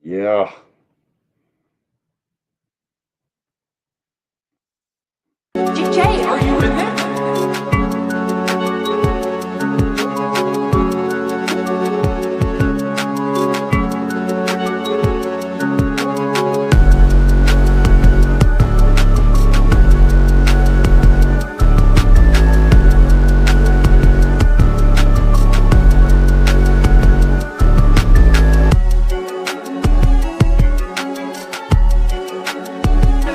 Yeah. Jay, are you in there?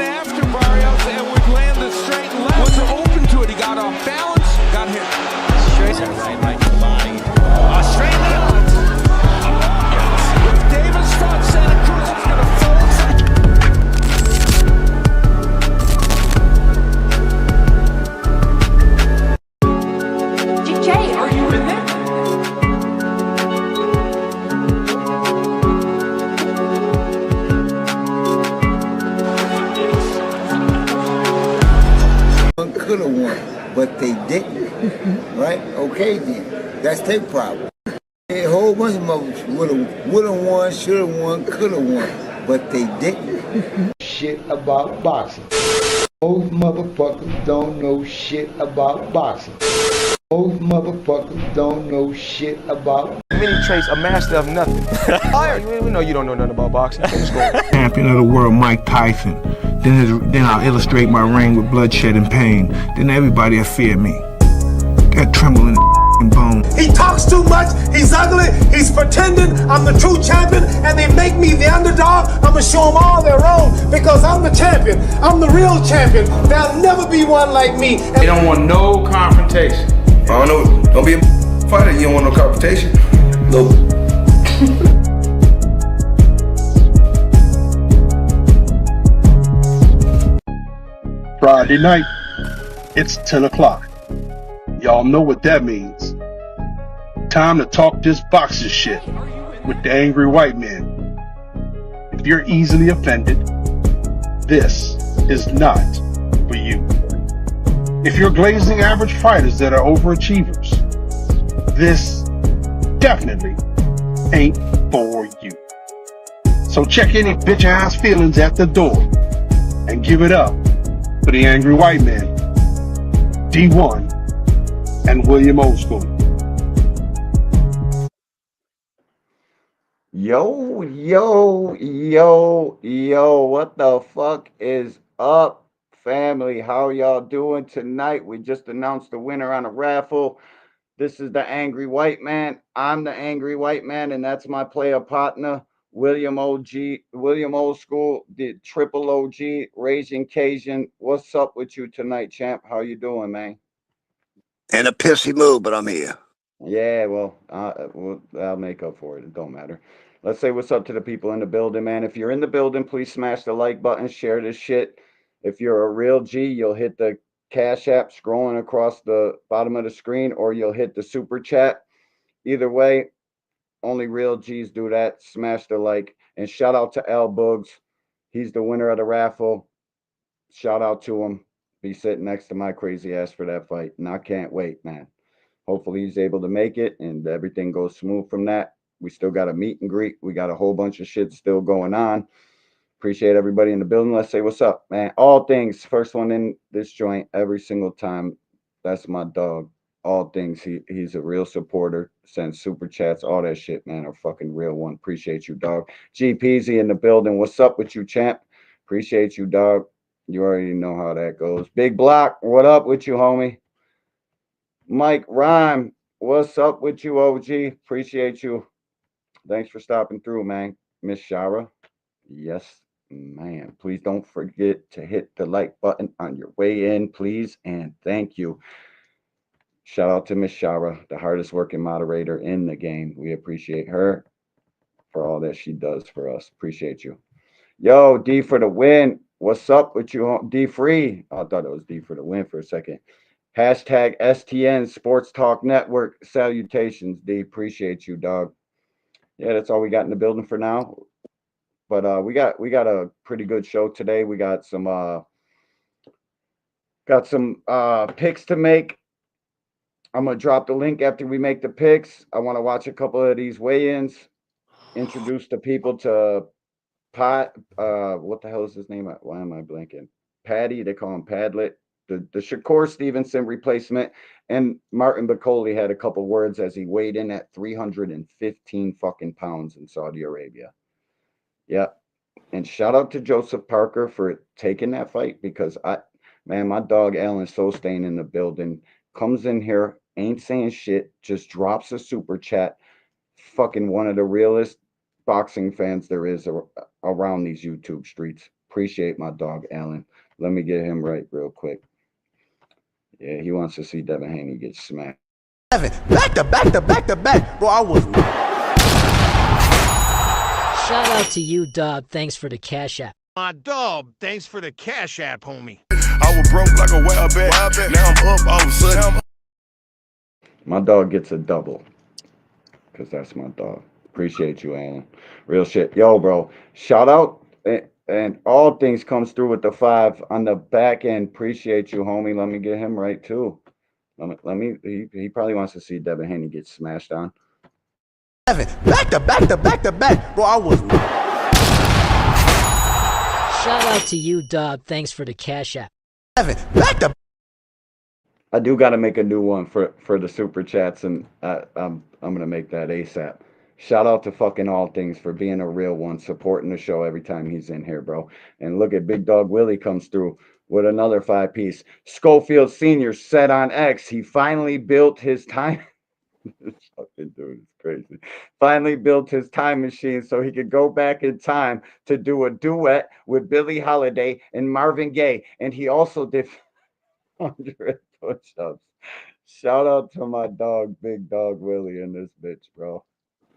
After Barrios and would land the straight left. Wasn't open to it. He got off balance, got hit. Straight right to the body. Straight left. If Davis thought Santa Cruz was going to fold. Jay, are you in there? Could have won, but they didn't. Right? Okay then. That's their problem. A whole bunch of motherfuckers would have won, should have won, could have won, but they didn't. Shit about boxing. Most motherfuckers don't know shit about boxing. Most motherfuckers don't know shit about. Many traits, a master of nothing. We know you don't know nothing about boxing. Champion of the world, Mike Tyson. Then I'll illustrate my reign with bloodshed and pain. Then everybody will fear me. That tremble in the bone. He talks too much, he's ugly, he's pretending I'm the true champion, and they make me the underdog. I'm gonna show them all they're wrong, because I'm the champion. I'm the real champion. There'll never be one like me. They don't want no confrontation. I don't know, don't be a fighter, you don't want no confrontation. Nope. Friday night, it's 10 o'clock. Y'all know what that means. Time to talk this boxing shit with the angry white man. If you're easily offended, this is not for you. If you're glazing average fighters that are overachievers, this definitely ain't for you. So check any bitch ass feelings at the door and give it up for the angry white man, D1, and William Old School. Yo, what the fuck is up, family? How y'all doing tonight? We just announced the winner on a raffle. This is the Angry White Man. I'm the Angry White Man, and that's my player partner, William Old School, the triple OG, Raging Cajun. What's up with you tonight, champ? How you doing, man? In a pissy mood, but I'm here. Yeah, well, I'll make up for it. It don't matter. Let's say what's up to the people in the building, man. If you're in the building, please smash the like button, share this shit. If you're a real G, you'll hit the Cash App scrolling across the bottom of the screen, or you'll hit the super chat. Either way, only real G's do that. Smash the like. And shout out to L Boogs. He's the winner of the raffle. Shout out to him. Be sitting next to my crazy ass for that fight. And I can't wait, man. Hopefully he's able to make it and everything goes smooth from that. We still got a meet and greet. We got a whole bunch of shit still going on. Appreciate everybody in the building. Let's say what's up, man. All things. First one in this joint every single time. That's my dog. All things. He's a real supporter. Sends super chats. All that shit, man. A fucking real one. Appreciate you, dog. G Peasy in the building. What's up with you, champ? Appreciate you, dog. You already know how that goes. Big Block. What up with you, homie? Mike Rhyme, what's up with you, OG? Appreciate you. Thanks for stopping through, man. Miss Shara, yes, man. Please don't forget to hit the like button on your way in, please, and thank you. Shout out to Miss Shara, the hardest working moderator in the game. We appreciate her for all that she does for us. Appreciate you. Yo, D for the win. What's up with you, D Free? I thought it was D for the win for a second. Hashtag STN Sports Talk Network. Salutations, D. Appreciate you, dog. Yeah, that's all we got in the building for now. But we got a pretty good show today. We got some picks to make. I'm gonna drop the link after we make the picks. I want to watch a couple of these weigh-ins, introduce the people to What the hell is his name? Why am I blanking? Paddy, they call him Padlet. The Shakur Stevenson replacement, and Martin Bacoli had a couple words as he weighed in at 315 fucking pounds in Saudi Arabia. Yeah, and shout out to Joseph Parker for taking that fight because man, my dog Alan Sostain in the building comes in here, ain't saying shit, just drops a super chat. Fucking one of the realest boxing fans there is around these YouTube streets. Appreciate my dog Alan. Let me get him right real quick. Yeah, he wants to see Devin Haney get smacked. Back to back to back to back. Bro, I was. Shout out to you, Dub. Thanks for the cash app. My dog, thanks for the cash app, homie. I was broke like a wild bat. Now I'm up all of a sudden. My dog gets a double because that's my dog. Appreciate you, Alan. Real shit. Yo, bro. Shout out and all things comes through with the 5 on the back end. Appreciate you, homie. Let me get him right too. He probably wants to see Devin Haney get smashed on. Back to back to back to back. Bro, I was. Shout out to you, Dub. Thanks for the cash app. Back to. I do got to make a new one for the super chats, and I'm gonna make that ASAP. Shout out to fucking All Things for being a real one, supporting the show every time he's in here, bro. And look at Big Dog Willie comes through with another 5-piece. Schofield Senior said on X he finally built his time. This fucking dude is crazy. Finally built his time machine so he could go back in time to do a duet with Billie Holiday and Marvin Gaye, and he also did 100 push-ups. Shout out to my dog, Big Dog Willie, in this bitch, bro.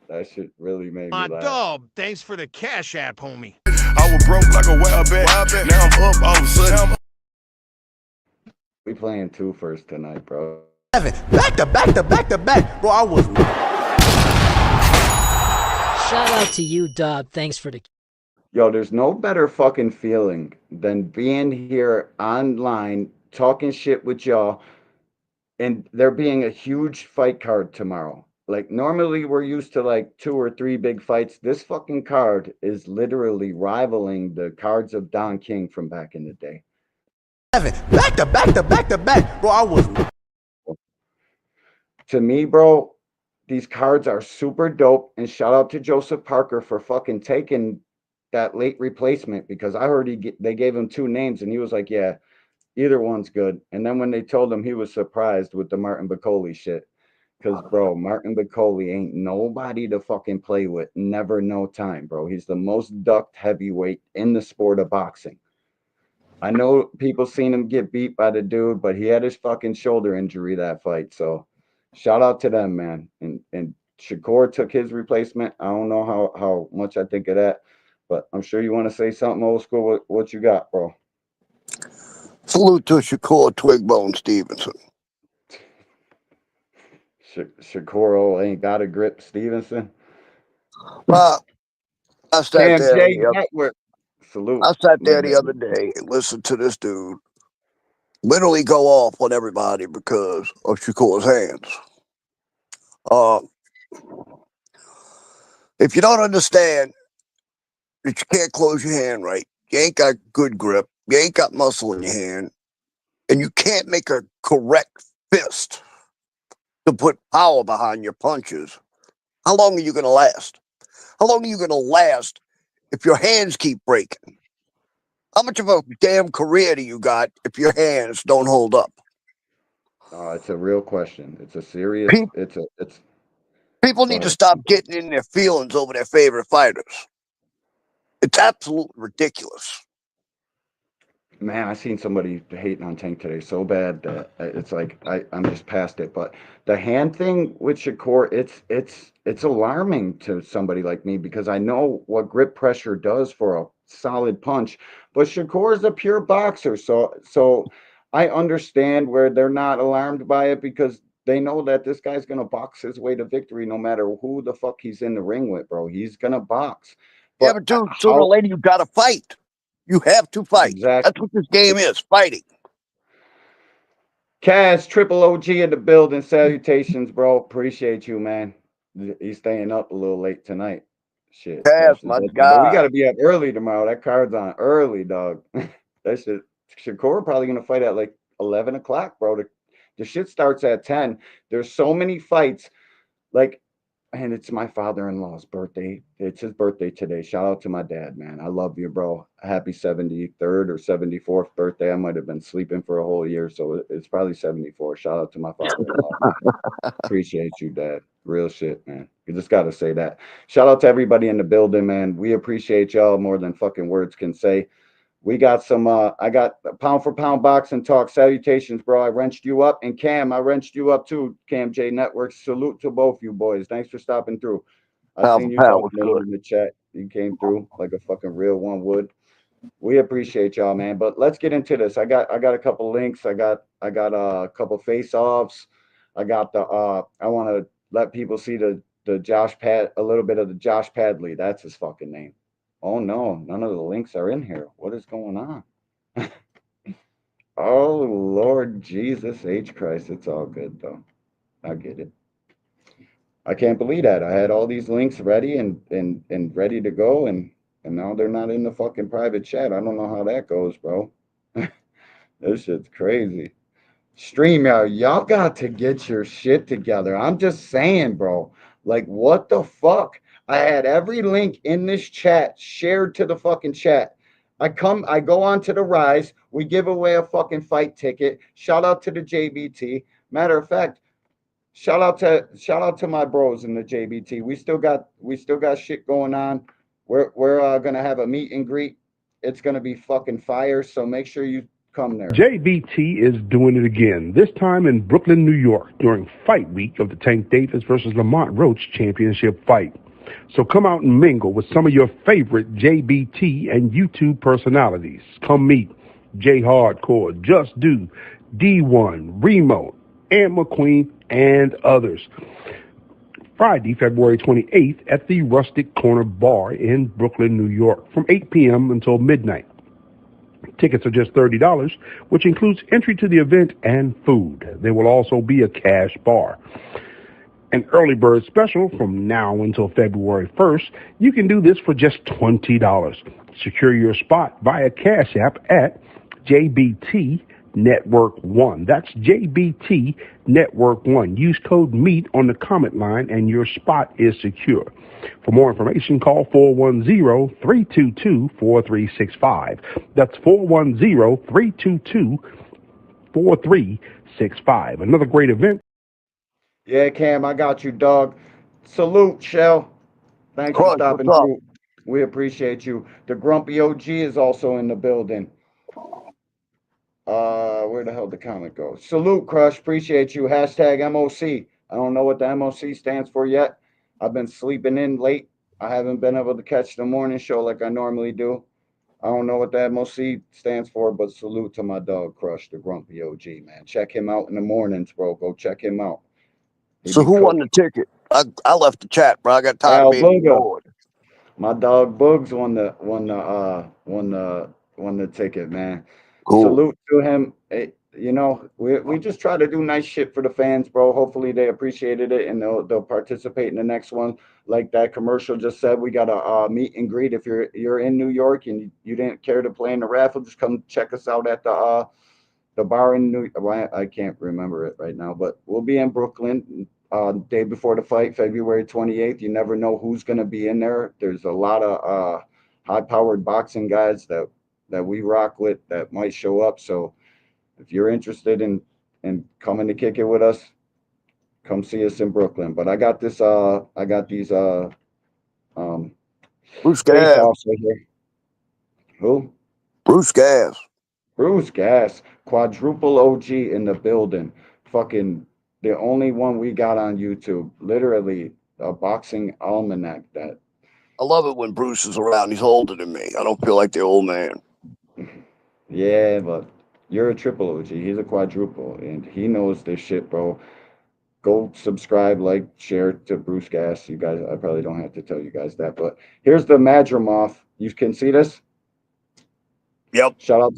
That shit really made My me laugh. dog, thanks for the cash app, homie. I was broke like a wild bat. Now I'm up all of a sudden. We playing 2 first tonight, bro. Back to back to back to back. Bro, I was. Shout out to you, Dub. Thanks for the. Yo, there's no better fucking feeling than being here online talking shit with y'all and there being a huge fight card tomorrow. Like normally we're used to like 2 or 3 big fights. This fucking card is literally rivaling the cards of Don King from back in the day. Back to back to back to back. Bro, I was. To me, bro, these cards are super dope. And shout out to Joseph Parker for fucking taking that late replacement because I heard they gave him 2 names and he was like, yeah, either one's good. And then when they told him, he was surprised with the Martin Bacoli shit. Because, bro, Martin Bacoli ain't nobody to fucking play with. Never, no time, bro. He's the most ducked heavyweight in the sport of boxing. I know people seen him get beat by the dude, but he had his fucking shoulder injury that fight. So shout out to them, man. And Shakur took his replacement. I don't know how much I think of that, but I'm sure you want to say something old school. What you got, bro? Salute to Shakur Twigbone Stevenson. Shakur ain't got a grip, Stevenson. Well, I sat there. Salute. I sat there the other day and listened to this dude literally go off on everybody because of Shakur's hands. If you don't understand that you can't close your hand right, you ain't got good grip, you ain't got muscle in your hand, and you can't make a correct fist to put power behind your punches, how long are you going to last? How long are you going to last if your hands keep breaking? How much of a damn career do you got if your hands don't hold up? It's a real question. It's a serious. People need to stop getting in their feelings over their favorite fighters. It's absolutely ridiculous. Man, I seen somebody hating on Tank today so bad that it's like I'm just past it. But the hand thing with Shakur, it's alarming to somebody like me because I know what grip pressure does for a solid punch. But Shakur is a pure boxer, so I understand where they're not alarmed by it because they know that this guy's gonna box his way to victory no matter who the fuck he's in the ring with, bro. He's gonna box. Yeah, but dude, sooner or later you gotta fight. You have to fight. Exactly. That's what this game is, fighting. Kaz, Triple OG in the building. Salutations, bro. Appreciate you, man. He's staying up a little late tonight. Shit, Cass, smash his my birthday. But we guy. got to be up early tomorrow. That card's on early, dog. That shit. Shakur probably gonna fight at like 11 o'clock, bro. The shit starts at 10. There's so many fights. Like, and it's my father-in-law's birthday. It's his birthday today. Shout out to my dad, man. I love you, bro. Happy 73rd or 74th birthday. I might have been sleeping for a whole year, so it's probably 74. Shout out to my father-in-law, man. Appreciate you, Dad. Real shit, man. You just got to say that. Shout out to everybody in the building, man. We appreciate y'all more than fucking words can say. We got some, I got pound for pound boxing talk. Salutations, bro. I wrenched you up. And Cam, I wrenched you up too, Cam J Network. Salute to both you boys. Thanks for stopping through. I Pound seen for you pound was talking good. in the chat. You came through like a fucking real one would. We appreciate y'all, man. But let's get into this. I got a couple links. I got a couple face offs. I got the I want to let people see the Josh Pad a little bit of the Josh Padley. That's his fucking name. Oh no, none of the links are in here. What is going on? Oh Lord Jesus H Christ. It's all good though. I get it. I can't believe that. I had all these links ready and ready to go and now they're not in the fucking private chat. I don't know how that goes, bro. This shit's crazy. StreamYard, y'all got to get your shit together. I'm just saying, bro. Like, what the fuck? I had every link in this chat shared to the fucking chat. I go on to the Rise. We give away a fucking fight ticket. Shout out to the JBT. Matter of fact, shout out to my bros in the JBT. We still got shit going on. We're gonna have a meet and greet. It's gonna be fucking fire. So make sure you come there. JBT is doing it again, this time in Brooklyn, New York, during Fight Week of the Tank Davis versus Lamont Roach championship fight. So come out and mingle with some of your favorite JBT and YouTube personalities. Come meet J Hardcore, Just Do, D1, Remo, Ann McQueen, and others. Friday, February 28th at the Rustic Corner Bar in Brooklyn, New York, from 8 p.m. until midnight. Tickets are just $30, which includes entry to the event and food. There will also be a cash bar. An early bird special from now until February 1st. You can do this for just $20. Secure your spot via Cash App at JBT Network 1. That's JBT Network 1. Use code MEAT on the comment line and your spot is secure. For more information, call 410-322-4365. That's 410-322-4365. Another great event. Yeah, Cam, I got you, dog. Salute, Shell. Thanks for Crunch, what's stopping up? through. We appreciate you. The Grumpy OG is also in the building. Where the hell did the comment go? Salute, Crush. Appreciate you. Hashtag MOC. I don't know what the MOC stands for yet. I've been sleeping in late. I haven't been able to catch the morning show like I normally do. I don't know what the MOC stands for, but salute to my dog, Crush, the Grumpy OG, man. Check him out in the mornings, bro. Go check him out. He So be who won cooking. the ticket? I left the chat, bro. I got tired of Al being Bunga. ignored. My dog Bugs won the ticket, man. Cool. Salute to him. We just try to do nice shit for the fans, bro. Hopefully they appreciated it and they'll participate in the next one. Like that commercial just said, we got a meet and greet. If you're in New York and you didn't care to play in the raffle, just come check us out at the bar in New. Well, I can't remember it right now, but we'll be in Brooklyn. Day before the fight, February 28th. You never know who's going to be in there. There's a lot of high-powered boxing guys that we rock with that might show up. So if you're interested in coming to kick it with us, come see us in Brooklyn. But I got these Bruce face Gas. offs right here. Who? Bruce Gas. Bruce Gas, quadruple OG in the building. Fucking the only one we got on YouTube. Literally a boxing almanac that. I love it when Bruce is around. He's older than me. I don't feel like the old man. Yeah, but you're a triple OG. He's a quadruple, and he knows this shit, bro. Go subscribe, like, share to Bruce Gas. You guys, I probably don't have to tell you guys that, but here's the Madrimoth. You can see this. Yep. Shout out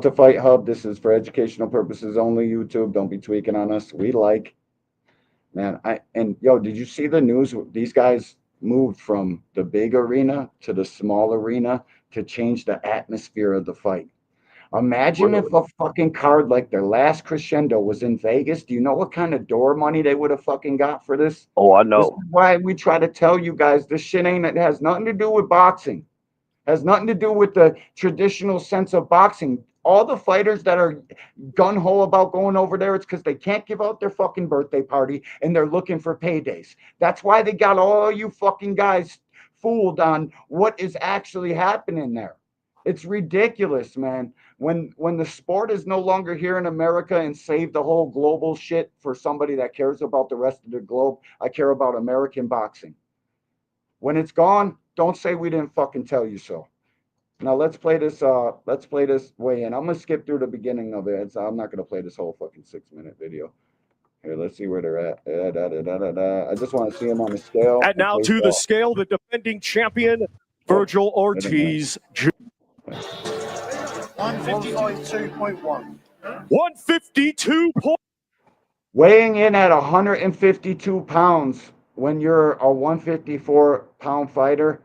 to Fight Hub. This is for educational purposes only. YouTube, don't be tweaking on us. We like, man. Yo, did you see the news? These guys moved from the big arena to the small arena to change the atmosphere of the fight. Imagine if a fucking card like their last Crescendo was in Vegas. Do you know what kind of door money they would have fucking got for this? Oh, I This is know. why we try to tell you guys this shit ain't, it has nothing to do with boxing. Has nothing to do with the traditional sense of boxing. All the fighters that are gun ho about going over there, it's because they can't give out their fucking birthday party and they're looking for paydays. That's why they got all you fucking guys fooled on what is actually happening there. It's ridiculous, man. When the sport is no longer here in America and save the whole global shit for somebody that cares about the rest of the globe, I care about American boxing. When it's gone, don't say we didn't fucking tell you so. Now let's play this weigh in. I'm gonna skip through the beginning of it. I'm not gonna play this whole fucking 6-minute video. Here, let's see where they're at. I just want to see them on the scale. And now to the scale, the defending champion, Virgil Ortiz. 152.1. 152. Weighing in at 152 pounds when you're a 154-pound fighter,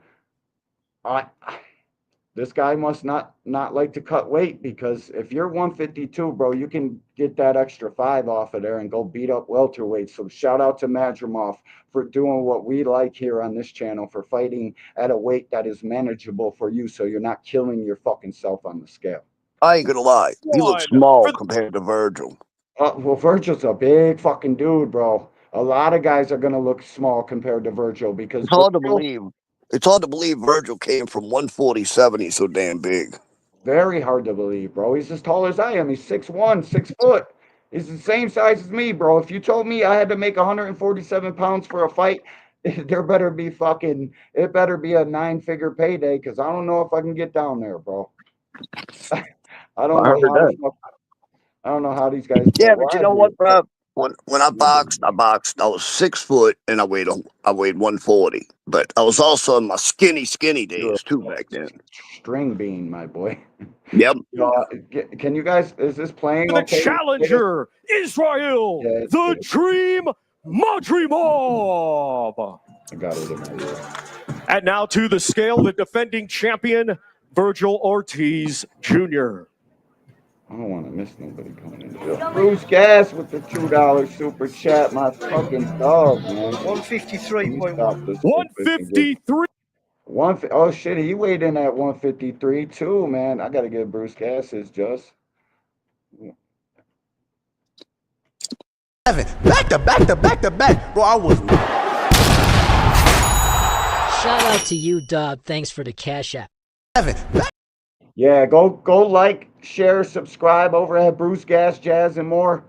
this guy must not like to cut weight, because if you're 152, bro, you can get that extra 5 off of there and go beat up welterweight. So shout out to Madrimov for doing what we like here on this channel, for fighting at a weight that is manageable for you, so you're not killing your fucking self on the scale. I ain't gonna lie. He looks small compared to Virgil. Well, Virgil's a big fucking dude, bro. A lot of guys are gonna look small compared to Virgil, because It's hard to believe. It's hard to believe Virgil came from 147. He's so damn big. Very hard to believe, bro. He's as tall as I am. He's 6'1", 6 foot. He's the same size as me, bro. If you told me I had to make 147 pounds for a fight, it better be a 9-figure payday, because I don't know if I can get down there, bro. I don't know how these guys. Yeah, but you know what, bro? When I boxed. I was 6 foot and I weighed 140. But I was also in my skinny days too back then. String bean, my boy. Yep. Can you guys? Is this playing? The challenger, Israel, the Dream Madrimov. I got it in my ear. And now to the scale, the defending champion, Virgil Ortiz Jr. I don't want to miss nobody coming in. Bruce Gas with the $2 super chat. My fucking dog, man. 153.1. 153. Oh shit, he weighed in at 153 too, man. I gotta give Bruce Gas his just. Back to back. Bro, I was. Shout out to you, Dog. Thanks for the cash app. Yeah, go like, share, subscribe over at Bruce Gas, Jazz, and more.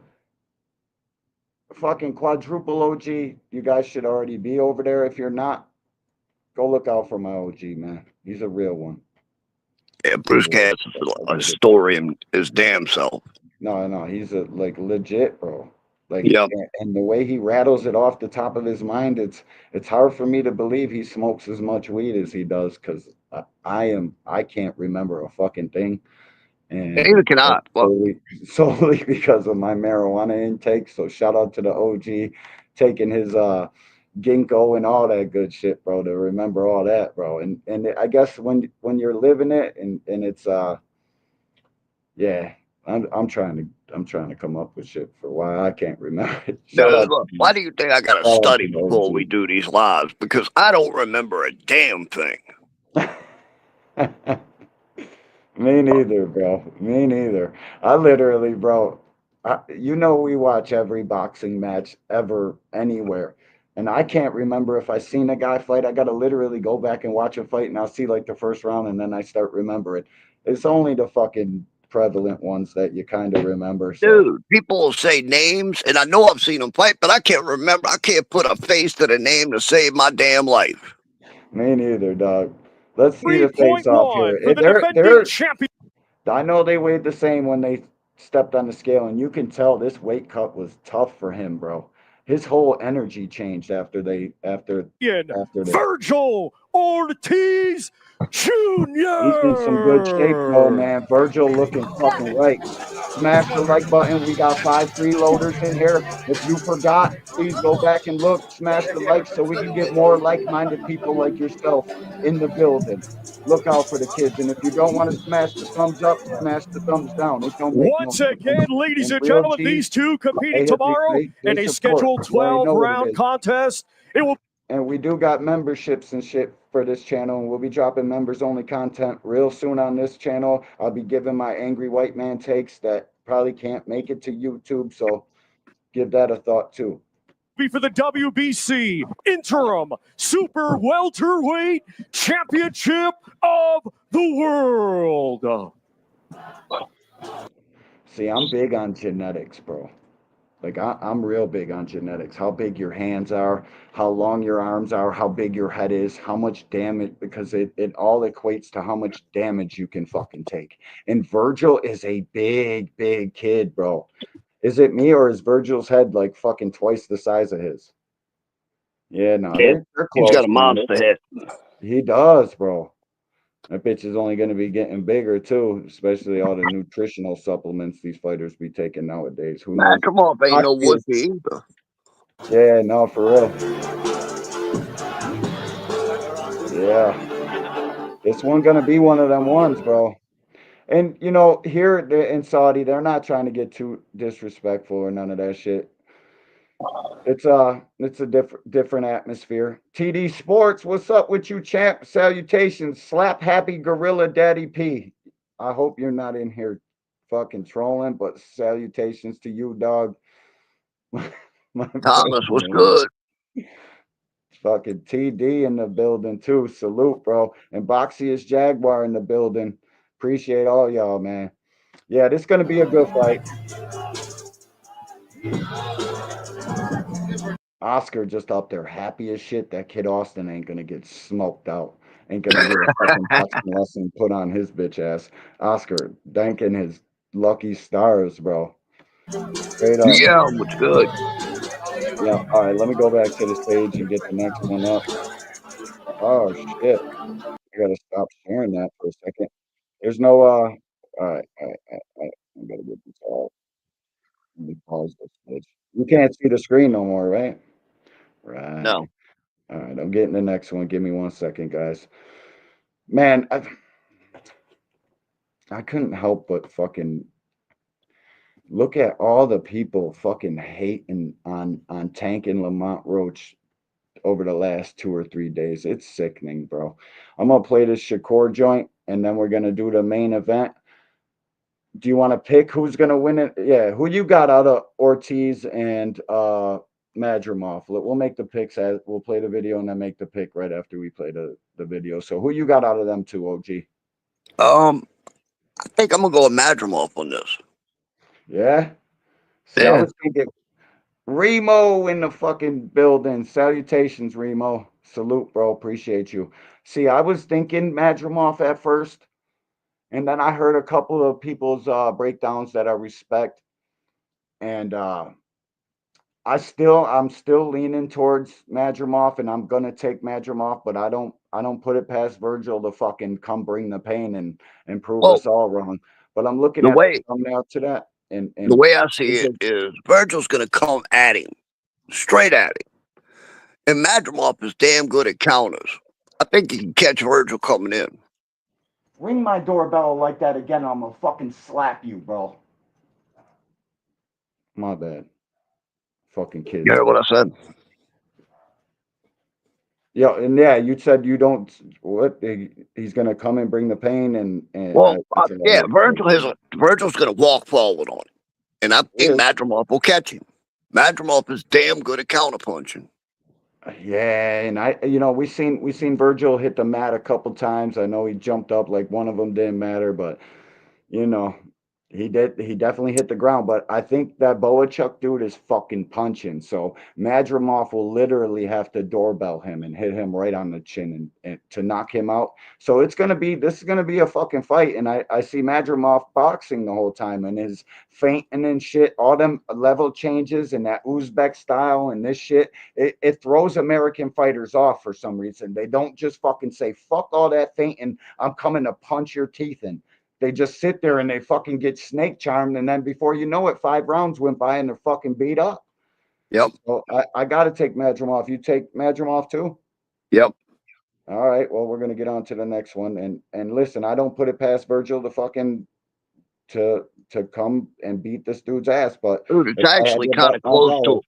Fucking quadruple OG. You guys should already be over there. If you're not, go look out for my OG, man. He's a real one. Yeah, Bruce Gas is a story in his damn self. No, he's a legit, bro. Yep. And the way he rattles it off the top of his mind, it's hard for me to believe he smokes as much weed as he does, because I can't remember a fucking thing. And neither can I. Solely because of my marijuana intake. So shout out to the OG taking his ginkgo and all that good shit, bro, to remember all that, bro. And I guess when you're living it and it's yeah, I'm trying to come up with shit for why I can't remember it. Look, why do you think I gotta study before we do these lives? Because I don't remember a damn thing. Me neither, bro. Me neither. I literally, bro, we watch every boxing match ever, anywhere. And I can't remember if I seen a guy fight. I got to literally go back and watch a fight, and I'll see like the first round, and then I start remembering. It's only the fucking prevalent ones that you kind of remember. So. Dude, people will say names, and I know I've seen them fight, but I can't remember. I can't put a face to the name to save my damn life. Me neither, dog. Let's see the face off here. I know they weighed the same when they stepped on the scale, and you can tell this weight cut was tough for him, bro. His whole energy changed after Virgil Ortiz Jr. He's in some good shape, bro, man. Virgil looking fucking right. smash the like button. We got 5 freeloaders in here. If you forgot, please go back and look, smash the like so we can get more like-minded people like yourself in the building. Look out for the kids. And if you don't want to smash the thumbs up, smash the thumbs down. It don't make no Once difference. again, ladies And and real gentlemen, G's, these two competing they, tomorrow they in a support. scheduled You already know what it 12-round is. contest. It will. And we do got memberships and shit for this channel, and we'll be dropping members only content real soon on this channel. I'll be giving my angry white man takes that probably can't make it to YouTube, so give that a thought too. Be for the WBC Interim Super Welterweight Championship of the World. See, I'm big on genetics, bro. Like I'm real big on genetics. How big your hands are, how long your arms are, how big your head is, how much damage, because it all equates to how much damage you can fucking take. And Virgil is a big kid, bro. Is it me or is Virgil's head like fucking twice the size of his? Yeah, no, they're He's close, got a man. monster head. He does, bro. That bitch is only going to be getting bigger too, especially all the nutritional supplements these fighters be taking nowadays. Who knows? Come on, ain't no wussy either. Yeah, no, for real. Yeah. This one gonna be one of them ones, bro. And you know, here in Saudi, they're not trying to get too disrespectful or none of that shit. It's a different atmosphere. TD Sports, what's up with you, champ? Salutations, slap happy gorilla daddy P. I hope you're not in here fucking trolling, but salutations to you, dog. My Thomas, what's man. good? Fucking TD in the building too. Salute, bro. And Boxius Jaguar in the building. Appreciate all y'all, man. Yeah, this is gonna be a good fight. Oscar just up there happy as shit. That kid Austin ain't gonna get smoked out. Ain't gonna get a fucking boxing lesson put on his bitch ass. Oscar thanking his lucky stars, bro. Straight up. Yeah, what's good? Yeah. All right, let me go back to the stage and get the next one up. Oh shit. I gotta stop sharing that for a second. There's no all right. I gotta get this off. Let me pause this bitch. You can't see the screen no more, right? Right. No. All right, I'm getting the next one. Give me 1 second, guys. Man, I couldn't help but fucking look at all the people fucking hating on Tank and Lamont Roach over the last 2 or 3 days. It's sickening, bro. I'm gonna play this Shakur joint, and then we're gonna do the main event. Do you want to pick who's gonna win it? Yeah, who you got out of Ortiz and Madrimov? We'll make the picks as we'll play the video and then make the pick right after we play the video. So who you got out of them two, OG? I think I'm gonna go with Madrimov on this. Yeah. See, I was thinking Remo in the fucking building. Salutations, Remo. Salute, bro. Appreciate you. See, I was thinking Madrimov at first, and then I heard a couple of people's breakdowns that I respect, and I'm still leaning towards Madrimov, and I'm gonna take Madrimov, but I don't put it past Virgil to fucking come bring the pain and prove Well, us all wrong. But I'm looking the at way the thumbnail to that, and the way I see it is Virgil's gonna come at him, straight at him. And Madrimov is damn good at counters. I think he can catch Virgil coming in. ring my doorbell like that again, I'm gonna fucking slap you, bro. My bad. Fucking kids. You heard what I said? Yeah, and yeah, you said you don't. What? He's gonna come and bring the pain, and Well, that's what I yeah, heard. Virgil's gonna walk forward on him, and I think Yeah. Madrimov will catch him. Madrimov is damn good at counterpunching. Yeah, and we seen Virgil hit the mat a couple times. I know he jumped up like one of them didn't matter, but you know, he definitely hit the ground. But I think that Boachuk dude is fucking punching. So Madrimov will literally have to doorbell him and hit him right on the chin and to knock him out. So this is gonna be a fucking fight. And I see Madrimov boxing the whole time and his feinting and shit, all them level changes and that Uzbek style and this shit. It throws American fighters off for some reason. They don't just fucking say, fuck all that feinting. I'm coming to punch your teeth in. they just sit there and they fucking get snake charmed, and then before you know it, 5 rounds went by and they're fucking beat up. Yep. So I got to take Madrimov. You take Madrimov too? Yep. All right. Well, we're gonna get on to the next one, and listen, I don't put it past Virgil to fucking to come and beat this dude's ass, but Dude, it's actually kind of close to.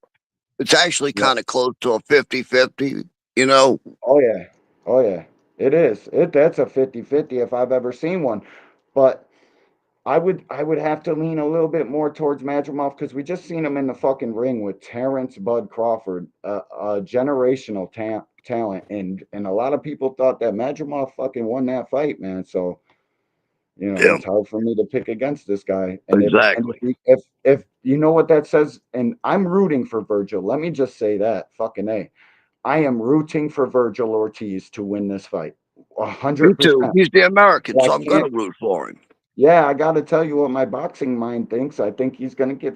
It's actually kind of close to a 50-50, you know. Oh yeah. Oh yeah. It is. That's a 50-50 if I've ever seen one. But I would have to lean a little bit more towards Madrimov because we just seen him in the fucking ring with Terrence Bud Crawford, a generational talent, and a lot of people thought that Madrimov fucking won that fight, man. So you know it's hard for me to pick against this guy. And if you know what that says, and I'm rooting for Virgil. Let me just say that fucking A. I am rooting for Virgil Ortiz to win this fight. 100%. Me too. He's the American, so I'm gonna root for him. Yeah, I got to tell you what my boxing mind thinks. I think he's going to get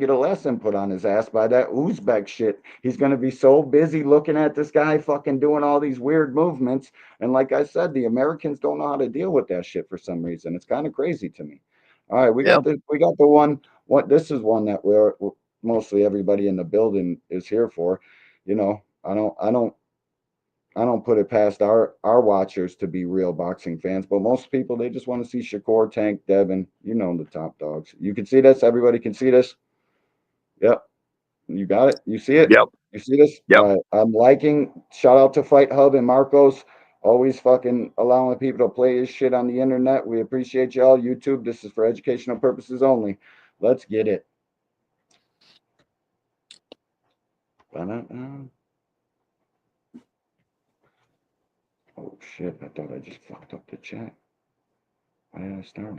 a lesson put on his ass by that Uzbek shit. He's going to be so busy looking at this guy fucking doing all these weird movements. And like I said, the Americans don't know how to deal with that shit for some reason. It's kind of crazy to me. All right, we got the one. This is one that we're mostly everybody in the building is here for. You know, I don't put it past our watchers to be real boxing fans, but most people, they just want to see Shakur, Tank, Devin, you know, the top dogs. You can see this. Everybody can see this. Yep. You got it. You see it. Yep. You see this. Yep. I'm liking. Shout out to Fight Hub and Marcos, always fucking allowing people to play his shit on the internet. We appreciate y'all. YouTube, this is for educational purposes only. Let's get it. Oh shit, I thought I just fucked up the chat. Why did I start?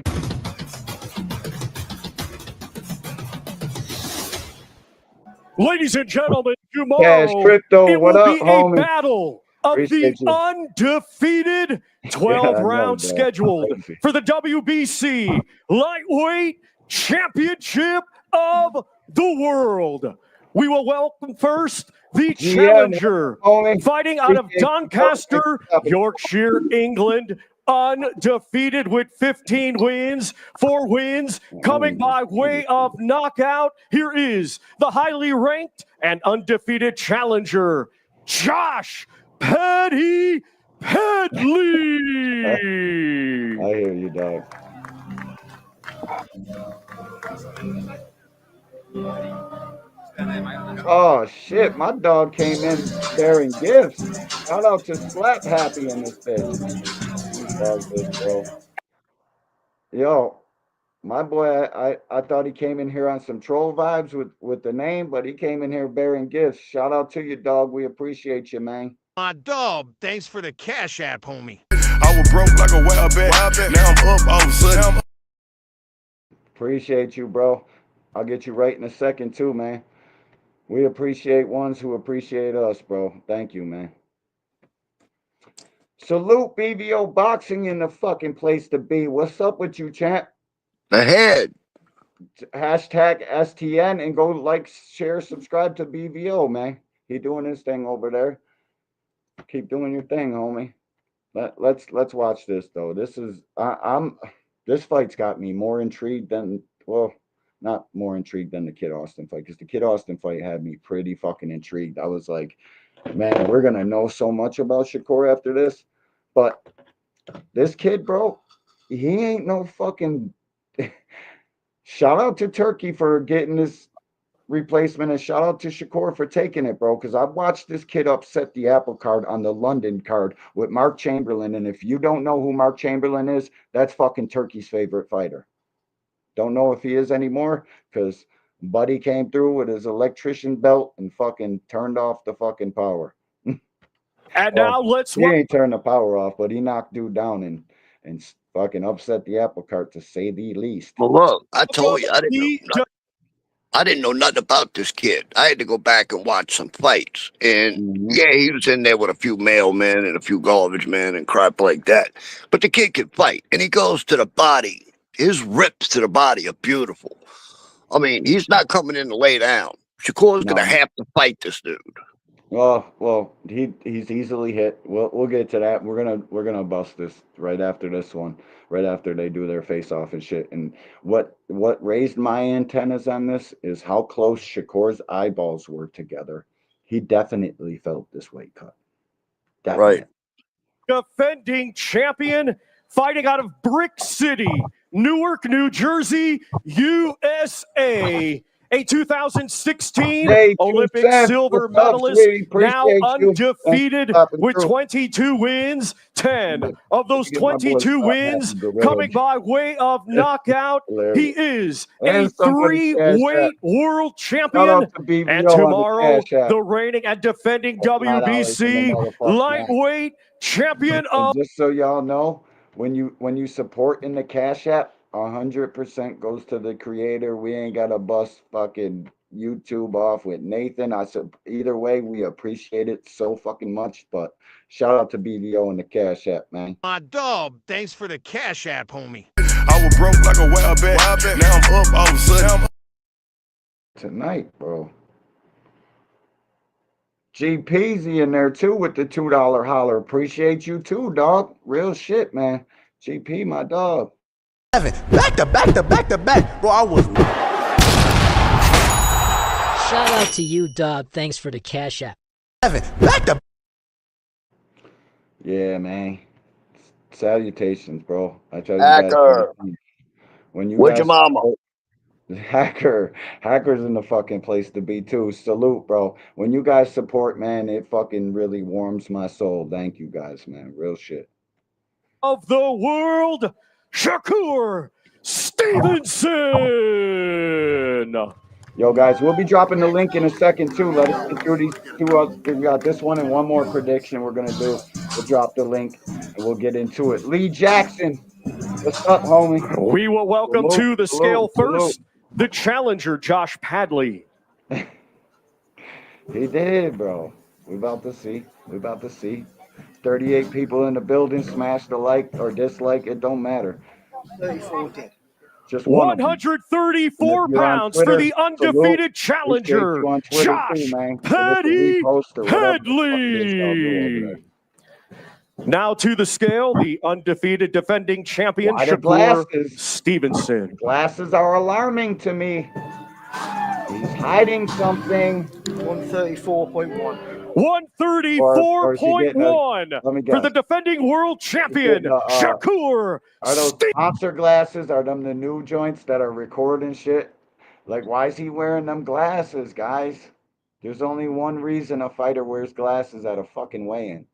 Ladies and gentlemen, tomorrow Crypto, it what will up, be homie? a battle of Appreciate the you. undefeated 12-round bro. schedule for the WBC Lightweight Championship of the World. We will welcome first the challenger, fighting out of Doncaster, Yorkshire, England, undefeated with 15 wins, 4 wins, coming by way of knockout. Here is the highly ranked and undefeated challenger, Josh Paddy Pedley. I hear you, dog. Oh shit, my dog came in bearing gifts. Shout out to Splat Happy in this bitch. Dog this, bro. Yo, my boy, I thought he came in here on some troll vibes with the name, but he came in here bearing gifts. Shout out to you, dog. We appreciate you, man. My dog, thanks for the Cash App, homie. I was broke like a wild bat. Now I'm up all of a sudden. Appreciate you, bro. I'll get you right in a second too, man. We appreciate ones who appreciate us, bro. Thank you, man. Salute BVO Boxing in the fucking place to be. What's up with you, champ? Ahead. Hashtag STN and go like, share, subscribe to BVO, man. He doing his thing over there. Keep doing your thing, homie. Let's watch this though. This is this fight's got me more intrigued than, well, not more intrigued than the Kid Austin fight, because the Kid Austin fight had me pretty fucking intrigued. I was like, man, we're gonna know so much about Shakur after this. But this kid, bro, he ain't no fucking shout out to Turkey for getting this replacement, and shout out to Shakur for taking it, bro, because I've watched this kid upset the apple card on the London card with Mark Chamberlain. And if you don't know who Mark Chamberlain is, that's fucking Turkey's favorite fighter. Don't know if he is anymore, because Buddy came through with his electrician belt and fucking turned off the fucking power. And now let's he ain't turned the power off, but he knocked dude down and fucking upset the apple cart, to say the least. Well, look, I told you, I didn't know nothing about this kid. I had to go back and watch some fights. And yeah, he was in there with a few mailmen and a few garbage men and crap like that. But the kid can fight, and he goes to the body. His rips to the body are beautiful. I mean, he's not coming in to lay down. Shakur's going to have to fight this dude. Well, he's easily hit. We'll get to that. We're gonna bust this right after this one, right after they do their face off and shit. And what raised my antennas on this is how close Shakur's eyeballs were together. He definitely felt this weight cut. Definitely. Right. Defending champion, fighting out of Brick City, Newark, New Jersey, USA. A 2016 Olympic silver medalist, now undefeated with 22 wins. 10 of those 22 wins coming by way of knockout. He is a 3-weight world champion. And tomorrow, the reigning and defending WBC lightweight champion of. Just so y'all know, when you support in the Cash App, 100% goes to the creator. We ain't got to bust fucking YouTube off with Nathan. I said either way, we appreciate it so fucking much. But shout out to BVO and the Cash App, man. My dog, thanks for the Cash App, homie. I was broke like a wild bat. Now I'm up all of a sudden. Tonight, bro. G Peasy in there too with the $2 holler. Appreciate you too, dog. Real shit, man. GP, my dog. Back to back. Bro, I was. Shout out to you, dog. Thanks for the Cash App. Back to. Yeah, man. Salutations, bro. I tell you Hacker. guys, when you Where's guys your mama? Hacker's in the fucking place to be too. Salute, bro. When you guys support, man, it fucking really warms my soul. Thank you guys, man. Real shit. Of the world, Shakur Stevenson. Yo, guys, we'll be dropping the link in a second too. Let us get through these two. We got this one and one more prediction we're gonna do. We'll drop the link and we'll get into it. Lee Jackson, what's up, homie? We will welcome to the scale first the challenger, Josh Padley. He did, bro. We about to see. 38 people in the building. Smash the like or dislike. It don't matter. 34 did. Just 134 pounds for the undefeated challenger, Josh Paddy Headley. Now to the scale, the undefeated defending champion, Shakur Stevenson. Glasses are alarming to me. He's hiding something. 134.1. 134.1 for the defending world champion, Shakur. Are those sponsor glasses? Are them the new joints that are recording shit? Like, why is he wearing them glasses, guys? There's only one reason a fighter wears glasses at a fucking weigh-in.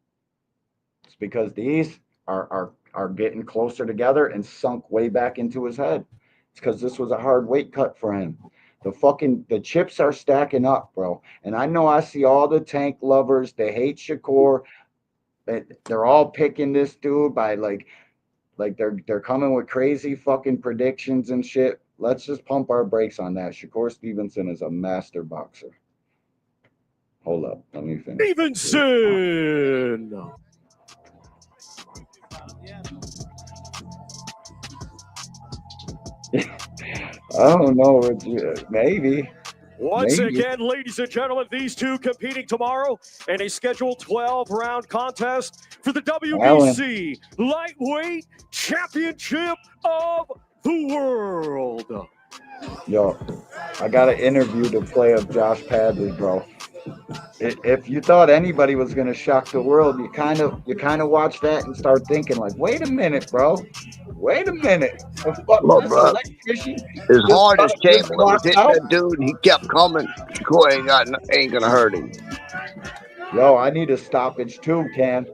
It's because these are getting closer together and sunk way back into his head. It's because this was a hard weight cut for him. The chips are stacking up, bro. And I know I see all the Tank lovers. They hate Shakur. They're all picking this dude by like they're coming with crazy fucking predictions and shit. Let's just pump our brakes on that. Shakur Stevenson is a master boxer. Hold up, let me finish. Stevenson. I don't know. Maybe. Once again, ladies and gentlemen, these two competing tomorrow in a scheduled 12-round contest for the WBC Lightweight Championship of the World. Yo, I got to interview the play of Josh Padley, bro. If you thought anybody was going to shock the world, you kind of watch that and start thinking like, wait a minute, bro. Wait a minute. Look, bro, as hard as Cable was hitting that dude, he kept coming. Shakur ain't gonna hurt him. Yo, I need a stoppage too, Cam.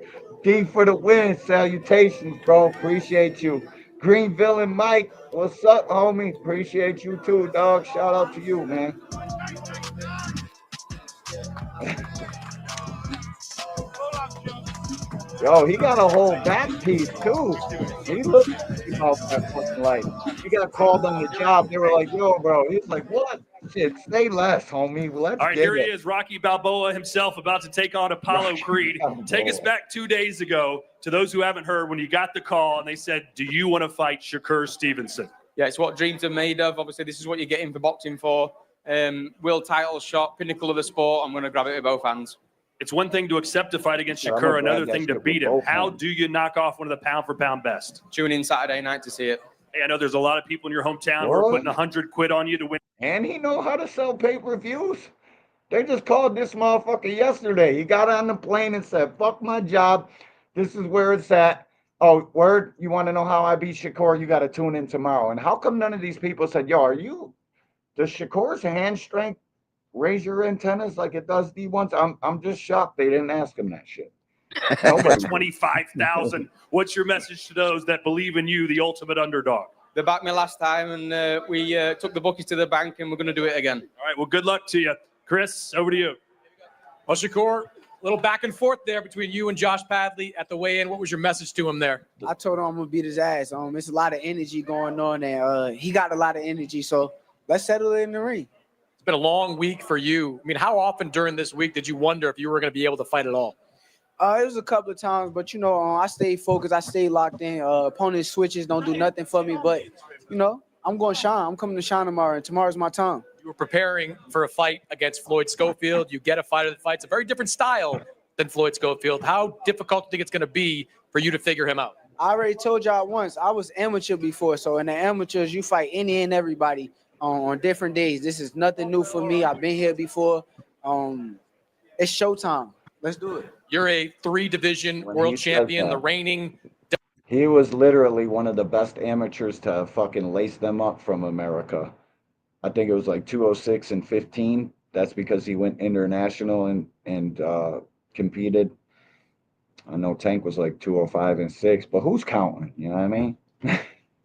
D for the win. Salutations, bro. Appreciate you. Greenville and Mike, what's up, homie? Appreciate you too, dog. Shout out to you, man. Yo, he got a whole back piece too. He looked off that fucking light. He got called on the job. They were like, "Yo, bro." He's like, "What? Shit, stay less, homie. Let's All right, get here it." he is, Rocky Balboa himself, about to take on Apollo Creed. Take us back 2 days ago to those who haven't heard when you got the call and they said, "Do you want to fight Shakur Stevenson?" Yeah, it's what dreams are made of. Obviously, this is what you're getting for boxing for. World title shot, pinnacle of the sport. I'm going to grab it with both hands. It's one thing to accept a fight against Yeah, I'm gonna Shakur, grab another that thing to shit with beat him. both How hands. do you knock off one of the pound-for-pound best? Tune in Saturday night to see it. Hey, I know there's a lot of people in your hometown who are What? putting 100 quid on you to win. And he know how to sell pay-per-views. They just called this motherfucker yesterday. He got on the plane and said, fuck my job. This is where it's at. Oh, word, you want to know how I beat Shakur? You got to tune in tomorrow. And how come none of these people said, yo, does Shakur's hand strength raise your antennas like it does D1s? I'm just shocked they didn't ask him that shit. Nobody. 25,000. What's your message to those that believe in you, the ultimate underdog? They backed me last time, and we took the bookies to the bank, and we're going to do it again. All right, well, good luck to you. Chris, over to you. Well, Shakur, a little back and forth there between you and Josh Padley at the weigh-in. What was your message to him there? I told him I'm gonna beat his ass. It's a lot of energy going on there. He got a lot of energy, so let's settle it in the ring. It's been a long week for you. I mean, how often during this week did you wonder if you were going to be able to fight at all? It was a couple of times, but I stay focused. I stay locked in. Opponent switches don't do nothing for me, but I'm going to shine. I'm coming to shine tomorrow, and tomorrow's my time. You were preparing for a fight against Floyd Schofield. You get a fighter that fights a very different style than Floyd Schofield. How difficult do you think it's going to be for you to figure him out? I already told y'all once, I was amateur before, so in the amateurs, you fight any and everybody on different days. This is nothing new for me. I've been here before. It's showtime. Let's do it. You're a 3-division When world he says champion, that, the reigning. he was literally one of the best amateurs to fucking lace them up from America. I think it was like 206 and 15. That's because he went international and competed. I know Tank was like 205 and 6, but who's counting? You know what I mean?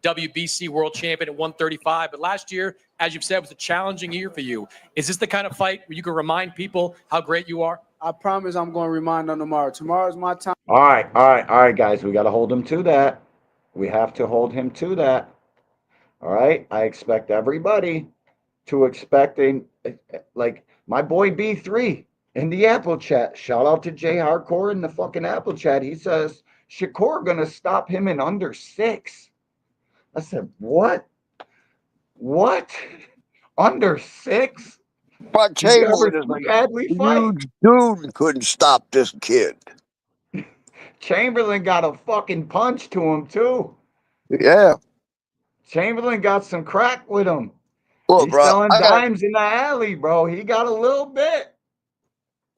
WBC world champion at 135. But last year, as you've said, was a challenging year for you. Is this the kind of fight where you can remind people how great you are? I promise I'm going to remind them tomorrow. Tomorrow's my time. All right, guys. We got to hold him to that. We have to hold him to that. All right. I expect everybody to expecting, like my boy B3 in the Apple chat. Shout out to Jay Hardcore in the fucking Apple chat. He says Shakur gonna stop him in under 6. I said, what? What? Under 6? But Chamberlain is badly a fight? huge dude, couldn't stop this kid. Chamberlain got a fucking punch to him too. Yeah. Chamberlain got some crack with him. Look, He's bro, selling dimes in the alley, bro. He got a little bit.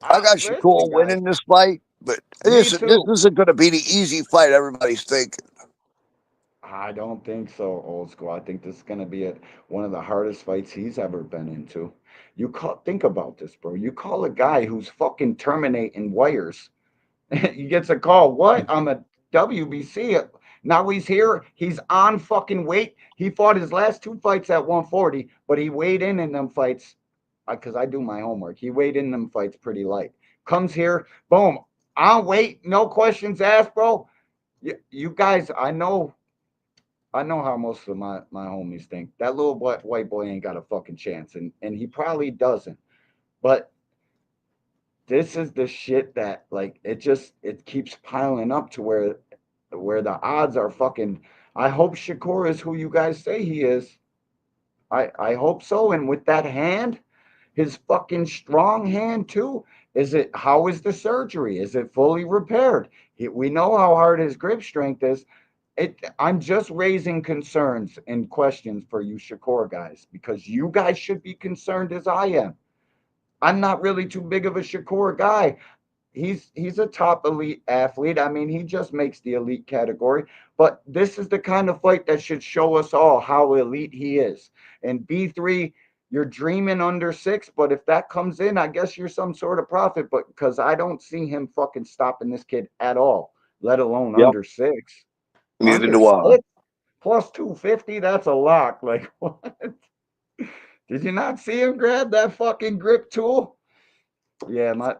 I got Shakur winning this fight, but this isn't going to be the easy fight everybody's thinking. I don't think so, old school. I think this is going to be one of the hardest fights he's ever been into. Think about this, bro. You call a guy who's fucking terminating wires. He gets a call. What? I'm a WBC. Now he's here. He's on fucking weight. He fought his last 2 fights at 140, but he weighed in them fights because I do my homework. He weighed in them fights pretty light. Comes here, boom, on weight, no questions asked, bro. You guys, I know how most of my homies think. That little white boy ain't got a fucking chance, and he probably doesn't. But this is the shit that like it keeps piling up to where the odds are fucking. I hope Shakur is who you guys say he is. I hope so. And with that hand, his fucking strong hand too. How is the surgery? Is it fully repaired? We know how hard his grip strength is. I'm just raising concerns and questions for you Shakur guys, because you guys should be concerned as I am. I'm not really too big of a Shakur guy. He's a top elite athlete. I mean, he just makes the elite category. But this is the kind of fight that should show us all how elite he is. And B3, you're dreaming under 6, but if that comes in, I guess you're some sort of prophet. But because I don't see him fucking stopping this kid at all, let alone under 6. Neither Under do I. 6 plus 250, that's a lock. Like, what? Did you not see him grab that fucking grip tool? Yeah, my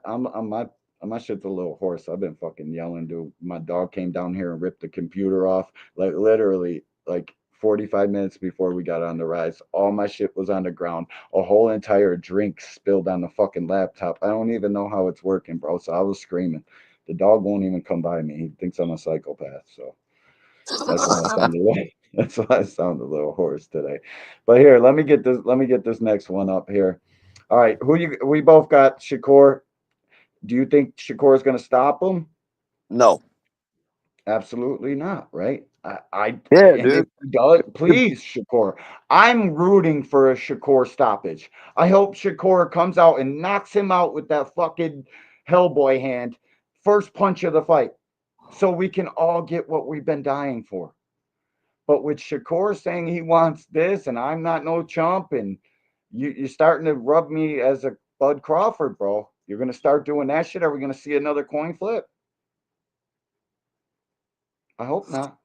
shit's a little hoarse. I've been fucking yelling, dude. My dog came down here and ripped the computer off. Like literally, like 45 minutes before we got on the rise, all my shit was on the ground. A whole entire drink spilled on the fucking laptop. I don't even know how it's working, bro. So I was screaming. The dog won't even come by me. He thinks I'm a psychopath. So that's why I sound a little hoarse today. But here, let me get this next one up here. All right, we both got Shakur. Do you think Shakur is going to stop him? No. Absolutely not, right? Yeah, And if dude. he does, please, Shakur. I'm rooting for a Shakur stoppage. I hope Shakur comes out and knocks him out with that fucking Hellboy hand, first punch of the fight, so we can all get what we've been dying for. But with Shakur saying he wants this, and I'm not no chump, and you're starting to rub me as a Bud Crawford, bro. You're gonna start doing that shit. Are we gonna see another coin flip? I hope not.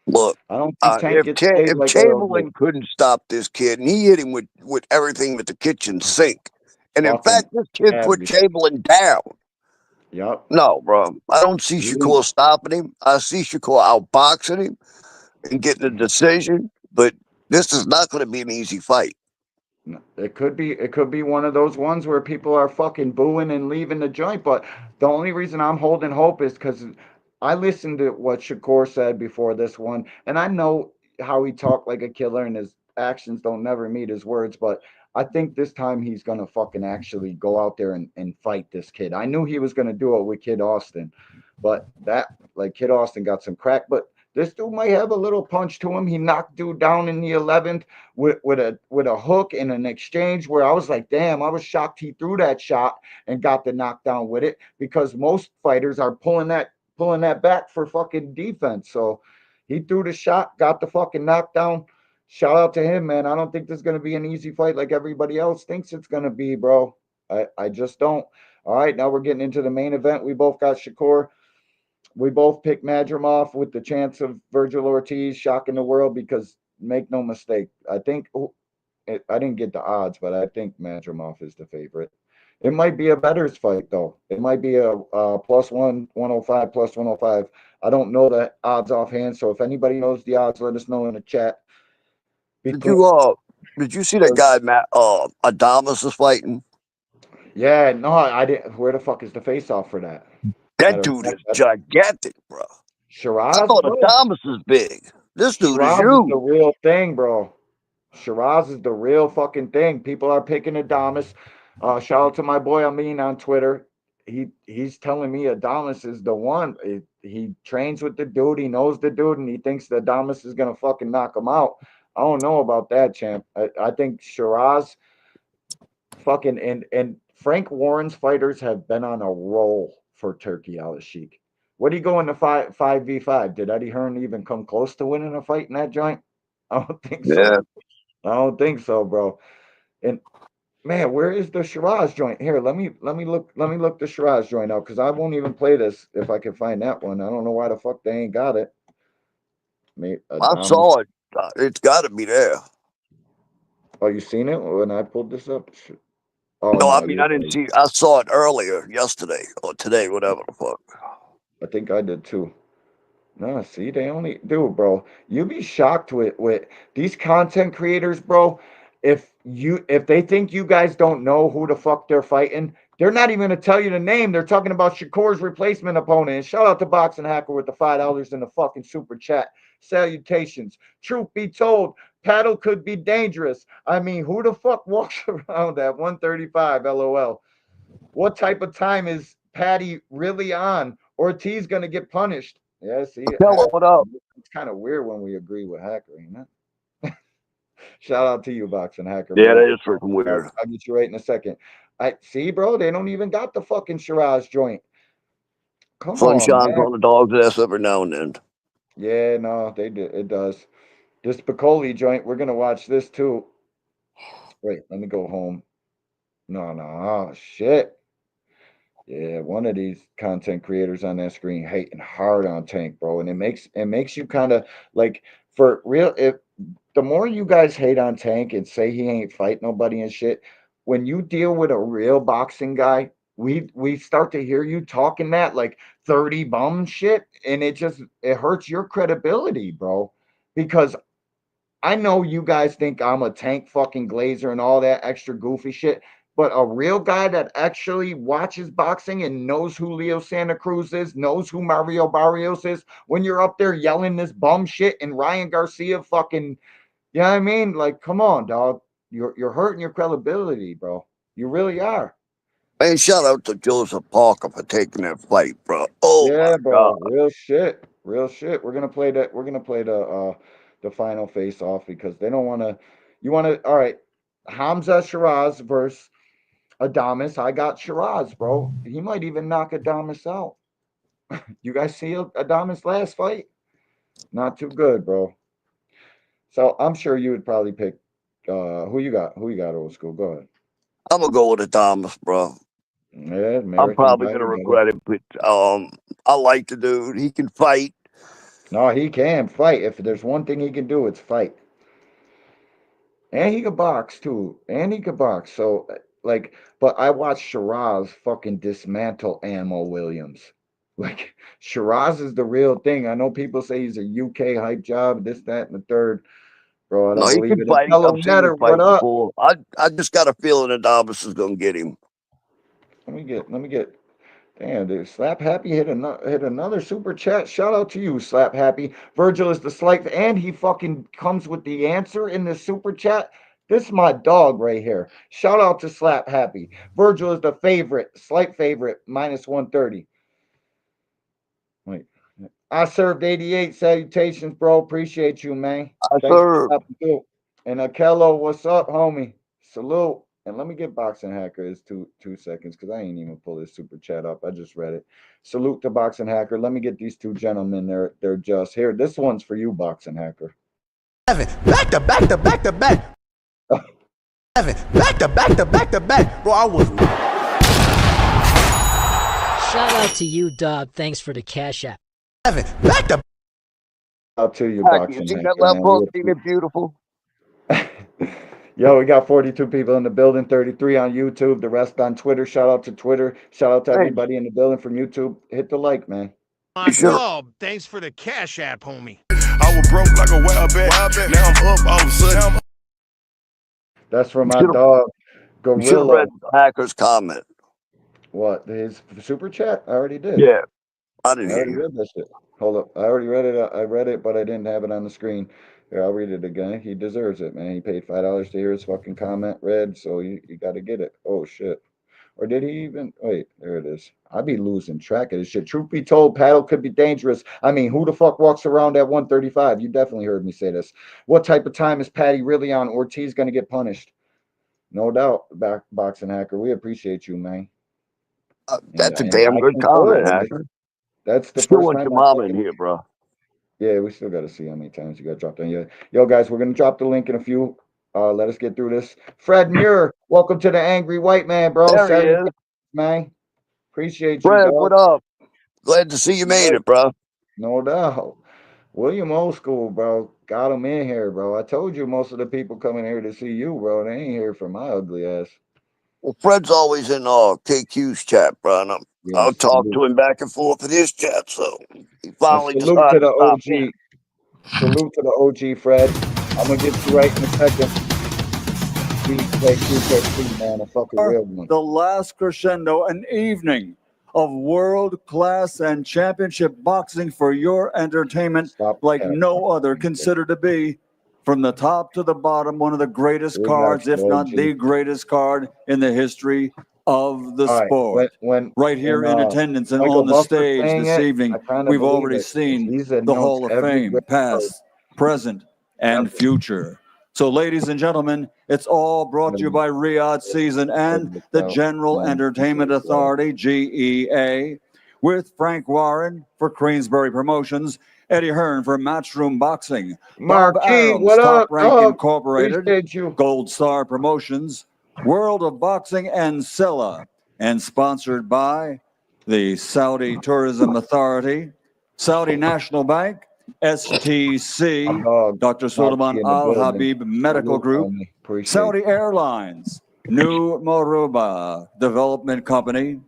Look, I don't think Tank gets paid if like Errol did. Chamberlain couldn't stop this kid, and he hit him with everything with the kitchen sink, and in Fucking fact, this kid put savage. Chamberlain down. Yup. No, bro, I don't see Shakur stopping him. I see Shakur outboxing him and getting a decision, but this is not going to be an easy fight. It could be one of those ones where people are fucking booing and leaving the joint. But the only reason I'm holding hope is because I listened to what Shakur said before this one, and I know how he talked like a killer and his actions don't never meet his words. But I think this time he's gonna fucking actually go out there and fight this kid. I knew he was gonna do it with Kid Austin, but that like Kid Austin got some crack, but this dude might have a little punch to him. He knocked dude down in the 11th with a hook in an exchange where I was like, damn, I was shocked he threw that shot and got the knockdown with it because most fighters are pulling that back for fucking defense. So he threw the shot, got the fucking knockdown. Shout out to him, man. I don't think this is gonna be an easy fight like everybody else thinks it's gonna be, bro. I just don't. All right, now we're getting into the main event. We both got Shakur. We both picked Madrimov with the chance of Virgil Ortiz shocking the world because make no mistake, I think I didn't get the odds, but I think Madrimov is the favorite. It might be a better's fight though. It might be a plus 105 plus 105. I don't know the odds offhand, so if anybody knows the odds, let us know in the chat. Did Between you see that guy Matt Adamas is fighting? yeah, no, I didn't. Where the fuck is the face off for that? That dude is gigantic, bro. I Shiraz, thought bro. Adamas is big. This dude is Shiraz is the huge. real thing, bro. Shiraz is the real fucking thing. People are picking Adamas. Shout out to my boy Amin on Twitter. He's telling me Adamas is the one. He trains with the dude. He knows the dude, and he thinks that Adamas is gonna fucking knock him out. I don't know about that, champ. I think Shiraz fucking and Frank Warren's fighters have been on a roll for Turkey Al Sheik. What do you go into 5v5? Did Eddie Hearn even come close to winning a fight in that joint? I don't think so. Yeah. I don't think so, bro. And man, where is the Shiraz joint? Here, let me look the Shiraz joint up because I won't even play this if I can find that one. I don't know why the fuck they ain't got it. Maybe I Adamas. saw it. It's got to be there. Oh, you seen it when I pulled this up? Oh No, I no, mean you're I didn't right. see. I saw it earlier, yesterday or today, whatever the fuck. I think I did too. No, see, they only do, bro. You be shocked with these content creators, bro. If they think you guys don't know who the fuck they're fighting, they're not even gonna tell you the name. They're talking about Shakur's replacement opponent. And shout out to Boxing Hacker with the $5 in the fucking super chat. Salutations. Truth be told, paddle could be dangerous. I mean, who the fuck walks around at 135? LOL. What type of time is Patty really on? Ortiz gonna get punished. Yeah, see, Tell what up? it's kind of weird when we agree with Hacker, ain't it? Shout out to you, Boxing Hacker, Yeah, bro. that is freaking weird. I'll get you right in a second. I see, bro. They don't even got the fucking Shiraz joint. Come Sun on, shines man. on the dog's ass every now and then. Yeah, no, they did. It does. This Piccoli joint, we're gonna watch this too. Wait, let me go home. No, no, oh, shit. Yeah, one of these content creators on that screen hating hard on Tank, bro, and it makes you kind of like for real. If the more you guys hate on Tank and say he ain't fight nobody and shit, when you deal with a real boxing guy, we start to hear you talking that like 30 bum shit, and it hurts your credibility, bro, because I know you guys think I'm a Tank fucking glazer and all that extra goofy shit, but a real guy that actually watches boxing and knows who Leo Santa Cruz is, knows who Mario Barrios is, when you're up there yelling this bum shit and Ryan Garcia fucking, you know what I mean? Like, come on, dog. You're hurting your credibility, bro. You really are. Man, shout out to Joseph Parker for taking that fight, bro. Oh Yeah, my bro. God. Real shit. Real shit. We're gonna play that. We're gonna play the final face off because they don't want to. You want to? All right. Hamza Shiraz versus Adamas. I got Shiraz, bro. He might even knock Adamas out. You guys see Adamas last fight? Not too good, bro. So I'm sure you would probably pick. Who you got? Who you got? Old school. Go ahead. I'm gonna go with Adamas, bro. Yeah, I'm American probably guy. gonna You got it. regret it, but I like the dude. He can fight. No, he can fight. If there's one thing he can do, it's fight. And he could box too. And he could box. So like, but I watched Shiraz fucking dismantle Ammo Williams. Like Shiraz is the real thing. I know people say he's a UK hype job, this, that, and the third. Bro, I No, don't he believe can it. fight. Hello, I've seen him Netter, what fight up? before. I just got a feeling Adamas is gonna get him. Let me get damn, dude. Slap Happy hit another super chat. Shout out to you, Slap Happy. Virgil is the slight, and he fucking comes with the answer in the super chat. This is my dog right here. Shout out to Slap Happy. Virgil is the favorite, slight favorite, minus 130. Wait. I served 88. Salutations, bro. Appreciate you, man. I Thanks for served. stopping through. And Akello, what's up, homie? Salute. And let me get Boxing Hacker. It's 2 seconds because I ain't even pull this super chat up. I just read it. Salute to Boxing Hacker. Let me get these two gentlemen. They're just here. This one's for you, Boxing Hacker. Back to back to back to back. Back to back to back to back. Bro, I was. Shout out to you, Dog. Thanks for the cash app. Back to Out to you, Heck, Boxing you see Hacker. that Man. left hook? Ain't it beautiful? Yo, we got 42 people in the building, 33 on YouTube, the rest on Twitter. Shout out to Twitter. Shout out to Hey, everybody in the building from YouTube. Hit the like, man. you should. Thanks for the cash app, homie. I was broke like a wild bat. Now I'm up all of a sudden. That's from my dog, You should have Gorilla. read Hacker's comment. What? His super chat? I already did. Yeah, I I didn't hear already you. read that shit. Hold up. I already read it. I read it, but I didn't have it on the screen. Here, I'll read it again. He deserves it, man. He paid $5 to hear his fucking comment read, so you got to get it. Oh, shit. Or did he even? Wait, there it is. I be losing track of this shit. Truth be told, paddle could be dangerous. I mean, who the fuck walks around at 135? You definitely heard me say this. What type of time is Patty really on? Ortiz going to get punished? No doubt, Boxing Hacker. We appreciate you, man. That's a And damn I good comment, concur. Hacker. That's the Still first want time your I mama in fucking. here, bro. Yeah, we still got to see how many times you got dropped in. Yeah. Yo, guys, we're going to drop the link in a few. Let us get through this. Fred Muir, welcome to the Angry White Man, bro. There he Saturday, is. man. Appreciate you, Fred, dog. what up? Glad to see you made it, bro. No doubt. William Old School, bro. Got him in here, bro. I told you most of the people coming here to see you, bro. They ain't here for my ugly ass. Well, Fred's always in KQ's chat, bro. And I'll talk to him back and forth in his chat. So he finally Salute to decided the to stop in. OG. Salute to the OG, Fred. I'm going to get you right in a second. Man, a fucking real one. The last Crescendo, an evening of world-class and championship boxing for your entertainment like no other, considered to be, from the top to the bottom, one of the greatest cards, if not the greatest card in the history of the sport. Right here in attendance and on the stage this evening, we've already seen the Hall of Fame, past, present, and future. So, ladies and gentlemen, it's all brought to you by Riyadh Season and the General Entertainment Authority, GEA, with Frank Warren for Queensberry Promotions, Eddie Hearn for Matchroom Boxing, Bob Marquis, Arams, what Top up, Rank dog? Incorporated, Appreciate you. Gold Star Promotions, World of Boxing, and Silla, and sponsored by the Saudi Tourism Authority, Saudi National Bank, STC, Dr. Suleiman Al Habib Medical Group, Saudi Airlines, New Moruba Development Company,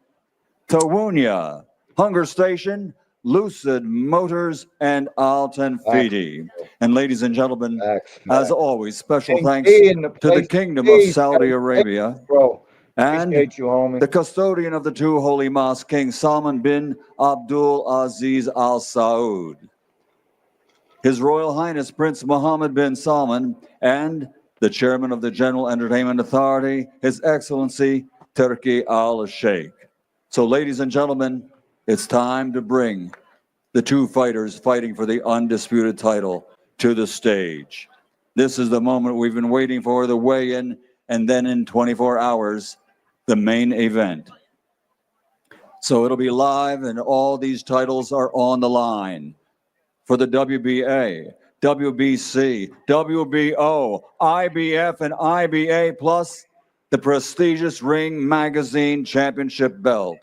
Tawunya, Hunger Station, Lucid Motors, and Alton Fidi. And ladies and gentlemen, as always, special thanks to the Kingdom of Saudi Arabia and the custodian of the two holy mosques, King Salman bin Abdul Aziz Al Saud, His Royal Highness Prince Mohammed bin Salman, and the chairman of the General Entertainment Authority, His Excellency Turki al-Sheikh. So, ladies and gentlemen, it's time to bring the two fighters fighting for the undisputed title to the stage. This is the moment we've been waiting for, the weigh-in, and then in 24 hours, the main event. So it'll be live, and all these titles are on the line for the WBA, WBC, WBO, IBF, and IBA, plus the prestigious Ring Magazine Championship belt.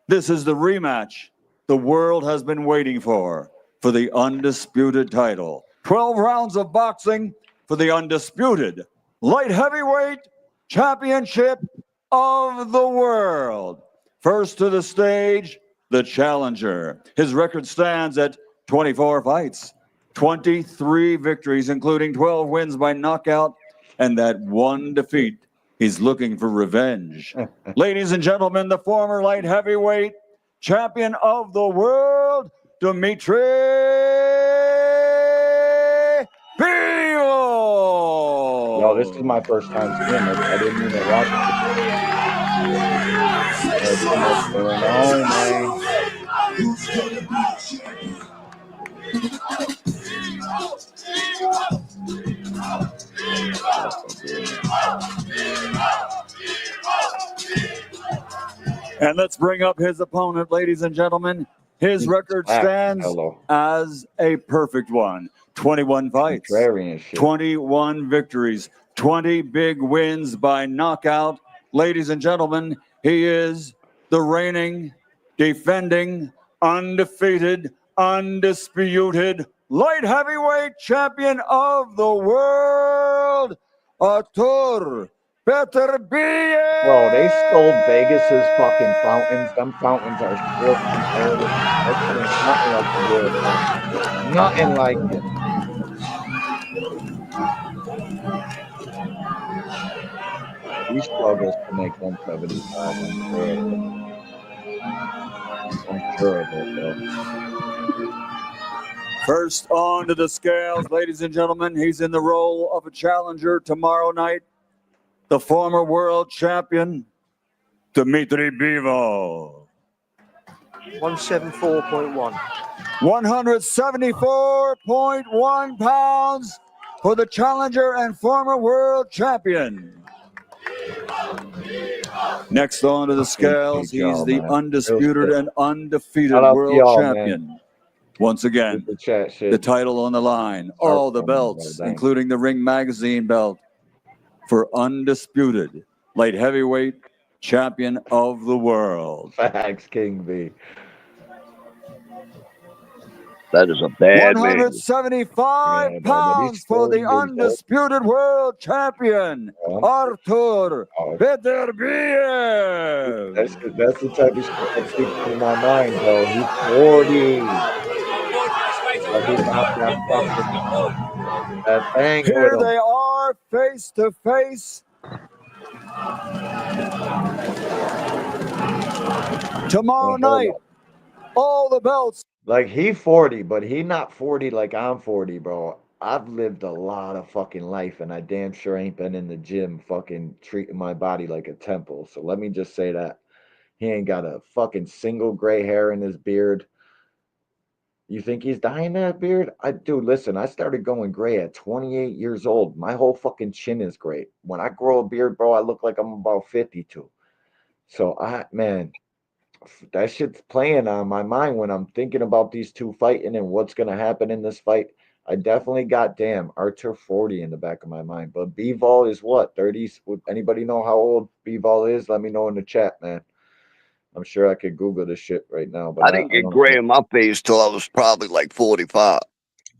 This is the rematch the world has been waiting for the undisputed title. 12 rounds of boxing for the undisputed light heavyweight championship of the world. First to the stage, the challenger. His record stands at 24 fights, 23 victories, including 12 wins by knockout, and that one defeat. He's looking for revenge. Ladies and gentlemen, the former light heavyweight champion of the world, Dimitri Bivol. Yo, this is my first time seeing this. I didn't even watch it. There's too much going on, man. And let's bring up his opponent, ladies and gentlemen. His record stands as a perfect one. 21 fights, 21 victories, 20 big wins by knockout. Ladies and gentlemen, he is the reigning, defending, undefeated, undisputed light heavyweight champion of the world, Artur Beterbiev. Bro, they stole Vegas's fucking fountains. Them fountains are still comparative. That shit is nothing like the real thing. Nothing like it. He struggles to make 175. I'm sure of it, bro. First onto the scales, ladies and gentlemen, he's in the role of a challenger tomorrow night. The former world champion, Dimitri Bivol. 174.1. 174.1 pounds for the challenger and former world champion. Next onto the scales, he's the undisputed and undefeated world champion. Once again, the title on the line, all the belts, including the Ring Magazine belt, for undisputed light heavyweight champion of the world. Facts, King B. That is a bad 175 pounds for the undisputed world champion, Artur Beterbiev. That's the type of shit that sticks in my mind, bro. He's 40. But he got that fucking that thing Here with him. they are, face to face. Tomorrow night, all the belts. Like, he 40, but he not 40 like I'm 40, bro. I've lived a lot of fucking life, and I damn sure ain't been in the gym fucking treating my body like a temple. So let me just say that. He ain't got a fucking single gray hair in his beard. You think he's dying that beard? Dude, listen, I started going gray at 28 years old. My whole fucking chin is gray. When I grow a beard, bro, I look like I'm about 52. So, man, that shit's playing on my mind when I'm thinking about these two fighting and what's going to happen in this fight. I definitely got, Artur 40 in the back of my mind. But Bivol is what, 30s? Would anybody know how old Bivol is? Let me know in the chat, man. I'm sure I could Google this shit right now. But I didn't get gray in my face till I was probably like 45.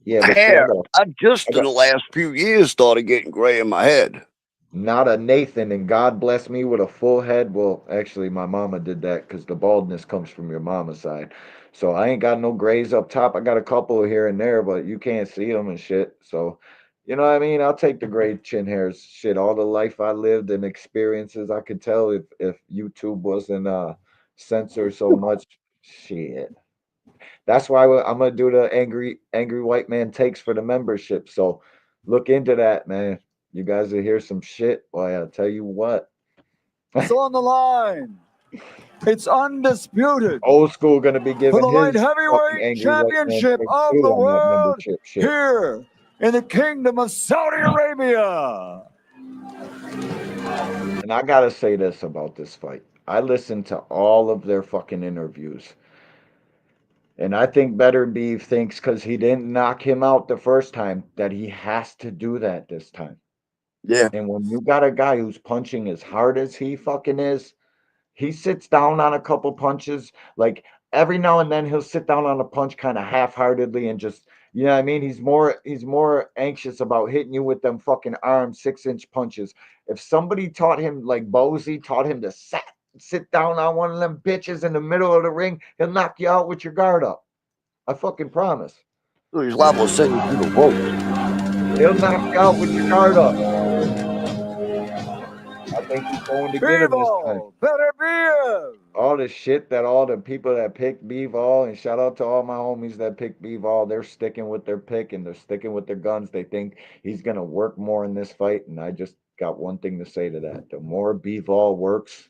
Yeah, but hair. I just in the last few years started getting gray in my head. Not a Nathan, and God bless me with a full head. Well, actually, my mama did that because the baldness comes from your mama's side. So I ain't got no grays up top. I got a couple here and there, but you can't see them and shit. So, you know what I mean? I'll take the gray chin hairs. Shit, all the life I lived and experiences, I could tell if YouTube wasn't censored so much. Shit. That's why I'm gonna do the angry white man takes for the membership. So look into that, man. You guys will hear some shit. Boy, I'll tell you what. It's on the line. It's undisputed Old school gonna be for giving the light his fucking heavyweight angry white man championship pick of too the on that world membership shit. here in the Kingdom of Saudi Arabia. And I gotta say this about this fight. I listened to all of their fucking interviews. And I think Better Beef thinks because he didn't knock him out the first time that he has to do that this time. Yeah. And when you got a guy who's punching as hard as he fucking is, he sits down on a couple punches. Like every now and then he'll sit down on a punch kind of half-heartedly and just, you know what I mean? He's more anxious about hitting you with them fucking arm 6-inch punches. If somebody taught him like Bozy taught him to sit down on one of them bitches in the middle of the ring, he'll knock you out with your guard up. I fucking promise. He's liable to send you through the ropes. He'll knock you out with your guard up. I think he's going to get him this time. Better Beef. All the shit that all the people that picked Bivol, and shout out to all my homies that picked Bivol, they're sticking with their pick and they're sticking with their guns. They think he's going to work more in this fight. And I just got one thing to say to that. The more Bivol works,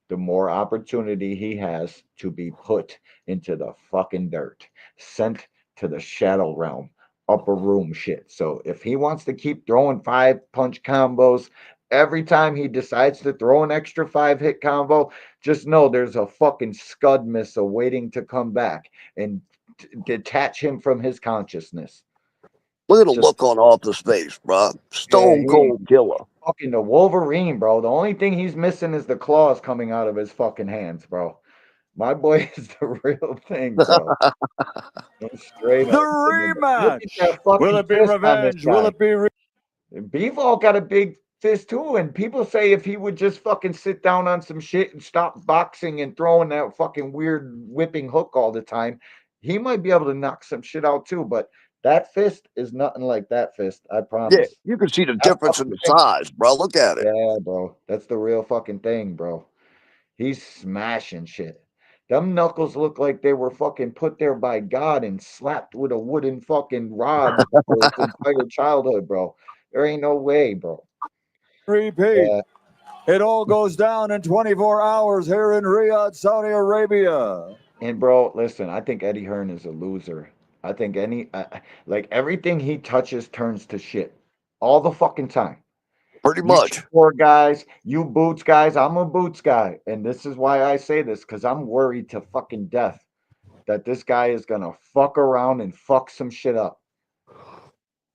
the more opportunity he has to be put into the fucking dirt, sent to the shadow realm, upper room shit. So if he wants to keep throwing 5-punch combos, every time he decides to throw an extra 5-hit combo, just know there's a fucking scud missile waiting to come back and detach him from his consciousness. Look at the look on Arthur's face, bro. Stone cold killer. Fucking the Wolverine, bro. The only thing he's missing is the claws coming out of his fucking hands, bro. My boy is the real thing, bro. Straight The up. rematch. Will it be revenge? Will it be Bivol got a big fist too, and people say if he would just fucking sit down on some shit and stop boxing and throwing that fucking weird whipping hook all the time, he might be able to knock some shit out too. But that fist is nothing like that fist, I promise. Yeah, you can see the difference in the size, bro. Look at it. Yeah, bro. That's the real fucking thing, bro. He's smashing shit. Them knuckles look like they were fucking put there by God and slapped with a wooden fucking rod for its entire childhood, bro. There ain't no way, bro. repeat? It all goes down in 24 hours here in Riyadh, Saudi Arabia. And bro, listen, I think Eddie Hearn is a loser. I think like everything he touches turns to shit all the fucking time. Pretty much. You poor guys, you boots guys. I'm a boots guy, and this is why I say this because I'm worried to fucking death that this guy is gonna fuck around and fuck some shit up.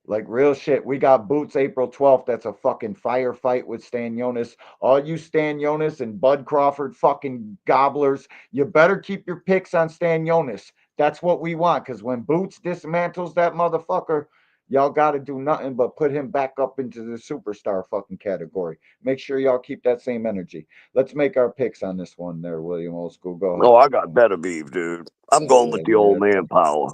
Like real shit. We got Boots April 12th. That's a fucking firefight with Stan Jonas. All you Stan Jonas and Bud Crawford fucking gobblers, you better keep your picks on Stan Jonas. That's what we want. Because when Boots dismantles that motherfucker, y'all got to do nothing but put him back up into the superstar fucking category. Make sure y'all keep that same energy. Let's make our picks on this one there, William Old School. Go ahead. Oh, I got Better Beef, dude. I'm going with the old man power.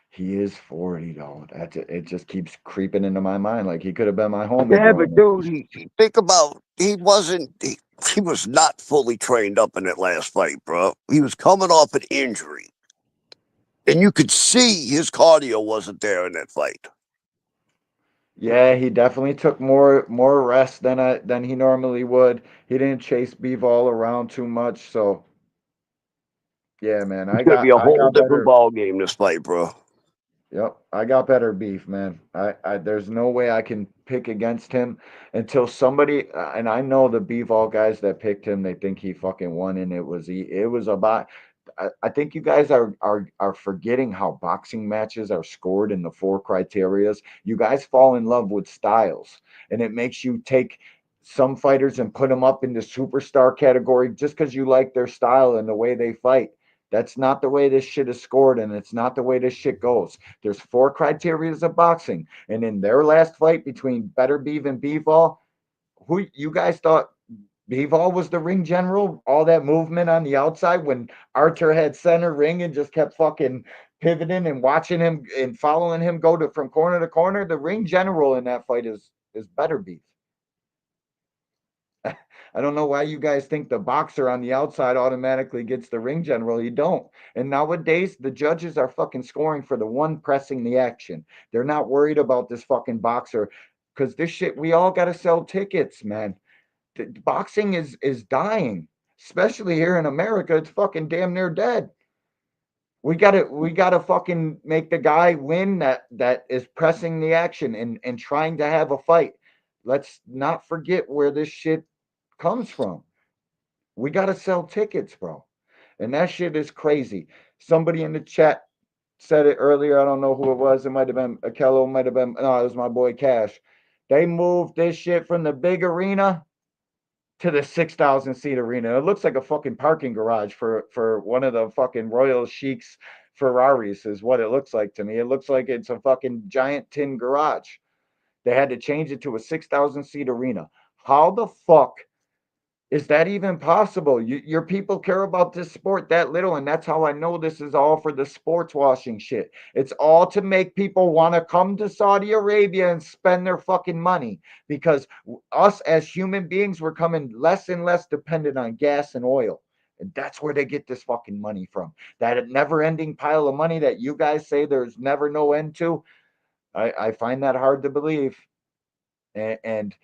He is 40 though. It just keeps creeping into my mind. Like he could have been my homie. Yeah, but dude, think about he was not fully trained up in that last fight, bro. He was coming off an injury. And you could see his cardio wasn't there in that fight. Yeah, he definitely took more rest than he normally would. He didn't chase Bivol around too much, so yeah, man. It's gonna be a whole different ball game this fight, bro. Yep, I got Better Beef, man. I there's no way I can pick against him until somebody and I know the Bivol guys that picked him, they think he fucking won, and it was about. I think you guys are forgetting how boxing matches are scored in the 4 criterias. You guys fall in love with styles, and it makes you take some fighters and put them up in the superstar category just because you like their style and the way they fight. That's not the way this shit is scored, and it's not the way this shit goes. There's 4 criterias of boxing, and in their last fight between Better Beef and Bivol, who you guys thought Bivol was the ring general? All that movement on the outside when Archer had center ring and just kept fucking pivoting and watching him and following him go from corner to corner. The ring general in that fight is Better Beef. I don't know why you guys think the boxer on the outside automatically gets the ring general. You don't. And nowadays, the judges are fucking scoring for the one pressing the action. They're not worried about this fucking boxer because this shit, we all got to sell tickets, man. boxing is dying, especially here in America. It's fucking damn near dead. We gotta fucking make the guy win that is pressing the action and trying to have a fight. Let's not forget where this shit comes from. We gotta sell tickets, bro. And that shit is crazy. Somebody in the chat said it earlier. I don't know who it was. It might have been Akello, might have been no, it was my boy Cash. They moved this shit from the big arena to the 6,000 seat arena. It looks like a fucking parking garage for one of the fucking Royal Sheik's Ferraris is what it looks like to me. It looks like it's a fucking giant tin garage. They had to change it to a 6,000 seat arena. How the fuck is that even possible? Your people care about this sport that little, and that's how I know this is all for the sports washing shit. It's all to make people want to come to Saudi Arabia and spend their fucking money because us as human beings, we're coming less and less dependent on gas and oil. And that's where they get this fucking money from. That never ending pile of money that you guys say there's never no end to. I find that hard to believe. And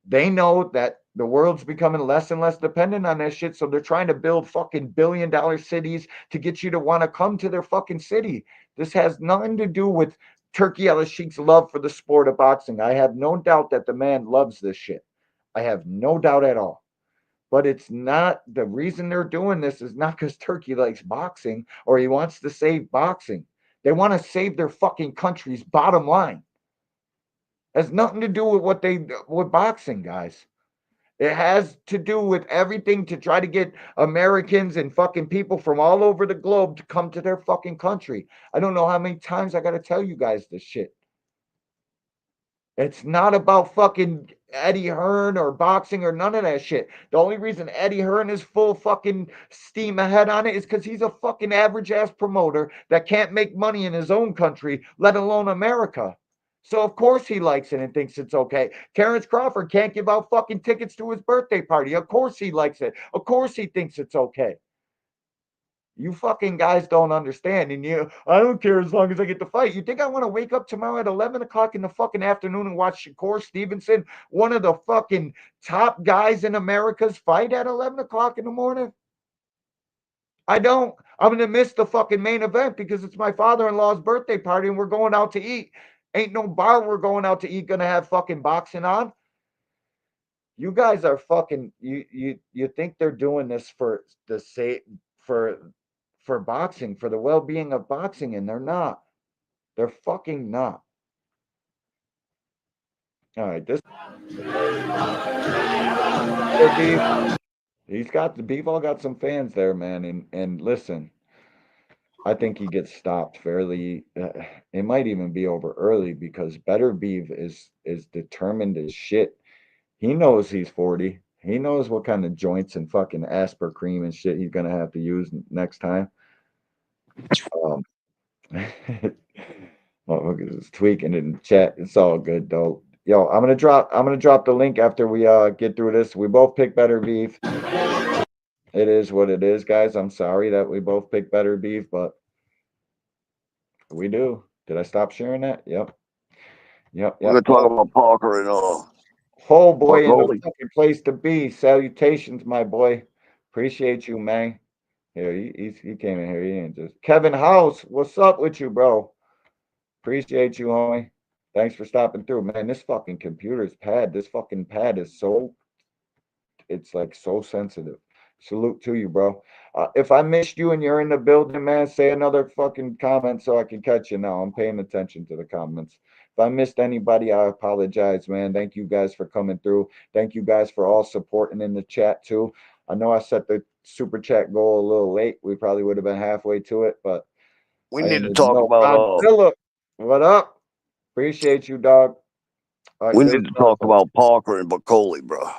they know that the world's becoming less and less dependent on that shit. So they're trying to build fucking billion-dollar cities to get you to want to come to their fucking city. This has nothing to do with Turkey Al Sheikh's love for the sport of boxing. I have no doubt that the man loves this shit. I have no doubt at all. But it's not the reason they're doing this is not because Turkey likes boxing or he wants to save boxing. They want to save their fucking country's bottom line. It has nothing to do with with boxing, guys. It has to do with everything to try to get Americans and fucking people from all over the globe to come to their fucking country. I don't know how many times I got to tell you guys this shit. It's not about fucking Eddie Hearn or boxing or none of that shit. The only reason Eddie Hearn is full fucking steam ahead on it is because he's a fucking average ass promoter that can't make money in his own country, let alone America. So of course he likes it and thinks it's okay. Terrence Crawford can't give out fucking tickets to his birthday party. Of course he likes it. Of course he thinks it's okay. You fucking guys don't understand. And I don't care as long as I get to fight. You think I want to wake up tomorrow at 11 o'clock in the fucking afternoon and watch Shakur Stevenson, one of the fucking top guys in America's fight at 11 o'clock in the morning? I don't. I'm going to miss the fucking main event because it's my father-in-law's birthday party and we're going out to eat. Ain't no bar we're going out to eat going to have fucking boxing on. You guys are fucking, you think they're doing this for the sake, for boxing, for the well-being of boxing, and they're not. They're fucking not. All right, this he's got the Beef all got some fans there, man, and listen, I think he gets stopped fairly. It might even be over early because Better Beef is determined as shit. He knows he's 40. He knows what kind of joints and fucking Asper cream and shit he's gonna have to use next time. Oh, it's tweaking in the chat. It's all good though. Yo, I'm gonna drop the link after we get through this. We both pick Better Beef. It is what it is, guys. I'm sorry that we both pick Better Beef, but we do. Did I stop sharing that? Yep. We're gonna talk about Parker and Oh boy, in the fucking place to be. Salutations, my boy. Appreciate you, man. Here, he came in here. He ain't just Kevin House. What's up with you, bro? Appreciate you, homie. Thanks for stopping through, man. This fucking computer's pad. This fucking pad is it's like so sensitive. Salute to you, bro. If I missed you and you're in the building, man, say another fucking comment so I can catch you now. I'm paying attention to the comments. If I missed anybody, I apologize, man. Thank you guys for coming through. Thank you guys for all supporting in the chat too. I know I set the super chat goal a little late. We probably would have been halfway to it, but we need to talk about Philip. What up? Appreciate you, dog. Right, we need to talk about Parker and Bacoli, bro.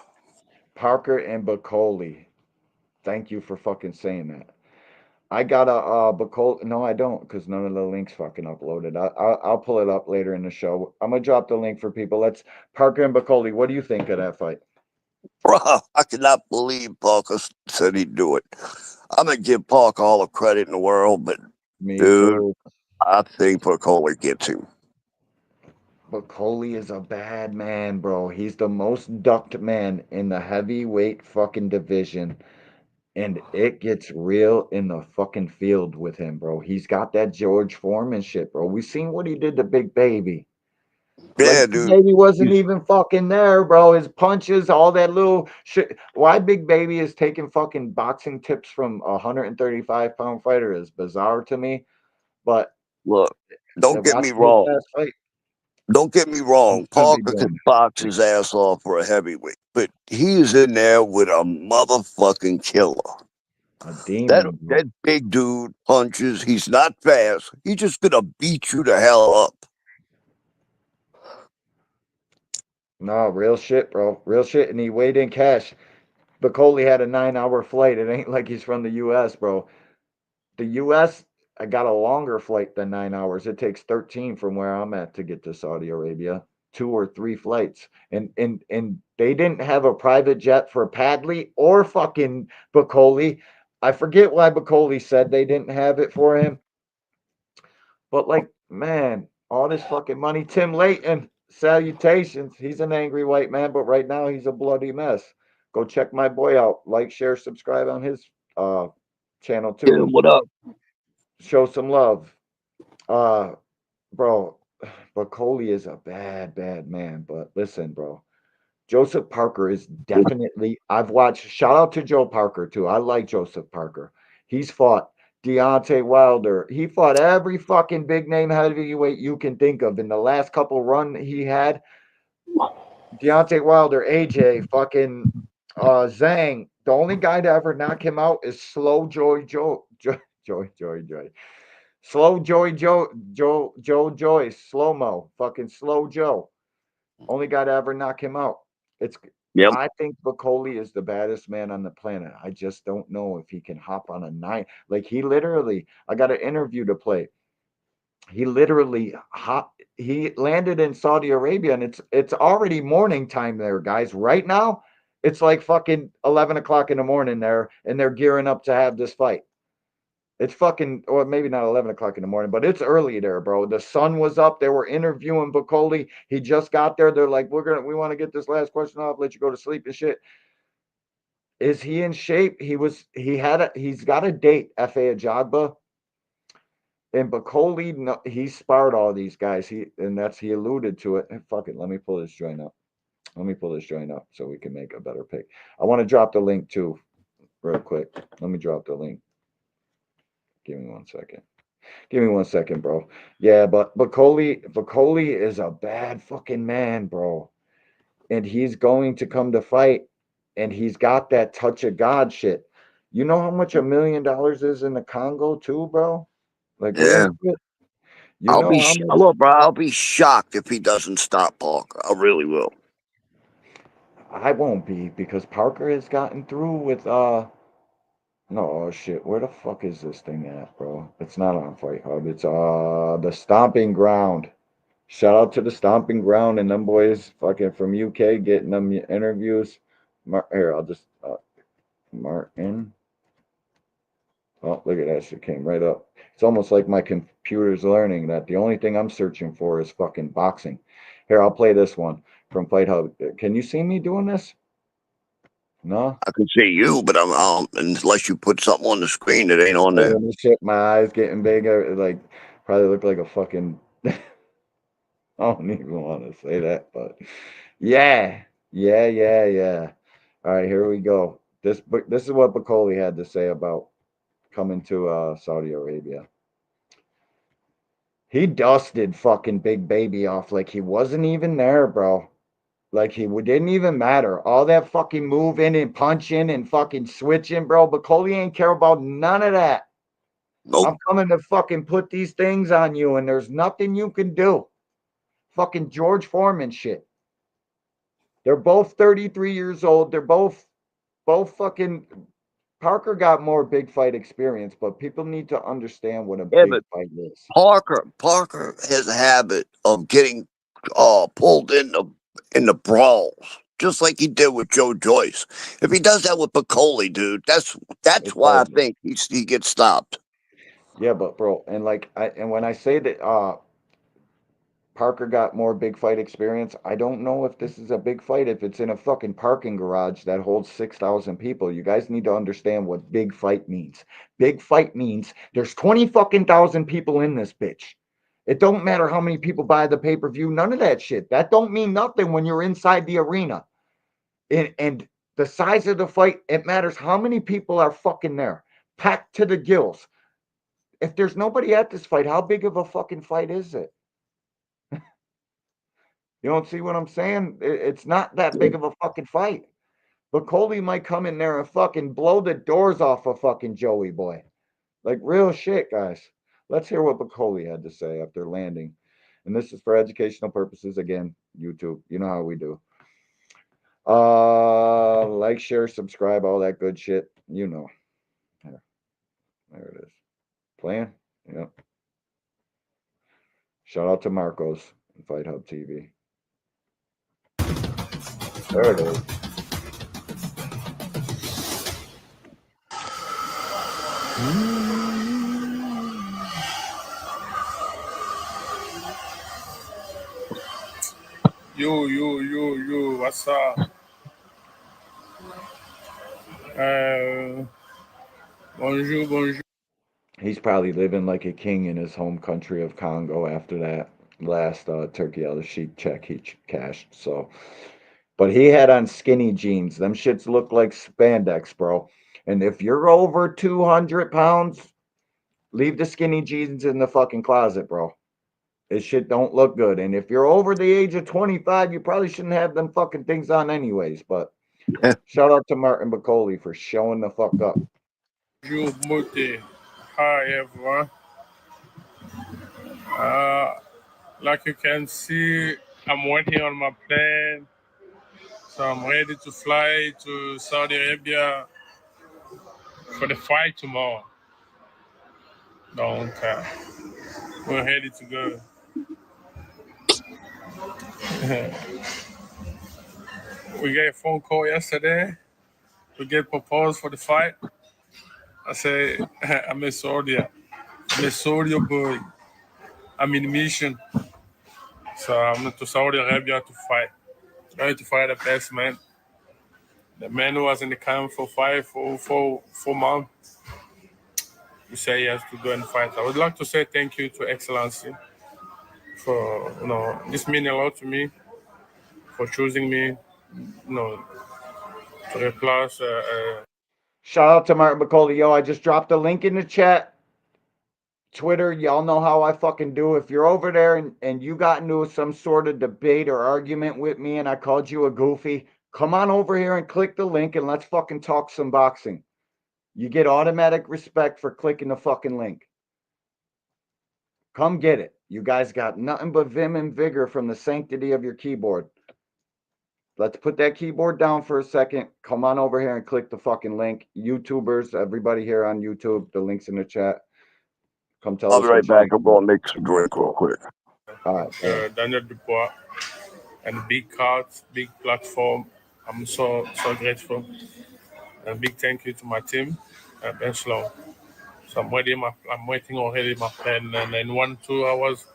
Parker and Bacoli. Thank you for fucking saying that. I got a Bacoli. No, I don't, because none of the links fucking uploaded. I'll pull it up later in the show. I'm gonna drop the link for people. Let's Parker and Bacoli. What do you think of that fight? Bro, I cannot believe Parker said he'd do it. I'm gonna give Parker all the credit in the world, but Me dude, too. I think Bacoli gets him. Bacoli is a bad man, bro. He's the most ducked man in the heavyweight fucking division. And it gets real in the fucking field with him, bro. He's got that George Foreman shit, bro. We seen what he did to Big Baby. Like, Yeah, Big dude. Baby wasn't even fucking there, bro. His punches, all that little shit. Why Big Baby is taking fucking boxing tips from a 135-pound fighter is bizarre to me. But Look, don't get me watching his wrong. last fight, Don't get me he wrong. should be Parker doing can box his ass off for a heavyweight, but he is in there with a motherfucking killer. a That demon, bro. that big dude punches. He's not fast. He's just gonna beat you the hell up. No, real shit, bro. Real shit. And he weighed in cash. Bacoli had a 9-hour flight. It ain't like he's from the US, bro. The US, I got a longer flight than 9 hours. It takes 13 from where I'm at to get to Saudi Arabia. 2 or 3 flights. And they didn't have a private jet for Padley or fucking Bacoli. I forget why Bacoli said they didn't have it for him. But like, man, all this fucking money. Tim Layton, salutations. He's an angry white man, but right now he's a bloody mess. Go check my boy out. Like, share, subscribe on his channel Yeah, too. what up? Show some love. Bro, Bacoli is a bad, bad man. But listen, bro. Joseph Parker is definitely. I've watched. Shout out to Joe Parker too. I like Joseph Parker. He's fought Deontay Wilder. He fought every fucking big name heavyweight you can think of. In the last couple run he had, Deontay Wilder, AJ, fucking Zhang. The only guy to ever knock him out is Slow Joy. Slow Joy, slow mo, fucking Slow Joe. Only guy to ever knock him out. It's. Yep. I think Bacoli is the baddest man on the planet. I just don't know if he can hop on a 9. Like he literally, I got an interview to play. He literally he landed in Saudi Arabia, and it's already morning time there, guys. Right now, it's like fucking 11 o'clock in the morning there, and they're gearing up to have this fight. It's fucking, or maybe not 11 o'clock in the morning, but it's early there, bro. The sun was up. They were interviewing Bacoli. He just got there. They're like, we want to get this last question off, let you go to sleep and shit. Is he in shape? He's got a date, F.A. Ajagba. And Bacoli, no, he sparred all these guys. He alluded to it. Fuck it, let me pull this joint up. Let me pull this joint up so we can make a better pick. I want to drop the link too, real quick. Let me drop the link. Give me 1 second. Give me 1 second, bro. Yeah, but Bacoli is a bad fucking man, bro. And he's going to come to fight, and he's got that touch of God shit. You know how much $1 million is in the Congo too, bro? Like Yeah. real shit. You know how much? Look, bro, I'll be shocked if he doesn't stop Parker. I really will. I won't be, because Parker has gotten through with no shit. Where the fuck is this thing at, bro? It's not on Fight Hub. It's the Stomping Ground. Shout out to the Stomping Ground and them boys fucking from UK getting them interviews. Here, I'll just Martin. Oh, look at that shit came right up. It's almost like my computer's learning that the only thing I'm searching for is fucking boxing. Here, I'll play this one from Fight Hub. Can you see me doing this? No? I can see you, but I'm unless you put something on the screen that ain't on there. Holy shit, my eyes getting bigger. Like, probably look like a fucking. I don't even want to say that, but yeah. All right, here we go. This is what Bacoli had to say about coming to Saudi Arabia. He dusted fucking Big Baby off like he wasn't even there, bro. Like he didn't even matter. All that fucking moving and punching and fucking switching, bro. Bacoli ain't care about none of that. Nope. I'm coming to fucking put these things on you, and there's nothing you can do. Fucking George Foreman shit. They're both 33 years old. They're both fucking. Parker got more big fight experience, but people need to understand what a Yeah, big but fight is. Parker has a habit of getting pulled in the brawls, just like he did with Joe Joyce. If he does that with Bacoli, dude, that's It's why I over. think he gets stopped. Yeah, but bro, and when I say that Parker got more big fight experience. I don't know if this is a big fight, if it's in a fucking parking garage that holds 6,000 people. You guys need to understand what big fight means. Big fight means there's 20 fucking thousand people in this bitch. It don't matter how many people buy the pay-per-view, none of that shit. That don't mean nothing when you're inside the arena. And the size of the fight, it matters how many people are fucking there. Packed to the gills. If there's nobody at this fight, how big of a fucking fight is it? You don't see what I'm saying? It's not that big of a fucking fight. But Coley might come in there and fucking blow the doors off of fucking Joey Boy. Like real shit, guys. Let's hear what Bacoli had to say after landing. And this is for educational purposes. Again, YouTube. You know how we do. Like, share, subscribe, all that good shit. You know. There it is. Playing? Yep. Shout out to Marcos and Fight Hub TV. There it is. Yo, what's up? Bonjour. He's probably living like a king in his home country of Congo after that last Turkey out of Sheik check he cashed. So, but he had on skinny jeans. Them shits look like spandex, bro. And if you're over 200 pounds, leave the skinny jeans in the fucking closet, bro. This shit don't look good. And if you're over the age of 25, you probably shouldn't have them fucking things on anyways. But shout out to Martin Bacoli for showing the fuck up. Bonjour, Mote. Hi, everyone. Like you can see, I'm waiting on my plane. So I'm ready to fly to Saudi Arabia for the fight tomorrow. We're ready to go. We got a phone call yesterday to get proposed for the fight. I say, I'm a soldier. I'm a soldier boy. I'm in mission. So I'm to Saudi Arabia to fight. Trying to fight the best man. The man who was in the camp for 4 months. He said he has to go and fight. I would like to say thank you to Excellency for, this means a lot to me, for choosing me, to replace. Shout out to Martin Bacoli. Yo, I just dropped a link in the chat. Twitter, y'all know how I fucking do. If you're over there and you got into some sort of debate or argument with me and I called you a goofy, come on over here and click the link and let's fucking talk some boxing. You get automatic respect for clicking the fucking link. Come get it. You guys got nothing but vim and vigor from the sanctity of your keyboard. Let's put that keyboard down for a second. Come on over here and click the fucking link. YouTubers, everybody here on YouTube, the link's in the chat. Come tell us. I'll be right back. I'm going to make some drink real quick. All right. Daniel Dubois and big cards, big platform. I'm so grateful. And big thank you to my team, Ben Sloan. So I'm waiting already my plane, and in 1-2 hours,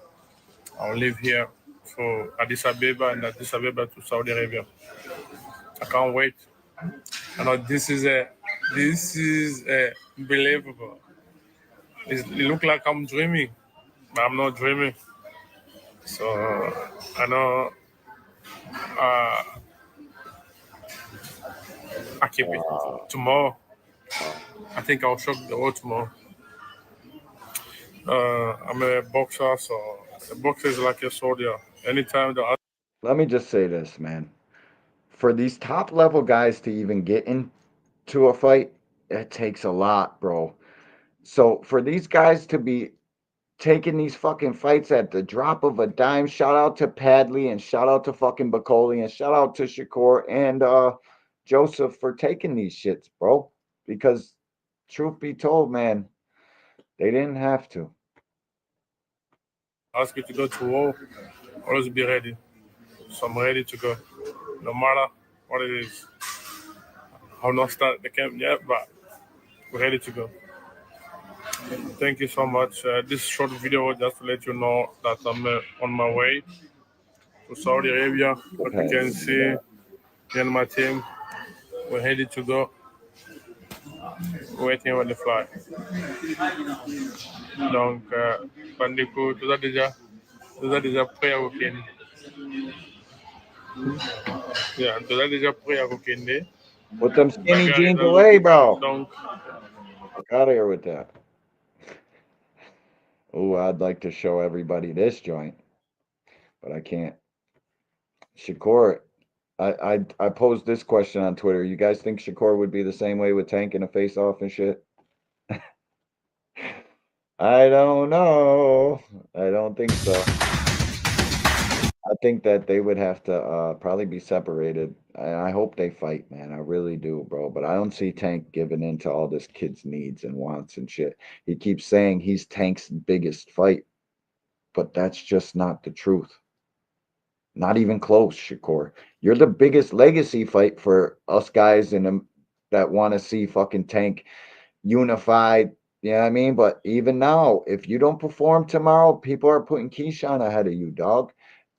I'll leave here for Addis Ababa and Addis Ababa to Saudi Arabia. I can't wait. I know this is unbelievable. It looks like I'm dreaming, but I'm not dreaming. So I know I keep it tomorrow. I think I'll shock the world tomorrow. I'm a boxer, so a boxer is like a soldier. Anytime let me just say this, man. For these top level guys to even get into a fight, it takes a lot, bro. So for these guys to be taking these fucking fights at the drop of a dime, shout out to Padley and shout out to fucking Bacoli and shout out to Shakur and Joseph for taking these shits, bro. Because truth be told, man, they didn't have to. ask me to go to war, always be ready. So I'm ready to go. No matter what it is. I'll not start the camp yet, but we're ready to go. Thank you so much. This short video just to let you know that I'm on my way to Saudi Arabia. But you can see me and my team, we're headed to go, waiting on the flight. Donc, Bandico, tu as déjà prêt à Kende. Yeah, tu as déjà prêt à Kende. Put them skinny jeans away, bro. Fuck out of here with that. Oh, I'd like to show everybody this joint, but I can't. Shakur, I posed this question on Twitter. You guys think Shakur would be the same way with Tank in a face-off and shit? I don't know. I don't think so. I think that they would have to probably be separated. I hope they fight, man. I really do, bro. But I don't see Tank giving in to all this kid's needs and wants and shit. He keeps saying he's Tank's biggest fight, but that's just not the truth. Not even close, Shakur. You're the biggest legacy fight for us guys that want to see fucking Tank unified. You know what I mean? But even now, if you don't perform tomorrow, people are putting Keyshawn ahead of you, dog.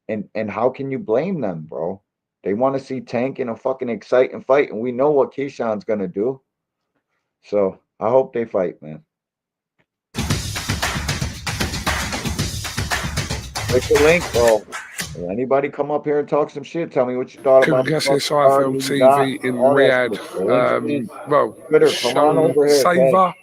And how can you blame them, bro? They want to see Tank in a fucking exciting fight, and we know what Keyshawn's gonna do. So I hope they fight, man. Click the link, bro. Anybody come up here and talk some shit? Tell me what you thought about the IFL TV in Riyadh. Well, Twitter, come on over here. Saver.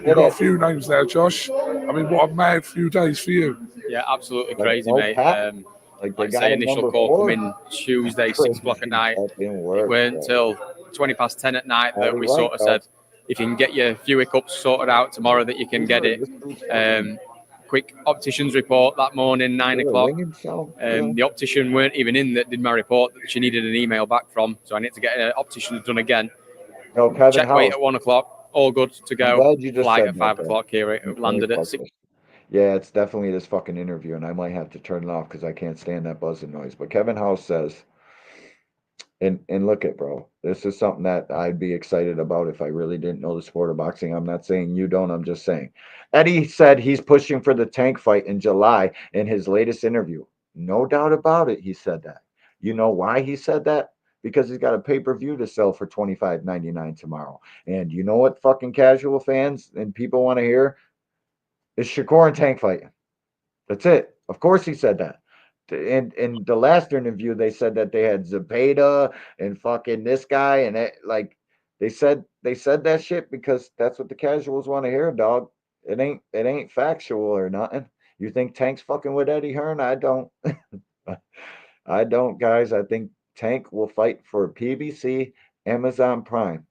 You've got a few names there, Josh. I mean, what a mad few days for you. Yeah, absolutely Like, crazy, no mate. cap. Like they I got say, a initial number call 4. come in Tuesday, 6 o'clock at night. It weren't until 20 past 10 at night that we sort of said, if you can get your few hiccups sorted out tomorrow, that you can get it. Quick optician's report that morning, 9 o'clock. The optician weren't even in that did my report. That she needed an email back from, so I need to get an optician done again. Check weight at 1 o'clock. All good to go. I'm glad you just Flight said at 5 o'clock here. It landed at 6. Yeah, it's definitely this fucking interview, and I might have to turn it off because I can't stand that buzzing noise. But Kevin House says, and look at, bro, this is something that I'd be excited about if I really didn't know the sport of boxing. I'm not saying you don't, I'm just saying. Eddie said he's pushing for the Tank fight in July in his latest interview. No doubt about it, he said that. You know why he said that? Because he's got a pay-per-view to sell for $25.99 tomorrow. And you know what fucking casual fans and people want to hear? Is Shakur and Tank fighting. That's it. Of course he said that. In the last interview, they said that they had Zepeda and fucking this guy, and like they said that shit because that's what the casuals want to hear, dog. It ain't factual or nothing. You think Tank's fucking with Eddie Hearn? I don't. I don't, guys. I think Tank will fight for PBC, Amazon Prime.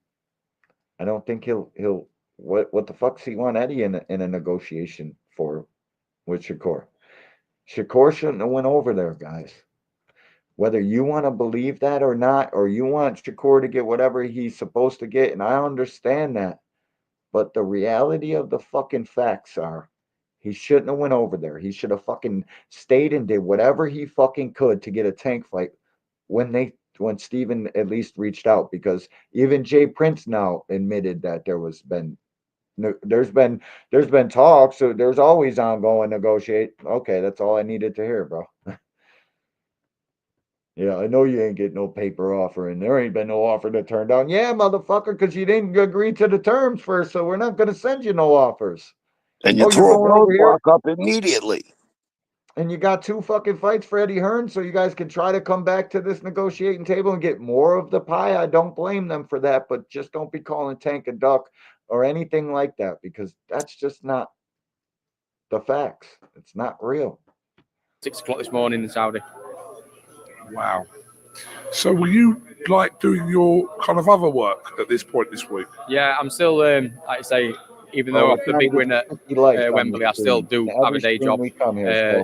I don't think he'll what the fuck's he want Eddie in a negotiation for with Shakur? Shakur shouldn't have went over there, guys. Whether you want to believe that or not, or you want Shakur to get whatever he's supposed to get, and I understand that, but the reality of the fucking facts are he shouldn't have went over there. He should have fucking stayed and did whatever he fucking could to get a Tank fight when Steven at least reached out, because even Jay Prince now admitted that there's been talks, so there's always ongoing negotiate. Okay, that's all I needed to hear, bro. Yeah, I know you ain't get no paper offer, and there ain't been no offer to turn down. Yeah, motherfucker, because you didn't agree to the terms first, so we're not going to send you no offers. And you throw a roadblock up immediately. And you got 2 fucking fights for Eddie Hearn, so you guys can try to come back to this negotiating table and get more of the pie. I don't blame them for that, but just don't be calling Tank a duck or anything like that, because that's just not the facts. It's not real. 6 o'clock this morning in Saudi. Wow. So were you like doing your kind of other work at this point this week? Yeah, I'm still, like I say, even though the big win at Wembley, I still do have a day job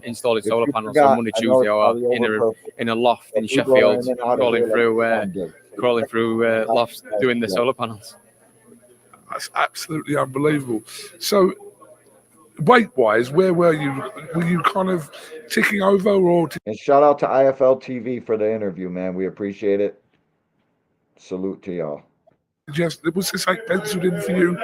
installing solar panels on Monday, Tuesday, or in a loft in Sheffield, crawling through lofts doing the solar panels. That's absolutely unbelievable. So, weight-wise, where were you? Were you kind of ticking over, or? And shout out to IFL TV for the interview, man. We appreciate it. Salute to y'all. Just was this like penciled in for you?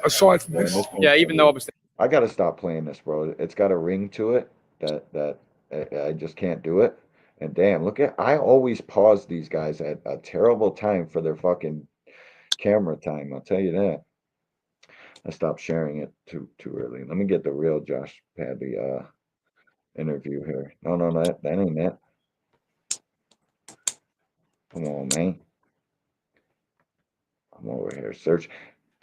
Aside from this, Yeah, even though obviously I gotta stop playing this, bro. It's got a ring to it that I just can't do it. And damn, look at I always pause these guys at a terrible time for their fucking camera time. I'll tell you that. I stopped sharing it too early. Let me get the real Josh Padley interview here. No, that ain't it. Come on, man. I'm over here. Search.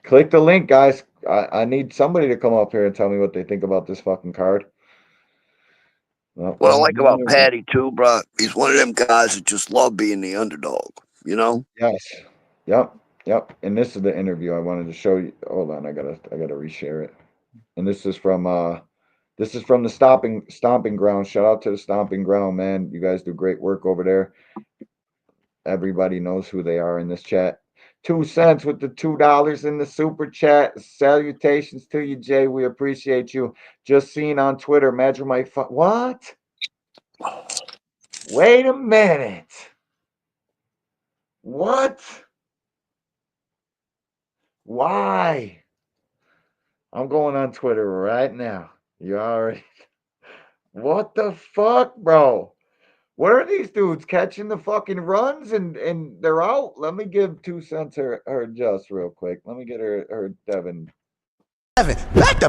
Click the link, guys. I need somebody to come up here and tell me what they think about this fucking card. Well, What I like about Patty too, bro, he's one of them guys that just love being the underdog. You know? Yes. Yep. And this is the interview I wanted to show you. Hold on, I gotta reshare it. And this is from the stomping ground. Shout out to the stomping ground, man. You guys do great work over there. Everybody knows who they are in this chat. 2 cents with the $2 in the super chat. Salutations to you, Jay. We appreciate you. Just seen on Twitter, Madrimite. What? Wait a minute. What? Why? I'm going on Twitter right now. You already. What the fuck, bro? What are these dudes catching the fucking runs and they're out? Let me give 2 cents her just real quick. Let me get her Devin. Back to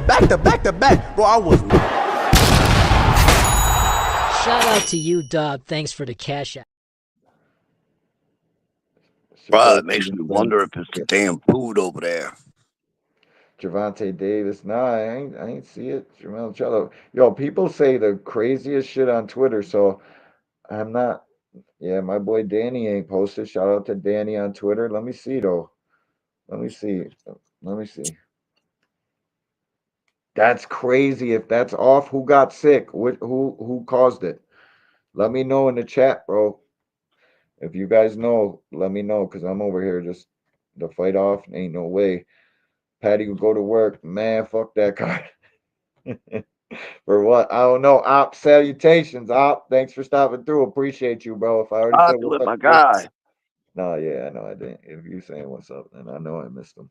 back. Bro, I was. Shout out to you, Dub. Thanks for the cash out. Bro, it makes me wonder if it's the damn food over there. Javante Davis. Nah, I ain't see it. Jamel Cello. Yo, people say the craziest shit on Twitter, so I'm not. Yeah, my boy Danny ain't posted. Shout out to Danny on Twitter. Let me see though. Let me see. That's crazy. If that's off, who got sick? Who caused it? Let me know in the chat, bro. If you guys know, let me know because I'm over here just the fight off. Ain't no way. Patty would go to work. Man, fuck that card. For what? I don't know. Op, salutations. Op, thanks for stopping through. Appreciate you, bro. If I already said what's up, my guy. No, yeah, I know I didn't. If you saying what's up, then I know I missed him.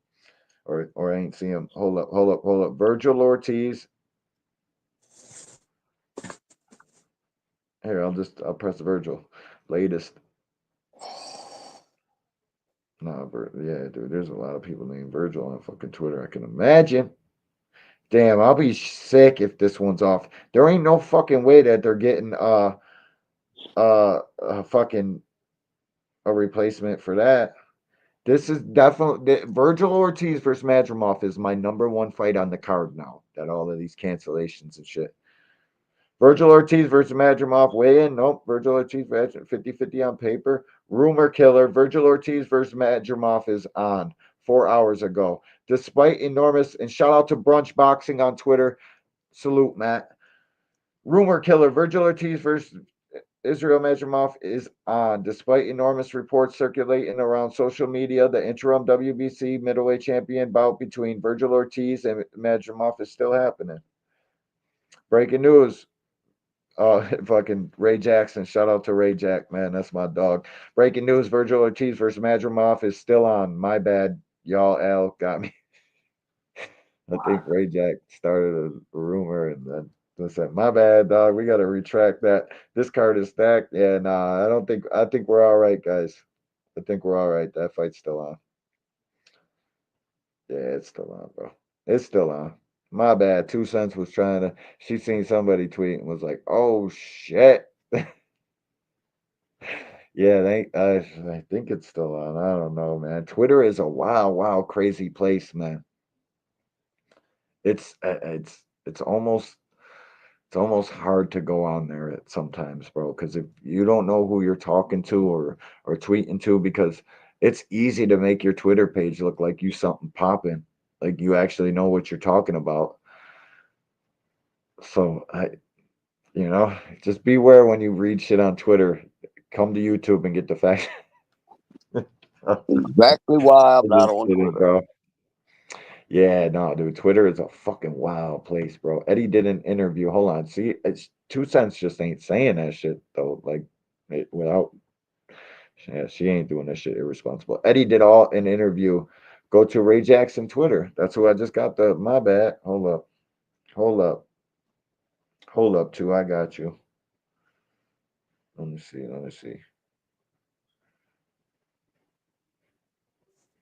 Or I ain't see him. Hold up. Virgil Ortiz. Here, I'll press Virgil. Latest. No, yeah, dude. There's a lot of people named Virgil on fucking Twitter. I can imagine. Damn, I'll be sick if this one's off. There ain't no fucking way that they're getting fucking a replacement for that. This is definitely Virgil Ortiz versus Madrimov is my number one fight on the card now. That all of these cancellations and shit. Virgil Ortiz versus Madrimov weigh in. Nope. Virgil Ortiz 50-50 on paper. Rumor killer. Virgil Ortiz versus Madrimov is on 4 hours ago. Despite enormous, and shout out to Brunch Boxing on Twitter. Salute, Matt. Rumor killer. Virgil Ortiz versus Israel Madrimov is on. Despite enormous reports circulating around social media, the interim WBC middleweight champion bout between Virgil Ortiz and Madrimov is still happening. Breaking news. Fucking Ray Jackson. Shout out to Ray Jack, man. That's my dog. Breaking news: Virgil Ortiz versus Madrimov is still on. My bad, y'all. Al got me. I think Ray Jack started a rumor and then said, "My bad, dog. We got to retract that. This card is stacked." Yeah, nah. I think we're all right, guys. I think we're all right. That fight's still on. Yeah, it's still on, bro. It's still on. My bad. 2 cents was trying to. She seen somebody tweet and was like, "Oh shit." Yeah, I think it's still on. I don't know, man. Twitter is a wild, crazy place, man. It's almost hard to go on there at sometimes, bro, because if you don't know who you're talking to or tweeting to, because it's easy to make your Twitter page look like you something popping, like you actually know what you're talking about. So just beware when you read shit on Twitter. Come to YouTube and get the facts. Exactly why I'm not on kidding, Twitter. bro. Yeah, no, dude. Twitter is a fucking wild place, bro. Eddie did an interview. Hold on. See, it's 2 cents just ain't saying that shit though. Like without Yeah, she ain't doing that shit irresponsible. Eddie did all an interview. Go to Ray Jackson Twitter. That's who I just got the. My bad. Hold up. Hold up. Hold up, too. I got you. Let me see. Let me see.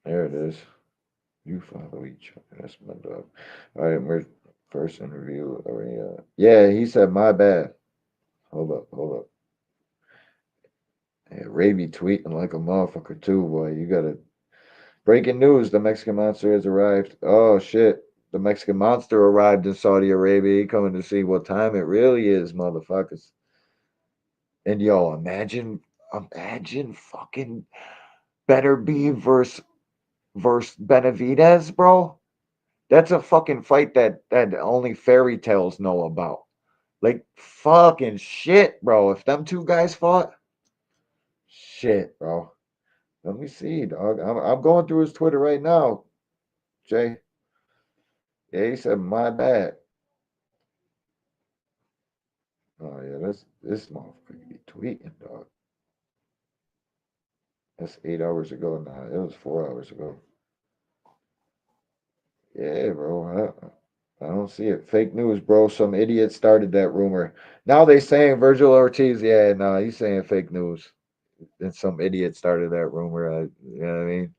There it is. You follow each other. That's my dog. All right, we're first interview. Yeah, he said my bad. Hold up. Hold up. Yeah, Ray be tweeting like a motherfucker too, boy. You gotta. Breaking news: the Mexican monster has arrived. Oh shit! The Mexican monster arrived in Saudi Arabia. He coming to see what time it really is, motherfuckers. And yo, imagine fucking Better Be versus Benavidez, bro. That's a fucking fight that only fairy tales know about. Like fucking shit, bro. If them two guys fought, shit, bro. Let me see, dog. I'm going through his Twitter right now, Jay. Yeah, he said my bad. Oh yeah, this motherfucker be tweeting, dog. That's 8 hours ago. Nah, it was 4 hours ago. Yeah, bro. I don't see it. Fake news, bro. Some idiot started that rumor. Now they saying Virgil Ortiz. Yeah, no, he's saying fake news. And some idiot started that rumor. You know what I mean?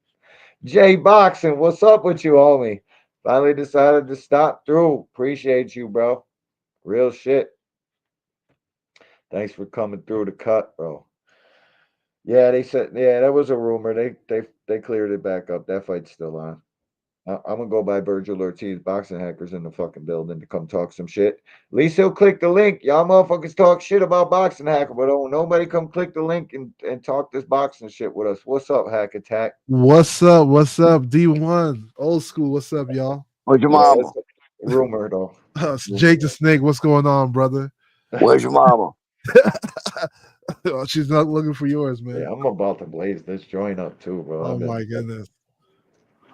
Jay Boxing, what's up with you, homie? Finally decided to stop through. Appreciate you, bro. Real shit. Thanks for coming through the cut, bro. Yeah, they said that was a rumor. They cleared it back up. That fight's still on. I'm gonna go by Virgil Ortiz, boxing hackers in the fucking building to come talk some shit. At least he'll click the link. Y'all motherfuckers talk shit about boxing hacker, but don't nobody come click the link and talk this boxing shit with us. What's up, Hack Attack? What's up? What's up? D1, old school. What's up, y'all? Where's your Yeah, mama? that's a rumor though. Jake the Snake. What's going on, brother? Where's your mama? Oh, she's not looking for yours, man. Yeah, I'm about to blaze this joint up too, bro. Oh my goodness.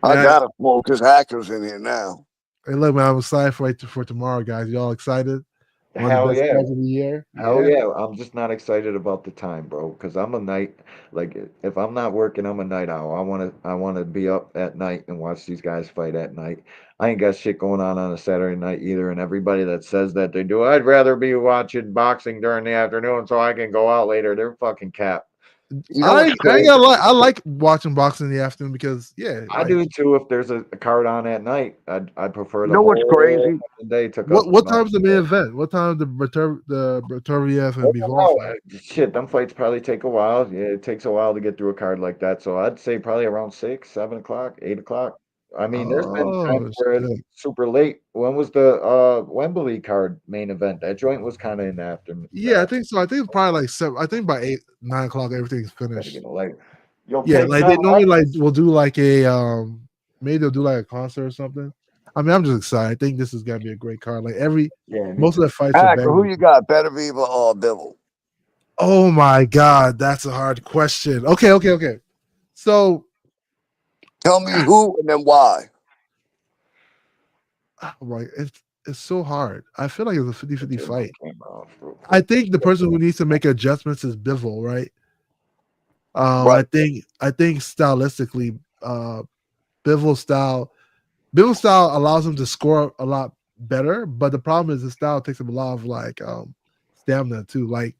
I Man, gotta smoke. There's hackers in here now. Hey, look, man, I'm excited for tomorrow, guys. Y'all excited? One of the Hell best yeah. fights of the year. Hell yeah. I'm just not excited about the time, bro. Because I'm a night like if I'm not working, I'm a night owl. I wanna be up at night and watch these guys fight at night. I ain't got shit going on a Saturday night either. And everybody that says that they do, I'd rather be watching boxing during the afternoon so I can go out later. They're fucking cap. You know what's I ain't crazy? gonna lie. I like watching boxing in the afternoon because I do too. If there's a card on at night, I'd prefer You the know what's whole crazy? day to what custom. time's the main event? What time the Bertoviev I and don't Bivol know. fight? Shit, them fights probably take a while. Yeah, it takes a while to get through a card like that. So I'd say probably around 6, 7 o'clock, 8 o'clock. I mean, there's been times Oh where it's shit. super late. When was the Wembley card main event? That joint was kind of in the afternoon. Yeah, I think so. I think it's probably like 7. I think by 8, 9 o'clock everything's finished. Yo, Yeah, Pig like they Mel, normally like will do like a maybe they'll do like a concert or something. I mean, I'm just excited. I think this is gonna be a great card. Like most of the fights are Hacker, who bangers. you got? Better Viva or Bibble? Oh my god, that's a hard question. Okay. So Tell me who and then why. like it's so hard. I feel like it's a 50-50 fight. I think the person who needs to make adjustments is Bivol, right? Right. I think stylistically, Bivol style allows him to score a lot better, but the problem is his style takes him a lot of like stamina too. Like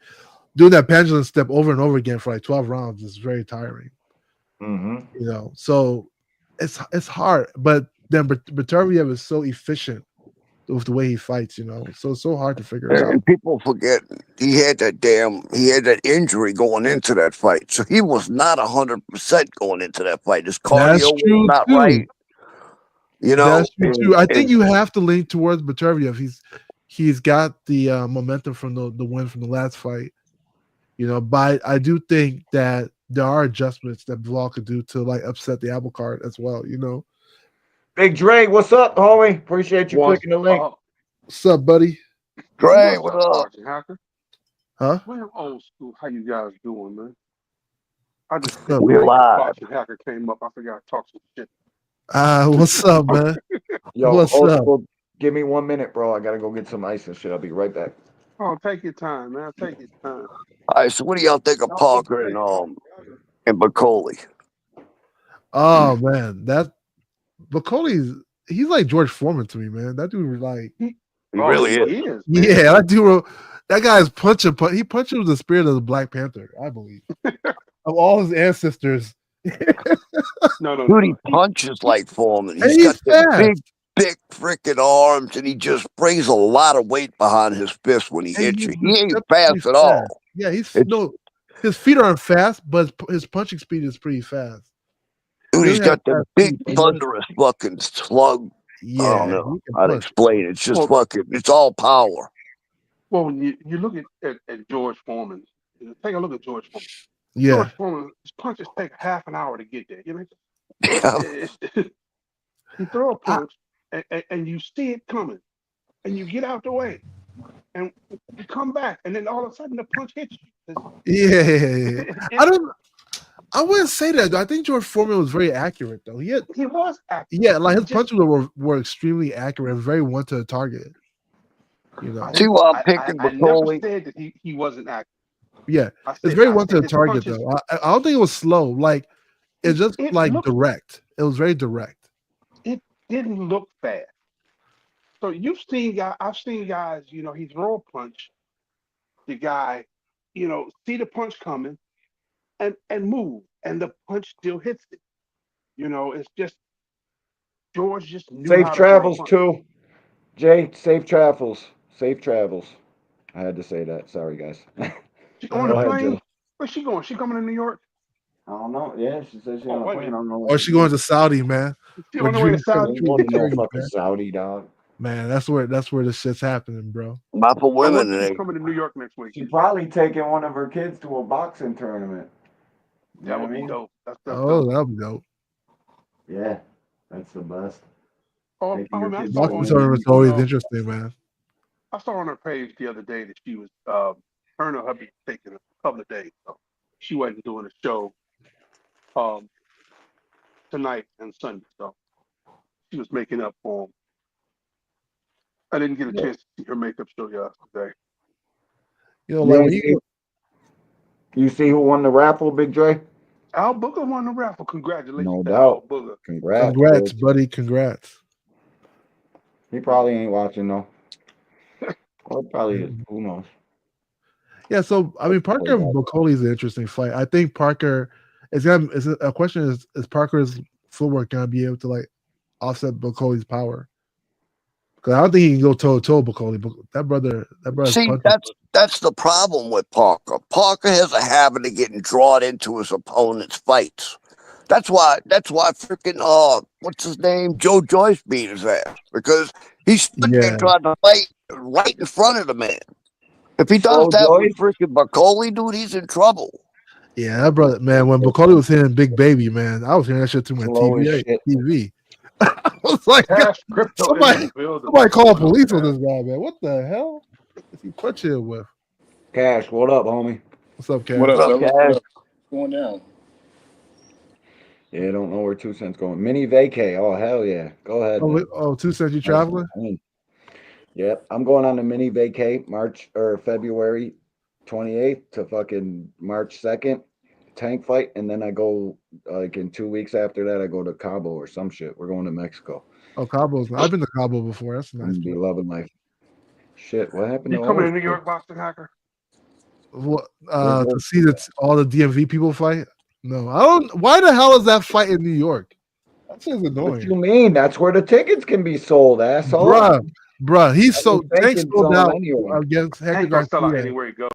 doing that pendulum step over and over again for like 12 rounds is very tiring. Mm-hmm. You know, so it's hard. But then Bertoviev is so efficient with the way he fights. You know, so it's so hard to figure it out. And people forget he had that injury going into that fight. So he was not 100% going into that fight. His That's cardio was true not too. right. You know, That's true too. I think you have to lean towards Bertoviev. He's got the momentum from the win from the last fight. You know, but I do think that there are adjustments that Bivol could do to like upset the apple cart as well. You know, Big Dre, what's up, homie? Appreciate you clicking the link. What's up, buddy? Dre, what up? Hacker? Huh? Man, old school. How you guys doing, man? I just up, we man? boxing hacker came up. I forgot to talk some shit. What's up, man? Yo, What's old up? school, give me 1 minute, bro. I gotta go get some ice and shit. I'll be right back. Oh, take your time, man. Take your time. All right, so what do y'all think of Parker and and Bacoli. Oh man, that he's like George Foreman to me, man. That dude was like he really is. Yeah, that dude. That guy's punching. He punches with the spirit of the Black Panther, I believe. Of all his ancestors. Dude, he punches like Foreman. And He's got he's the fast. big freaking arms, and he just brings a lot of weight behind his fist when he And hits you. he's He ain't exceptionally fast at all. Yeah, his feet aren't fast, but his punching speed is pretty fast. Dude, He he's doesn't have got the fast big feet, but thunderous fucking slug. I don't he know can how to push. explain it. It's just fucking, it's all power. Well, when you look at George Foreman, take a look at George Foreman. Yeah. George Foreman, his punches take half an hour to get there. You know, you throw a punch and you see it coming, and you get out the way, and you come back, and then all of a sudden the punch hits you. Yeah. I wouldn't say that. I think George Foreman was very accurate, though. He was accurate. Yeah, like his punches were extremely accurate and very one to the target. You know. See why I'm picking I never Bacoli? said that he wasn't accurate. Yeah, I it's said- very I one to said the his target, punches- though. I don't think it was slow. Like it's just like looked- direct. It was very direct. It didn't look fast. So I've seen guys, he throw a punch, the guy, see the punch coming and move, and the punch still hits it. It's just George just knew Safe how to throw a travels punch. too, Jay. Safe travels. Safe travels. I had to say that. Sorry, guys. She on the plane? Where's she going? She coming to New York? I don't know. Yeah, she said she's on a plane. I don't know. Or she going to Saudi, man. She on the way to Saudi? I'm going to no fucking Saudi, dog. Man, that's where the shit's happening, bro. Not for women. She's coming to New York next week. She's probably taking one of her kids to a boxing tournament. That would be dope. That's Oh, dope. that'd be dope. Yeah, that's the best. Boxing tournament's always interesting, man. I saw on her page the other day that she was her and her hubby taking a couple of days. So she wasn't doing a show tonight and Sunday. So she was making up for them. I didn't get a chance to see her makeup show yesterday. You see who won the raffle, Big Dre? Al Booker won the raffle. Congratulations, No to doubt. Al Booker. Congrats, buddy. Congrats. He probably ain't watching though. Or probably is. Who knows? Yeah, so I mean, Parker and Bacoli is an interesting fight. I think Parker is a question is Parker's footwork gonna be able to like offset Bacoli's power? Because I don't think he can go toe to toe with Bacoli. But that brother. See, that's the problem with Parker. Parker has a habit of getting drawn into his opponent's fights. That's why freaking what's his name? Joe Joyce beat his ass because he's stood there trying to fight right in front of the man. If he does that with freaking Bacoli, dude, he's in trouble. Yeah, that brother, man. When Bacoli was hitting Big Baby, man, I was hearing that shit through my TV. I was like, somebody call police on this guy, man. What the hell is he punching with? Cash, what up, homie? What's up, Cash? What up, Cash? What's going down? Yeah, I don't know where 2 cents going. Mini vacay. Oh, hell yeah. Go ahead. Oh, 2 cents, you traveling? Yep. I'm going on the mini vacay February 28th to fucking March 2nd. Tank fight. And then I go like in 2 weeks after that, I go to Cabo or some shit. We're going to Mexico. Oh, Cabo's. I've been to Cabo before. That's nice. I'm be loving life. Shit, what happened? You coming to New York, Boxing Hacker? What, to see all the DMV people fight? No, I don't. Why the hell is that fight in New York? That shit's annoying. What you mean? That's where the tickets can be sold, asshole. Bruh, he's so Tank sold out anyway. against Hector Garcia anywhere you go.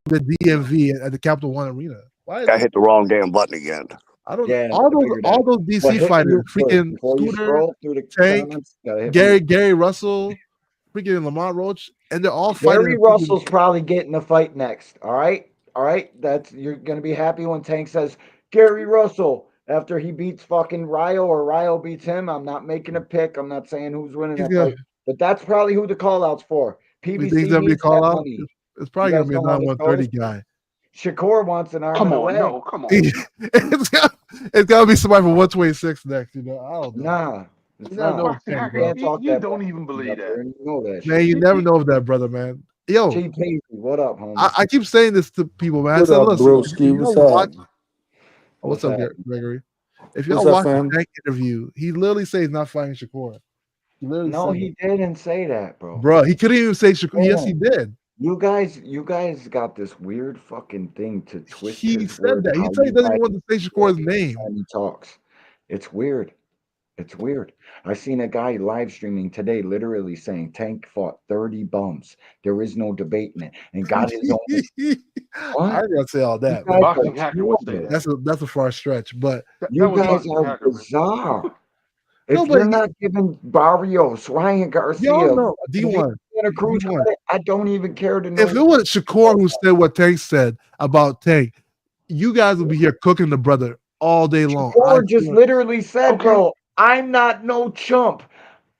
the DMV at the Capital One Arena. Why? I hit the wrong damn button again. I don't. All those DC fighters, freaking Scooter, Tank, Gary Russell, freaking Lamont Roach, and they're all fighting. Gary Russell's probably getting the fight next. All right. You're gonna be happy when Tank says Gary Russell after he beats fucking Ryo or Ryo beats him. I'm not making a pick. I'm not saying who's winning that fight, but that's probably who the call out's for. PBC needs that money. It's probably gonna be a 130 guy. Shakur wants an arm. Come on. It's gotta be somebody from 126 next. I don't know. Nah, you don't even believe that. Man, you never know of that, brother, man. Yo, what up, homie? I keep saying this to people, man. What up, broski? What's up? What's up, Gregory? If y'all What's up, watch the fam? Tank interview, he literally says he's not fighting Shakur. He literally No, said he didn't say that, bro. Bro, he couldn't even say Shakur. Yes, he Yeah. did. You guys got this weird fucking thing to twist He his said words. that. He how said he you doesn't guys want to say Shakur's name. He talks. It's weird. It's weird. I seen a guy live streaming today literally saying Tank fought 30 bums. There is no debating it. And got his own. I ain't gonna say all that. You guys Boxing are hacker would say terrible. that. That's a far stretch, but You was guys Boxing are Hacker, man. bizarre. No, If but you're not giving Barrios, Ryan Garcia, y'all know D1. Santa Cruz D1. credit, I don't even care to know. If it was Shakur who said what Tank said about Tank, you guys would be here cooking the brother all day long. Shakur just literally said, bro, I'm not no chump.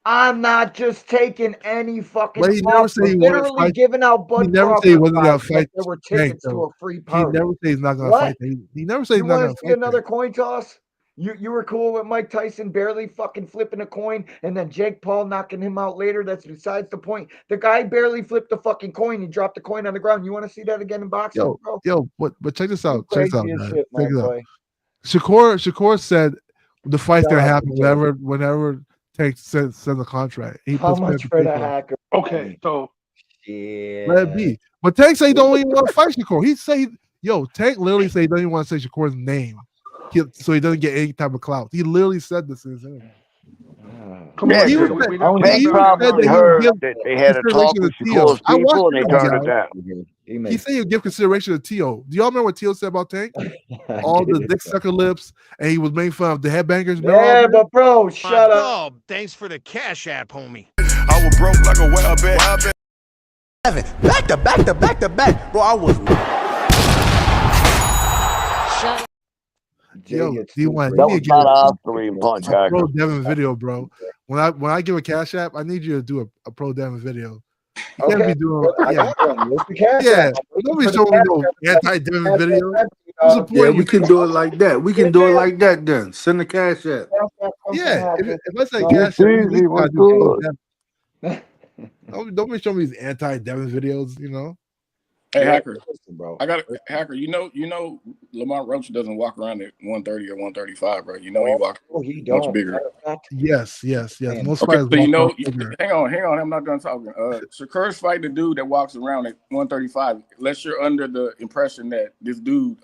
I'm not just taking any fucking But he never offer. said he wouldn't Literally fight. giving out He Bud never said he Crawford wasn't gonna vibes like fight there were Tank, tickets to though. a free He party. never said he's not gonna What? fight. He never said he's You not want gonna to see fight. another coin toss? You were cool with Mike Tyson barely fucking flipping a coin and then Jake Paul knocking him out later. That's besides the point. The guy barely flipped the fucking coin. He dropped the coin on the ground. You want to see that again in boxing, bro? But check this You out. Check this out, crazy as man. shit, my Check this out. boy. Shakur said the fight's Shout gonna out to happen Jake. whenever Tank sends the contract. He How puts pen much to for the paper. hacker? Okay, so Let it be. But Tank say he don't even want to fight Shakur. He say, Tank literally say he doesn't even want to say Shakur's name, so he doesn't get any type of clout. He literally said this in his interview. come on, He Jay, was we said- never he talked even about said that he would give consideration to Tio. I watched it, guys. He said he would give consideration to Tio. Do y'all remember what Tio said about Tank? All the dick sucker lips, and he was making fun of the headbangers. Yeah, but bro, shut up. Oh, thanks for the cash app, homie. I was broke like a wild bet. Back to back to back to back. Bro, I was. Yo, Jay gets D1, too you need to not get an three punch a hacker. pro Devin video, bro. When I give a cash app, I need you to do a pro Devin video. You can't Okay. be doing I got one. What's the cash yeah. app? I'm Don't waiting be for the showing me cash no app. anti-Devin video. What's the Yeah, point Yeah, of we you can do it like that. We can do it like that then. Send the cash app. Yeah, if I say No, cash app, you easy, gotta what's do pro good? Devin. Don't be showing me these anti-Devin videos, Hey, Yeah, hacker. listen, bro. I got a hacker. You know, Lamont Roach doesn't walk around at 130 or 135, right? You know, he walks Oh, he much don't. bigger. Matter of fact, Yes. Most Okay, fighters so you walk know, around bigger. hang on. I'm not done talking. Shakur's fighting a dude that walks around at 135. Unless you're under the impression that this dude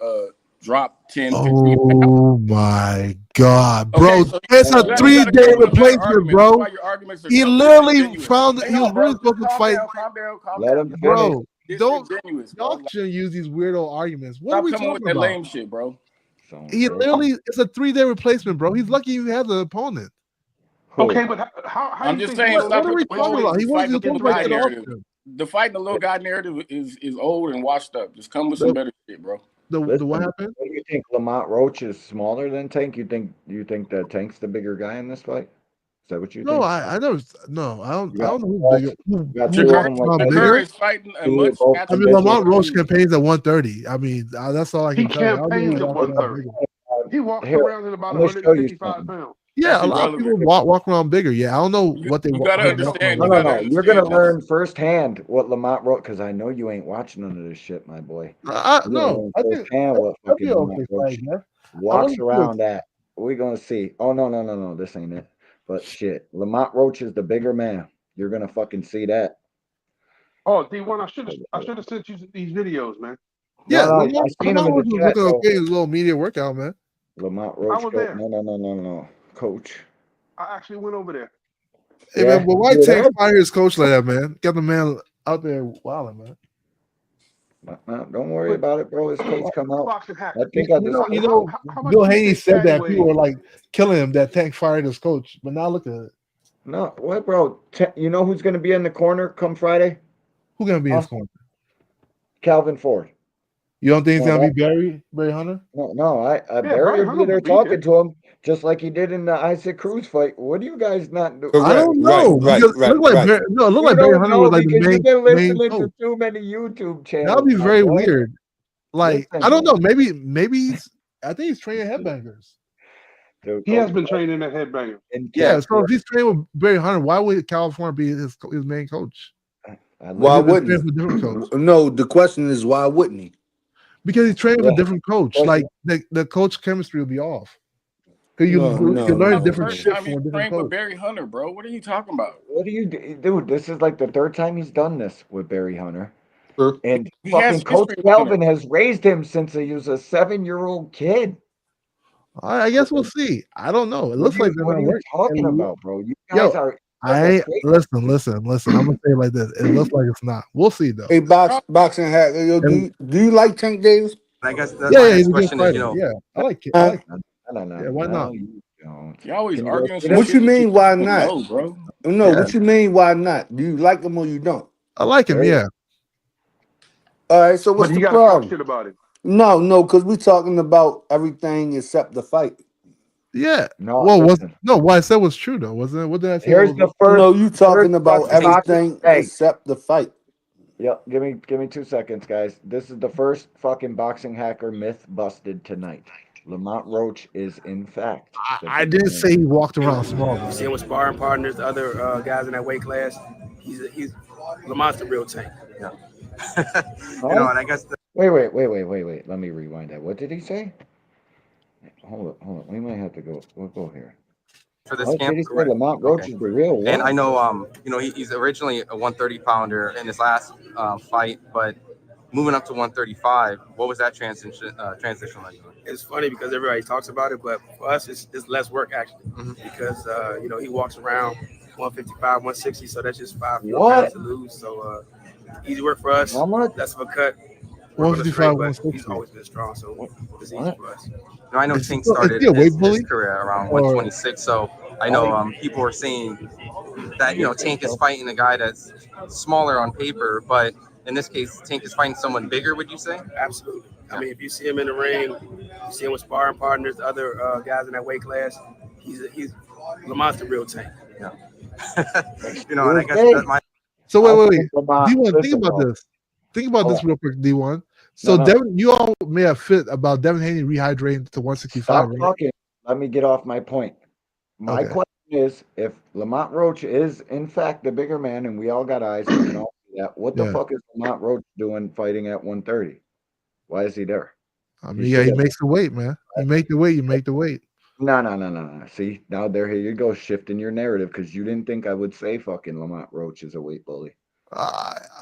dropped 10, 15. Oh my God, bro! Okay, so It's a you gotta 3-day come with a better replacement, argument. bro. That's why your arguments are He so literally disingenuous. found that Hang he was on, bro. really supposed to Calm fight. down. let him finish. Bro, don't Disingenuous, bro. y'all shouldn't use these weirdo arguments. What are Stop we coming with talking that about? lame shit, bro. He literally it's a 3-day replacement, bro. He's lucky he has an opponent. Okay, but how I'm you just think saying, he's stop What are with we the talking bullshit. about? He Just was fight the supposed little to fight guy that narrative. option. The fight the little guy narrative is old and washed up. Just come with some better shit, bro. The what happened? What do you think? Lamont Roach is smaller than Tank? You think that Tank's the bigger guy in this fight? Is that what you No, think? I never. No, I don't. You I got don't know who's bigger. you got Who two of walks them like around that. bigger? Shakur is fighting a Two much both I mean, conventional Lamont Roach dudes. campaigns at 130. I mean, that's all I he can tell you. I don't know campaigns who at walks around 130. bigger. He walks Here, around at about I'm gonna show you 155 something. pounds. Yeah, That's a lot of people irrelevant. walk around bigger. Yeah, I don't know what they You gotta how they walk understand. around You bigger. gotta You're gonna understand this. learn firsthand what Lamont Roach, because I know you ain't watching none of this shit, my boy. You're gonna No, learn I think firsthand what that'd fucking be Lamont okay Roach fight, man. I walks want to see around at. We're gonna see. Oh no, this ain't it. But shit, Lamont Roach is the bigger man. You're gonna fucking see that. Oh, D1, I should have sent you these videos, man. Yeah, No, I seen him Lamont in the Roach was chat looking though. okay in his little media workout, man. Lamont I Roach was go. there. No, coach. I actually went over there. Hey Yeah, man, but why you Tank there? fire his coach like that, man? Got the man out there wilding, man. Don't worry about it, bro. His coach come out. Boxing hack. I think I You just. know, How much Bill do you Haney think said Tank that weighs? people were like killing him that Tank fired his coach, but now look at it. No, what, bro? You know who's gonna be in the corner come Friday? Who's gonna be in his corner? Calvin Ford. You don't think it's No, gonna be Barry Hunter? No, Yeah, Barry Brian will Hunter be there will be there. talking to him just like he did in the Isaac Cruz fight. What do you guys not do? I don't know. It looked like Barry You Hunter don't was know like the because you've been main listening coach. to too many YouTube channels. That would be my very boy. weird. Like Listen, I don't know. Maybe I think he's training headbangers. Dude, He has been training at Headbanger. Yeah, so if he's training with Barry Hunter, why would California be his main coach? Why Like, wouldn't a different coach. he? No, the question is why wouldn't he? Because he trained with Yeah. a different coach. But- Like the coach chemistry will be off. Because No, you learn no. different First shit time from you a different trained with coach. Barry Hunter, bro. What are you talking about? What do you do? Dude, this is like the third time he's done this with Barry Hunter. And He fucking has Coach history with Hunter. Kelvin has raised him since he was a 7-year-old kid. I guess we'll see. I don't know. It looks like they're What gonna are you work. talking It- about, bro? You Yo, guys are I listen. I'm gonna say it like this. It looks like it's not. We'll see though. Hey, boxing hack. Yo, do you like Tank Davis? I guess Yeah, he's a good fighter. Yeah, I like it. I like it. No, Yeah, why not? you don't. You always Can you go arguing see some What shit you that mean? Why don't not? know, bro. No, Yeah. what you mean? Why not? Do you like him or you don't? I like him. Yeah. All right. So what's But the you gotta talk problem? shit about it. No, because we're talking about everything except the fight. Yeah. No, Well, listen. what I said was true though, wasn't it? What did I say? Here's the first. No, you talking about first boxing- everything Hey, except the fight. yep. Give me 2 seconds, guys. This is the first fucking boxing hacker myth busted tonight. Lamont Roach is in fact. I didn't say he walked around small. You see him with sparring partners, the other guys in that weight class. He's Lamont's the real tank. Yeah. You know, and I guess Wait. Let me rewind that. What did he say? Hold on. We might have to go. We'll go here. for this What camp, did he say? correct. Lamont Roach Okay. is the real one. And I know, you know, he's originally a 130 pounder in his last fight, but moving up to 135, what was that transition like? It's funny because everybody talks about it, but for us, it's less work actually, because you know, he walks around 155, 160, so that's just 5 pounds to lose. So easy work for us. How much? Less of a cut. 155, But 160. he's always been strong, so it's easy for us. You know, I know Is he Tank still- is started he a weight his bully? career around Or- 126, so I know people were saying that, you know, Tank is fighting a guy that's smaller on paper, but in this case, Tank is fighting someone bigger, would you say? Absolutely. I mean, if you see him in the ring, you see him with sparring partners, the other guys in that weight class, he's Lamont's the real Tank. Yeah. You know, and I guess that's my. So wait. Lamont, D1, think listen, about bro. this. Think about this Hold on. real quick, D1. So No. Devin, you all may have fit about Devin Haney rehydrating to 165, Stop right? talking. Let me get off my point. My Okay. question is, if Lamont Roach is in fact the bigger man, and we all got eyes, we can all see that. What the Yeah. fuck is Lamont Roach doing fighting at 130? Why is he there? I mean, yeah, he makes the weight, man. You make the weight, you make the weight. No. See, now here you go, shifting your narrative because you didn't think I would say fucking Lamont Roach is a weight bully.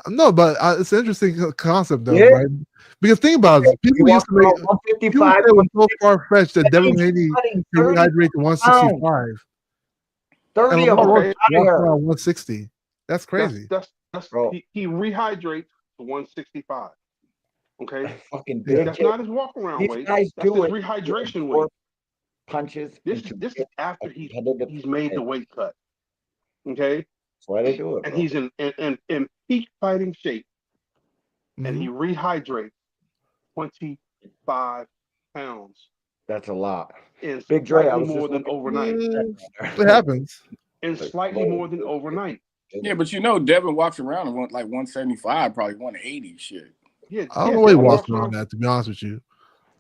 No, but it's an interesting concept, though, Yeah. right? Because think about it. People He used to walked make around 155, people say it was so far fetched that Devin he's Haney cutting can 30 rehydrate to 165. 30 And of Lamont them Roach are walks out of here. around 160. That's crazy. That's Bro. he rehydrates to 165. Okay, Fucking big. that's not his walk around These weight. guys That's do his it. rehydration Four weight. punches. This into is after he's competitive made the fight. weight cut. Okay, That's why they do it, and bro. he's in peak fighting shape, and he Mm-hmm. rehydrates 25 pounds That's a lot. in Big Dre, I slightly was more just than looking overnight. It happens. And slightly more than overnight. Yeah, but you know, Devin walks around and like 175, probably 180 shit. Yeah, I don't know why he walks around that, to be honest with you.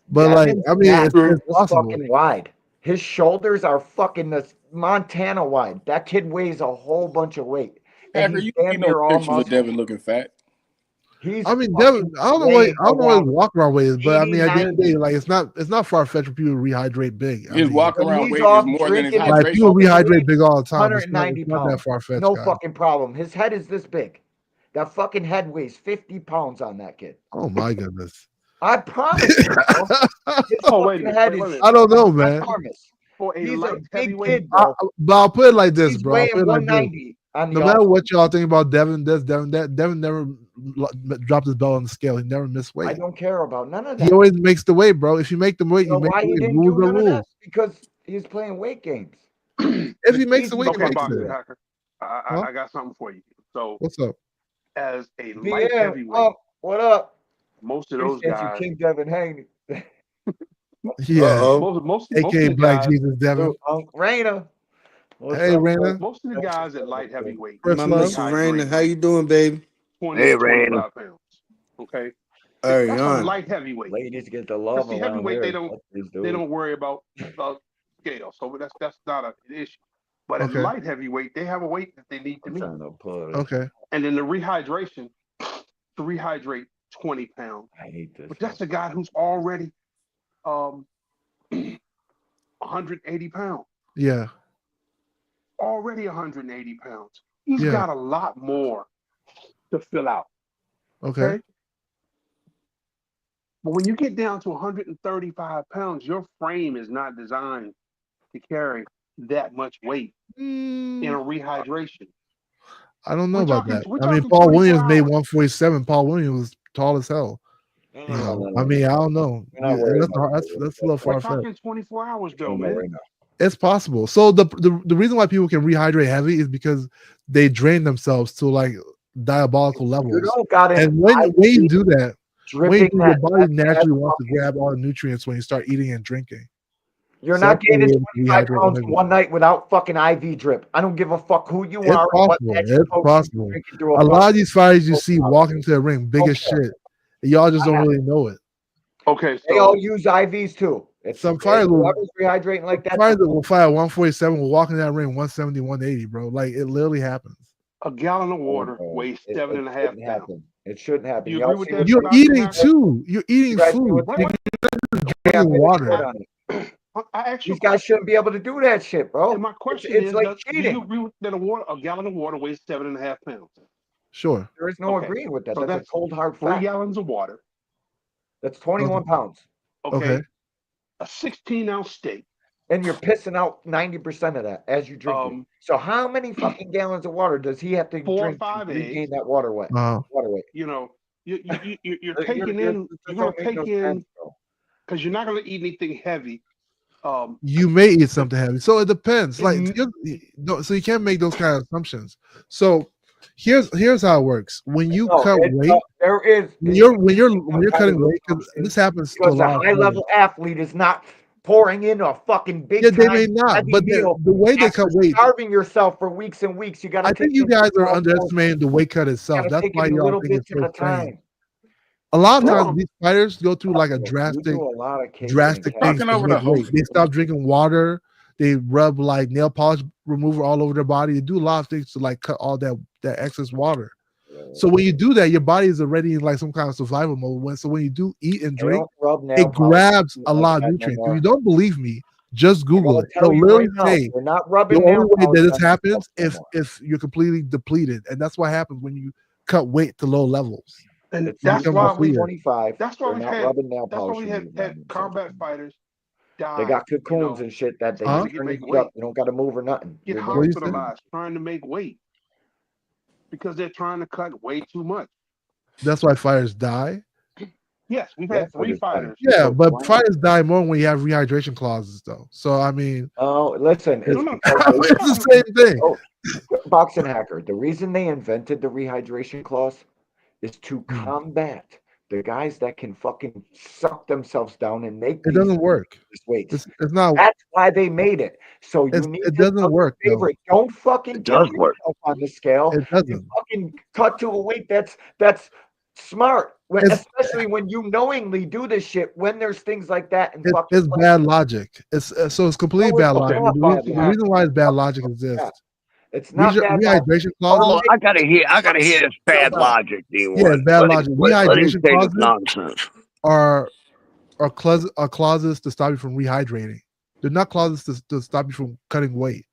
But Devin's I mean, it's this possible. fucking wide. His shoulders are fucking this Montana wide. That kid weighs a whole bunch of weight. And Hacker, he's you damn see no near all pictures muscle. of Devin looking fat. He's I mean, fucking Devin, I don't know what around his walk around weight is, but I mean, at the end of the 80, day, like it's not far fetched for people to rehydrate big. I His mean, walk When around he's weight off is more than his drinking and like people hydration. rehydrate big all the time. It's 190 not that pounds. far fetched. No fucking problem. His head is this big. That fucking head weighs 50 pounds on that kid. Oh my goodness. I promise you, bro. His Oh, wait a fucking minute, head wait a is minute. I don't know, man. enormous. For a He's a light big heavyweight, kid, bro. But I'll put it like this, He's bro. I'll weighing put it like this. 190 on the No matter ultimate. what y'all think about Devin, Devin never dropped his belt on the scale. He never missed I weight. don't care about none of He that. always makes the weight, bro. If you make the weight, You know you make why the he weight. didn't Rules do are none of that? rules. Because he's playing weight games. If he makes the weight, he okay, makes boxing it. hacker, Huh? I got something for you. So, What's up? as a light BM, heavyweight, what up? most of those Appreciate you, guys, King Devin Haney. Yeah. most of AKA the Black guys, Jesus Devin. Raina. What's Hey, up, Raina. most of the guys at light heavyweight, First My love. Mr. Raina, how you doing, baby? 20 Hey, to Raina. 25 pounds. Okay, Hey, that's a on. light heavyweight. Ladies get the Because love see, around heavyweight here. they don't worry about scale, so that's not an issue. But at Okay. light heavyweight, they have a weight that they need to I'm meet, trying to pull it. Okay. and then the rehydration to rehydrate 20 pounds. I hate this. But that's a guy who's already 180 pounds. Yeah. Already 180 pounds. He's Yeah. got a lot more to fill out. Okay. But when you get down to 135 pounds, your frame is not designed to carry that much weight in a rehydration. I don't know We're about talking- that. we're I mean, talking Paul 24 Williams made hours. 147. Paul Williams was tall as hell. You know, I mean, I don't know. We're not worried That's, about that's a little far We're fetched. talking 24 hours though, man. It's possible. So the reason why people can rehydrate heavy is because they drain themselves to like diabolical levels. don't got it. And when you do that, dripping your that- body that naturally wants to fucking- grab all the nutrients when you start eating and drinking. You're So not that's why gaining you're able to 25 rehydrate pounds heavy. in one night without fucking IV drip. I don't give a fuck who you It's are. or what possible. that you're It's supposed to be possible. drinking through A lot of fucking- these fighters you see walking to the ring, big as shit. Y'all just don't really know it. Okay, so They all use IVs too. It's Some fighters will, whoever's rehydrating like that. fighters that will fight at 147 will walk in that ring 170, 180, bro. Like it literally happens. a gallon of water weighs 7.5 shouldn't pounds. happen. It shouldn't happen. You Y'all agree with see that? what You're Dr. eating Hacker? too. You're eating You guys see food. what You're Yeah, drinking water. on it. I asked you. These guys shouldn't be able to do that shit, bro. And my question it's is, like do cheating. you agree with that a gallon of water weighs 7.5 pounds? Sure. There is no Okay. agreeing with that. So That's a cold hard 3 fact. gallons of water. That's 21 pounds. Okay. A 16-ounce steak. And you're pissing out 90% of that as you drink it. So how many fucking gallons of water does he have to 4 or drink 5 to eggs. regain that water weight? Water weight. You know, you're You're- taking you're- in. this You're gonna don't make take no in sense, bro. because you're not gonna eat anything heavy. You may eat something heavy. So it depends. Like Mm-hmm. no, so you can't make those kind of assumptions. So here's how it works. When you No, cut it's, weight, there is when you're cutting weight, because this happens to a because a lot of high fighters. level athlete is not pouring in a fucking big Yeah, they may time not, heavy but meal the way they after cut weight, starving yourself for weeks and weeks. You got I to think you guys are underestimating the weight cut itself. gotta That's take why it a y'all little think it's bit at so a strange. time. A lot of No. times these fighters go through like a We drastic do a lot of catering drastic and things Talking to over the lose weight. host. They stop drinking water. They rub like nail polish remover all over their body. They do a lot of things to like cut all that excess water. So when you do that, your body is already in like some kind of survival mode. So when you do eat and They drink, don't rub nail it polish grabs a like lot of that no nutrients. If more. you don't believe me, just I'm Google gonna it. tell It'll you literally right now, say we're not the rubbing only nail way that polish this on happens yourself no more. if you're completely depleted, and that's what happens when you cut weight to low levels. And It's that's become why we. depleted. 25. That's why They're we've not had. rubbing nail That's why polish we remover had on themselves combat anymore. fighters die. They got You cocoons know, and shit that they trying just to turn make you up. weight. You don't got to move or nothing. Get You're What do you say? hospitalized trying to make weight because they're trying to cut way too much. That's why fighters die. Yes, we've Yeah, had 3 fighters die. fighters. Yeah, So but why- fighters die more when you have rehydration clauses, though. So I mean, Oh, listen, it's No, because it's the same thing. oh, boxing hacker. The reason they invented the rehydration clause is to combat the guys that can fucking suck themselves down and make It these doesn't work. weights. It's not. That's why they made it. So you need It to doesn't tell work, your though. favorite. Don't fucking It kill does work. yourself on the scale. It You doesn't. fucking cut to a weight that's smart. It's- Especially when you knowingly do this shit when there's things like that and fucking It's bad logic. It's completely No, bad it's logic. not The bad reason why it's bad logic is this. It's not bad logic. Rehydration Hold clauses. on, I gotta hear this bad logic, D1. Yeah, it's bad Let logic. him say Rehydration this clauses nonsense. are clauses to stop you from rehydrating. They're not clauses to stop you from cutting weight.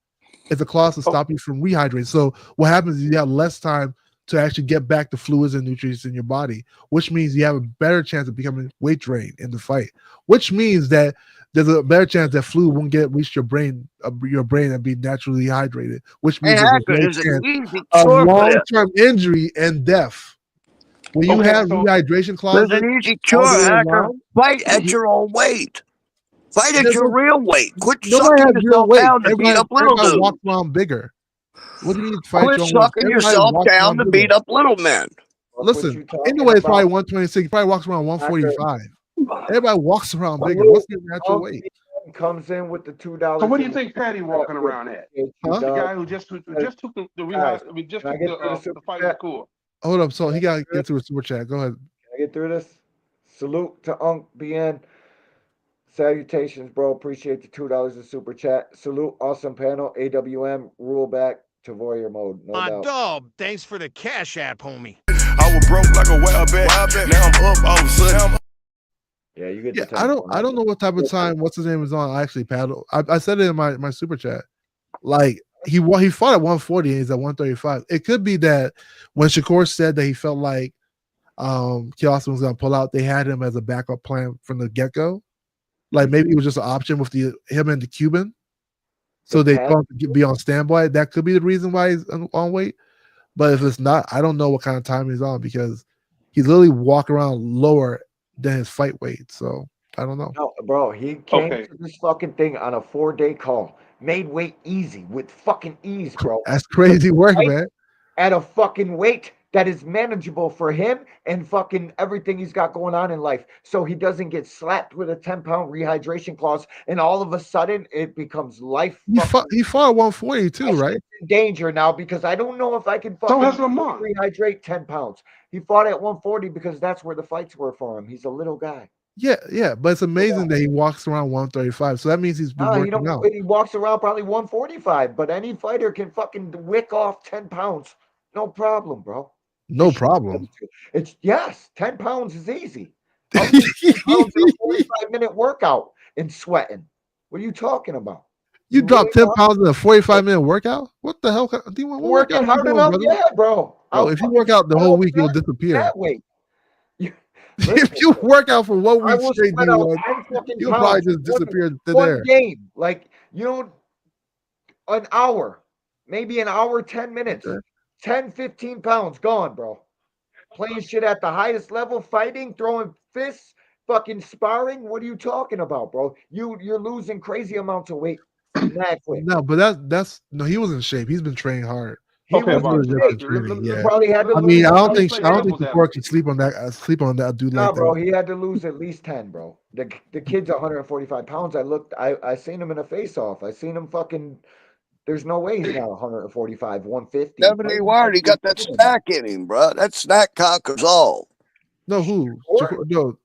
It's a clause to stop you from rehydrating. So what happens is you have less time to actually get back the fluids and nutrients in your body, which means you have a better chance of becoming weight drained in the fight, which means that there's a better chance that fluid won't reach your brain and be naturally hydrated, which means Hey, there's a Hacker, great there's an chance easy of cure for this. long-term injury and death. When you have rehydration clauses, There's an easy cure, all the way Hacker. around, Fight at your own weight. Fight at There's your no- real weight. Quit nobody sucking has real yourself weight. down to beat up little Everybody dudes. walks around bigger. What do you mean fight Quit your own weight? sucking Everybody yourself walks down around to bigger. beat up little men. Listen, anyway, it's probably 126. He probably walks around 145. Everybody walks around bigger. What's your natural weight? Comes in with the $2. So what do you think Patty walking around at? Huh? The guy who just took the fight in the court. Hold up. So he got to get through a super chat. Go ahead. Can I get through this? Salute to Unc BN. Salutations, bro. Appreciate the $2 in super chat. Salute, awesome panel. AWM, rule back to warrior mode. No My doubt. dog, thanks for the cash app, homie. I was broke like a wild bat. Now I'm up all of a sudden. Yeah, you get Yeah, the I don't know what type of time what's his name is on. I actually paddle. I said it in my super chat. Like he fought at 140 and he's at 135. It could be that when Shakur said that he felt like Kiyoshi was gonna pull out, they had him as a backup plan from the get-go. Like maybe it was just an option with him and the Cuban. So they thought to be on standby. That could be the reason why he's on weight. But if it's not, I don't know what kind of time he's on because he's literally walking around lower than his fight weight. So I don't know. No, bro, he came to this fucking thing on a 4-day call. Made weight easy with fucking ease, bro. That's crazy work, Right man. At a fucking weight that is manageable for him and fucking everything he's got going on in life. So he doesn't get slapped with a 10-pound rehydration clause and all of a sudden it becomes life. He fought at 140 too, right? In danger now because I don't know if I can fucking rehydrate 10 pounds. He fought at 140 because that's where the fights were for him. He's a little guy. Yeah, but it's amazing that he walks around 135. So that means he's been working out. He walks around probably 145, but any fighter can fucking wick off 10 pounds. No problem, bro. No problem. It's 10 pounds is easy. 10 pounds in a 45-minute workout and sweating. What are you talking about? You dropped 10 pounds in a 45-minute workout? What the hell? Do you want working hard enough? Yeah, bro. Oh, if you work out the whole week, you'll disappear. That weight. If you work out for 1 week straight, you'll probably just disappear to one there. game. Like, an hour, maybe an hour, 10 minutes, 10, 15 pounds gone, bro. Playing shit at the highest level, fighting, throwing fists, fucking sparring. What are you talking about, bro? You're losing crazy amounts of weight. No, but that's no. He was in shape. He's been training hard. He was in shape. Yeah. Probably had to I mean, lose I don't think levels Shakur can sleep on that dude No, like bro, that. he had to lose at least 10, bro. The kid's 145 pounds. I seen him in a face-off. I seen him fucking. There's no way he's not 145, 150. Definitely wired. He got that snack in him, bro. That snack conquers all. No, who? No,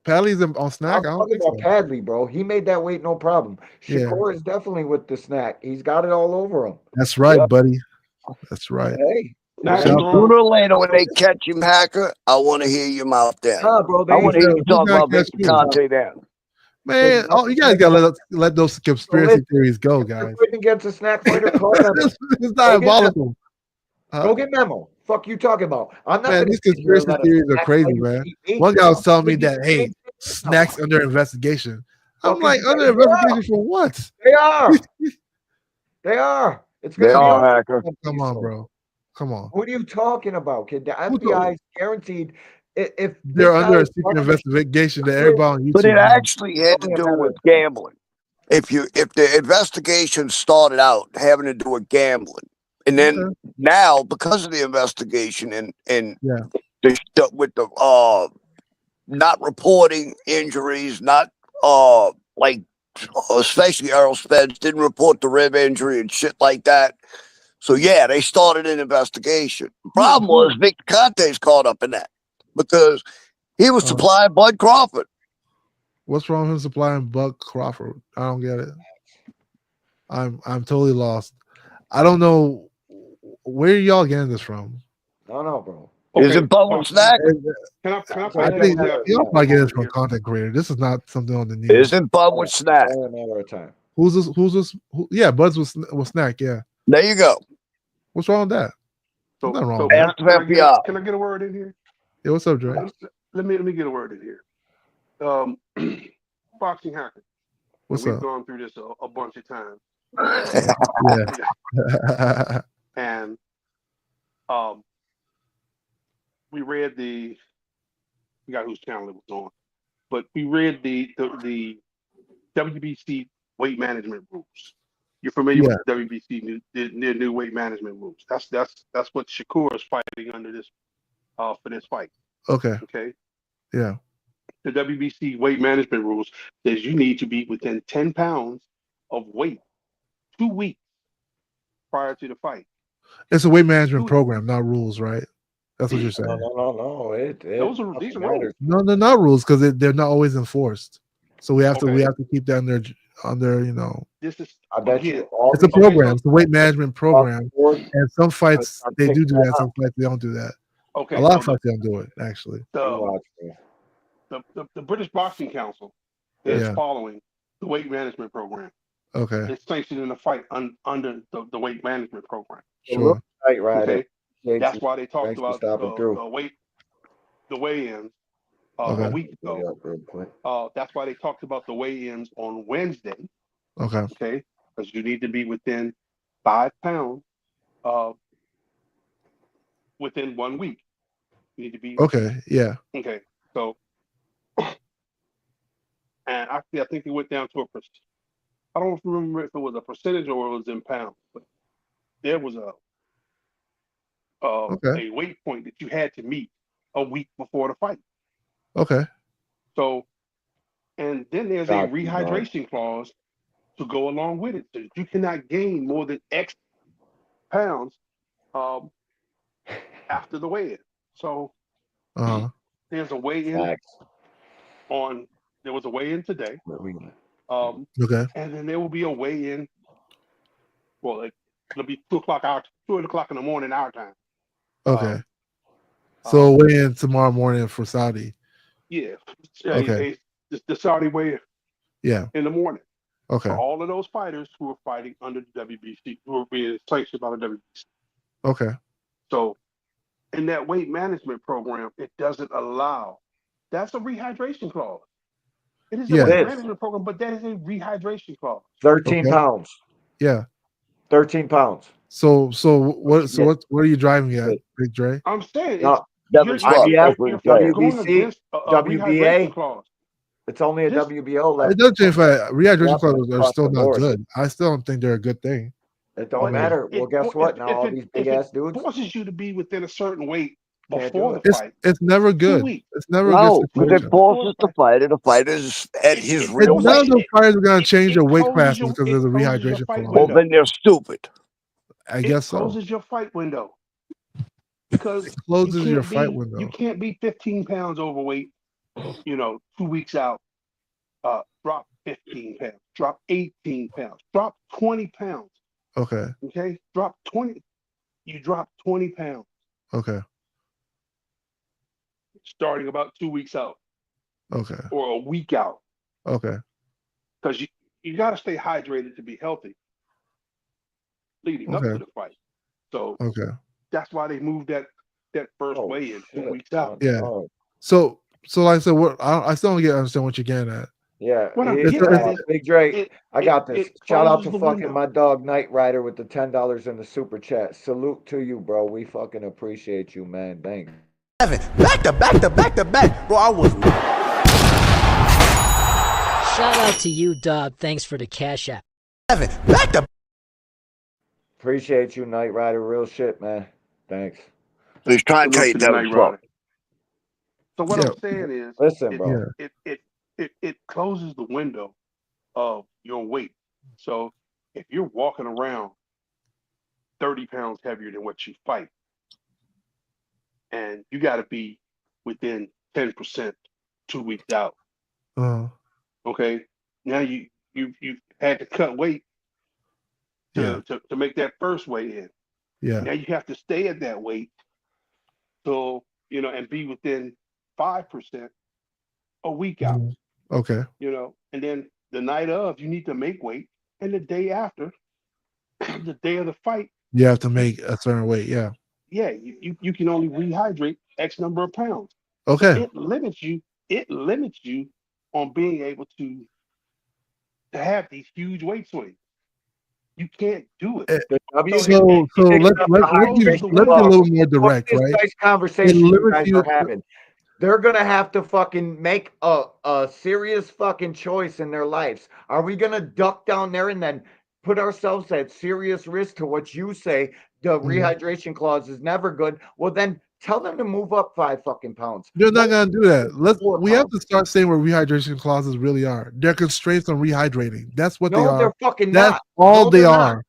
Padley's on snack. I don't think so. Padley, bro. He made that weight no problem. Yeah. Shakur is definitely with the snack. He's got it all over him. That's right, buddy. That's right. Hey. Sooner or later, when they catch him, Hacker, I want to hear your mouth then. Nah, bro, I want to hear you talk about Victor Conte then. Man, you guys gotta let those conspiracy theories go, guys. Against a snack fighter, It's diabolical. Go get Memo. Fuck you talking about? I'm not. Man, these conspiracy theories are crazy, man. One guy was telling me that, hey, snacks under investigation. I'm like, under investigation for what? They are. They are. It's They gonna be are, on- Hacker. Come on, bro. Come on. What are you talking about, kid? The FBI is guaranteed. If They're this under guy a is secret investigation that everybody on YouTube. But it knows. actually had to do with gambling. If the investigation started out having to do with gambling, and then now because of the investigation and with the not reporting injuries, not like especially Errol Spence didn't report the rib injury and shit like that. So yeah, they started an investigation. The problem was Victor Conte's caught up in that because he was supplying Bud Crawford. What's wrong with him supplying Buck Crawford? I don't get it. I'm totally lost. I don't know where are y'all getting this from. No, bro. Is it Bubble Snack? Can I I think y'all probably get this from a content creator. This is not something on the news. Isn't Bubble Snack? Only a matter of time. Who's this? Yeah, Bud's with Snack. Yeah. There you go. What's wrong with that? So, Nothing wrong. so with can, that. I, can, I get, can I get a word in here? Yeah, what's up, Dre? Let me get a word in here. Boxing Hacker. What's We've up? gone through this a bunch of times. Yeah. And we read the I forgot whose channel it was on, but we read the WBC weight management rules. You're familiar with the WBC new weight management rules. That's what Shakur is fighting under this for this fight. Okay. Okay. Yeah. The WBC weight management rules says you need to be within 10 pounds of weight 2 weeks prior to the fight. It's a weight management program, not rules, right? That's what you're saying. No. These are rules. No, they're not rules because they're not always enforced. So we have to keep that under This is I bet you it's a program. It's a weight management program. And some fights they do that, some fights they don't do that. Okay, A lot so of fights don't do it actually. The British Boxing Council is Yeah. following the weight management program. Okay. It's sanctioning the fight under the weight management program. Sure. Right, right. Okay, that's why they talked Thanks for about stopping through. the weigh-ins a Okay. week ago. That's why they talked about the weigh-ins on Wednesday. Okay. Okay, because you need to be within 5 pounds within 1 week. You need to be Okay. Yeah. okay. So, and actually, I think it went down to a percent. I don't remember if it was a percentage or it was in pounds, but there was Okay. a weight point that you had to meet a week before the fight. Okay. So, and then there's a rehydration clause to go along with it. So you cannot gain more than X pounds after the weigh-in. So there's a weigh-in there was a weigh-in today. Okay. And then there will be a weigh-in. Well, it'll be 2 o'clock in the morning our time. Okay. So weigh in tomorrow morning for Saudi. Yeah. Okay. The Saudi weigh-in. Yeah. In the morning. Okay. For all of those fighters who are fighting under the WBC, who are being sanctioned by the WBC. Okay. So in that weight management program, it doesn't allow. That's a rehydration clause. It is a weight management program, but that is a rehydration clause. 13 pounds. Yeah. 13 pounds. So what are you driving at, Big Dre? I'm saying No, you're IBF, going WBC, against a rehydration WBA. clause. It's only a WBO left. It doesn't change if rehydration clauses are across still the not board. good. I still don't think they're a good thing. It don't matter. Well, guess what? Now all these big ass dudes forces you to be within a certain weight before the It's fight. it's never good. weeks. It's never a No, good because situation. it forces the fighter. The fighter's at his real None of weight. those fighters are going to change their weight closes classes your- because it there's a closes your rehydration fight clause. Well, then they're stupid. I guess so. Closes your fight window. Because It closes you your can't fight be- window. You can't be 15 pounds overweight, 2 weeks out. Drop 15 pounds, drop 18 pounds, drop 20 pounds. Okay. Okay? Drop 20. You drop 20 pounds Okay. starting about 2 weeks out Okay. or a week out. Okay. Because you got to stay hydrated to be healthy leading up to Okay. the fight. So Okay. that's why they moved that first weigh-in 2 weeks out. Yeah. So like I said, I still don't understand what you're getting at. Yeah, What I'm he- getting at is Big Dre, I got this. it Shout out to closes the fucking window. my dog Knight Rider with the $10 in the super chat. Salute to you, bro. We fucking appreciate you, man. Thanks. Back to back to back to back. Bro, I was Shout out to you, Dub. Thanks for the cash app. back to Appreciate you, Knight Rider. Real shit, man. Thanks. He's trying to tell you Salute to the that Knight was wrong. Rider. So what I'm saying is, Listen, bro. it closes the window of your weight. So if you're walking around 30 pounds heavier than what you fight, and you got to be within 10% 2 weeks out. Okay, now you had to cut weight to make that first weigh in. Yeah. Now you have to stay at that weight till and be within 5% a week out. Okay. And then the night of you need to make weight, and the day after, the day of the fight, You have to make a certain weight. Yeah. yeah, you can only rehydrate X number of pounds. Okay. So it limits you on being able to have these huge weight swings. You can't do it. So let's be a little more direct, This right? nice conversation you limits guys you- are having. They're gonna have to fucking make a serious fucking choice in their lives. Are we gonna duck down there and then put ourselves at serious risk to what you say? The rehydration clause is never good. Well, then tell them to move up 5 fucking pounds. You're not gonna do that. We have to start saying what rehydration clauses really are. They're constraints on rehydrating. That's what they No, are. they're fucking That's not. all No, they they're are. not.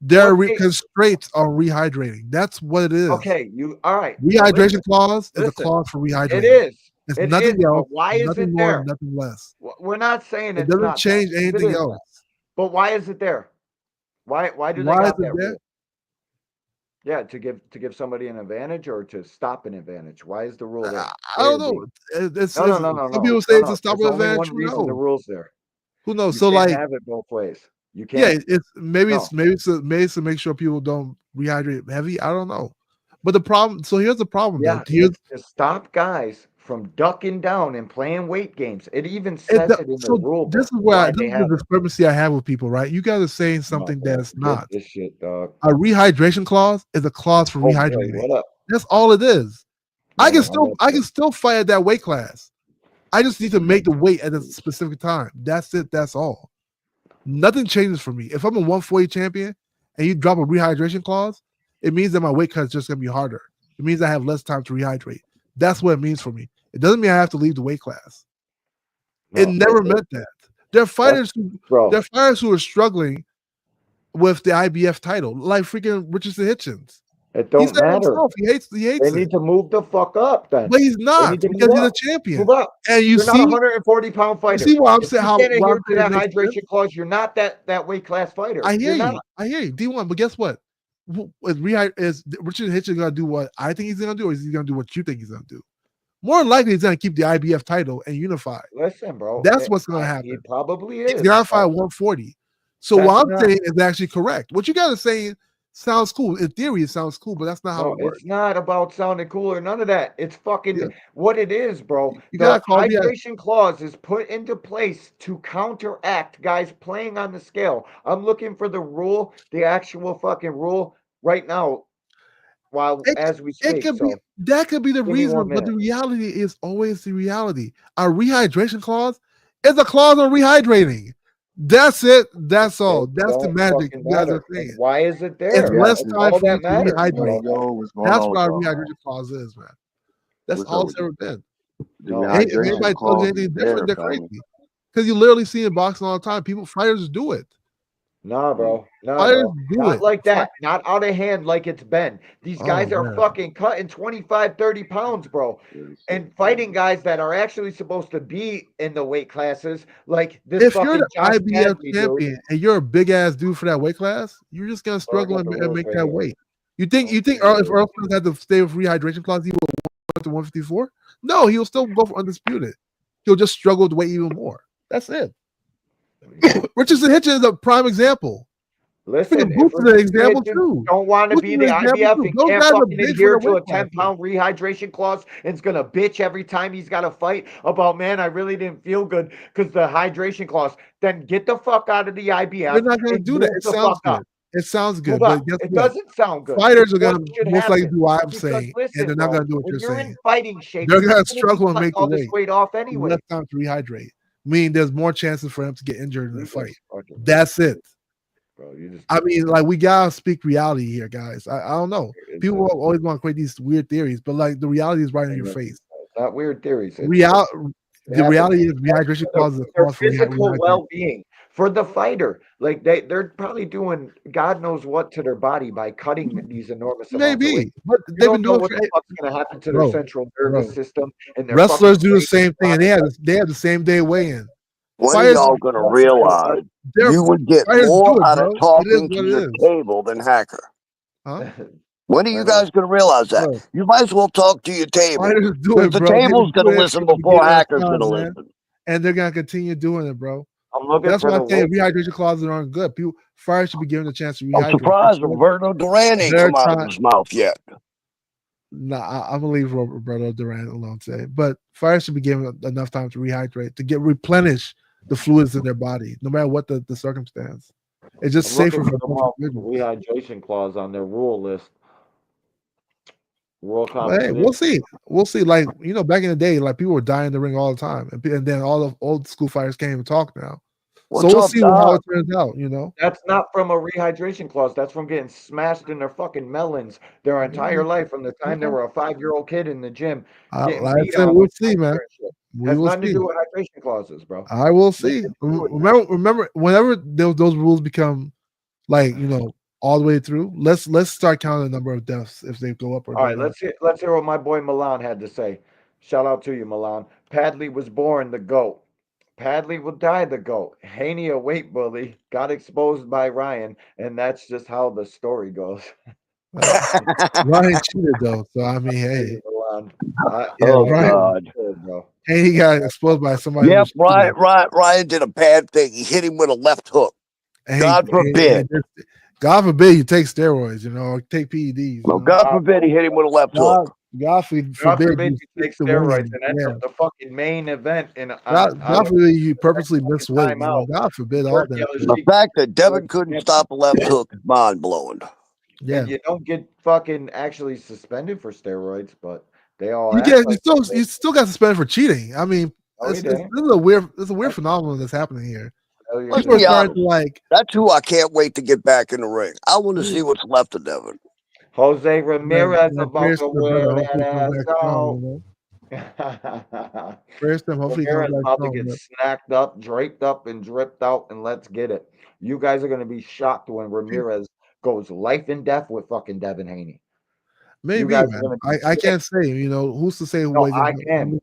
They're What they- constraints on rehydrating. That's what it is. Okay, all right. Rehydration clause is a listen. clause for rehydrating. It is. It's It nothing is, else. but why is nothing it more, there? nothing less. We're not saying It it's doesn't not change that. It anything is else. that. But why is it there? Why do they Why got is it that there? rule? Yeah, to give somebody an advantage or to stop an advantage. Why is the rule there? I don't A or know. B? It's, No, no, it's, no, no, some no, people no, say it's a no. stop There's an only advantage. one Who reason the knows? rule's there. Who knows? You So can't like, have it both ways. You yeah, can't. it's maybe No. it's to make sure people don't rehydrate heavy. I don't know. But the problem. So here's the problem though. Yeah, Here's it's to stop guys from ducking down and playing weight games. It even says it in the so rule this book is why this they is the have it. discrepancy I have with people. Right? You guys are saying No, something bro, that's forget not. this shit, dog. A rehydration clause is a clause for Oh boy, rehydrating. what up? That's all it is. No, I can no, I'm I can still fight at that weight class. I just need to make the weight at a specific time. That's it. That's all. Nothing changes for me. If I'm a 140 champion and you drop a rehydration clause, it means that my weight cut is just gonna be harder. It means I have less time to rehydrate. That's what it means for me. It doesn't mean I have to leave the weight class. It No, never meant that. There are fighters bro. there are fighters who are struggling with the IBF title, like freaking Richardson Hitchens. It He don't said matter. himself, he hates They it. need to move the fuck up then. But he's They not need to because move he's a up. champion. Move up. And you You're not a see, 140-pound you fighter. see why I'm If saying you how can't why adhere I'm to saying it that makes sense. hydration clause, you're not that weight class fighter. I hear You're you. not. I hear you. D1, but guess what? Is Richard Hitchens gonna do what I think he's gonna do, or is he gonna do what you think he's gonna do? More than likely, he's gonna keep the IBF title and unify. Listen, bro. That's what's gonna He happen. probably He's is. gonna fight 140. So That's what I'm not- saying is actually correct. What you guys are saying sounds cool. In theory, it sounds cool, but that's not how No, it works. it's not about sounding cool or none of that. It's fucking Yeah. what it is, bro. You The gotta call me out. hydration clause is put into place to counteract guys playing on the scale. I'm looking for the rule, the actual fucking rule right now as we It speak. could be So that could be the give me 1 reason, but the minute. reality is always the reality. A rehydration clause is a clause on rehydrating. That's it. That's all. It That's the don't magic fucking you guys matter. are saying. Why is it It's there? less That's time all for you that to matters, rehydrate. bro. What's going That's on what with our y'all, man? rehydration clause is, man. That's What's all up it's with ever you? been. The No, If rehydration anybody tells clause you is anything there, different, they're family. crazy. Because you literally see in boxing all the time. Fighters do it. Nah, bro. Nah, Fighters bro. do Not it. like that. Not out of hand like it's been. These Oh guys are man. fucking cutting 25, 30 pounds, bro. And fighting guys that are actually supposed to be in the weight classes, like this If you're fucking the Josh IBF Padley dude. champion and you're a big ass dude for that weight class, you're just gonna Oh, I struggle got the and rules make right that here. weight. You think if Earl Spence had to stay with rehydration clause, he would went to 154? No, he'll still go for undisputed. He'll just struggle with weight even more. That's it. Richardson Hitchens is a prime example. Listen, Freaking if Boots is an Richardson example Hitchens too. don't want to Boots be is the an example IBF too. and Those can't guys are fucking big for adhere their to weight a classes. 10-pound rehydration clause and is gonna bitch every time he's got to fight about, man, I really didn't feel good because the hydration clause, then get the fuck out of the They're IBF not gonna and do that. move It the sounds fuck good. up. It sounds Move good, up. but guess It what? doesn't sound good. Fighters It's are what gonna should most likely happen. do what I'm Because saying, and listen, they're not bro, gonna do what when you're you're in saying. fighting shape, They're you're gonna gonna need struggle to and cut make the all this weight. weight off Less anyway. time to rehydrate. Meaning there's more chances for him to get injured in the You fight. just fucking, That's it. bro. You just. I mean, like we gotta speak reality here, guys. I don't know. People always want to create these weird theories, but like the reality is right in your face. It's not weird theories. It The happens. reality is rehydration clause is a Their clause for physical rehydrating. well-being for the fighter. Like they're probably doing God knows what to their body by cutting these enormous amounts of weight. Maybe, but You they've been don't know doing what it the fuck's gonna happen to their bro, central nervous bro. system and their Wrestlers fucking do the brain same thing, and body. they have the same day weigh-in. When are Fighters, y'all gonna realize you would get fighters do more it, out bro. of It is talking to what it your is. table than Hacker? Huh? When are you guys gonna realize that? Bro. You might as well talk to your table. Fighters do Because it, the bro. They've table's been gonna doing it listen from the before beginning of Hacker's time, gonna man. listen. And they're gonna continue doing it, bro. I'm looking That's for why the I'm saying weight. rehydration clauses aren't good. Fighters should be given a chance to I'm rehydrate. surprised Roberto Duran ain't come out of his mouth yet. Nah, I'm gonna leave Roberto Duran alone today. But fighters should be given enough time to rehydrate, to replenish the fluids in their body, no matter what the circumstance. It's just I'm safer looking for for the both individuals. rehydration clause on their rule list. World But hey, competition. we'll see. We'll see. Like, back in the day, like people were dying in the ring all the time, and then all the old school fighters came and talk now. So we'll see how it turns out. That's not from a rehydration clause. That's from getting smashed in their fucking melons their entire life from the time they were a 5-year-old kid in the gym getting Like I beat said, on we'll with see, tiger man. and shit. We Has will nothing to see. do with hydration clauses, bro. I will see. Nothing to do with Remember, whenever those rules become like all the way through, let's start counting the number of deaths if they go up or All go right, down. let's hear what my boy Milan had to say. Shout out to you, Milan. Padley was born the GOAT. Padley will die the GOAT. Haney, a weight bully, got exposed by Ryan, and that's just how the story goes. Ryan cheated though, so I mean, hey, Oh Ryan, God. and he got exposed by somebody who Yep, was cheating. Ryan did a bad thing. He hit him with a left hook. And God forbid. God forbid you take steroids, or take PEDs. Well, God forbid he hit him with a left hook. God forbid you take skip the steroids weighing. and ends Yeah. up the fucking main event. And God forbid you purposely miss weight. God forbid all that. The fact that Devin couldn't stop a left hook is mind blowing. Yeah. And you don't get fucking actually suspended for steroids, but they all You act get like you still got suspended for cheating. I mean, No, he this didn't. is a weird phenomenon that's happening here. Let's People are be starting honest. to That's who I can't wait to get back in the ring. I want to see what's left of Devin. Jose Ramirez Yeah, about to wear brother, that hopefully he comes ass back out. strong, First time, hopefully he comes Ramirez back about to strong. get but- snacked up, draped up, and dripped out, and let's get it. You guys are gonna be shocked when Ramirez goes life and death with fucking Devin Haney. Maybe, guys are man. gonna be I sick. can't say. Who's to say who No, he's I gonna? can.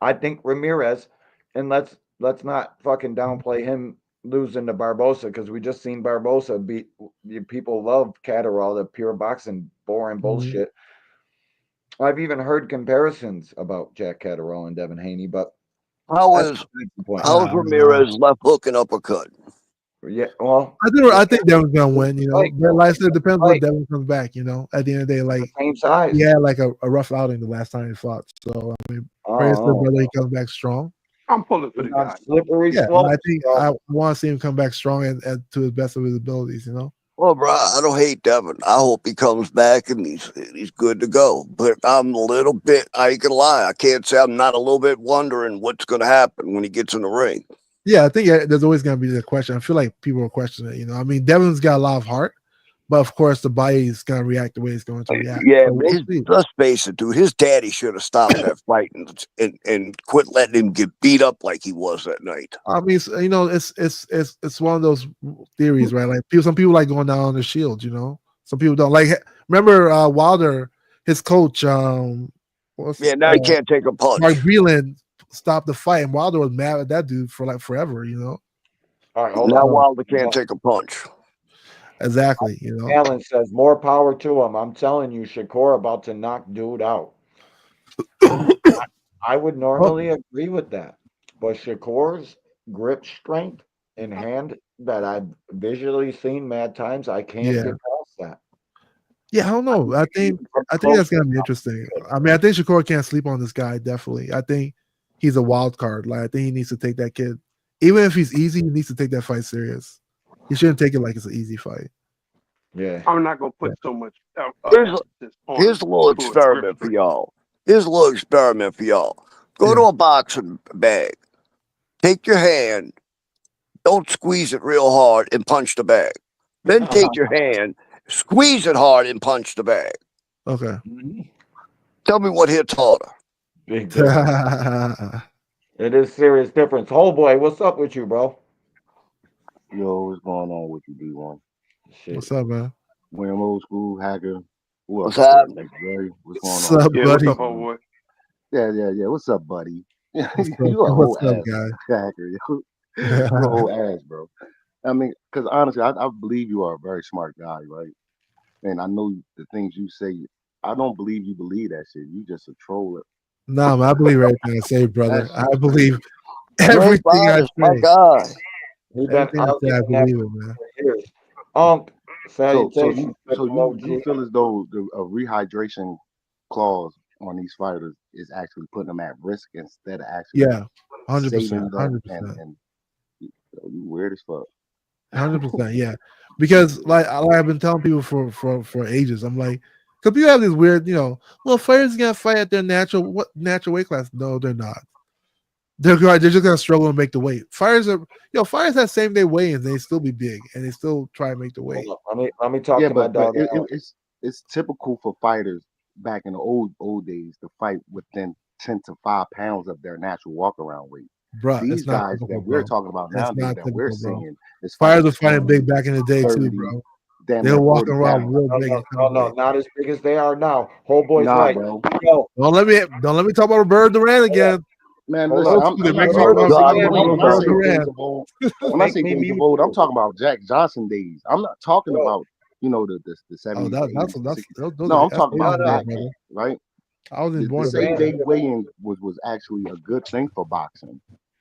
I think Ramirez, and let's not fucking downplay him losing to Barbosa because we just seen Barbosa beat. People love Catterall, the pure boxing, boring bullshit. I've even heard comparisons about Jack Catterall and Devin Haney, but How's Ramirez left hook and uppercut? Yeah, well, I think Devin's gonna win. But like I said, it depends when Devin comes back. At the end of the day, like same size. he had like a rough outing the last time he fought. So I mean, praise to the brother, he comes back strong. I'm pulling for the guy. Slippery Yeah, slope. I think I want to see him come back strong and to his best of his abilities. Well, bro, I don't hate Devin. I hope he comes back and he's good to go. But I'm a little bit, I ain't gonna lie, I can't say I'm not a little bit wondering what's gonna happen when he gets in the ring. Yeah, I think there's always gonna be the question. I feel like people will question it. I mean, Devin's got a lot of heart, but of course the body is gonna react the way it's going to react. Yeah, So we'll see. let's face it, dude. His daddy should have stopped that fight and quit letting him get beat up like he was that night. I mean, it's one of those theories, right? Like some people like going down on the shield. Some people don't. Like remember Wilder, his coach. Now he can't take a punch. Mark Breland stopped the fight, and Wilder was mad at that dude for like forever. All right, hold now on. Wilder can't take a punch. Exactly. Alan says more power to him. I'm telling you, Shakur about to knock dude out. I would normally agree with that, but Shakur's grip strength and hand that I've visually seen mad times, I can't get past that. Yeah, I don't know. I think that's gonna be interesting. I mean, I think Shakur can't sleep on this guy. Definitely, I think he's a wild card. Like, I think he needs to take that kid, even if he's easy. He needs to take that fight serious. He shouldn't take it like it's an easy fight. Yeah, I'm not gonna put so much. Here's a little experiment for y'all. Go to a boxing bag. Take your hand. Don't squeeze it real hard and punch the bag. Then take your hand, squeeze it hard and punch the bag. Okay. Tell me what hits harder. Big difference. It is serious difference. Oh boy, what's up with you, bro? Yo, what's going on with you, D1? Shit. What's up, man? William Old School, Hacker. What's happening? What's going What's on? up, buddy? What's up, old boy? Yeah. What's up, buddy? What's You a what's whole up, ass guy? hacker. You a whole ass, bro. I mean, because honestly, I believe you are a very smart guy, right? And I know the things you say. I don't believe you believe that shit. You just a troll. No, man, I believe everything I say, brother. I believe Great everything I fighters, my say. guy. Everything I say, I believe it, man. Years. So Salutations. you feel as though a rehydration clause on these fighters is actually putting them at risk instead of actually Yeah, 100%, saving them. 100%. And you weird as fuck. 100%, yeah. Because like I've been telling people for ages, I'm like, because people have this weird, well, fighters gonna fight at their natural weight class. No, they're not. They're just gonna struggle to make the weight. Fighters have same day weigh-ins, they still be big and they still try to make the weight. Let me talk to my dog. It's typical for fighters back in the old days to fight within 10 to 5 pounds of their natural walk around weight. Bruh, These it's not guys typical, that we're bro. talking about It's nowadays not that typical, we're bro. seeing is Fighters were fighting big back in the day too, bro. damn They were near walking 40 around pounds. real big. No, not as big as they are now. Whole boy's Nah, right. bro. Yo, Don't let me talk about Roberto Duran again. Man, Hold listen, on. I'm not Roberto talking about Duran. when I say Duran. days of old. When I say days of old, I'm talking about Jack Johnson days. I'm not talking about You know the 70. that's 60. those No, are I'm talking about that's back, brother. right? I wasn't The born. 6 day weigh-in was actually a good thing for boxing.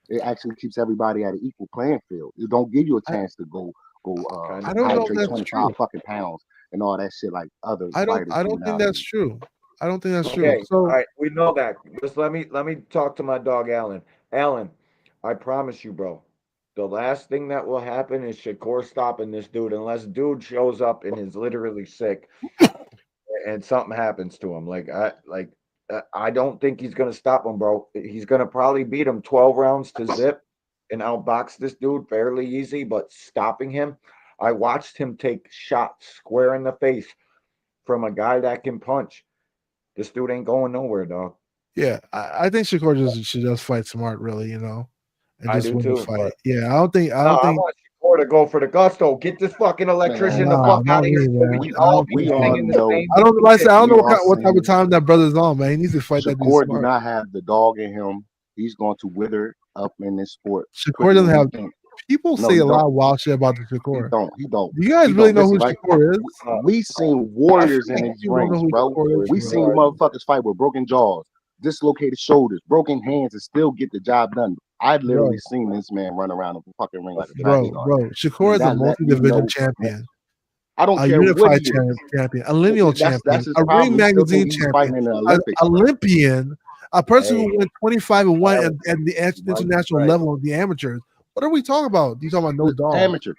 It actually keeps everybody at an equal playing field. It don't give you a chance to go I don't know if hydrate that's 25 true. fucking pounds and all that shit like other I fighters do don't think nowadays. that's true. I don't think that's true. Okay, So all right, we know that. Just let me talk to my dog Alan. Alan, I promise you, bro. The last thing that will happen is Shakur stopping this dude unless dude shows up and is literally sick and something happens to him. I don't think he's gonna stop him, bro. He's gonna probably beat him 12 rounds to zip and outbox this dude fairly easy, but stopping him. I watched him take shots square in the face from a guy that can punch. This dude ain't going nowhere, dog. yeah, I think Shakur should just fight smart, really, and I just do win the too, fight. but Yeah, I don't think no, I want Shakur to go for the gusto. Get this fucking electrician the Nah, fuck not out of here me, so we man. can I all don't be think so. singing the same I don't like. I shit. don't know We all what type of saying time that brother's on, man. He needs to fight that dude Shakur do smart. not have the dog in him. He's going to wither up in this sport. Shakur quicker doesn't than we have. think. People No, say he a lot don't. of wild shit about the He Shakur. don't. He don't. Do you guys He really don't. know who Listen, right? Shakur is? We seen I warriors feel in like these people don't know rings, who bro. Shakur is, We bro. seen motherfuckers fight with broken jaws, dislocated shoulders, broken hands, and still get the job done. I've literally seen this man run around the fucking ring like a track star. Shakur is a That let me multi-division know. champion, I don't a care what unified he is. champion, a lineal That's champion, his a Ring problem. He still Magazine think he's champion, fighting in the an Olympics, bro. Olympian, a person Hey, who went 25 and 1 right, at the international right. level of the amateurs. What are we talking about? You talking about no dog, Amateur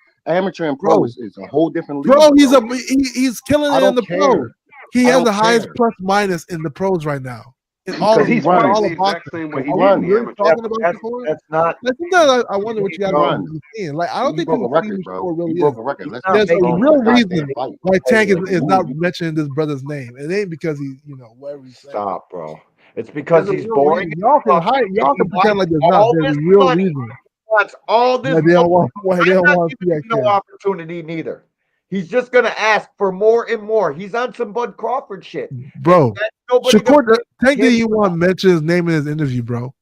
and pro bro? is a whole different league. Bro, he's killing I it in don't the care. pro. He I has don't the highest care. plus minus in the pros right now. In all Because of he all runs. of boxing. Because he Are we runs. really talking about That's Shakur? not. Like sometimes I wonder what you He guys are runs. seeing. Like I don't He think broke a people see record, who bro. Shakur really He broke is. a record. Let's There's get a going real with the reason goddamn fight. why Tank Like, is not move. mentioning this brother's name. It ain't because he, whatever he's saying. Stop, bro. It's because There's a he's real boring. reason. Y'all can hide. Y'all can pretend like there's not. All There's this a real money. reason. Wants all this Why they don't money. want. Why they I'm don't not want to see giving that him no kid. opportunity neither. He's just gonna ask for more and more. He's on some Bud Crawford shit, Bro, and nobody. Shakur, Tank didn't him even for want to that. mention his name in his interview, bro.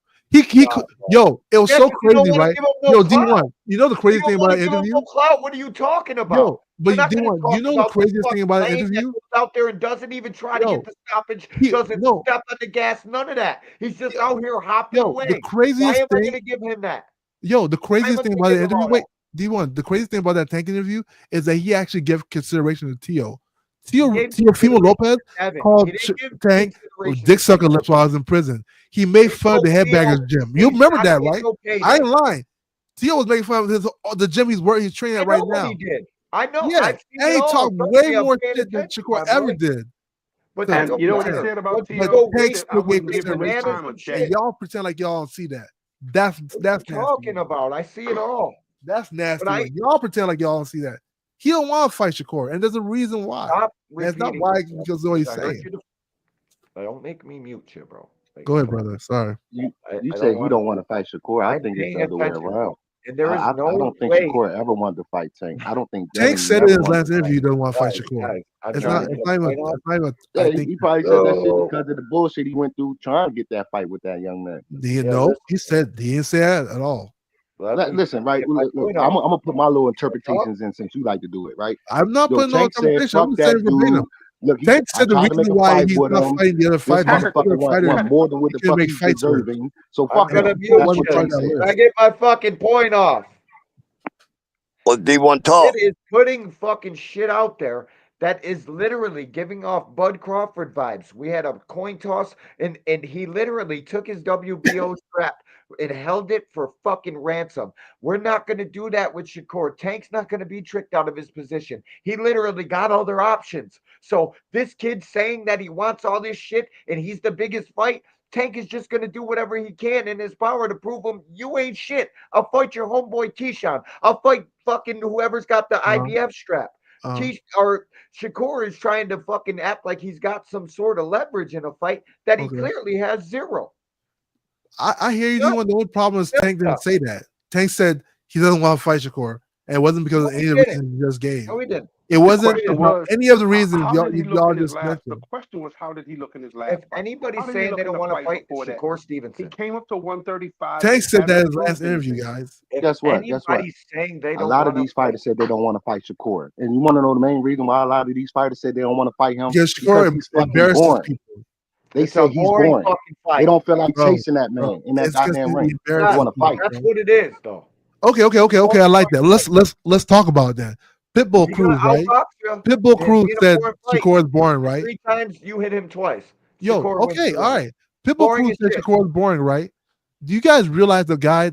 Yo, it was Yeah, so 'cause you don't crazy, want to right? give him no Yo, clout. D1, you know the You crazy don't thing want about to that give him interview? no clout. What are you talking about? Yo, We're but not going to D1, talk you know the about this craziest thing about that lame that interview? goes out there and doesn't even try to Yo, get the stoppage, he doesn't no, step on the gas, none of that. He's just out here hopping yo, the away. Why craziest am I going thing, to give him that? yo, the Why am craziest I thing going about to give the him interview, all wait, that? D1, the craziest thing about that Tank interview is that he actually gave consideration to Tio. He gave Teofimo Lopez Evan. called He didn't give Tank consideration dick to sucker Tio. lips while I was in prison. He made fun of the headbangers gym. You remember that, right? Okay, I ain't then. lying. Tio was making fun of the gym he's training I at right know what now. he did. I know. Yeah, I've seen and it he all. talked Trust way me, I'm more paying shit than attention, Shakur my ever boy. did. But that And don't you know what he matter. said about Let's Tio? go He Tank race said, I still gave wouldn't give him his consideration, time bananas of and and shit. day. y'all pretend like y'all don't see that. That's What are you nasty. talking about? I see it all. That's nasty. But One. Y'all pretend like y'all don't see that. He don't want to fight Shakur, and there's a reason why. Stop And it's not repeating why yourself, because of what he's because I heard saying. you. Don't make me mute you, bro. Like, Go ahead, come on. brother. Sorry. You I say don't he want. don't want to fight Shakur. I I'm think it's the paying other way attention, around. bro. And there is I no don't think way. Shakur ever wanted to fight Tank. I don't think Tank Devin said never in his wanted last to interview fight. he doesn't want to fight Guys, Shakur. I'm It's trying not. to get It's a not even. fight on. It's not even. Yeah, I think. he probably said that shit because of the bullshit he went through trying to get that fight with that young man. He didn't say that at all. Listen, right? Get my Look, point I'm off. gonna put my little interpretations in since you like to do it, right? I'm not Yo, putting no Tank said, interpretation. "Fuck I'm just that saying verbatim. dude." Look, Tank I said the tried to make reason a why fight he's with not him. fighting the other This fighters is motherfucker other fighters. want more than what He the couldn't fuck make he's fights with. deserving. So I'm fuck gonna him. mute That's you. what Tank said. Can I get my fucking point off? Well, D1 talk. It is putting fucking shit out there that is literally giving off Bud Crawford vibes. We had a coin toss, and he literally took his WBO strap and held it for fucking ransom. We're not going to do that with Shakur. Tank's not going to be tricked out of his position. He literally got other options. So this kid saying that he wants all this shit and he's the biggest fight, Tank is just going to do whatever he can in his power to prove him you ain't shit. I'll fight your homeboy Keyshawn. I'll fight fucking whoever's got the IBF strap. Or Shakur is trying to fucking act like he's got some sort of leverage in a fight that he clearly has zero. I hear you. The only problem is Tank didn't say that. Tank said he doesn't want to fight Shakur, and it wasn't because of any reason he just gave. No, he didn't. It wasn't question about was, any of the reasons how y'all, did he look y'all in his just last? The mentioned. question was, how did he look in his last If fight? How anybody's did he saying look they in don't the want to fight fight before that? Shakur He Stevenson, came up to 135 Tank and said that haven't in his last proved interview, anything. guys. if Guess what? anybody's saying they A don't lot of want to these fighters said they don't want to fight Shakur. And you want to know the main reason why a lot of these fighters said they don't want to fight him? Because Because Shakur he's fucking embarrasses boring. people. They It's a said he's boring boring. fucking fight. They don't feel like Bro, chasing that man in that it's because goddamn he ring. They embarrasses want to fight. people, That's bro. what it is, though. Okay. I like that. Let's talk about that. Pitbull He Cruz, got right? outboxed you. Pitbull Cruz In a said boring fight. Shakur is boring, right? 3 times you hit him twice. Yo, Shakur wins okay, the all round. right. Pitbull Boring Cruz as said shit. Shakur is boring, right? Do you guys realize the guy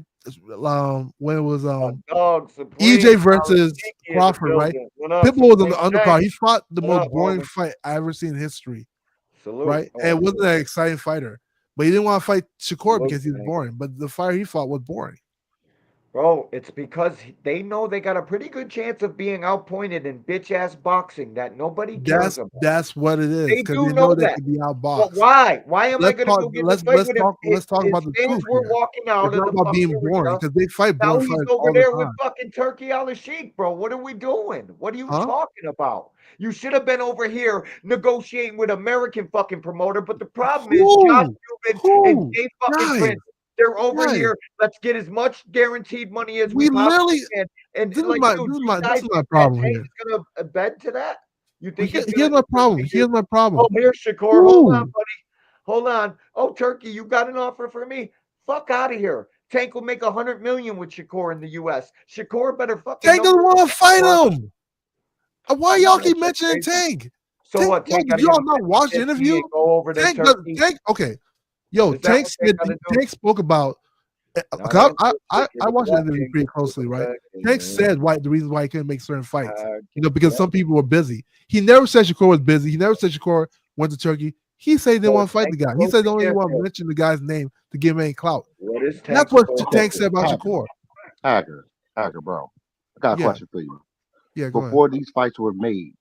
when it was Dog Supreme. EJ versus Crawford, right? Pitbull was on the undercard. He fought the most boring fight I ever seen in history, Salute. right? And wasn't an exciting fighter, but he didn't want to fight Shakur because he was man. boring. But the fight he fought was boring. Bro, it's because they know they got a pretty good chance of being outpointed in bitch ass boxing that nobody cares about. That's what it is They because do they know know they that. can be But outboxed. why? Why am I Let's going to talk. go get in a fight with him? Let's talk His about the fans truth were here. walking out It's of not the about fucking being boring arena. because they fight Now boring he's fights over all the there with time. fucking Turkey Al Sheikh, bro. What are we doing? What are you Huh? talking about? You should have been over here negotiating with American fucking promoter. But the problem is Josh Cuban and Jay fucking Guys, Prince. They're over guys. here. Let's get as much guaranteed money as We we possibly literally. can. And This is like, my dude, this is you my this guys is my think that problem Tank here. is gonna bed to that? You think Here's he's gonna my problem. Here's my problem. Oh, here's Shakur. Hold on, buddy. Hold on. Oh, Turkey, you got an offer for me? Fuck out of here. Tank will make 100 million with Shakur in the U.S. Shakur better fucking. Tank doesn't want to fight Shakur. him. Why y'all keep mentioning crazy. Tank? So Tank, what? yo, Tank did gotta y'all get not watch the 50 interview? and go over to Tank, Turkey. okay. Yo, Is that Tank what said they gotta do? Tank spoke about. No, I watched the interview pretty closely, right? Tank said why the reason why he couldn't make certain fights, because some people were busy. He never said Shakur was busy. He never said Shakur went to Turkey. He said he didn't want to fight the guy. He said he only want to mention the guy's name to give him any clout. What is Tank? That's what Tank said about Shakur. Hacker, bro. I got a Yeah. question for you. Yeah, go ahead. Before these fights were made,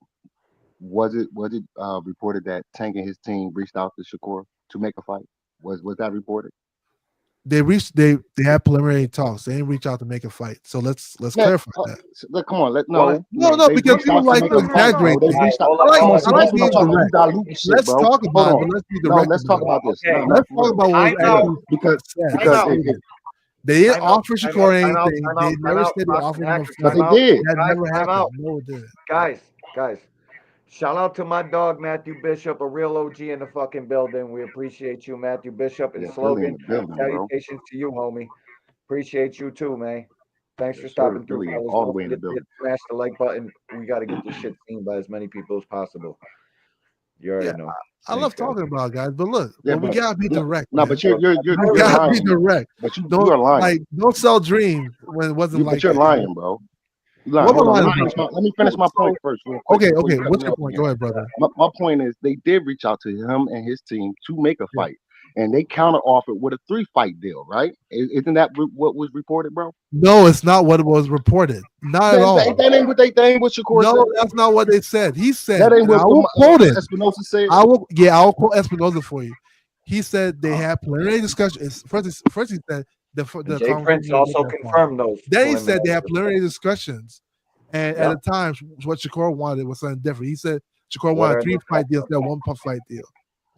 was it reported that Tank and his team reached out to Shakur to make a fight? Was that reported? They had preliminary talks. They didn't reach out to make a fight. So let's clarify that. Come on, No, they because reached people out to like make to a fight, bro. exaggerate They things. reached out. I Come on, see, like that's what I'm being talking about. You direct. dilute the shit, Let's bro. talk about it, Hold but on. let's be No, direct. let's talk about this. Okay. No, Let's talk about what was actually because said. because They didn't offer Shakur anything. They never said they offered him a fight. But they did. That Guys, never time happened. out. No, it didn't. Guys. Shout out to my dog Matthew Bishop, a real OG in the fucking building. We appreciate you, Matthew Bishop, and Yeah, Philly in Slogan. the building, bro. Salutations to you, homie. Appreciate you too, man. Thanks for Yes, stopping sir. through, Philly fellas. all the Don't way in the forget to building. smash the like button. We got to get this shit seen by as many people as possible. You already know. I love talking about it, guys, but look, Yeah, we but gotta be direct. no, man. but you're We gotta be lying. direct. But you Don't are lying. don't sell dreams when it wasn't But like you're that. lying, bro. You're lying. What Hold on. am I Let me finish my point first, real quick. Okay, before you okay. cut What's me your off point? again. Go ahead, brother. My point is they did reach out to him and his team to make a fight, and they counter offered with a 3-fight deal, right? Isn't that what was reported, bro? No, it's not what it was reported. Not at all. That ain't what Shakur said. No, that's not what they said. He said, That ain't and I what will quote it. Espinosa said. I will quote Espinosa for you. He said they had preliminary discussions. First he said the Jay Prince conversation also was that far. confirmed those. Then he said they preliminary had preliminary discussions, and at the time, what Shakur wanted was something different. He said Shakur wanted a 3-fight deal instead of 1-fight deal.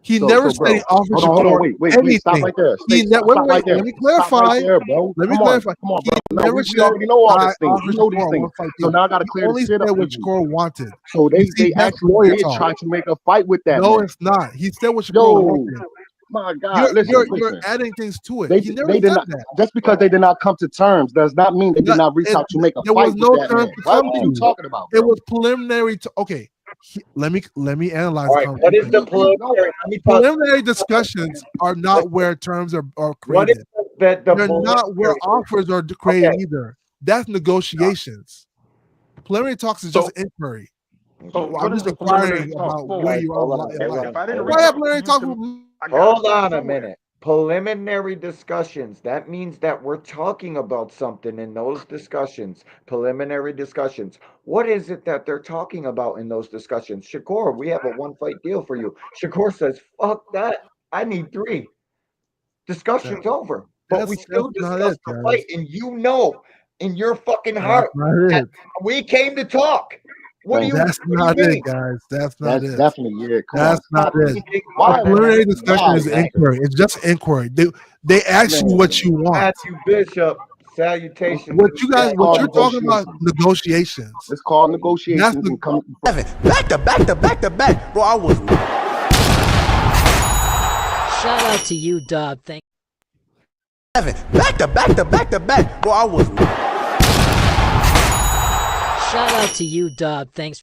He never said he offered Shakur anything. Stop right there. Stop right there. Let me clarify. Stop right there, bro. Let me Come clarify. on, bro. He No, never we said already know all I these things. offered We know these Shakur a things. 1-fight So deal. now I got to He clear the only shit said up what for you. Shakur wanted. So You they see, that's actually lawyer did talk. try to make a fight with that No, man. it's not. He said what Shakur Yo, wanted. my God, You're listen. adding things to it. They He never did said not. that. Just because they did not come to terms does not mean they did not reach out to make a There fight was no with that terms man. to Right? come What are you to. talking about, It bro? was preliminary. Okay, let me analyze. All the right, what is the conversation. preliminary? Preliminary discussions are not where terms are What is created. the They're not where preliminary? offers are created either. That's negotiations. Preliminary talks is just inquiry. So I'm what is just the preliminary inquiring talk about for? where you are Hold in on, life. If I didn't Why reach have out preliminary to talks? you, I gotta Hold start on a somewhere. minute. Preliminary discussions. That means that we're talking about something in those discussions. Preliminary discussions. What is it that they're talking about in those discussions? Shakur, we have a 1-fight deal for you. Shakur says, fuck that. I need 3. Discussion's over. But we still That's not discussed it, the guys. fight, and you know in your fucking That's heart not that it. we came to talk. What do you? That's What do not you it, mean? guys. That's not That's it. definitely it. Come on, That's not stop it. it. A Why, preliminary discussion why, is man? inquiry. It's just inquiry. They ask you what you want. Matthew Bishop, salutations. What you guys, It's what called you're talking about, negotiations. negotiations. It's called That's negotiations the and come. Back to back to back to back. Bro, I was. Shout out to you, Dub. Back to back to back to back. Bro, I was. Shout out to you, Dub. Thanks.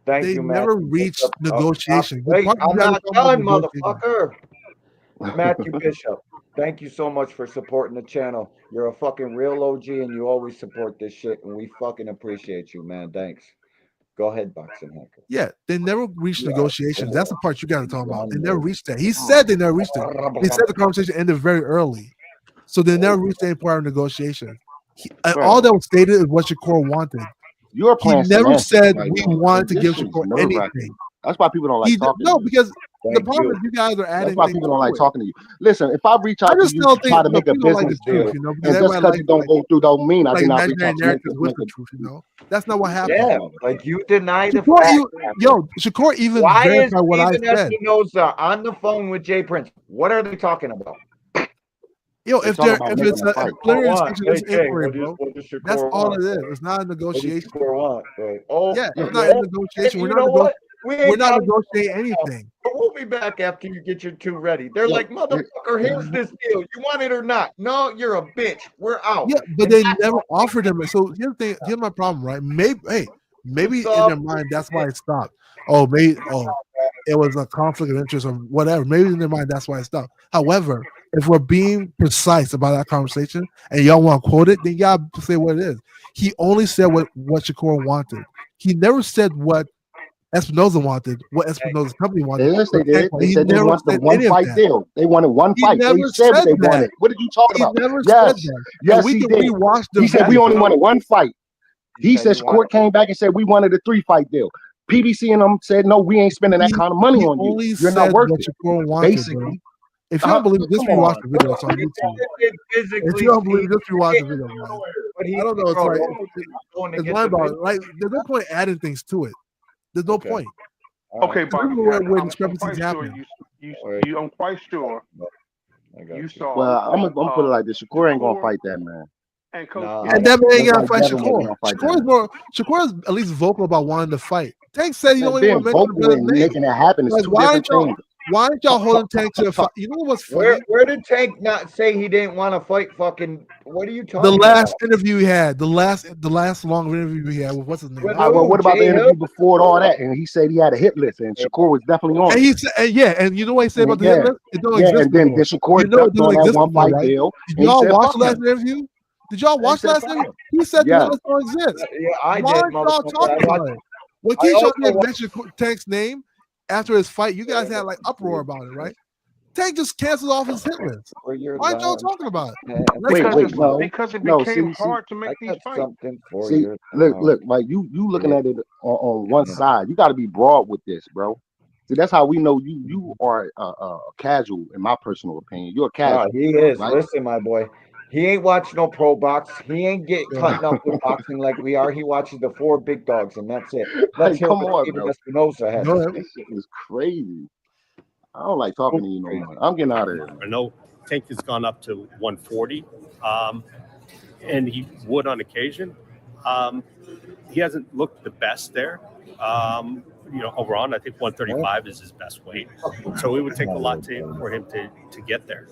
Thank They you, never Matthew reached Bishop. negotiation. The Wait, part you I'm guys are not talking about done, negotiation. motherfucker. Matthew Bishop, thank you so much for supporting the channel. You're a fucking real OG and you always support this shit, and we fucking appreciate you, man. Thanks. Go ahead, Boxing Hacker. Yeah, they never reached You are negotiations. That's the so part you got to talk about. They done never with reached that. He said they never reached it. They said the conversation ended very early, so they never reached any part of negotiation. And all that was stated is what Shakur wanted. You're He playing never semantics said right we now. wanted to This give shit is Shakur nerve-wracking. anything. That's why people don't like talking to No, you. because the Thank problem you. is you guys are That's adding why things people don't to like it. talking to you. Listen, if I reach out I to just you don't to try think to make a people don't like the business deal, truth, you know, because and just everybody because likes it don't like, go through, don't mean I like did not reach imaginary out to make narratives with the truth. You know, that's not what happened. Yeah, like you deny the Shakur, fact. Shakur even Why is verified what I Steven said. Espinoza on the phone with Jay Prince? What are they talking about? Yo, They if talk they're about if making it's a a fight. preliminary What? discussion, Hey, it's Jay, inquiry, bro. what does That's Shakur all want? it is. It's not a What does negotiation. Shakur want? Right. Oh, Yeah, it's not a well, negotiation. you We're know not what? We we're ain't not got negotiating anything. but we'll be back after you get your two ready. They're Yeah, like, motherfucker, here's this deal. You want it or not? No, you're a bitch. We're out. Yeah, but And they that's never all. offered him. So here's the thing. Here's my problem, right? Maybe What's in their up? mind that's why it stopped. It was a conflict of interest or whatever. Maybe in their mind that's why it stopped. However, if we're being precise about that conversation and y'all want to quote it, then y'all say what it is. He only said what Shakur wanted. He never said what Espinoza wanted, what Espinoza's company wanted. Yes, they or did. They He said they never want the said one any of fight that. deal. They wanted one He fight. They never said what said they that. wanted. What are you talking He about? never Yes, said that. yes, And we he can did. rewatch the He said we video. only wanted one fight. He said you wanted- Shakur came back and said we wanted a 3-fight deal. PBC and them said no, we ain't spending that kind of money on you. Only You're not said worth what it. Shakur wanted, Basically. bro. If you don't believe it, just Come rewatch on. the video. It's on YouTube. If you don't believe it, just rewatch the video, man. I don't know. It's like it's mind boggling. Like there's no point adding things to it. There's no point. Okay, This Bob. is where I'm discrepancies quite sure happen. I'm quite sure you saw. Well, I'm gonna put it like this: Shakur ain't gonna fight that man. And Coach, And that man ain't Just gonna like fight Devin wasn't Shakur. gonna fight Shakur is that more. Shakur is at least vocal about wanting to fight. Tank said he man. don't even want Being to mention the vocal brother's and name. making it happen is Like, two different things. why aren't y'all holding Tank to the fight? You know what's funny? Where did Tank not say he didn't want to fight? Fucking, what are you talking The last about? interview he had, the last long interview he had with what's his name? With Well, what about the Jay interview Hill? before all that? And he said he had a hit list, and Shakur was definitely on And it. he said, and you know what he said about the hit Yeah, list? It don't yeah, exist and then anymore. Shakur You know it ducked on doesn't that exist one anymore, fight right? deal, Did and he y'all said, watch "Fuck the last him." interview? Did y'all And he watch the said, last "Fuck interview? him." He said the Yes, hit list don't exist. Yeah, I Why did, aren't y'all motherfucker. talking about it? When I Keyshawn also didn't watched. mention Tank's name after his fight, you guys had like uproar about it, right? Tank just canceled off his hit list. Why aren't y'all talking about it? Let's talk wait, about it. because it no, became see, hard to make these fights. Something for see, you. look, like you looking at it on one side. You got to be broad with this, bro. See, that's how we know you are casual, in my personal opinion. You're a casual, No, he is. right? Listen, my boy. He ain't watched no pro box. He ain't get cutting up with boxing like we are. He watches the 4 big dogs, and that's it. Let's Like, hear come what on, Steven bro. Espinoza has to say. This shit is crazy. I don't like talking to you no more. I'm getting out of here. Man. I know Tank has gone up to 140, and he would on occasion. He hasn't looked the best there. Overall, I think 135 is his best weight. So it would take a lot for him to get there.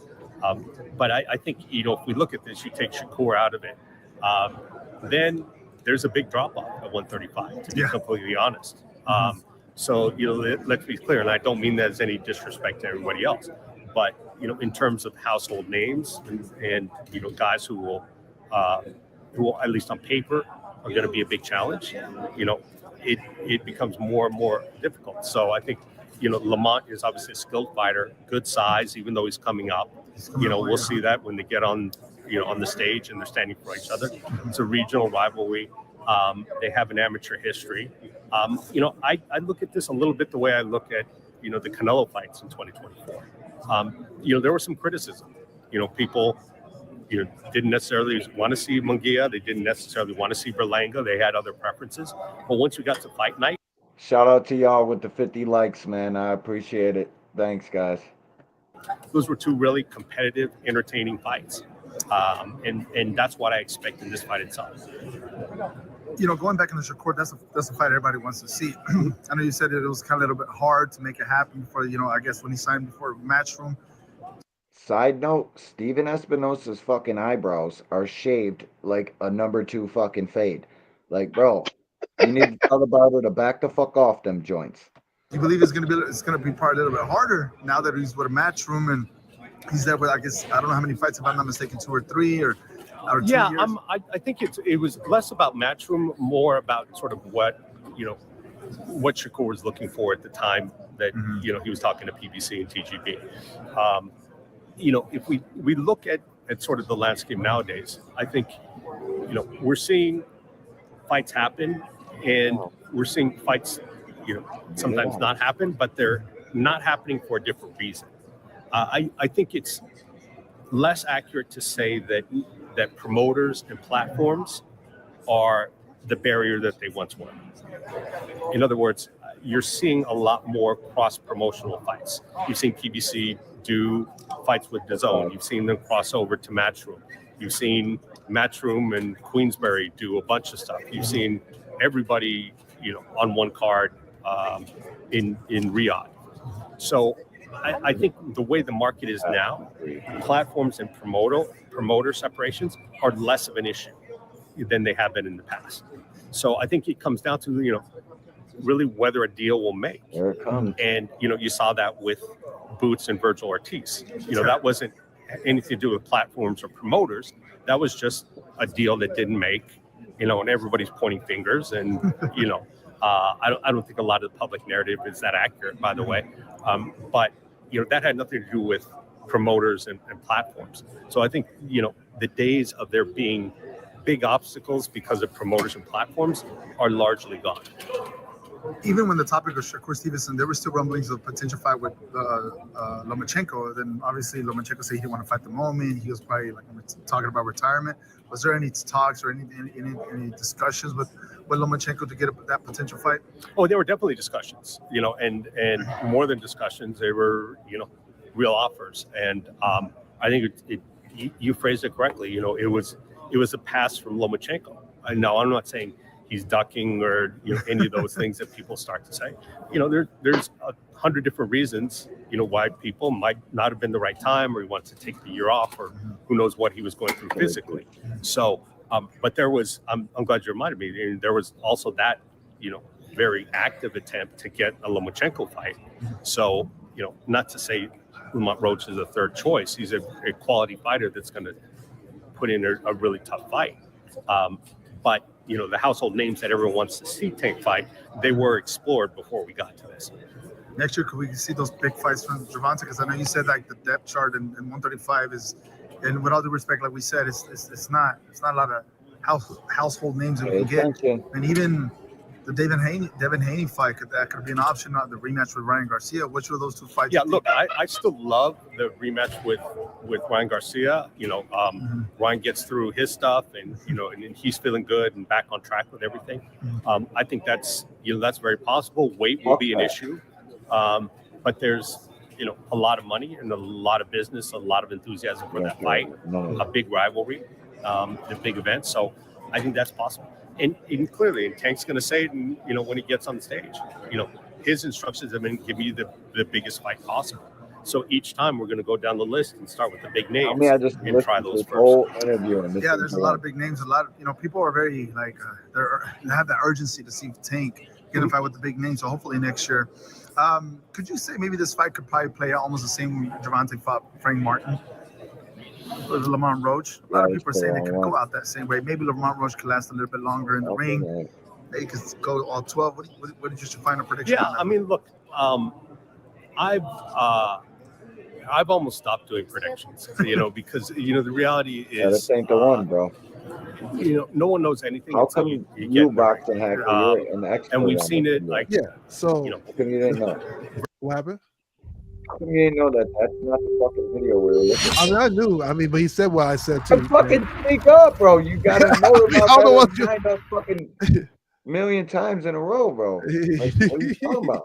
But I think, if we look at this, you take Shakur out of it, then there's a big drop off at 135, to be completely honest. So, let's be clear, and I don't mean that as any disrespect to everybody else, but, in terms of household names and guys who will, at least on paper, are going to be a big challenge, it becomes more and more difficult. So I think, Lamont is obviously a skilled fighter, good size, even though he's coming up. We'll see that when they get on the stage and they're standing for each other. It's a regional rivalry. They have an amateur history. I look at this a little bit the way I look at, the Canelo fights in 2024. There was some criticism. People didn't necessarily want to see Munguia. They didn't necessarily want to see Berlanga. They had other preferences. But once we got to fight night, Shout out to y'all with the 50 likes, man. I appreciate it. Thanks, guys. those were two really competitive, entertaining fights. And that's what I expect in this fight itself. Going back in the Shakur, that's a fight everybody wants to see. I know you said it was kind of a little bit hard to make it happen before, I guess when he signed before Matchroom. Side note, Steven Espinosa's fucking eyebrows are shaved like a number 2 fucking fade. Like, bro, you need to tell the barber to back the fuck off them joints. You believe it's gonna be probably a little bit harder now that he's with a Matchroom and he's there with, I guess, I don't know how many fights, if I'm not mistaken, 2 or 3 or 2 Yeah, years. I think it was less about Matchroom, more about sort of what Shakur was looking for at the time that he was talking to PBC and TGB. If we look at sort of the landscape nowadays, I think we're seeing fights happen, and we're seeing fights sometimes not happen, but they're not happening for a different reason. I think it's less accurate to say that promoters and platforms are the barrier that they once were. In other words, you're seeing a lot more cross-promotional fights. You've seen PBC do fights with DAZN. You've seen them cross over to Matchroom. You've seen Matchroom and Queensberry do a bunch of stuff. You've seen everybody, on one card in Riyadh. So I think the way the market is now, platforms and promoter separations are less of an issue than they have been in the past. So I think it comes down to, really whether a deal will make. Here it comes. And, you saw that with Boots and Virgil Ortiz. That wasn't anything to do with platforms or promoters. That was just a deal that didn't make, and everybody's pointing fingers. And, I don't think a lot of the public narrative is that accurate, by the way. But, that had nothing to do with promoters and platforms. So I think, the days of there being big obstacles because of promoters and platforms are largely gone. Even when the topic was Shakur Stevenson, there were still rumblings of potential fight with Lomachenko. Then obviously Lomachenko said he didn't want to fight the moment. He was probably talking about retirement. Was there any talks or any discussions with Lomachenko to get that potential fight? Oh, there were definitely discussions, and more than discussions, they were, real offers. And I think you phrased it correctly. It was a pass from Lomachenko. No, I'm not saying he's ducking or any of those things that people start to say. There's 100 different reasons, why people might not have been the right time, or he wants to take the year off, or who knows what he was going through physically. So, but there was, I'm glad you reminded me, there was also that, very active attempt to get a Lomachenko fight. So, not to say Umar Roach is a third choice. He's a quality fighter that's going to put in a really tough fight. But the household names that everyone wants to see Tank fight, they were explored before we got to this. Next year, could we see those big fights from Gervonta? Because I know you said the depth chart in 135 is, and with all due respect, like we said, it's not a lot of household names that we can get. And even the Devin Haney fight could be an option. Not the rematch with Ryan Garcia. Which of those two fights? Yeah, look, I still love the rematch with Ryan Garcia. Ryan gets through his stuff, and and he's feeling good and back on track with everything. I think that's very possible. Weight will be an issue, but there's a lot of money and a lot of business, a lot of enthusiasm for that fight, a big rivalry, the big event. So I think that's possible. And clearly, Tank's going to say it, when he gets on the stage, his instructions have been give you the biggest fight possible. So each time we're going to go down the list and start with the big names and try those first. Yeah, there's a lot of big names. A lot of people are very they have that urgency to see Tank get a fight with the big names. So hopefully next year. Could you say maybe this fight could probably play out almost the same way Gervonta fought Frank Martin? With Lamont Roach. A lot of people are saying they could go out that same way. Maybe Lamont Roach could last a little bit longer in the ring. They could go all 12. What did you find a prediction? Yeah, I mean, look, I've almost stopped doing predictions, because the reality is this ain't the one, bro. No one knows anything. How come you boxing hacker? You're an expert, and we've seen it. So how come you didn't know? What happened? You didn't know that. That's not the fucking video we were looking for. I mean, I knew. I mean, but he said what I said too. Fucking speak up, bro. You gotta know about I don't know that what you- lined up fucking million times in a row, bro. Like, what are you talking about?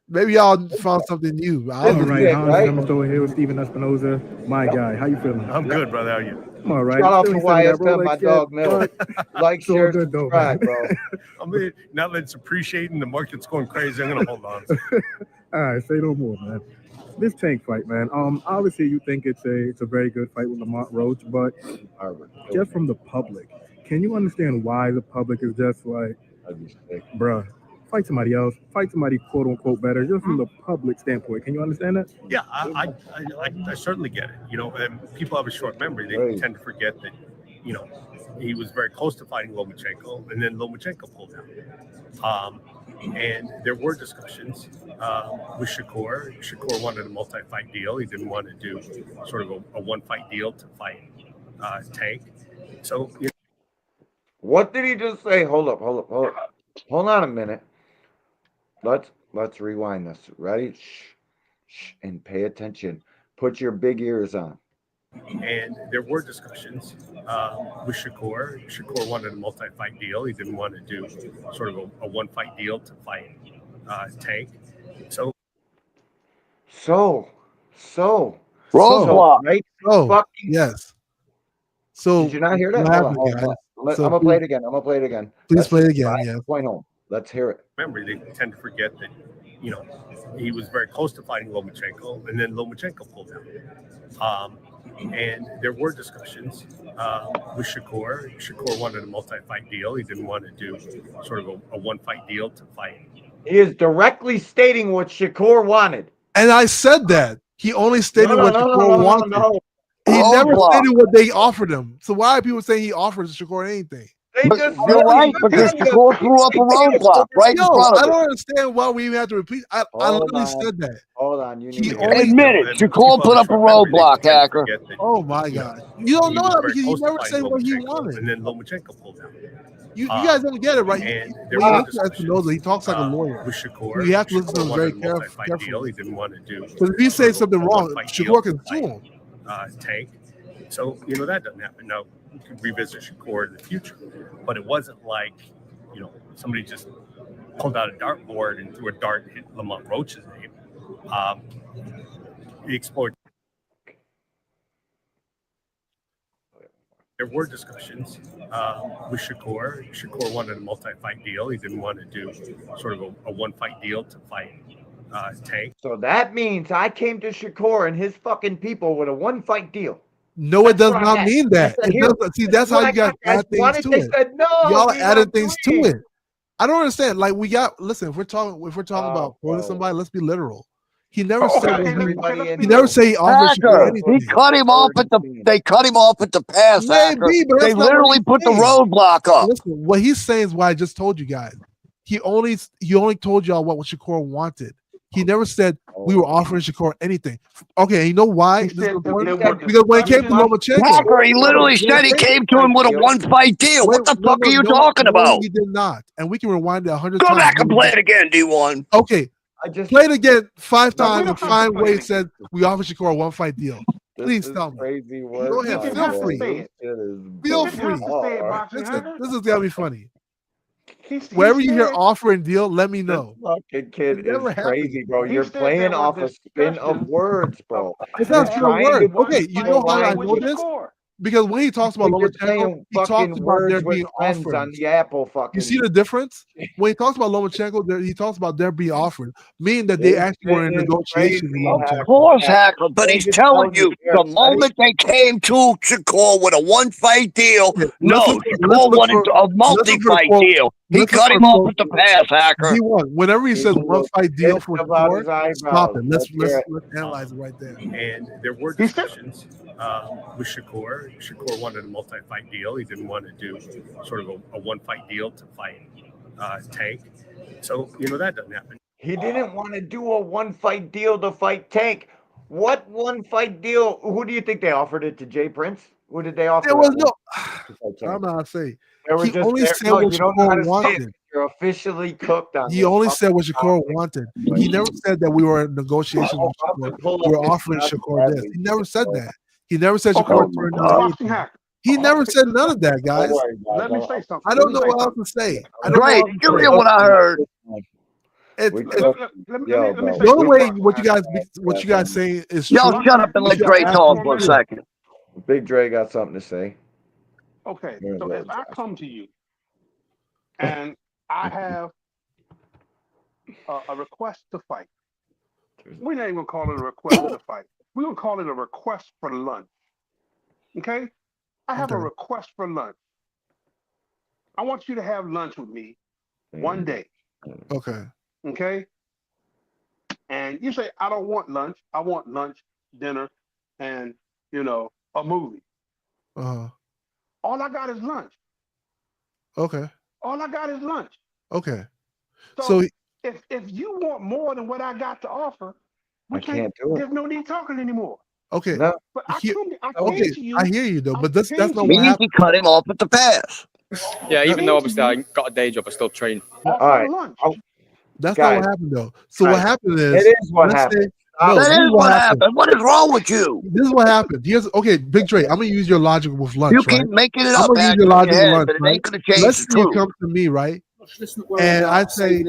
Maybe y'all found something new. All right, I'm still here with Steven Espinoza. My guy, how you feeling? I'm good, brother. How are you? I'm all right. Shout out to Still ain't seen that YSM, my Rolex dog yet, Mill. but Like, it's all share, good though, subscribe, man. bro. I mean, now that it's appreciating, the market's going crazy. I'm gonna hold on. All right, say no more, man. This Tank fight, man. Obviously you think it's a very good fight with Lamont Roach, but just from the public, can you understand why the public is just like, bruh, fight somebody else, fight somebody quote unquote better, just from the public standpoint? Can you understand that? Yeah, I certainly get it. You know, and people have a short memory. They tend to forget that, you know, he was very close to fighting Lomachenko, and then Lomachenko pulled out. And there were discussions with Shakur. Shakur wanted a multi-fight deal. He didn't want to do sort of a one-fight deal to fight Tank. So, you know, What did he just say? Hold up. Hold on a minute. Let's rewind this. Ready? Shh, and pay attention. Put your big ears on. and there were discussions with Shakur. Shakur wanted a multi-fight deal. He didn't want to do sort of a one-fight deal to fight Tank. So Roadblock. right? So, yes. So Did you not hear that? what Hold on, happened, guys? I'm gonna play it again. Please Let's play it just again. drive Yeah. the point home. Let's hear it. memory, they tend to forget that, you know, he was very close to fighting Lomachenko, and then Lomachenko pulled out. And there were discussions with Shakur. Shakur wanted a multi-fight deal. He didn't want to do sort of a one-fight deal to fight. He is directly stating what Shakur wanted. And I said that. He only stated what Shakur wanted. No. He never Roadblock. stated what they offered him. So why are people saying he offered Shakur anything? But you're right, because Shakur threw up a roadblock right in front I of him. don't understand why we even have to repeat. I literally said that. Hold on. You need He to only Admit it. Shakur put up a roadblock, hacker. Oh my God! You don't know that because he never said what he wanted. And then Lomachenko pulled out. You guys don't get it, right? And When there you were listen to Espinoza, he talks like a lawyer. with Shakur. You have to listen to Shakur him very wanted a multi-fight deal. carefully. He didn't want to do. Because if he says something wrong, one-fight Shakur deal can to sue fight, him. Tank. So, you know, that doesn't happen. Now, you can revisit Shakur in the future, but it wasn't like, you know, somebody just pulled out a dartboard and threw a dart and hit Lamont Roach's name. He explored. There were discussions with Shakur. Shakur wanted a multi-fight deal. He didn't want to do sort of a one-fight deal to fight Tank. So that means I came to Shakur and his fucking people with a one-fight deal. No, it does what I not had. mean that. I said, It here, doesn't. See, that's what how I you guys got, add things wanted. to They it. said, no, Y'all we added want things three. to it. I don't understand. Like we got. Listen, if we're talking about quoting somebody, let's be literal. He never said. He never say he offered Shakur Hacker, anything. he cut him off at they cut him off at the pass, hacker. Maybe, but They that's not what literally he's put the saying. roadblock up. Listen, what he's saying is what I just told you guys. He only told y'all what Shakur wanted. He never said we were offering Shakur anything. Okay, you know why? This is important? Because when it came to Lomachenko, Hacker, he literally said he came to him with a one-fight deal. What the fuck are you talking about? He did not. And we can rewind it 100 Go times. back and play it again, D1. Okay. Play it again 5 times and find where it said we offered Shakur a one-fight deal. Please tell me. Crazy Go ahead. Feel free. Feel free. This is gonna be funny. Wherever you hear offer and deal, let me know. This fucking kid never is happened. crazy, bro. You're playing off a spin of words, bro. It's not You're true trying word. to Okay, you know how I know this? Because when he talks about You're Lomachenko, saying he talks fucking about words there with being friends offers. on the Apple fucking. You see the difference? When he talks about Lomachenko, he talks about there being offered, meaning that they actually were in negotiations with Lomachenko. Of course, hacker, but he's telling you the moment they came to Shakur with a one-fight deal, Shakur wanted a multi-fight deal. He cut him off with the pass, hacker. Whenever he says one fight deal for about his Shakur, stop it. Let's hear it. analyze it right there. And there were discussions with Shakur. Shakur wanted a multi-fight deal. He didn't want to do sort of a one-fight deal to fight Tank. So, you know, that doesn't happen. He didn't want to do a one-fight deal to fight Tank. What one-fight deal? Who do you think they offered it to? Jay Prince? Who did they offer? There was that no. one? I'm not saying. They were He just only there. said No, what you don't know how Shakur to say it. wanted. You're officially cooked on He this only fucking said what Shakur topic. wanted. He never said that we were in negotiations with I'm gonna Shakur. pull We up were this offering Josh Shakur this. Bradley He never shit, said bro. that. He never said Okay, Shakur turned down boxing anything. hacker. He never said none of that, Don't guys. worry, guys. Let me say something. I don't know what else to say. I don't know Dre, what else did to you say. hear what I heard? It's, We it's took, Let me bro. say the only something. way Boxing what you guys saying is Y'all true. shut up and is let you're Dre talk asking for a true. second. Big Dre got something to say. Okay, Here's so what if I Josh- come to you and I have a request to fight, we're not even gonna call it a request to fight. We're gonna call it a request for lunch. Okay? I have a Okay. request for lunch. I want you to have lunch with me one day. Okay. Okay? And you say, I don't want lunch. I want lunch, dinner, and a movie. Uh-huh. All I got is lunch. Okay. All I got is lunch. Okay. So if you want more than what I got to offer, I can't do it. there's no need talking anymore. Okay. No. But I came Okay. to you. I hear you though, but that's not what Means happened. you cut him off at the pass. Yeah, even though obviously I got a day job, I still train. All right. That's Guys, not what happened though. So what guys, happened is it is what let's happened. say- no, That this is what happened. What is wrong with you? This is what happened. Here's okay, Big Dre. I'm gonna use your logic with lunch, You right? keep making it I'm up, gonna use man, your in logic your with head, lunch, but it right? ain't gonna change Let's the say you truth. come to me, right? And I say,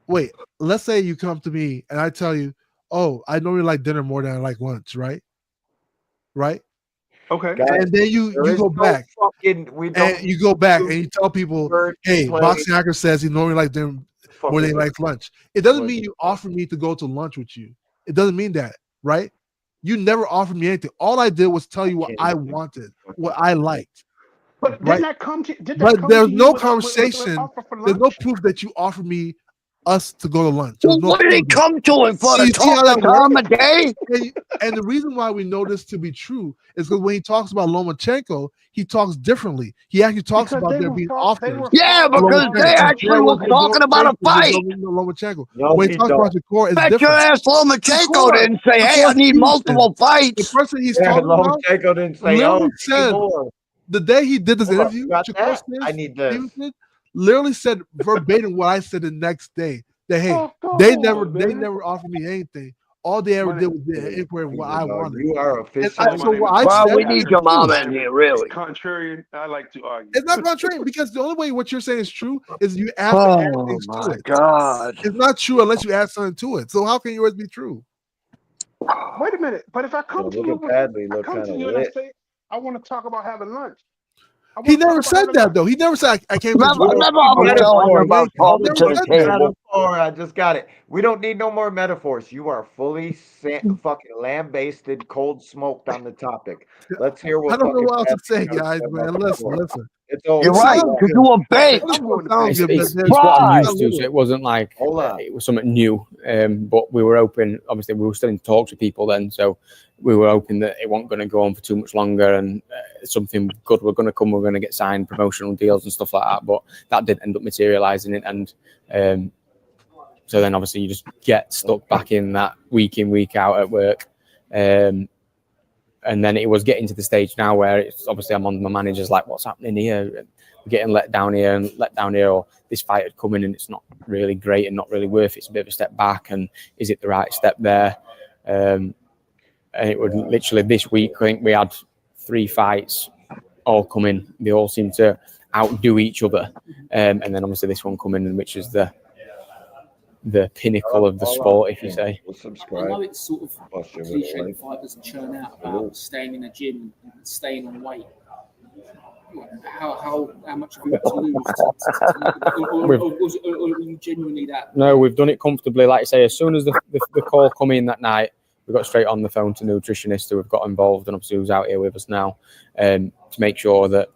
wait. Let's say you come to me and I tell you, oh, I normally like dinner more than I like lunch, right? Right? Okay. Guys, And then you there is go no back. fucking. We don't. And you go back and you tell people, hey, play. Boxing Hacker says he normally likes dinner more than he likes lunch. It doesn't mean you offer me to go to lunch with you. It doesn't mean that, right? You never offered me anything. All I did was tell you what I wanted, what I liked. But right? didn't that come to? Did that But come there's to you no with conversation. offer for There's lunch? no proof that you offered me us to go to lunch. There's no What did he proof of that. come to him for? So To you see how talk that the time works? of day? And the reason why we know this to be true is because when he talks about Lomachenko, he talks differently. He actually talks Because about they there were being fought- they offers. were Yeah, falling because on they the- actually There were was talking about a fight. Lomachenko. No, When he he talks don't. about Shakur, it's Bet your different. ass Lomachenko Shakur, didn't say, hey, I Shakur need Stevenson, multiple the fights. person he's Yeah, talking about Lomachenko didn't say, literally "Oh, need said more." the day he did this Hold up, interview, you got Shakur that? I need this. Stevenson literally said verbatim what I said the next day. That hey, Oh, they come never on, they man. never offered me anything. All they ever did was the inquiry of what I wanted. You are And officially. so what I Well, said we need is your true. mom in here, really. Contrarian, I like to argue. It's not contrary because the only way what you're saying is true is you have to add Oh, things to my it. God. It's not true unless you add something to it. So how can yours be true? Wait a minute. But if I come to Look you, at Padley. I Look come kind to of you and I lit. say, I want to talk about having lunch. I He want to talk never about said having that lunch. though. He never said I came to Never, Japan. never I was telling him about He talking never to the said that. table. Metaphor. I just got it. We don't need no more metaphors. You are fully fucking lambasted, cold smoked on the topic. Let's hear what I don't know fucking what else to Padley say, gotta guys, say about man. the Listen, floor. listen. It's over. You're It right, sounds because good. you were baked. This one sounds good, It's but what I'm Fry. used to, so it wasn't like it was something new. But we were open. Obviously, we were still in talks with people then, so we were hoping that it wasn't going to go on for too much longer, and something good were going to come. We're going to get signed promotional deals and stuff like that. But that didn't end up materialising it, and so then obviously you just get stuck back in that week in, week out at work. And then it was getting to the stage now where it's obviously I'm on my manager's like, what's happening here? We're getting let down here and let down here, or this fight had come in and it's not really great and not really worth it. It's a bit of a step back, and is it the right step there? And it would literally this week, I think we had 3 fights all come in. They all seem to outdo each other. And then obviously this one coming in, which is the pinnacle of the sport, if you say. Subscribe. I know it's sort of Watch your cliche video, that fighters churn out about staying in a gym and staying on weight. How much have you got to lose? Or are you genuinely that? No, we've done it comfortably. Like I say, as soon as the call come in that night, we got straight on the phone to nutritionists who have got involved and obviously who's out here with us now, to make sure that,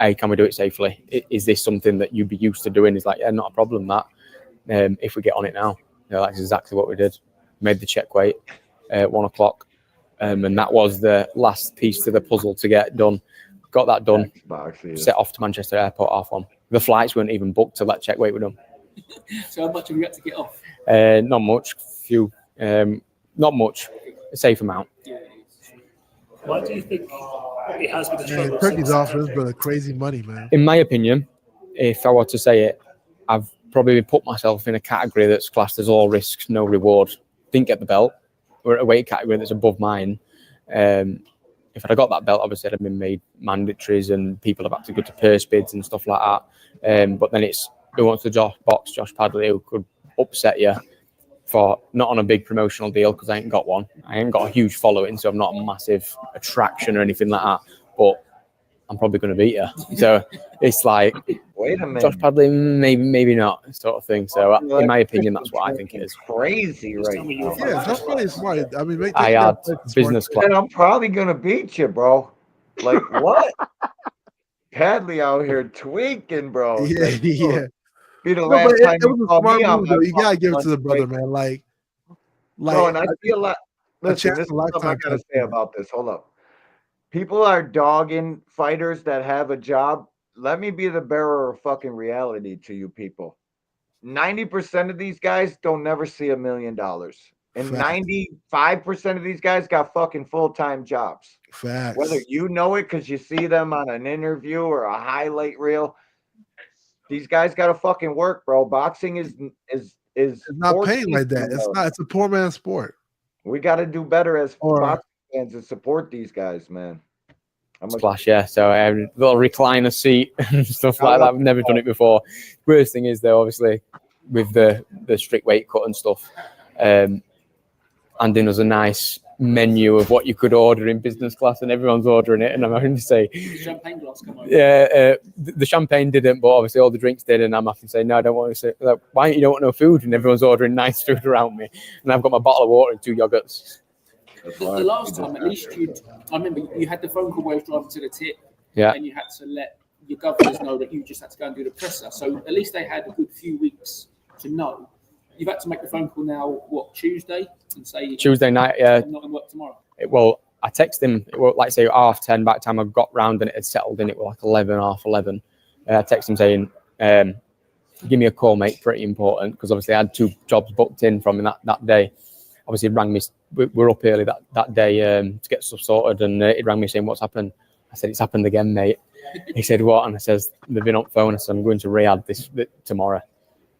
hey, can we do it safely? Is this something that you'd be used to doing? It's like, yeah, not a problem, that. If we get on it now, that's exactly what we did. Made the check weight at 1 o'clock, and that was the last piece to the puzzle to get done. Got that done. Set off to Manchester Airport 1:30. The flights weren't even booked till that check weight were done. So how much have you got to get off? Not much. Few. Not much. A safe amount. Why do you think it has been a Man, struggle? Turkey's offering this brother crazy money, man. In my opinion, if I were to say it, I've probably put myself in a category that's classed as all risks, no reward. Didn't get the belt. We're at a weight category that's above mine. If I'd have got that belt, obviously I'd have been made mandatories and people have had to go to purse bids and stuff like that. But then it's who wants to box Josh Padley, who could upset you for not on a big promotional deal because I ain't got one. I ain't got a huge following, so I'm not a massive attraction or anything like that. But I'm probably going to beat you. So it's like, wait a minute, Josh Padley, maybe not, sort of thing. So in my opinion, that's what I think it is. Crazy right now. Yeah, Josh Padley is smart. I mean, I had business class. And I'm probably gonna beat you, bro. Like what? Padley out here tweaking, bro. Yeah, Like, yeah. be the No, last but time it you was a call smart me on move, my though. You gotta fucking give it to the lunch brother, break. man. Like, Bro, and I I feel like, listen, chance this is of a something I lifetime gotta type say thing. about this. Hold up. People are dogging fighters that have a job. Let me be the bearer of fucking reality to you people. 90% of these guys don't never see $1 million. And Facts. 95% of these guys got fucking full-time jobs. Facts. Whether you know it because you see them on an interview or a highlight reel, these guys got to fucking work, bro. Boxing is It's not paid 14 like that. It's now. not. It's a poor man's sport. We got to do better as Or boxing fans and support these guys, man. Splash, yeah. So little recliner seat and stuff like that. I've never done it before. Worst thing is though, obviously, with the strict weight cut and stuff, Andy does a nice menu of what you could order in business class, and everyone's ordering it. And I'm having to say, Champagne glass come over. yeah, the champagne didn't, but obviously all the drinks did. And I'm having to say, no, I don't want to say, like, why you don't want no food? And everyone's ordering nice food around me, and I've got my bottle of water and 2 yogurts. The last time, at least I remember you had the phone call where I was driving to the tip, Yeah. and you had to let your governors know that you just had to go and do the presser. So at least they had a good few weeks to know. You've had to make the phone call now, what, Tuesday? And say Tuesday night, yeah. I'm not in work tomorrow. Well, I texted him, like say 10:30. By the time I got round and it had settled in, it was like 11:30. I texted him saying, give me a call, mate, pretty important, because obviously I had 2 jobs booked in from him that day. Obviously, he rang me. We're up early that day to get stuff sorted, and he rang me saying, "What's happened?" I said, "It's happened again, mate." He said, "What?" And I says, "They've been on phone." I said, "I'm going to Riyadh this tomorrow."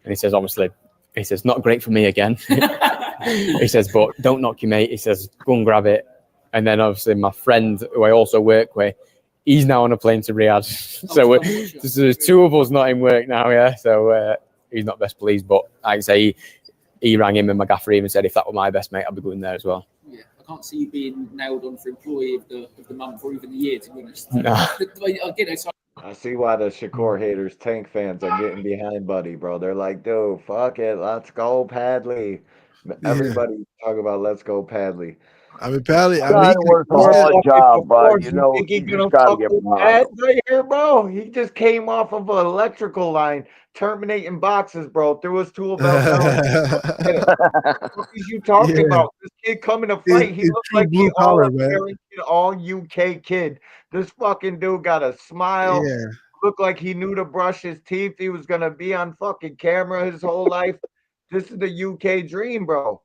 And he says, "Obviously," he says, "Not great for me again." He says, "But don't knock your mate." He says, "Go and grab it." And then obviously my friend, who I also work with, he's now on a plane to Riyadh. So there's 2 of us not in work now, yeah. So he's not best pleased, but like I say, he rang him and my gaffer even said if that were my best mate, I'd be going there as well. Yeah, I can't see you being nailed on for employee of the month or even the year, to be honest. Nah. I get it. I see why the Shakur haters, Tank fans, are getting behind Buddy, bro. They're like, dude, fuck it, let's go Padley. Everybody talk about let's go Padley. I mean, Padley. I Trying mean, to work a hard job, but you know, think he's you gonna just gotta fuck get with behind Ed him. right here, bro? He just came off of an electrical line, terminating boxes, bro. Threw his tool belt down. What is you talking Yeah. about? This kid coming to fight. He It's looks true like blue the collar, man. all-American, all UK kid. This fucking dude got a smile. Yeah. Looked like he knew to brush his teeth. He was gonna be on fucking camera his whole life. This is the UK dream, bro.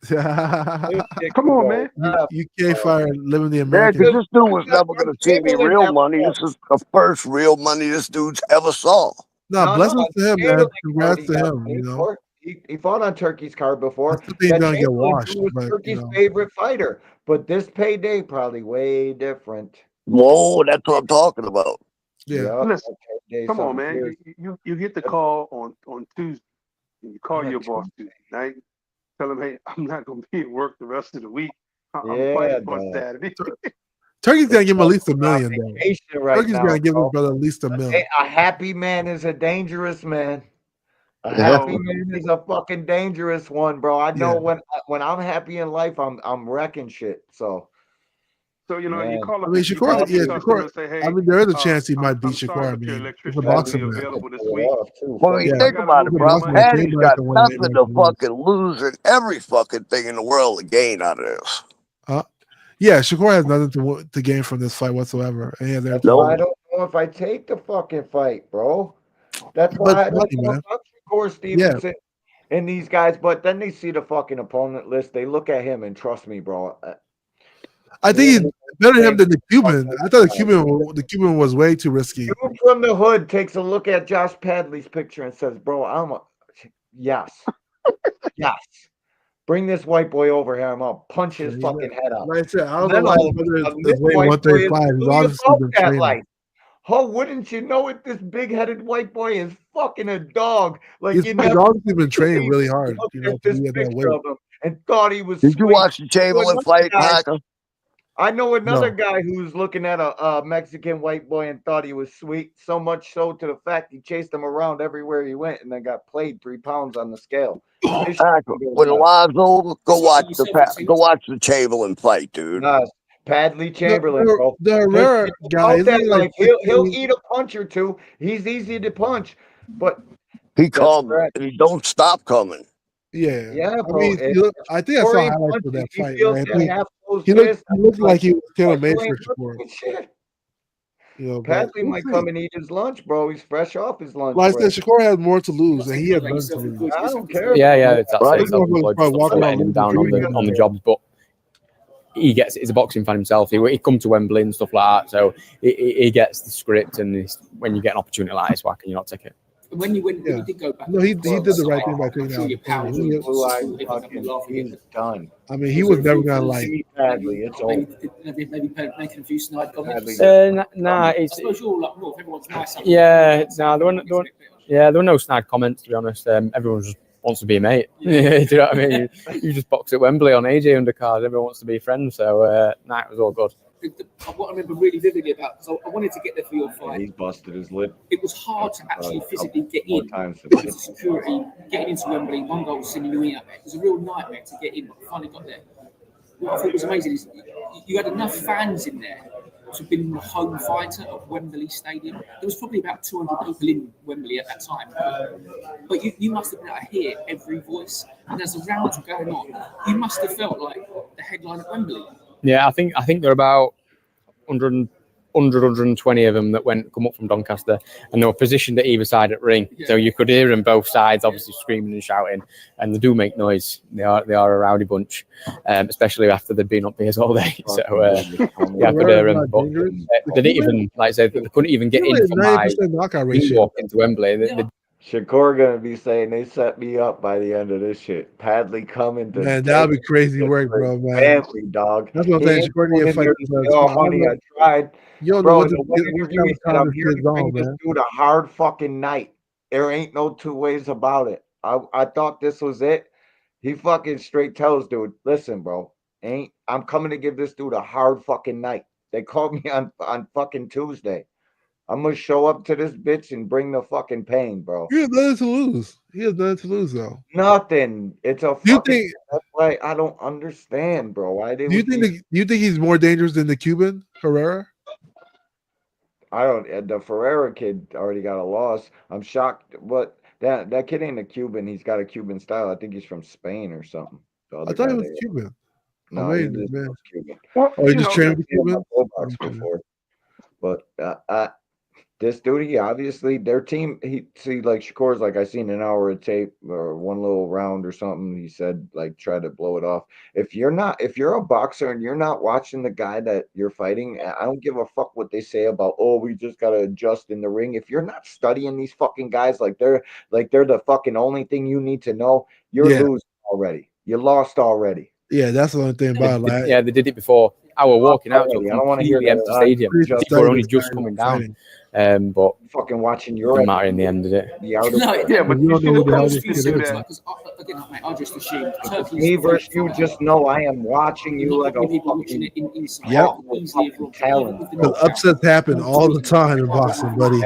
Come on, man. UK fire living the Yeah, American. because this dude was never going to see any real money. This is the first real money this dude's ever saw. No, blessings to him, man. Chamberlain Congrats card to he got him. paid You know, for. He fought on Turkey's card before. I think he's gonna get Chamberlain washed, dude was but Turkey's you know, favorite fighter. But this payday probably way different. Whoa, that's what I'm talking about. Yeah. Listen, payday, come on, something man. serious. You get the call on Tuesday. And you call your boss Tuesday night. Tell him, hey, I'm not going to be at work the rest of the week. I'm fighting on Saturday. Turkey's gonna give him at least $1 million. Though. Right Turkey's now, gonna give bro. his brother at least $1 million. A happy man is a dangerous man. A Yeah. happy man is a fucking dangerous one, bro. I know when I'm happy in life, I'm wrecking shit. So you know, you call I up, mean, you call Shakur. up Yeah, your customer Shakur. and say, hey, I mean, there is a chance he might beat I'm sorry, Shakur. I but your mean, he's a electrician won't be boxing man. available this week. Well, you think about it, bro. Paddy's got nothing to fucking lose and every fucking thing in the world to gain out of this. Yeah, Shakur has nothing to gain from this fight whatsoever. And he has everything. that's why I don't know if I take the fucking fight, bro. That's why I don't know about Shakur Stevenson and these guys. But then they see the fucking opponent list. They look at him and trust me, bro. I think he's better than him than the Cuban. I thought the Cuban was way too risky. Dude from the hood takes a look at Josh Padley's picture and says, "Bro, yes, yes. Bring this white boy over here. I'm gonna punch his fucking head up." Like I said, I don't And know then why all his of a brother sudden, is this weighing white boy is 135. He's really obviously about been that training. life. How wouldn't you know it? This big-headed white boy is fucking a dog. Like He's you never obviously been training really hard, looked you know, at to this be at that picture weight. of him and thought he was Did sweet. you watch the I know Chamberlain another fight, guy- Packer? I know another No. guy who's looking at a Mexican white boy and thought he was sweet, so much so to the fact he chased him around everywhere he went and then got played 3 pounds on the scale. His shit Packer, goes when nuts. Live's over, go watch the Chamberlain fight, dude. Yes, Padley Chamberlain, bro. The Because Herrera he's guy, about isn't that he like life. He'll 15? eat a punch or two. He's easy to punch, but He that's comes correct. and he don't stop coming. Yeah. Yeah, I bro. mean, I think I Before saw he highlights of punches, that he fight, feels right? that half closed He fist. looked like he was tailor Like, made you for ain't looking Shakur. at shit. You know, but Padley we'll might see. come and eat his lunch, bro. He's fresh off his lunch Like I break. said, Shakur has more to lose, and he has none to lose. I don't care. Yeah, about it's that. that's Right. it. Self-employed, just Walking obviously around letting him losing down on the $3 jobs, but he's a boxing fan himself. He come to Wembley and stuff like that, so he gets the script. And when you get an opportunity like this, why can you not take it? When you did go back, No, he did the right thing by taking out. He's done. I mean, he was never gonna like. Padley, it's over. Maybe making a few snide comments. Nah, I suppose you're all up north. Everyone's nice. Yeah, there were no snide comments, to be honest. Everyone just wants to be a mate. Do you know what I mean? You just box at Wembley on AJ undercard. Everyone wants to be friends. So, it was all good. What I remember really vividly about, because I wanted to get there for your fight. He's busted his lip. It was hard to actually physically get in. Times Because of security, getting into Wembley, one goal sending you in up there. It was a real nightmare to get in, but finally got there. What I thought was amazing is you had enough fans in there to have been the home fighter of Wembley Stadium. There was probably about 200 people in Wembley at that time. But you must have been able to hear every voice. And as the rounds were going on, you must have felt like the headline at Wembley. Yeah, I think there are about 120 of them that come up from Doncaster, and they were positioned at either side at ring, so you could hear them both sides, obviously screaming and shouting, and they do make noise. They are a rowdy bunch, especially after they'd been up beers all day. So I could hear them. But they didn't even, like I said, they couldn't even get in from my walk into Wembley. Shakur gonna be saying they set me up by the end of this shit. Padley coming to Man, that'd be crazy work, bro, man. Family, dog. That's what I'm saying. Shakur need to fight. Oh, honey, I tried. You don't know Bro, what in the one interview, he said, I'm here to bring this dude a hard fucking night. There ain't no two ways about it. I thought this was it. He fucking straight tells dude, listen, bro, I'm coming to give this dude a hard fucking night. They called me on fucking Tuesday. I'm gonna show up to this bitch and bring the fucking pain, bro. He has nothing to lose. He has nothing to lose, though. Nothing. It's a Do you fucking. think? That's why I don't understand, bro. Why they? Do you think he's more dangerous than the Cuban Herrera? I don't. The Ferreira kid already got a loss. I'm shocked. What that kid ain't a Cuban. He's got a Cuban style. I think he's from Spain or something. I thought he was Cuban. No, he just was Cuban. Well, he just trained with Cuban before. But this dude, he obviously their team. Like Shakur's like I seen an hour of tape or one little round or something. He said like try to blow it off. If you're a boxer and you're not watching the guy that you're fighting, I don't give a fuck what they say about. Oh, we just gotta adjust in the ring. If you're not studying these fucking guys like they're the fucking only thing you need to know, you're losing already. You lost already. Yeah, that's the only thing about it. Yeah, they did it before. I was walking out to a I don't want to hear completely empty stadium. People were only just coming down. But fucking watching your matter in the end, did it? Yeah, but you should know because again, mate, I just assumed me versus you. Just know I am watching you like a fucking talent. Because upsets happen all the time in boxing, buddy.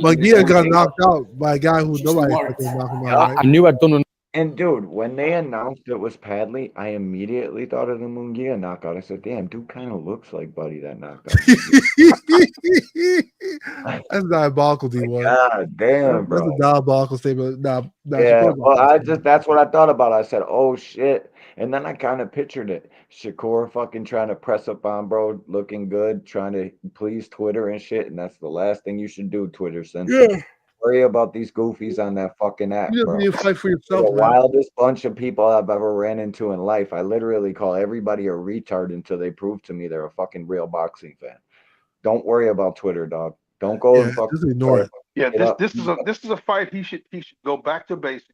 Magia got knocked out by a guy who nobody fucking knocked him out. Right? I knew I'd done. And dude, when they announced it was Padley, I immediately thought of the Munguia knockout. I said, "Damn, dude, kind of looks like Buddy that knocked out." That's diabolical, D1. God damn, bro. That's a diabolical statement. Yeah, well, that's what I thought about. I said, "Oh shit," and then I kind of pictured it. Shakur fucking trying to press up on bro, looking good, trying to please Twitter and shit, and that's the last thing you should do, Twitter. Since worry about these goofies on that fucking app, You just bro. need to fight for They're yourself, the man. wildest bunch of people I've ever ran into in life. I literally call everybody a retard until they prove to me they're a fucking real boxing fan. Don't worry about Twitter, dog. Don't go Yeah, and fucking just ignore it. Yeah, get up. this is a fight he should go back to basics.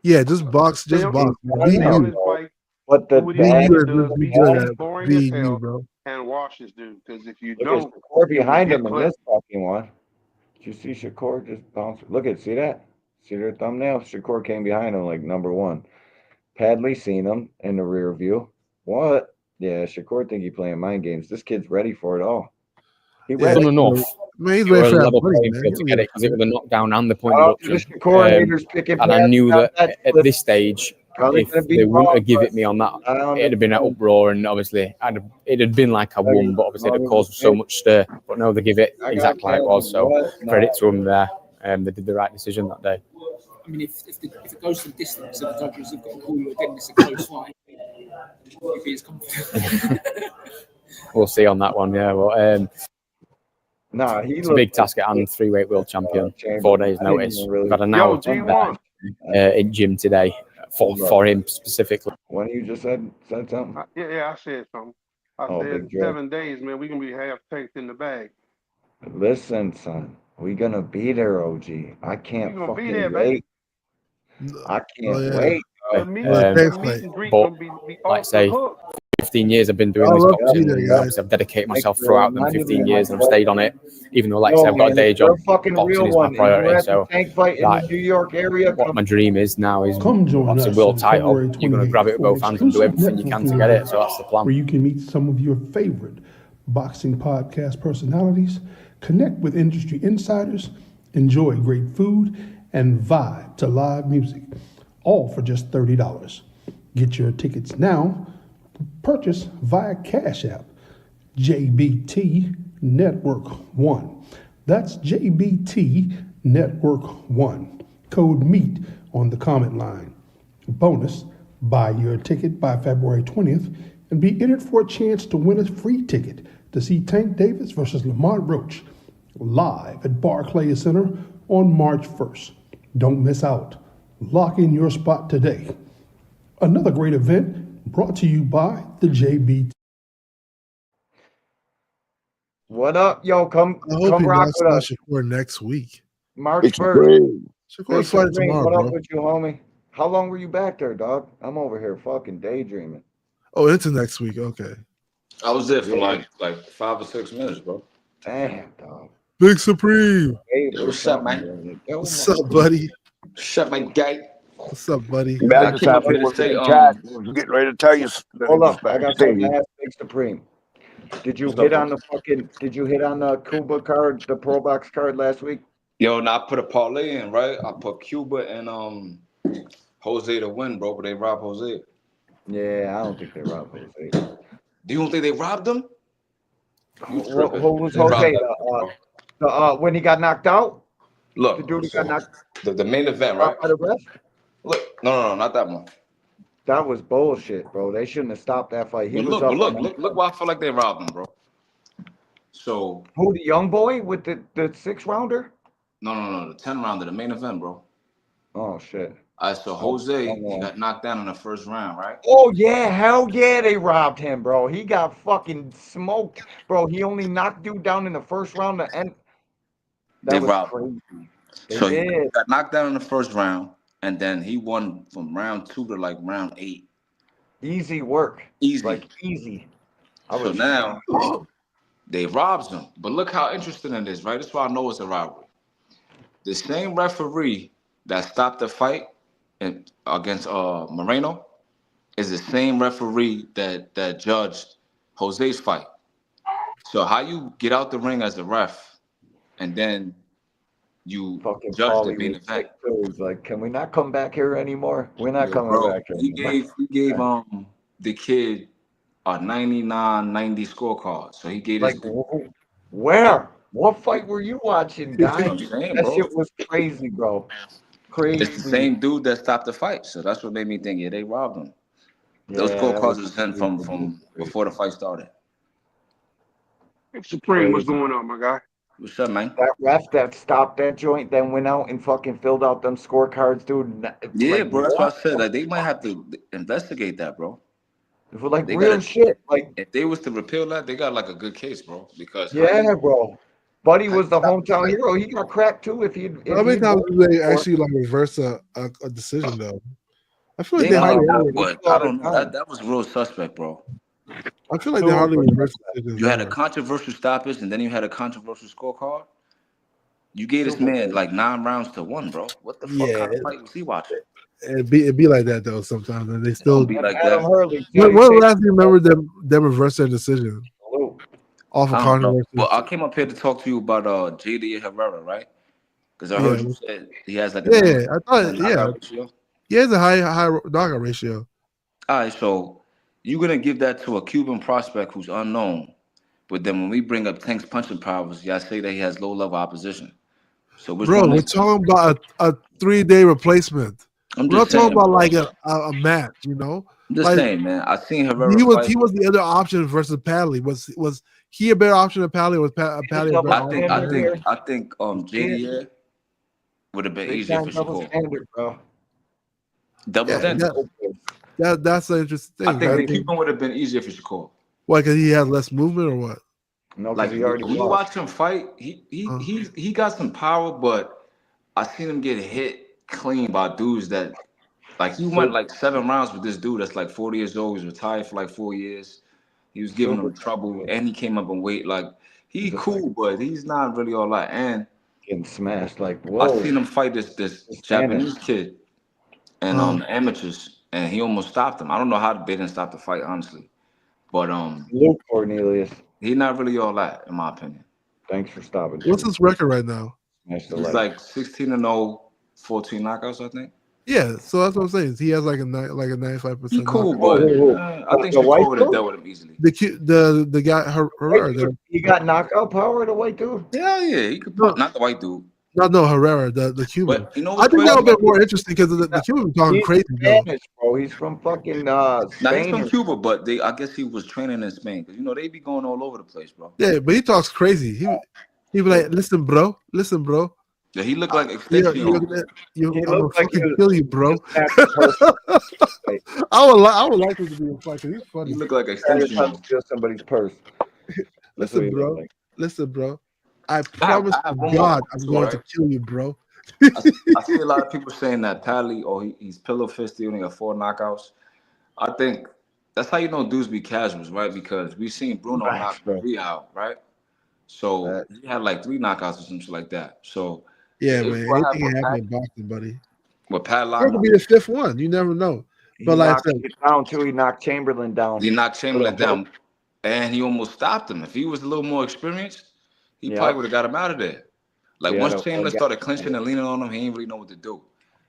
Yeah, just box, Stay just on, box. I Be stay on know, you. his bro. bike. But Do the what he Be needs bad, you to and do. just be the Be good bad, at boring as being you, hell bro. and watch this dude. Because if you look at don't, Shakur you will behind get him in clipped. this fucking one. Did you see Shakur just bounce? Look at, see that? See their thumbnail? Shakur came behind him like number one. Padley seen him in the rear view. What? Yeah, Shakur think he playing mind games. This kid's ready for it all. He Yeah, ready. he's enough. man, he's It ready was for a that level money, playing man. field to get it because it was a knockdown and the point Shout out to the deduction. Shakur haters picking And I Padley knew on that that at split. this stage, Probably if gonna be they wouldn't wrong, have given but it me on that, I it'd have been an understand. uproar, and obviously it had been like I won, but obviously it caused so much stir. But no, they give it I got exactly how it was. So what? credit No. to them there. They did the right decision that day. I mean, if it goes to the distance and the judges have got to call you again, it's a close fight. You'd be as confident. We'll see on that one. Yeah, well, Nah, he it's a big task at hand. 3-weight world champion. 4 days I didn't notice. even We've really. had an Yo, hour to G1. prepare in gym today for him specifically. When you just said something? Yeah, I said something. I Oh, said Big Dre. 7 days, man. We gonna be half tanked in the bag. Listen, son, we gonna be there, OG. I We can't gonna be fucking there, wait. baby. I can't Oh yeah. wait. The meet and greet but gonna be like off say, the hook. 15 years I've been doing I this love to be boxing. there, And guys. obviously I've dedicated Thanks myself for throughout them reminding 15 me, years, my and I've stayed on brother. it. Even though, like I Yo, said, I've got a man, day if you're job. a fucking Boxing real is my one and you're priority. at the So, tank fight in the like, New York area, what come my dream is now is Come join obviously us world on title. February You're going to 28th grab it with for both hands and do exclusive everything you can to networking get it. event So that's the plan. where you can meet some of your favorite boxing podcast personalities, connect with industry insiders, enjoy great food, and vibe to live music, all for just $30. Get your tickets now. Purchase via Cash App, JBT Network 1. That's JBT Network 1. Code MEAT on the comment line. Bonus, buy your ticket by February 20th and be entered for a chance to win a free ticket to see Tank Davis versus Lamont Roach live at Barclays Center on March 1st. Don't miss out. Lock in your spot today. Another great event brought to you by the JBT. What up, yo? Come I hope he rock knocks with out us. Shakur next week. March It's 1st. great. Shakur's fighting Supreme, tomorrow, what up bro. with you, homie? How long were you back there, dog? I'm over here fucking daydreaming. Oh, into next week. Okay. I was there for Yeah. like 5 or 6 minutes, bro. Damn, dog. Big Supreme. Hey, Yo, what's up, man? What's up, buddy? What's up, my guy? What's up, buddy? Man, I I just came up happened here to to look in say, the chat. I was getting ready to tell you that Hold it was up, I got something backstage. to ask Big Supreme. Did you What's hit up, on bro? the fucking? Did you hit on the Cuba card, the Pro Box card last week? Yo, now I put a parlay in, right? I put Cuba and Jose to win, bro, but they robbed Jose. Yeah, I don't think they robbed Jose. Do you don't think they robbed him? You Who tripping. was They robbed Jose? that, bro. When he got knocked out? The Look, dude who so got knocked the main event, out right? by the ref? Look, no, not that one. That was bullshit, bro. They shouldn't have stopped that fight. He But was look, up but look, on look, look why I feel like they robbed him, bro. So who, the young boy with the 6-rounder? no, the 10 rounder, the main event, bro. Oh shit. All right, so Jose, he got knocked down in the first round, right? Oh yeah, hell yeah, they robbed him, bro. He got fucking smoked, bro. He only knocked dude down in the first round to end. That They was robbed crazy. They So he did. got knocked down in the first round, and then he won from round 2 to like round 8. Easy work. Easy. Like easy. So now they robbed him. But look how interesting it is, right? That's why I know it's a robbery. The same referee that stopped the fight against Moreno is the same referee that judged Jose's fight. So how you get out the ring as a ref and then you fucking judge the Paulie main was event? sick too. He's like, can we not come back here anymore? We're not coming Bro, back here he anymore. gave the kid a 99-90 scorecard. So he gave this Like, where? What fight were you watching, That's guy? what I'm saying, That bro. shit was crazy, bro. Crazy. It's the same dude that stopped the fight. So that's what made me think, yeah, they robbed him. Those Yeah, that scorecards was was sent from before the fight started. Supreme, what's crazy. going on, my guy? What's up, man? That ref that stopped that joint, then went out and fucking filled out them scorecards, dude. Yeah, Like bro. That's what what? I said. Like they might have to investigate that, bro. For like They real gotta. shit. Like If they was to repeal that, they got like a good case, bro. Because yeah, bro. Buddy how you was the stop the hometown fight? hero. He got cracked too. If How many he'd times voted do they for it. actually like reverse a decision though? I feel like They they might hardly have, ever. but I all the don't know. time. That was real suspect, bro. I feel like they Super hardly reverse suspect. decisions You had a now. controversial stoppage, and then you had a controversial scorecard. You gave this Super. man like 9 rounds to 1, bro. What the fuck Yeah, kind of fight was he watching? it'd be like that though sometimes, and they It don't still. be And like Adam that. Hurley, When, Johnny when Tate. last do you remember them reverse their decision Salute. off a I don't know. controversy? Well, I came up here to talk to you about JD Herrera, right? Because I heard Yeah, you said he has like a yeah. I 90% thought, yeah, knockout ratio. he has a high knockout ratio. All right, so you're gonna give that to a Cuban prospect who's unknown, but then when we bring up Tank's punching powers, y'all say that he has low level opposition. So which Bro, one we're is? talking about a 3-day replacement. I'm We're not just talking saying, about bro. like a match, you know. I'm just Like saying, man. I seen Herrera he fight. was the other option versus Padley. Was he a better option than Padley? Was Big Padley a better double I think option I than standard him? think here. I think You see it? JDA would have been Big easier time for double Shakur. standard, bro. Double Yeah, standard. that's the interesting I thing. think I the think Cuban would have been easier for Shakur. why, because he has less movement or what? No, because Like he already when you lost. watch him fight, Uh, he got some power, but I seen him get hit clean by dudes that like he went Super, like 7 rounds with this dude that's like 40 years old. He's retired for like 4 years. He was giving super him trouble, talented. and he came up in weight. Like he He's just like cool, but he's not really all that. And getting smashed. Like, I whoa, seen him fight this just standing. Japanese kid and uh, amateurs, and he almost stopped him. I don't know how they didn't stop the fight, honestly, but Luke Cornelius, he's not really all that, in my opinion. thanks for stopping what's too. his record right now? Smash the He's light. like 16-0, 14 knockouts, I think. Yeah, so that's what I'm saying. He has like a He 95% cool, knockout. but Who? I think The white Shakur would have dude? dealt with him easily. The guy White Herrera. dude. He got knockout power, the white dude? Hell yeah, he could No, punch. Not the white dude, no, Herrera, the Cuban. but you know I what's think that crazy? would be more interesting because the Cuban was talking He's crazy though. Spanish, bro. He's from fucking Now he's Spain from or Cuba, but I guess he was training in Spain because they be going all over the place, bro. Yeah, but he talks crazy. He be like, listen, bro. Yeah, he looked like Yeah, Extension. he I'm gonna looked like he fucking was kill you, bro. just back to person. Like, I would like him to be a fight because he's He funny. looked like every time Extension. to steal somebody's purse. That's what he looked like. Listen, bro. I I promise have to one more God, point I'm too, going right? to kill you, bro. I see a lot of people saying that Padley, he's pillow fisted, only got 4 knockouts. I think that's how you know dudes be casuals, right? Because we've seen Bruno Facts, knock bro. 3 out, right? So Facts. he had like 3 knockouts or something like that. So Yeah, if man. what Anything happened can with happen in boxing, buddy. Or it could Padlock, be the fifth one. You never know. He But like I knocked said, it down too. He knocked Chamberlain down he knocked with a Chamberlain hook. down, and he almost stopped him. If he was a little more experienced, he probably Yep. would have got him out of there. Like He had once a Chamberlain got started clinching and leaning on him, he didn't really know what to do.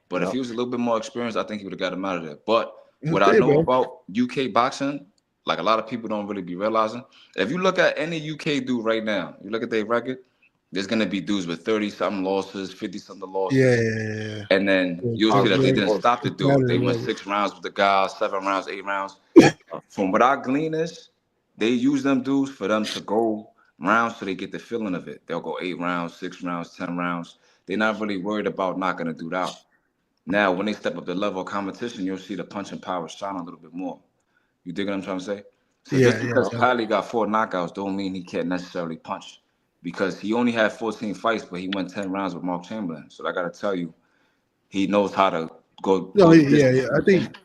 But if Yep. he was a little bit more experienced, I think he would have got him out of there. But here's what the I thing, know man. about UK boxing, like a lot of people don't really be realizing, if you look at any UK dude right now, you look at their record, there's gonna be dudes with 30-something losses, 50-something Yeah, losses. yeah, yeah. And then Yeah, you'll see It's that they very didn't stop the it's dude. They matter, went right? 6 rounds with the guy, 7 rounds, 8 rounds. From what I glean is, they use them dudes for them to go rounds so they get the feeling of it. They'll go 8 rounds, 6 rounds, 10 rounds. They're not really worried about knocking a dude out. Now, when they step up the level of competition, you'll see the punching power shine a little bit more. You dig what I'm trying to say? So Yeah, just yeah. because Padley got 4 knockouts don't mean he can't necessarily punch. Because he only had 14 fights, but he went 10 rounds with Mark Chamberlain. So I gotta tell you, he knows how to go the Yeah, distance yeah. in I the think paint.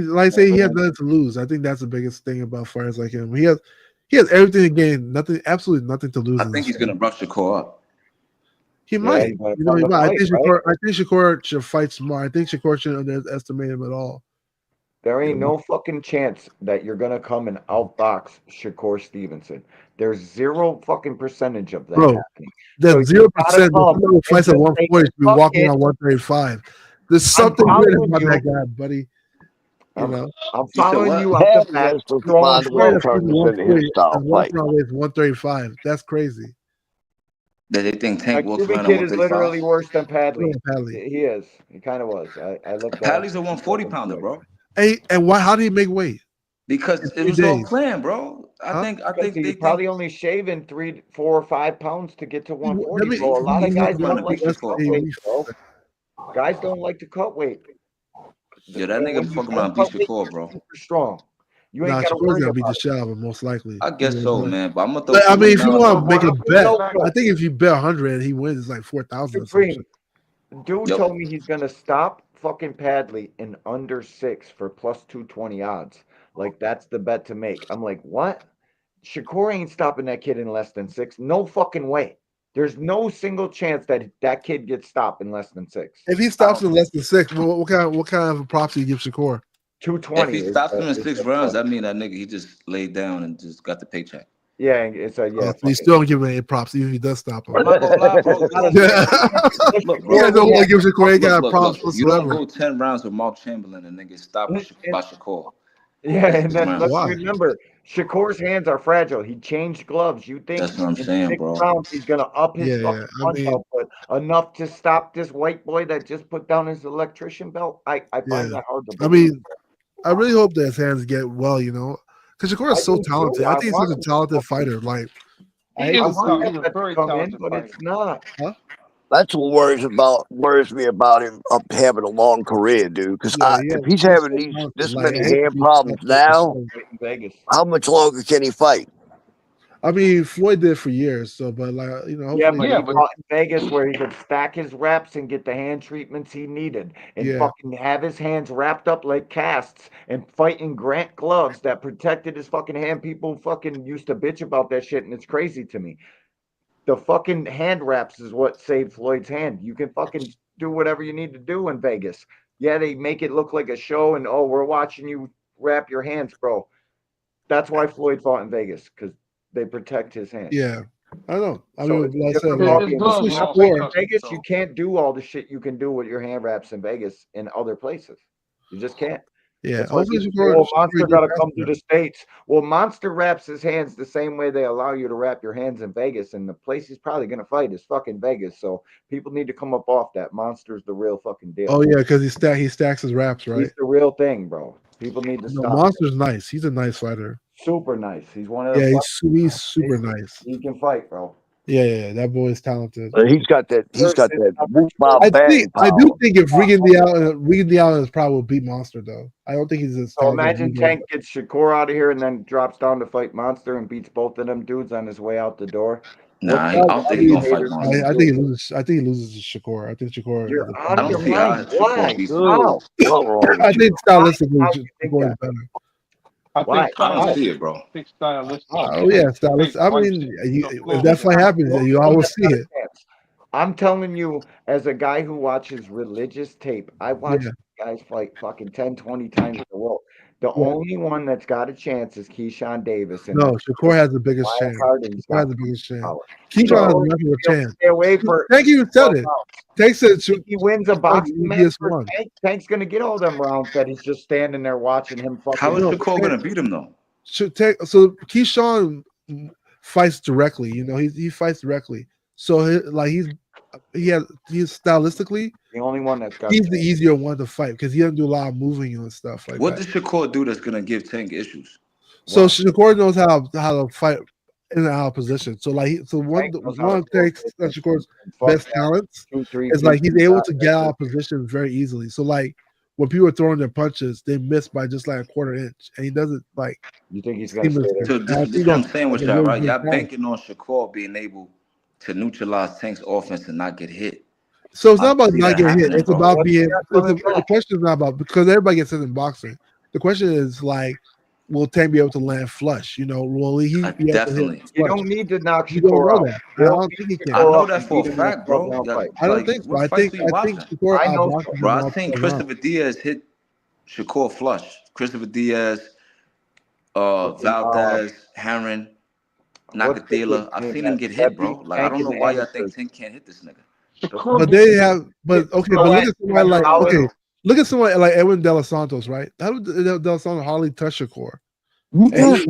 like I say he has nothing to lose. I think that's the biggest thing about fighters like him. He has everything to gain, absolutely nothing to lose I in think this he's fight. gonna rush the core up. He Yeah, might. he's gonna He come to might. fight, right? I think Shakur should fight smart. I think Shakur shouldn't underestimate him at all. There You ain't know? no fucking chance that you're gonna come and outbox Shakur Stevenson. There's zero fucking percentage of that Bro, happening. that So you gotta 0%, the come somebody who and fights at just say, 140 should be fuck walking it. on 135. There's I'm something weird following about that you. guy, buddy. You know? I'm You said following what? you out the Padley mat, has to throwing respond to Somebody what that blows. fights at turns us into his 140 style is fight. walking on weighs 135. That's crazy. That they think Tank That walks Cuban around at kid is 135? literally worse than Padley. Come on, Padley. He is. He kind of was. I looked at Padley's a 140 pounder, bro. Hey, and why? How did he make weight? Because it was all planned, bro. I think He's they probably think. only shaving 3, 4, or 5 pounds to get to 140, mean, bro. A lot of he guys wants don't like less to cut than a weight, week. bro. Guys don't like to cut weight. Yeah, that And nigga when you fucking don't around beat cut weight, Shakur, you're bro. super strong. You ain't Nah, got to Shakur's worry gonna beat the about shit out of him most likely. I guess so, man. But I'm gonna throw But, I some mean, if you money want to make a it. bet, No, I think if you bet 100 and he wins, it's like 4,000 or some Supreme. shit. Dude told me he's gonna stop fucking Padley in under 6 for plus 220 odds. Like that's the bet to make. I'm like, what? Shakur ain't stopping that kid in less than 6. No fucking way. There's no single chance that that kid gets stopped in less than 6. If he stops in less than 6, what kind of props do you give Shakur? 220. If he stops him in 6 rounds, that mean that nigga he just laid down and just got the paycheck. Yeah, it's a So you still don't give him any props, even if he does stop him. I'm not gonna lie, bro. You don't look, bro. You guys don't want to give Shakur any kind of Look, props you don't whatsoever. go 10 rounds with Mark Chamberlain and then get stopped by Shakur. Yeah, and Six then rounds. let's Why? remember, Shakur's hands are fragile. He changed gloves. You think That's what I'm in saying, 6 bro. rounds he's gonna up his Yeah, fucking I punch mean, output enough to stop this white boy that just put down his electrician belt? I yeah. find that hard to I believe. mean, I really hope that his hands get well, because Shakur I is so do too. talented. I I think he's want such a him talented fighter. Like, I I hate to want see that bet to come in, but it's not. Huh? That's what worries me about him up having a long career, dude. Because Yeah, if he's he's having so talented. this Like, many I hate to hand see problems that type of now, shit. Fight in Vegas. how much longer can he fight? I mean, Floyd did for years, so but like Yeah, hopefully, but he fought in Vegas where he could stack his reps and get the hand treatments he needed and Yeah. fucking have his hands wrapped up like casts and fight in Grant gloves that protected his fucking hand. People fucking used to bitch about that shit, and it's crazy to me. The fucking hand wraps is what saved Floyd's hand. You can fucking do whatever you need to do in Vegas. Yeah, they make it look like a show and oh, we're watching you wrap your hands, bro. That's why Floyd fought in Vegas, because they protect his hands. yeah. I don't know. I So mean, it's like I said, different like, ballgame. hopefully When I fight in Shakur. Vegas, you can't do all the shit you can do with your hand wraps in Vegas in other places. You just can't. Yeah, That's why hopefully people say, Shakur. "Oh, Monster Shakur got to gets come past to that. the States." Well, Monster wraps his hands the same way they allow you to wrap your hands in Vegas, and the place he's probably going to fight is fucking Vegas. So people need to come up off that. Monster's the real fucking deal. Oh yeah, because he stacks his raps, right? He's the real thing, bro. People need to No, stop. Monster's nice. He's a nice fighter. Super nice. He's one of the. Yeah, fucking- he's super nice. He can fight, bro. Yeah, that boy is talented. He's got that whoop out I batting power. do think if Regan Allen's probably will beat Monster though. I don't think he's as So talented. imagine Tank gets Shakur out of here and then drops down to fight Monster and beats both of them dudes on his way out the door. Nah, I don't think he's gonna fight Monster. I think he loses. I think he loses to Shakur. I think Shakur. You're I don't see how Shakur beats him. How? I think stylistically, Shakur is better. Why? I don't see it, bro. Oh yeah, stylistic. I mean, if that fight happens, you always see it. I'm telling you, as a guy who watches religious tape, I watch guys fight fucking 10, 20 times in a row. The only one that's got a chance is Keyshawn Davis. And No, Shakur has the biggest chance. Shakur has the biggest chance. Keyshawn has nothing of a chance. Stay away for. Thank you said it. Tank said If he wins a boxing match, one. Tank's gonna get all them rounds that he's just standing there watching him fucking. How is Shakur gonna beat him though? So Keyshawn fights directly. He fights directly. So he's stylistically the only one that's got. He's the easier one to fight because he doesn't do a lot of moving and stuff like What that. does Shakur do that's gonna give Tank issues? So Shakur knows how to fight in and out of position. So one of Shakur's best talents is like he's able to get out of position very easily. So like when people are throwing their punches, they miss by just like a quarter inch, and he doesn't like. You think he's gonna? So this is what I'm saying with y'all, right? Y'all banking on Shakur being able to neutralize Tank's offense and not get hit. So it's not about not getting hit. It's about being. The question is not about because everybody gets hit in boxing. The question is like, will Tank be able to land flush? Will he? Definitely. You don't need to knock You don't Shakur know out. that. I don't think he can. I know that for a fact, bro. I don't think so. I think Shakur outboxes him Bro, I all think the Christopher Diaz hit Shakur flush. Christopher Diaz, Valdez, Herron, Nakatila. I've seen him get hit, bro. Like I don't know why y'all think Tank can't hit this nigga. But they have. But okay. But look at somebody like Look at someone like Edwin De Los Santos, right? How did De Los Santos hardly touch Shakur? Worst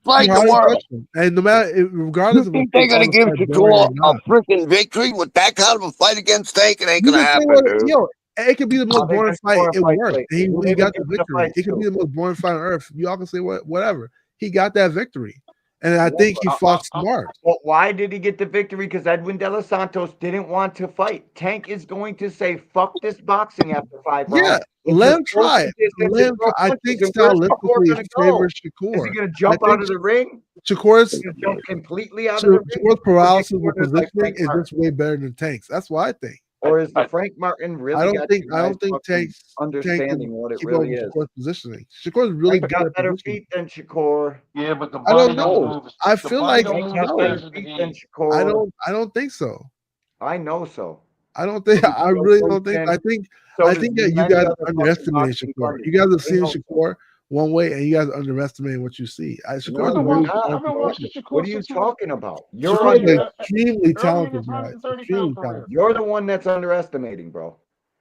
fight in the world. And no matter, regardless of, they're gonna give Shakur a freaking victory with that kind of a fight against Tank? It ain't gonna happen, dude. It could be the most boring fight. It worked. Wait, He who did got he the give the victory. fights It could be to? the most boring fight on earth. Y'all can say whatever. He got that victory, and I Yeah, think he but fought smart. Well, why did he get the victory? Because Edwin De Los Santos didn't want to fight. Tank is going to say, "Fuck this boxing" after 5 Yeah, rounds. And let just him close try the it. distance Let and him throw try. I think punches. And where's Shakur stylistically, going it to go? favors Is he Shakur. going to I jump think out of the ring? Shakur's Is he going to jump completely out of the ring? Shakur's Or get paralysis with cornered like positioning Frank is Martin? just way better than Tank's. That's what I think. Or is the Frank Martin I really don't got think you guys fucking Tank understanding can what it keep up really with is? Shakur's positioning. Shakur's really Frank good got at better positioning. feet than Shakur. Yeah, but the I body don't don't know. move. I The feel body like don't Tank move got as no. better fast as the feet than hand. Shakur. I don't think so. I know so. I don't think I So really does don't think Ken. I think So does that you many guys other fucking underestimating boxing Shakur. pundits. You guys are They seeing know so. Shakur one way and you guys are underestimating what you see. No, Shakur is we're really not. I've been watching What Shakur are you since he was talking about? You're Shakur is early, an extremely early in his talented guy. 130-pound Extremely career. talented. You're the one that's underestimating, bro.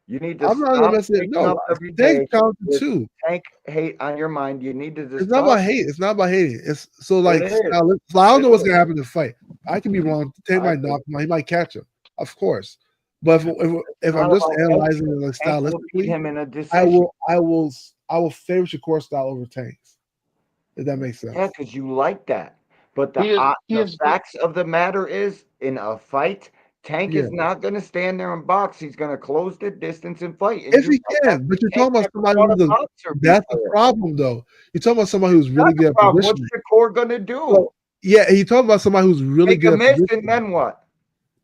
You need to I'm not stop underestimating. waking No, up every Tank's day talented with too. Tank hate on your mind. You need to It's just not about stop. hate. It's not about hating. It's so It like is. so I don't It know what's is. gonna happen in the fight. I could be wrong. Tank I might think knock him. He might catch him, of course. But if it's I'm not just about analyzing catching. it like Tank will beat stylistically, him in a I decision. will favor Shakur style over Tank's. If that makes sense. Yeah, because you like that. But He is. the facts of the matter is, in a fight, Tank Yeah. is not going to stand there and box. He's going to close the distance and fight. And If you he know that. can, but you're Tank talking about never somebody fought a who's boxer that's the before. problem though. You're talking about somebody who's really That's good the at problem. What's positioning. Shakur going to do? So, yeah, you talking about somebody who's really Make a good at miss, and positioning. then what?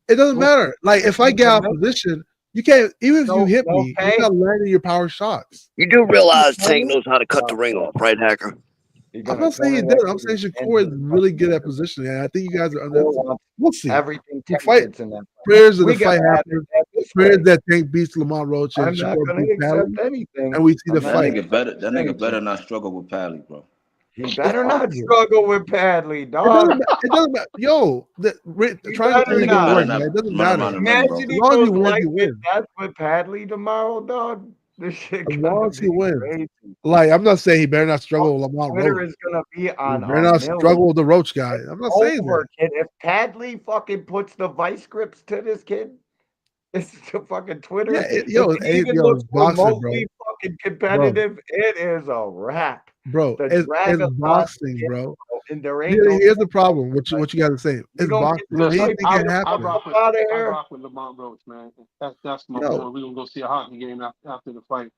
It doesn't matter. Like if I Make get a out of miss. position, you can't. Even if you hit me, you're Okay. not landing your power shots. You do realize Tank knows how to cut the ring off, right, Hacker? I'm not saying he did. I'm saying Shakur is really good at positioning, and I think you guys are underestimating. We'll see. Everything The Tank fight. gets in that fight. Prayers of We the got fight to have happens. it this Prayers way. that Tank beats Lamont Roach and I'm not Shakur going to beats accept Padley, anything. and we see the I'm not fight. That nigga anything. better not struggle with Pally, bro. He better not struggle with Padley, It dog. doesn't matter. Yo, trying to better make it not. work, man. It doesn't matter. Imagine As he long as he goes wins, life he and wins. death with Padley tomorrow, dog. This shit As gonna long as be he wins. crazy. Like, I'm not saying he better not struggle with Lamont Twitter Roach. is gonna be He on better a not million. struggle with the Roach guy. I'm not saying that. Over, kid. If Padley fucking puts the vice grips to this kid, it's the fucking Twitter. Yeah, If he even looks it's boxing, bro. remotely fucking competitive, it is a wrap. Bro, The it's Dragathon boxing, shit, bro. and there ain't no. Here's the problem. What you guys are saying? It's don't boxing. get the Anything hype can I happen. rock with out of I here. rock with Lamont Roach, man. That's my No. boy. We're gonna go see a hockey game after the fight.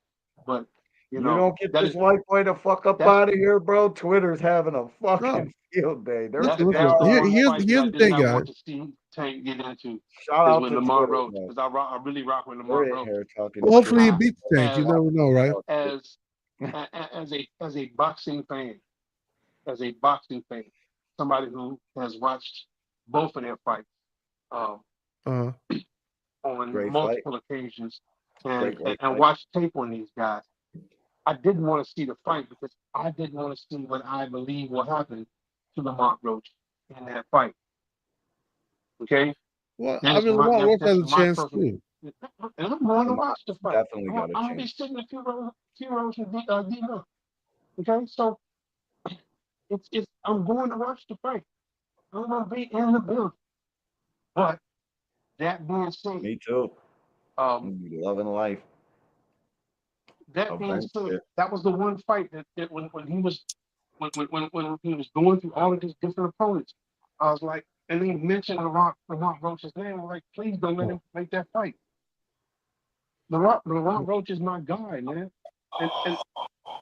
But you You know, don't get that this is white boy to fuck up that's out of here, bro. Twitter's having a No. fucking field day. They're that's Listen. the one Here's fight that I the did thing, not guys. want to see Tank get into Shout is out with to Lamont Twitter, Roach man. because I really rock with They're Lamont in Roach. here talking Well, hopefully he shit. beats Tank. You never know, right? As a boxing fan, somebody who has watched both of their fights Uh-huh. on Great multiple fight. occasions Great and fight. watched tape on these guys. I didn't want to see the fight because I didn't want to see what I believe will happen to Lamont Roach in that fight. Okay? Well, I mean, Lamont Roach has a chance too. And I'm going to watch the fight. Definitely got a I'm going to be chance. sitting a few rows with D-Lo. Okay? So I'm going to watch the fight. I'm going to be in the building. But that being said, Me too. Loving life. That being said, that was the one fight that when he was going through all of these different opponents, I was like, and he mentioned Lamont Roach's name. I'm like, please don't let him make that fight. Lamont Roach is my guy, man. And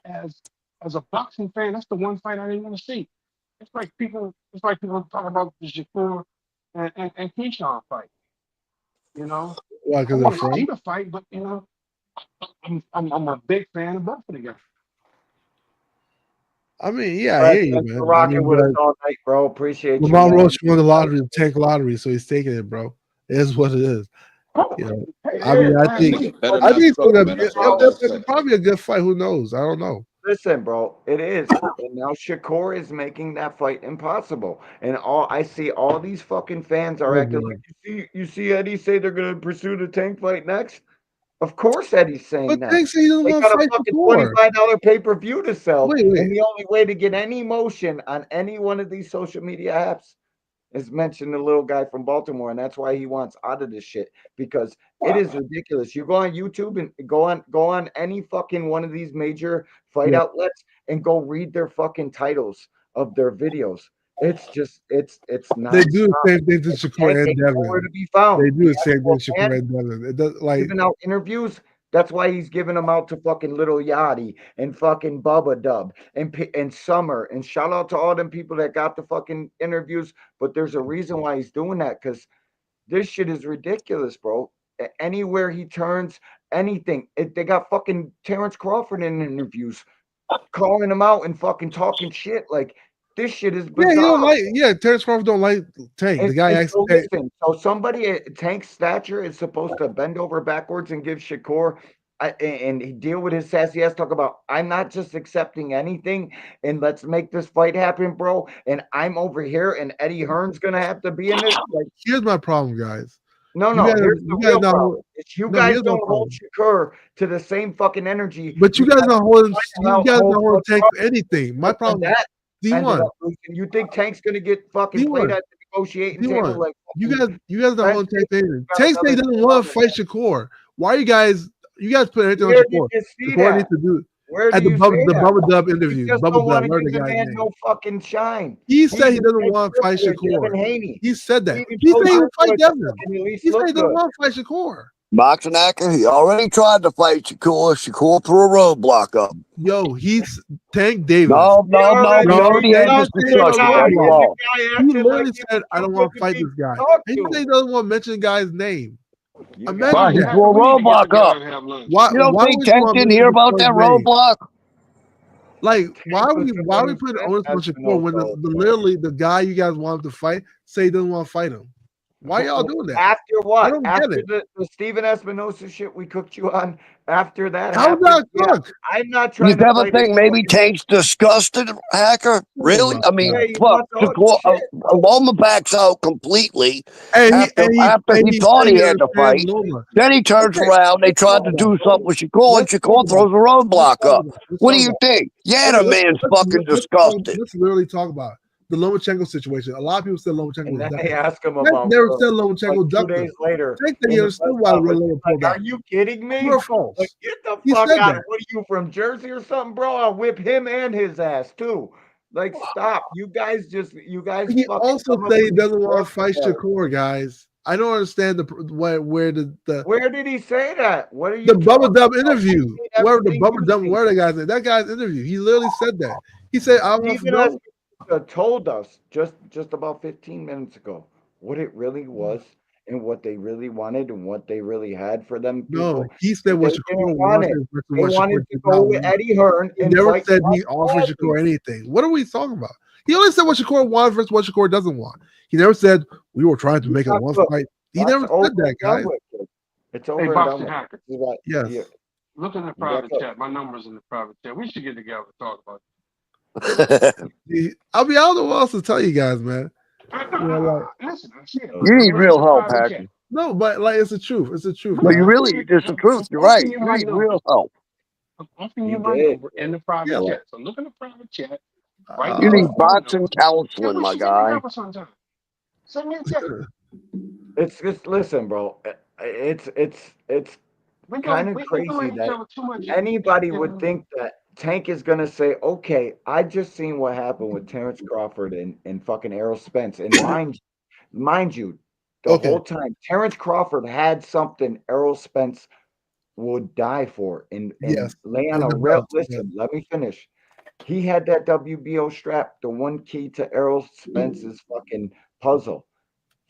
as a boxing fan, that's the one fight I didn't want to see. It's like people talk about the Shakur and Keyshawn fight. You know, Why? I Because want they're to see friends? the fight, but you know, I'm a big fan of both of the guys. I mean, yeah, I Brett, hear you, thanks man. for rocking with us but all night, bro. Appreciate you, Lamont man. Roach won the lottery, the Tank lottery, so he's taking it, bro. It is what it is. You know, I mean, I think it's gonna be it's probably a good fight. Who knows? I don't know. Listen, bro, it is. And now Shakur is making that fight impossible. And I see all these fucking fans are Oh, acting boy. like you see Eddie say they're gonna pursue the Tank fight next. Of course Eddie's saying But that. Tank said he doesn't They want to got a fight fucking before. $25 pay-per-view to sell. Wait. And the only way to get any motion on any one of these social media apps is mention the little guy from Baltimore, and that's why he wants out of this shit because it is ridiculous. You go on YouTube and go on any fucking one of these major fight Yeah. outlets and go read their fucking titles of their videos. It's just it's They do the nonstop. same thing to And Shakur Tank and ain't nowhere Devin. to be found. They do The the same thing actual to man Shakur and Devin. It does like giving out interviews. That's why he's giving them out to fucking Little Yachty and fucking Bubba Dub and Summer. And shout out to all them people that got the fucking interviews. But there's a reason why he's doing that because this shit is ridiculous, bro. Anywhere he turns, anything. They got fucking Terrence Crawford in interviews, calling him out and fucking talking shit. Like this shit is yeah, he bizarre. don't like Terrence Crawford don't like Tank. The guy And actually so listen, so somebody at Tank's stature is supposed to bend over backwards and give Shakur and he deal with his sassy ass. Talk about I'm not just accepting anything, and let's make this fight happen, bro. And I'm over here, and Eddie Hearn's gonna have to be in it. Like, here's my problem, guys. no, You no. guys, Here's you the guys real not problem. hold, It's you no, guys here's my don't hold problem. Shakur to the same fucking energy. But you guys not holding hold Tank for anything. My and problem that ended D1. up losing. You think Tank's gonna get fucking played D1. at the negotiating table D1. like You guys not holding Tank for anything. got Tank say he another doesn't want to fight Shakur. Why are you guys put everything on Where did Shakur? you see Shakur needs that? to do Where do at the you say that? Bubba Dub You interview. just Bubba don't want Dub, to where give the the guy's man name. no fucking shine. He He said he even doesn't showed want to fight privilege, Shakur. Devin Haney. He said that. He even He showed said he would fight privilege to Devin. fucking at least He said look he doesn't good. want to fight Shakur. Boxing Acker, he already tried to fight Shakur. Shakur threw a roadblock up. Yo, he's Tank Davis. No, we already had this discussion. Tank You lost. He literally said, "I don't want to fight this guy." And he said he doesn't want to mention the guy's name. Imagine He that. threw a roadblock up. Why? You don't Why think would you Tank want to didn't mention hear the about that name? roadblock? Like, why are we one who putting sent onus on Shakur when literally the guy you guys want him to fight say he doesn't want to fight him? Why y'all doing that? After I what? don't get After it. the Steven Espinosa shit we cooked you on. After that How's happened, that yeah, cooked? I'm not You trying to ever fight think maybe Tank's disgusted, Hacker? Really? I mean, Yeah, he fuck, wants all Shakur, this shit. Loma backs out completely And after he he thought said he he had to understands fight. Loma. Then he turns around. They tried to do something with Shakur, and Shakur throws a roadblock up. What do you think? Yeah, the man's fucking disgusted. Let's literally talk about the Lomachenko situation. A lot of people said Lomachenko And was then ducking. they ask him Tank about never Will. said Lomachenko Like 2 ducked him. days later, Tank said he in the understood press why the conference, Lomo he's pulled like, out. "Are you kidding me? True or false? Like, get the He fuck said out that. of What are you from Jersey or something, bro? I'll whip him and his ass too. Like, stop. You guys He fucking also come up said he with these doesn't want to fight stories. Shakur, guys. I don't understand Where did he say that? What are the you Bubba talking Dub about? interview. He made Where the everything Bubba Dub, easy. where the guy's name? That guy's interview. He literally said that. He said, "I want to Steven go." Espinosa told us just about 15 minutes ago what it really was and what they really wanted and what they really had for them No, people. he said And what they Shakur didn't want it. wanted versus They what wanted Shakur to did go not with want. Eddie Hearn He and never fight said he Bobby offered Lashley. Shakur anything. What are we talking about? He only said what Shakur wanted versus what Shakur doesn't want. He never said we were trying to make it one Look, fight. He that's never over said that, and done guys. with. Kid. It's Hey, over and Boxing done with. Hacker. This is what, Yes. yeah. Look in the private chat. My number's in the private chat. We should get together and talk about I mean, I don't know what else to tell you guys, man. You know, like, Listen, shit. You need Look in real the help, private Hacker. chat. no, but like it's the truth. It's the truth. No, you guys. really, it's the truth. You're right. You need real help. I'm offering you my number in the private Yeah, chat. So look in the private chat. Right You there. need boxing counseling, my guy. Send me a text. It's just listen, bro. It's kind of crazy that anybody would think that Tank is gonna say, "Okay, I just seen what happened with Terrence Crawford and fucking Errol Spence." And mind you, the Okay. whole time Terrence Crawford had something Errol Spence would die for, and Yes. lay on And a the rail. belt, Listen, let me finish. He had that WBO strap, the one key to Errol Spence's fucking puzzle.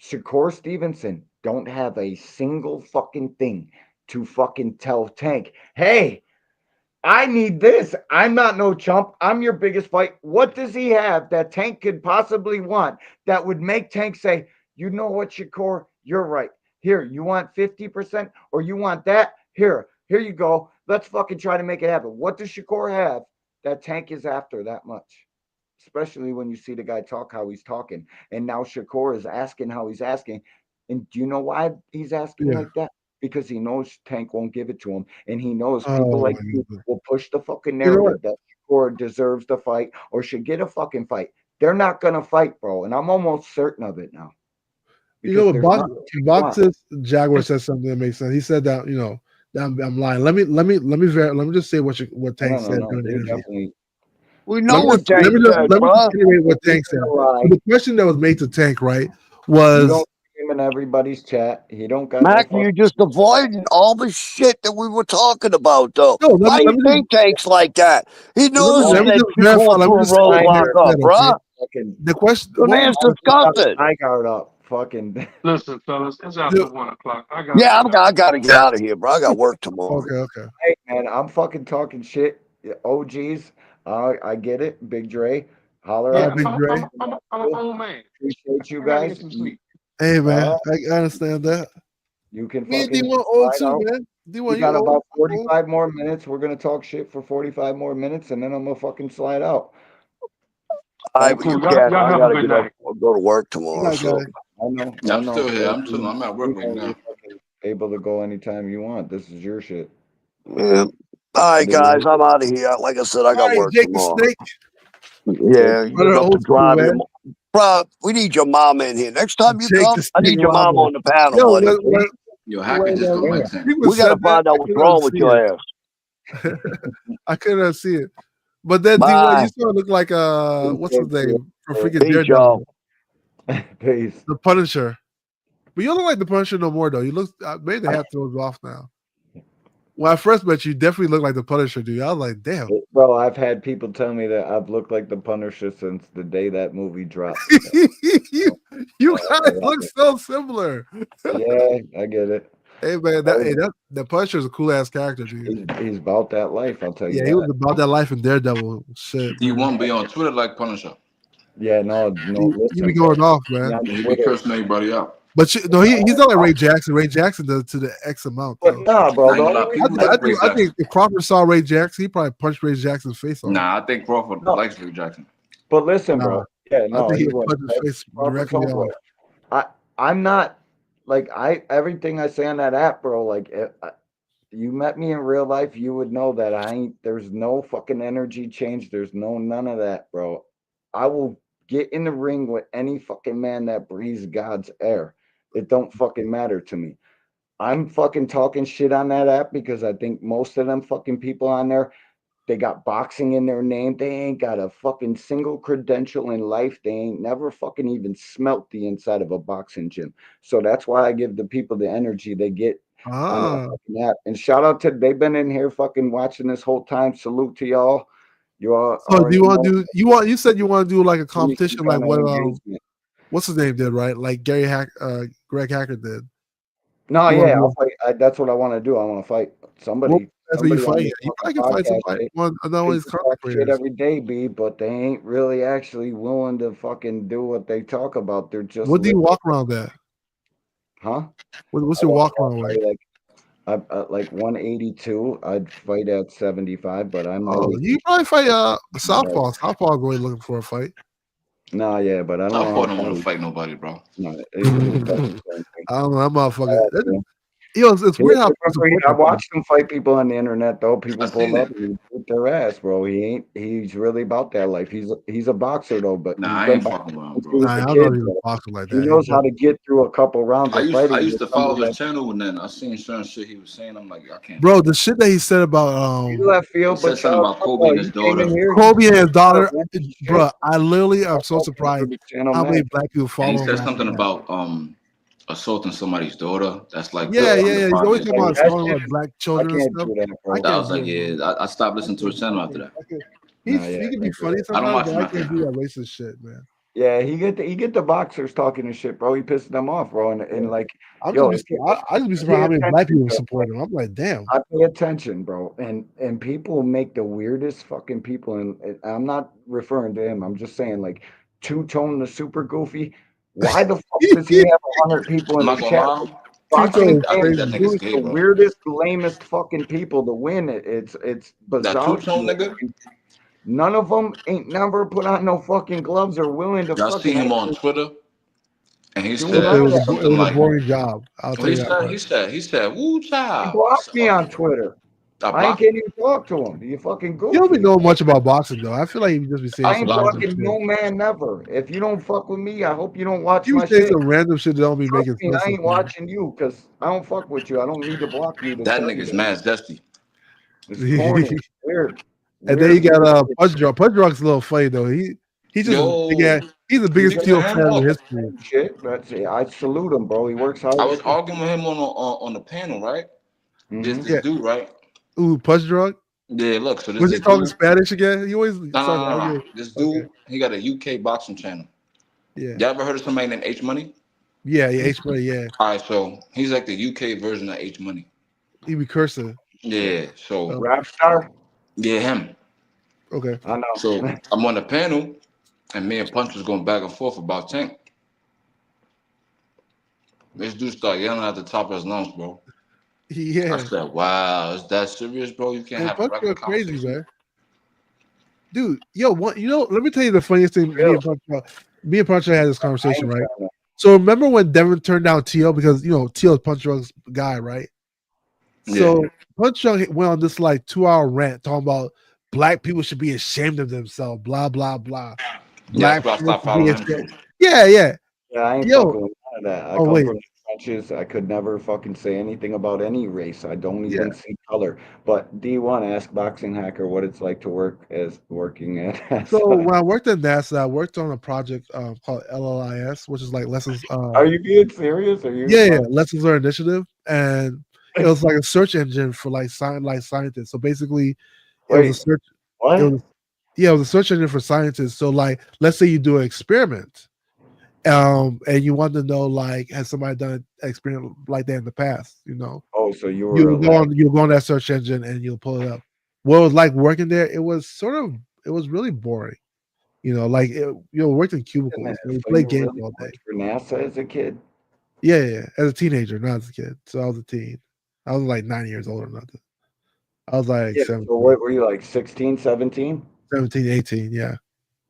Shakur Stevenson don't have a single fucking thing to fucking tell Tank, hey, I need this. I'm not no chump. I'm your biggest fight. What does he have that Tank could possibly want that would make Tank say, you know what, Shakur, you're right. Here, you want 50% or you want that? Here you go. Let's fucking try to make it happen. What does Shakur have that Tank is after that much? Especially when you see the guy talk how he's talking. And now Shakur is asking how he's asking. And do you know why he's asking Yeah. like that? Because he knows Tank won't give it to him. And he knows Oh, people like my you goodness. will push the fucking You know what? narrative that Shakur deserves the fight or should get a fucking fight. they're not gonna fight, bro. And I'm almost certain of it now. You know Because what? there's not Boxes Jaguar said something that makes sense. He said that that I'm lying. Let me just say what Tank said during the interview. We know what Tank said, let me bro. reiterate what Tank said. So the question that was made to Tank, right, was you don't see him in everybody's chat. He don't got Mac, no you just avoiding all the shit that we were talking about, though. No, Why do you think Tank's like that? He knows let me that just you're verify. going Let through me a just say what roadblock Tank up, said, bro. fucking the question. The man's disgusted. I guard up. Fucking Listen, fellas, it's after 1 o'clock. I got. Yeah, I gotta get out of here, bro. I got work tomorrow. Okay. Hey man, I'm fucking talking shit. OGs. I get it. Big Dre. Holler Yeah, at me. I'm an old man. Appreciate you I gotta guys. get some sleep. Hey man, I understand that. You can Me and fucking D1 old slide too, out. man. We D1, you got old. about 45 more minutes. We're gonna talk shit for 45 more minutes, and then I'm gonna fucking slide out. All right, but you can't. I gotta get up. I'll go to work tomorrow. So I know. Yeah, I'm I know. still here. I'm OG, chilling. I'm at work right you're now. fucking able to go anytime you want. This is your shit. yeah. All right, guys, I'm out of here. Like I said, I got All right, work Jake the tomorrow. Snake. Yeah, you Brother got to old school, drive your. man. Bro, we need your mama in here. Next time you Jake come, the I Snake need your mama Lava. on the panel, Yo, buddy. Yo, Hacker just don't like Tank. people We got to said that. find out what's wrong with your ass. I couldn't see it. But then D1, you still look like what's his name from freaking Peace, Daredevil, Peace. the Punisher. But you don't look like the Punisher no more though. You look maybe they have throws off now. When I first met you, definitely looked like the Punisher, dude. I was like, damn. Bro, I've had people tell me that I've looked like the Punisher since the day that movie dropped. You guys look so similar. Yeah, I get it. Hey man, that Punisher is a cool ass character, dude. He's about that life, I'll tell you Yeah, that. he was about that life in Daredevil. Shit, He man. won't be on Twitter like Punisher. Yeah, no, You be going off, man. He be cursing everybody out. But he's not like Ray Jackson. Ray Jackson does to the X amount. Though. But nah, bro. I ain't gonna lie, people like Ray I think if Crawford saw Ray Jackson, he probably punched Ray Jackson's face off. Nah, I think Crawford likes Ray Jackson. But listen, bro. Yeah, no, I think he wouldn't. punched his face Crawford's directly homeboy. off. I'm not like everything I say on that app, bro. Like you met me in real life, you would know that there's no fucking energy change. There's none of that, bro. I will get in the ring with any fucking man that breathes God's air. It don't fucking matter to me. I'm fucking talking shit on that app because I think most of them fucking people on there, they got boxing in their name. They ain't got a fucking single credential in life. They ain't never fucking even smelt the inside of a boxing gym. So that's why I give the people the energy they get on that fucking app. And shout out to they've been in here fucking watching this whole time. Salute to y'all. You all. So do you want to do? You said you want to do like a competition, like what engagement. what's his name did, right? Like Greg Hacker did. No, yeah, I'll fight. That's what I want to do. I want to fight somebody. That's what you somebody on fight. this You fucking probably can fight podcast somebody. shit. One of these They talk content shit creators. every day, B, but they ain't really actually willing to fucking do what they talk about. They're just What do you walk around at? Huh? What's your walk around like? Like 182. I'd fight at 75, but I'm Oh, really you probably fight Southpaw. Southpaw going looking for a fight. nah, yeah, but I don't Southpaw know. don't want to fight nobody, bro. No, I don't know. I'm motherfucking. Yo, it's He- weird how I watched him fight people on the internet though. People I pull seen up it. and beat their ass, bro. He's really about that life. He's a boxer though, but Nah, he's I been ain't boxing fucking around, since bro. he was Nah, I a don't kid. know if he's Bro. a boxer like He that. knows how to get through a couple rounds I of used fighting. to with follow somebody his channel and then I seen certain shit he was saying. I'm like, I can't. Bro, the shit that he said about He left He field, said but something about Kobe and his he came in daughter, here. Kobe and his daughter, Shit. bro. I literally am so surprised Channel how many Mac. black people and he follow him. said after something that. about assaulting somebody's daughter. That's like Yeah. under He's 5 always years talking old. about assaulting like black I children and can't stuff. do that, bro. I I can't was like, do it. yeah, I stopped listening to his channel after that. He Nah, yeah, can I be can't do funny that. I don't sometimes, watch but him I after can't that. do that racist shit, man. Yeah, he get the boxers talking and shit, bro. He pisses them off, bro. And like, I'm yo, just I just be surprised how many black people support him. I'm like, damn. I pay attention, bro. And people make the weirdest fucking people. And I'm not referring to him. I'm just saying, like, Two Tone the super goofy. Why the fuck does he have 100 people in I'm his not gonna chat? lie. Boxing I think fans that nigga's choose gay, the bro. weirdest, lamest fucking people to win it. It's That bizarre. two-tone nigga. None of them ain't never put on no fucking gloves or willing to Y'all fucking see him on Twitter, and he do It none of said that. something was a like, boring job. I'll tell he you that much. said, "Woo He child." blocked me on Twitter. I can't even talk to him. You fucking goofy. You don't be know much about boxing though. I feel like you just be saying I some ain't random talking shit. no man never. If you don't fuck with me, I hope you don't watch You my say shit. some random shit that don't be Trust making me, sense I ain't sometimes. watching you because I don't fuck with you. I don't need to block you to That tell you nigga's that. mad zesty. It's corny. Weird. And then you got Weird. Punch Drunk. Punch Drunk's a little funny though. He's just Yo, he's the biggest speaking of Tio him, fan in history. Shit, that's it. I salute him, bro. He works hard. I was arguing with him on the panel, right? This Yeah. dude, right? Ooh, Punch Drunk. Yeah, look. So this Was the he talking dude. Spanish again? He always starts No. arguing. This dude, he got a UK boxing channel. Yeah. Y'all ever heard of somebody named H Money? Yeah, H Money, yeah. All right, so he's like the UK version of H Money. He be cursing. Yeah, so Rap star. yeah, him. Okay. I know. So I'm on the panel, and me and Punch was going back and forth about Tank. This dude started yelling at the top of his lungs, bro. Yeah. I said, "Wow, is that serious, bro? You can't Man, have a Punch regular Drunk crazy, conversation." man. Dude, yo, what let me tell you the funniest thing. Me and Punch had this conversation, right? So remember when Devin turned down Tio because Tio's Punch Drunk's guy, right? So Punch Drunk went on this like 2-hour rant talking about black people should be ashamed of themselves, blah blah blah. Yeah, Black that's why I people stopped should be following him ashamed. too. Yeah. Yeah, I ain't Yo. fucking with none of that. I Oh come wait. from the trenches. I could never fucking say anything about any race. I don't Yeah. even see color. But D1, ask Boxing Hacker what it's like to working at So NASA. when I worked at NASA, I worked on a project called LLIS, which is like lessons. Are you being serious? Are you? Yeah, Lessons Learned Initiative, and it was like a search engine for like scientists. So basically, it was a Wait, search. what? It was a search engine for scientists. So like, let's say you do an experiment, and you want to know like, has somebody done an experiment like that in the past? Oh, so you were You'll go on that search engine and you'll pull it up. What it was like working there? It was really boring. Like worked in cubicles. We So played you games really all day. worked for NASA as a kid? Yeah. As a teenager, not as a kid. So I was a teen. I was like 9 years old or nothing. I was like Yeah. 17, So what were you like 16, 17? 17, 18. Yeah.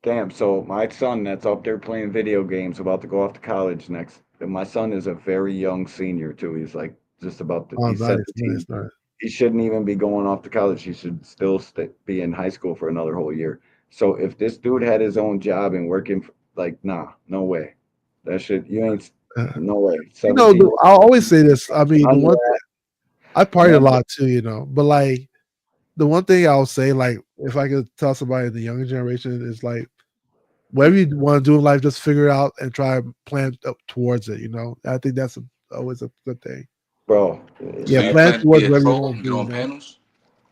Damn. So my son that's up there playing video games about to go off to college next. And my son is a very young senior too. He's like just about to Oh, he's nice. 17. He shouldn't even be going off to college. He should still be in high school for another whole year. So if this dude had his own job and working, like, nah, no way. That shit, you ain't, no way. 17 I'll always say this. I mean, the one thing, I party a Remember- lot too, but like the one thing I'll say, like, if I could tell somebody in the younger generation is like, whatever you want to do in life, just figure it out and try and plan up towards it. I think that's always a good thing. Bro. Yeah, you plan plan to towards be a whatever you troll want and to get do. on panels?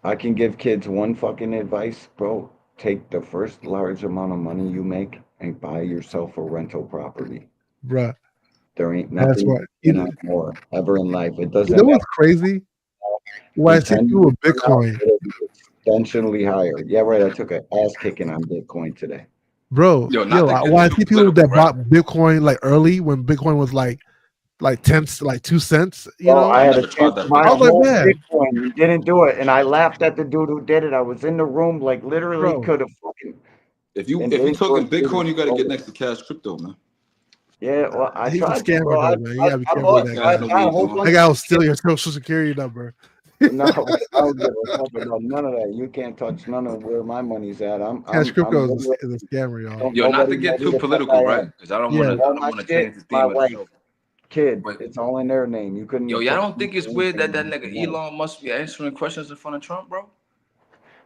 I can give kids one fucking advice, bro. Take the first large amount of money you make and buy yourself a rental property. Bruh. There ain't That's nothing right. you can have more ever in life. It doesn't You know matter. what's crazy? When I see people with Bitcoin, It'll be exponentially higher. Yeah, right. I took an ass kicking on Bitcoin today. bro. Yo, not to get When I too see people that political, right? bought Bitcoin like early when Bitcoin was like 2 cents, Bro, I had to never tried cancel that my I was like, whole man, Bitcoin. He didn't do it, and I laughed at the dude who did it. I was in the room, like literally bro. could have fucking. If you and if you didn't do talking it. Bitcoin, you got to get next to cash crypto, man. Yeah, well, I He's a tried to, scammer bro. though, man. You gotta be careful with that I guy. bought a whole That bunch guy will of steal your social security number. No, I don't give a fuck about none of that. You can't touch none of where my money's at. Cash crypto I'm is a scammer, y'all. don't Yo, not to nobody know get who too the fuck political, I right? am. Because I don't Yeah. want All to my change shit, the my theme of the wife, show. kid, But it's all in their name. You couldn't. yo, y'all don't fucking think it's do weird that anything nigga with that. Elon must be answering questions in front of Trump, bro?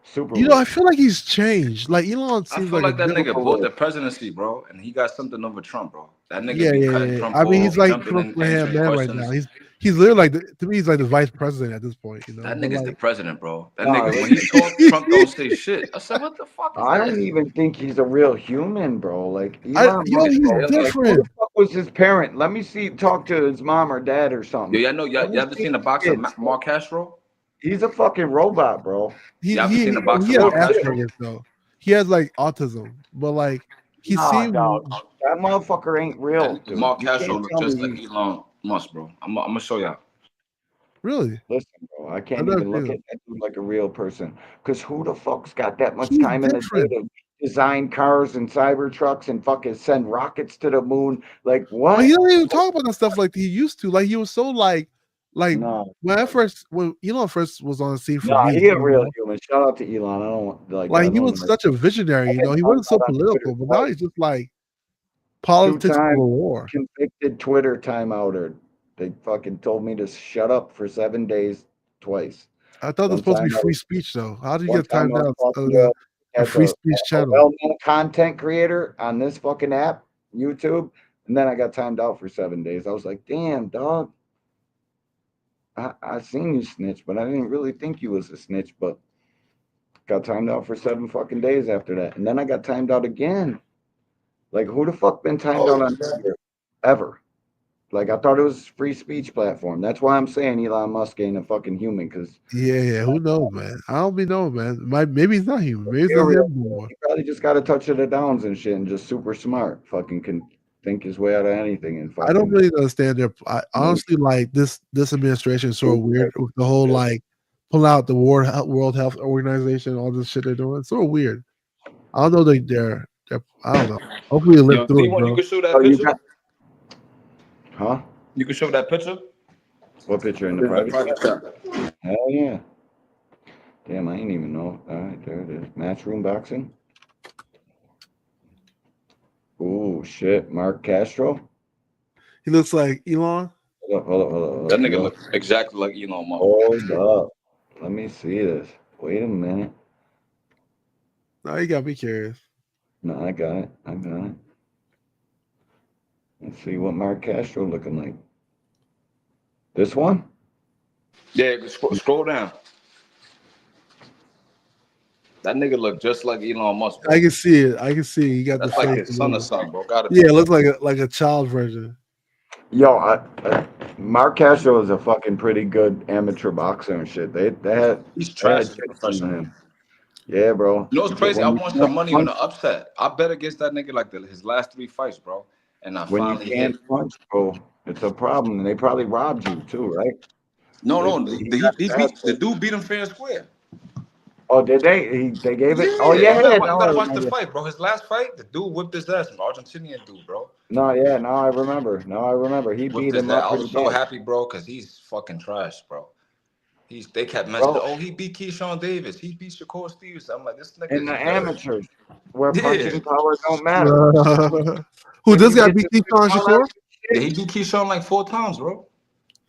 Super I weird. feel like he's changed. Like Elon I seems feel like a like that different. nigga bought the presidency, bro, and he got something over Trump, bro. That nigga Yeah, be yeah, cutting yeah. Trump I mean, off, he's like jumping Trump's in, right hand answering man right now. questions. He's literally like to me, he's like the vice president at this point. That But nigga's the like, president, bro. That No, nigga, when listen, he talk, Trump don't say shit. I said, what the fuck is I this? don't even think he's a real human, bro. Like Elon Musk, he's bro. Like, who different. the fuck was his parent? Let me talk to his mom or dad or Yo, something. y'all know, y'all ever seen the boxer Mark Castro? He's a fucking robot, bro. Y'all ever seen the boxer he has Mark Castro? Asperger's though. He has like autism, but like he Nah, seems. dog. That motherfucker ain't real, That nigga dude. Mark You Castro can't look tell me just like Elon Musk, bro. I'm gonna show y'all. Really? Listen, bro, I can't never even look seen at him. that dude like a real person. Because who the fuck's got that much He's time in the day different. to design cars and cyber trucks and fucking send rockets to the moon? Like, But what? he don't even talk about that stuff like he used to. Like he was so like Like No, when Elon first was on the scene for no, me, he a real human. Shout out to Elon. I don't want like I like he don't was like such a visionary. I've been He timed wasn't so out on Twitter political, but now twice. he's just like politics for Two-time the war. convicted Twitter timeouter. They fucking told me to shut up for 7 days twice. I thought it was One supposed to be time I free was speech, though. How do you one get time timed I was out talking on a as free speech a channel? well-known content creator on this fucking app, YouTube, and then I got timed out for 7 days. I was like, damn, dog. I seen you snitch, but I didn't really think you was a snitch, but got timed out for 7 fucking days after that. And then I got timed out again. Like, who the fuck been timed out on Twitter ever? Like, I thought it was free speech platform. That's why I'm saying Elon Musk ain't a fucking human, because Yeah. Who knows, man? I don't be knowing, man. Maybe he's not human. Maybe it's he's just real. him more. He probably just got a touch of the downs and shit and just super smart. Fucking can think his way out of anything and I don't fucking. really understand their. I honestly like this administration is sort of weird with the whole like pull out the World Health Organization, all this shit they're doing. It's sort of weird. I don't know they're I don't know. Hopefully they live Yo, through it, D1, you bro. can show that Oh, you picture. got, huh? You can show that picture. What picture in the In the private? private chat. Hell yeah. Damn, I ain't even know. All right, there it is. Matchroom boxing. Ooh, shit. Mark Castro. He looks like Elon. Hold That up. nigga No. look exactly like Elon Musk. Hold up. Let me see this. Wait a minute. No, you got me curious. No, I got it. Let's see what Mark Castro looking like. This one? Yeah, scroll down. That nigga look just like Elon Musk, bro. I can see it. I can see he got That's the like face. his son or something, bro. Gotta be. Yeah, it looks like a child version. Yo, Mark Castro is a fucking pretty good amateur boxer and shit. They had He's they trash had as a shit on professional. him. Yeah, bro. You know what's crazy? I When you won can't some money on punch, the upset. I bet against that nigga like his last 3 fights, bro. And I when you finally can't hit. punch, bro, it's a problem. And they probably robbed you too, right? No, He he got his ass beat the kicked. dude beat him fair and square. Oh, did they? They gave it? Oh Yeah, yeah, you now I gotta watch the remember. fight, bro. His last fight, the dude whipped his ass, an Argentinian dude, bro. No, yeah, now I remember. He Whipped beat his him ass. up I pretty was so bad. happy, bro, because he's fucking trash, bro. They kept mentioning, Bro, oh, he beat Keyshawn Davis, he beat Shakur Stevens. I'm like, this nigga in is the good. amateurs, where Yeah. punching power don't matter. Who When this you guy get beat to Keyshawn all that Shakur? Yeah, shit, he beat Keyshawn like 4 times, bro.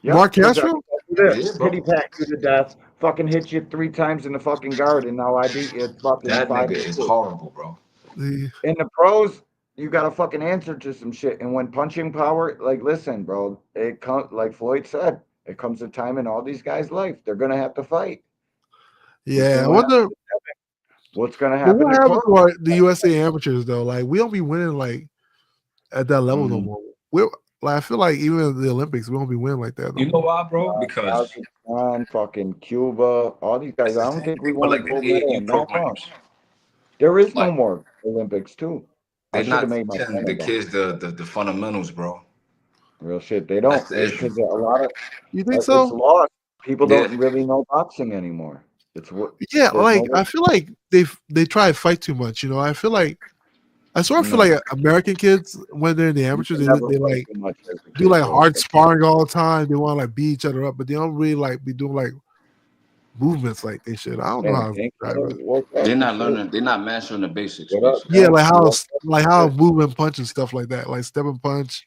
Mark yep, because I Castro? do this, Yeah, pity bro. pat you to death, fucking hit you 3 times in the fucking guard, and now I beat you fucking That nigga 5 to is 2. horrible, bro. The- In the pros, you got to fucking answer to some shit. And when punching power, like, listen, bro, it comes like Floyd said, it comes a time in all these guys' life they're gonna have to fight. You Yeah, seen I what happened wonder. to Devin? What's gonna But happen what to happened Cook? to the USA amateurs though? Like we don't be winning like at that level no more. We're like I feel like even at the Olympics we don't be winning like that no You know more. why, bro? Because Kazakhstan, fucking Cuba, all these guys. I don't think we for won a like the gold medal AAU in no time. programs, There is no like more Olympics too. I they're should have not made my teaching point the about kids the fundamentals, bro. real shit. They That's don't the issue. because a lot of You think it's so? lost. People Yeah. don't really know boxing anymore. It's what Yeah, there's like no I feel like they try to fight too much. I feel like I sort of feel no. like American kids when they're in the You amateurs can never they fight like too much as a do kid, like bro. hard sparring all the time. They want to like beat each other up, but they don't really like be doing like movements like they should. I don't know And how to ain't describe it. work out They're and not shit. learning. They're not mastering the basics, What up, basically. Yeah, man? You work out like and how shit. move and punch and stuff like that, like step and punch.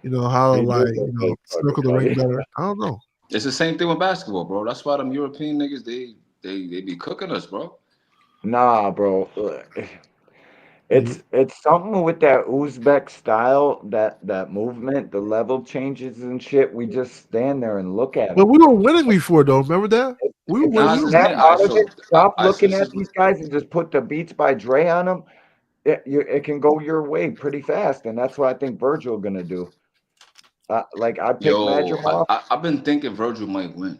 How He like did look big, circle the fucking ring buddy. better. I don't know. It's the same thing with basketball, bro. That's why them European niggas they be cooking us, bro. Nah, bro. Look, Yeah. it's something with that Uzbek style, that movement, the level changes and shit. We just stand there and look at But them. we were winning before though. Remember that? We were If you winning. Nah, We it's were the snap same. winning. All right, out of it, so stop so looking this at is these guys and just put the Beats by Dre on them. It can go your way pretty fast, and that's what I think Virgil gonna do. Like I picked yo. Madrimov. I've been thinking Virgil might win.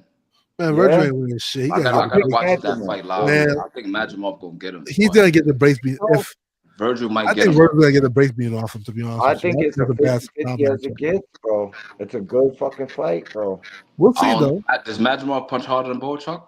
Man, Virgil Yeah, ain't winning shit. He I gotta gotta get I the gotta break. picked watch that Madrimov. fight live, Man, but I think Madrimov gonna get him. he's But gonna get the breaks beat. No, If Virgil might I get think him. Virgil's gonna get the breaks beaten off him, to be honest I with you. think I it's think a it's the best 50-50 as it matchup. gets, bro. It's a good fucking fight, bro. We'll I see don't. though. Does Madrimov punch harder than Bochuk?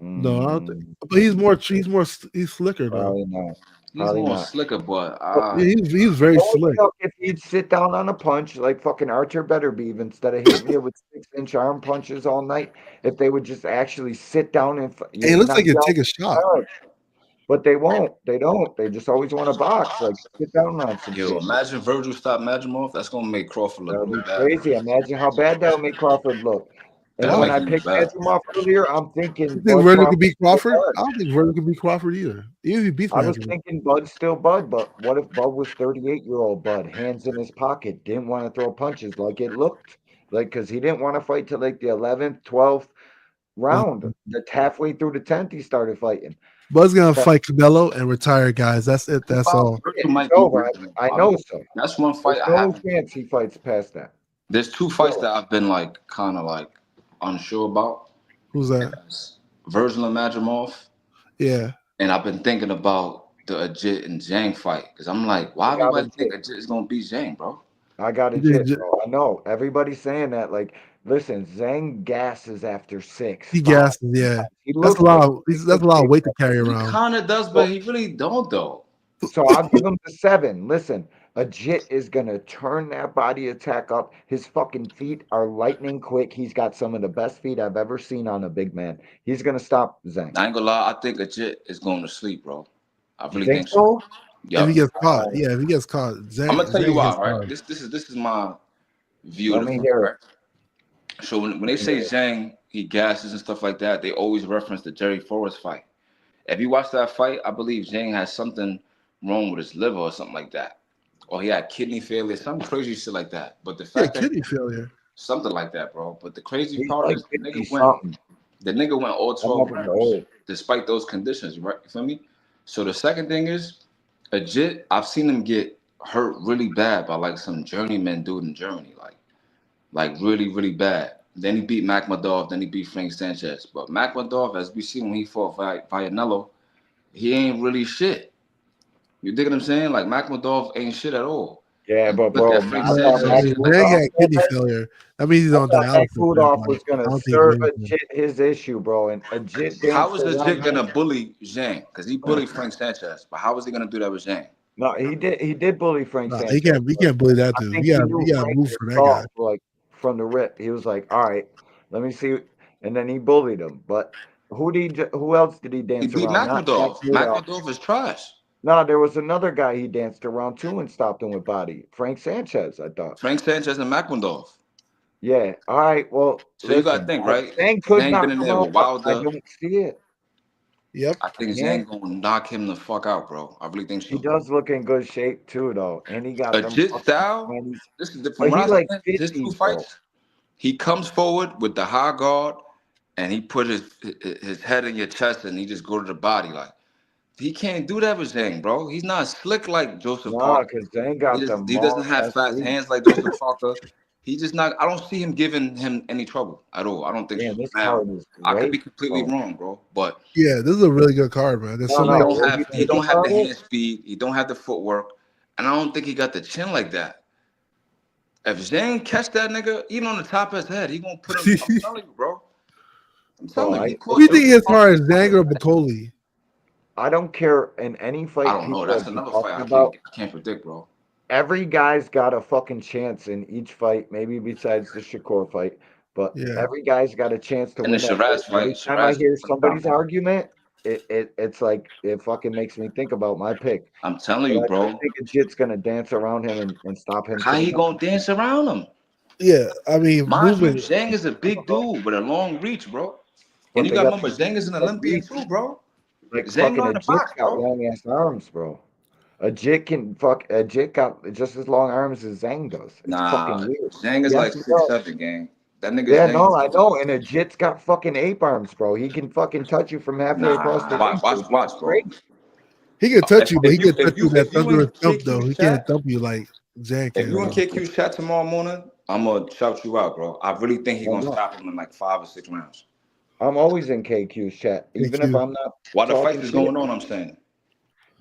No, I don't think, Mm, but he's more he's slicker though. probably not. He's Probably more not. slicker, but Yeah, he was very Only slick. if he'd sit down on a punch like fucking Archer Betterbeeve instead of hitting you with 6-inch arm punches all night. If they would just actually sit down and Hey, it looks not like he'd yell, take a shot. but they won't. They don't. They just always want to box. Like sit down on some yo, shit. imagine Virgil stop Madrimov. That's gonna make Crawford That look would real be bad. crazy. Imagine how bad that would make Crawford look. And That'll when make I him look picked bad. Madrimov earlier, I'm thinking You think Bud Virgil could Crawford beat still Crawford? Bud. I don't think Virgil could beat Crawford either. Even if he beats I was Madrimov. thinking Bud's still Bud, but what if Bud was 38-year-old Bud, hands in his pocket, didn't want to throw punches like it looked like, because he didn't want to fight till like the 11th, 12th round. That's halfway through the 10th, he started fighting. Bud's gonna But fight Canelo and retire, guys. That's it. That's all. Virgil might it's beat over. Madrimov. I know so. That's one fight There's I no haven't. chance he fights past that. There's two fights that I've been like kind of like unsure about. Who's that? Virgil and Madrimov, Yeah. and I've been thinking about the Ajit and Zhang fight because I'm like, why I got everybody think Ajit. Ajit is gonna beat Zhang, bro? I got a You think jit, bro. I know. Everybody's saying that. Like, listen, Zhang gasses after 6, He 5. gasses. Yeah. He That's a looks lot. like Of, that's a lot of weight to carry He around. kind of does, but he really don't though. So I'll give him the 7. Listen, Ajit is gonna turn that body attack up. His fucking feet are lightning quick. He's got some of the best feet I've ever seen on a big man. He's gonna stop Zhang. I ain't gonna lie, I think Ajit is going to sleep, bro. I You really think think so. so? If he Yup. gets caught, yeah. If he gets caught, Zhang, I'm gonna tell you Zhang why, hits right? hard. This is my view Let of the me fight, hear right? it. So when they say Zhang, he gasses and stuff like that, they always reference the Jerry Forrest fight. If you watch that fight, I believe Zhang has something wrong with his liver or something like that, or he had kidney failure, some crazy shit like that. But the Yeah, fact that kidney failure. something like that, bro. But the crazy He's part like is 50 something. the nigga went all That 12 motherfucker rounds old. despite those conditions, right? You feel me? So the second thing is, Ajit, I've seen him get hurt really bad by like some journeyman dude in Germany, like really, really bad. Then he beat Makhmadov, then he beat Frank Sanchez. But Makhmadov, as we see when he fought Vianello, he ain't really shit. You dig what I'm saying? Like Makhmadov ain't shit at all. Yeah, And but look bro, at Frank I Sanchez. mean, Zhang had kidney failure. That means he's I on thought dialysis. Makhmudov Like, was I gonna don't think serve anything. Ajit his issue, bro. And Ajit How danced is around Ajit him. gonna bully Zhang? Because he bullied Frank Sanchez. But how is he gonna do that with Zhang? No, he did bully Frank Nah, Sanchez. he can't bully that I dude. think He he got knew Frank move was for that guy. soft, like from the rip. He was like, "All right, let me see," and then he bullied him. But who else did he He dance beat around? Not Makhmadov. Makhmudov. Makhmadov is trash. No, there was another guy he danced around too and stopped him with body. Frank Sanchez, I thought. Frank Sanchez and Makhmadov. Yeah. All right. Well, So you gotta listen, think, right? Zhang could Zhang been knock in him there out, with but I Wilder. don't see it. Yep. I think Yeah. Zhang gonna knock him the fuck out, bro. I really think He so. does look in good shape too, though, and he got them Ajit fucking style, 20s. this is from But what he I like said, his two 50s, bro. fights, he comes forward with the high guard and he put his head in your chest and he just go to the body. Like he can't do that with Zhang, bro. He's not slick like Joseph Nah, Parker. because Zhang got them He long doesn't have ass fast reach. hands like Joseph Parker. He just not. I don't see him giving him any trouble at all. I don't think so. Damn, this Now, card is I could be great, completely bro. wrong, bro, but Yeah, this is a really good card, man. There's No, so he many. no. don't Were you have thinking the about it? hand speed. He don't have the footwork, and I don't think he got the chin like that. If Zhang catch that nigga, even on the top of his head, he gonna put him. I'm telling you, bro. I'm Bro, telling you, he Who caught do you think Joseph his Parker. hard is Zhang or Bacoli? I don't care in any I fight don't know. people That's have been another fight talking about. I can't predict, bro. Every guy's got a fucking chance in each fight, maybe besides the Shakur fight. But Yeah. every guy's got a chance to And the win that fight. Shiraz fight, Every time I Shiraz hear put him down. somebody's argument, it's like it fucking makes me think about my pick. I'm telling But you, I do bro. think Ajit's gonna dance around him and stop him to How the he ground. gonna dance around him? Yeah, I mean, Mind you, movement. Zhang is a big dude with a long reach, bro. And But you they got to got remember, Zhang is an that Olympian reach. too, bro. Like Zhang fucking know how to Ajit's box, got bro. long ass arms, bro. Ajit got just as long arms as Zhang does. It's fucking Nah, weird. Zhang is Yes, like he does. 6'7", gang. That nigga Yeah, Zhang no, is I know. And Ajit's got fucking ape arms, bro. He can fucking touch you from halfway across the nah. ring. Watch, bro. Great. He can touch you, but he can touch you with that If you in thunderous thump, though. KQ's He can't chat, thump you like Zhang if can, you in though. KQ's chat tomorrow morning, I'm gonna shout you out, bro. I really think he's I gonna know. stop him in like 5 or 6 rounds. I'm always in KQ's chat, even if KQ. I'm not While the talking fight is shit. going on, I'm saying.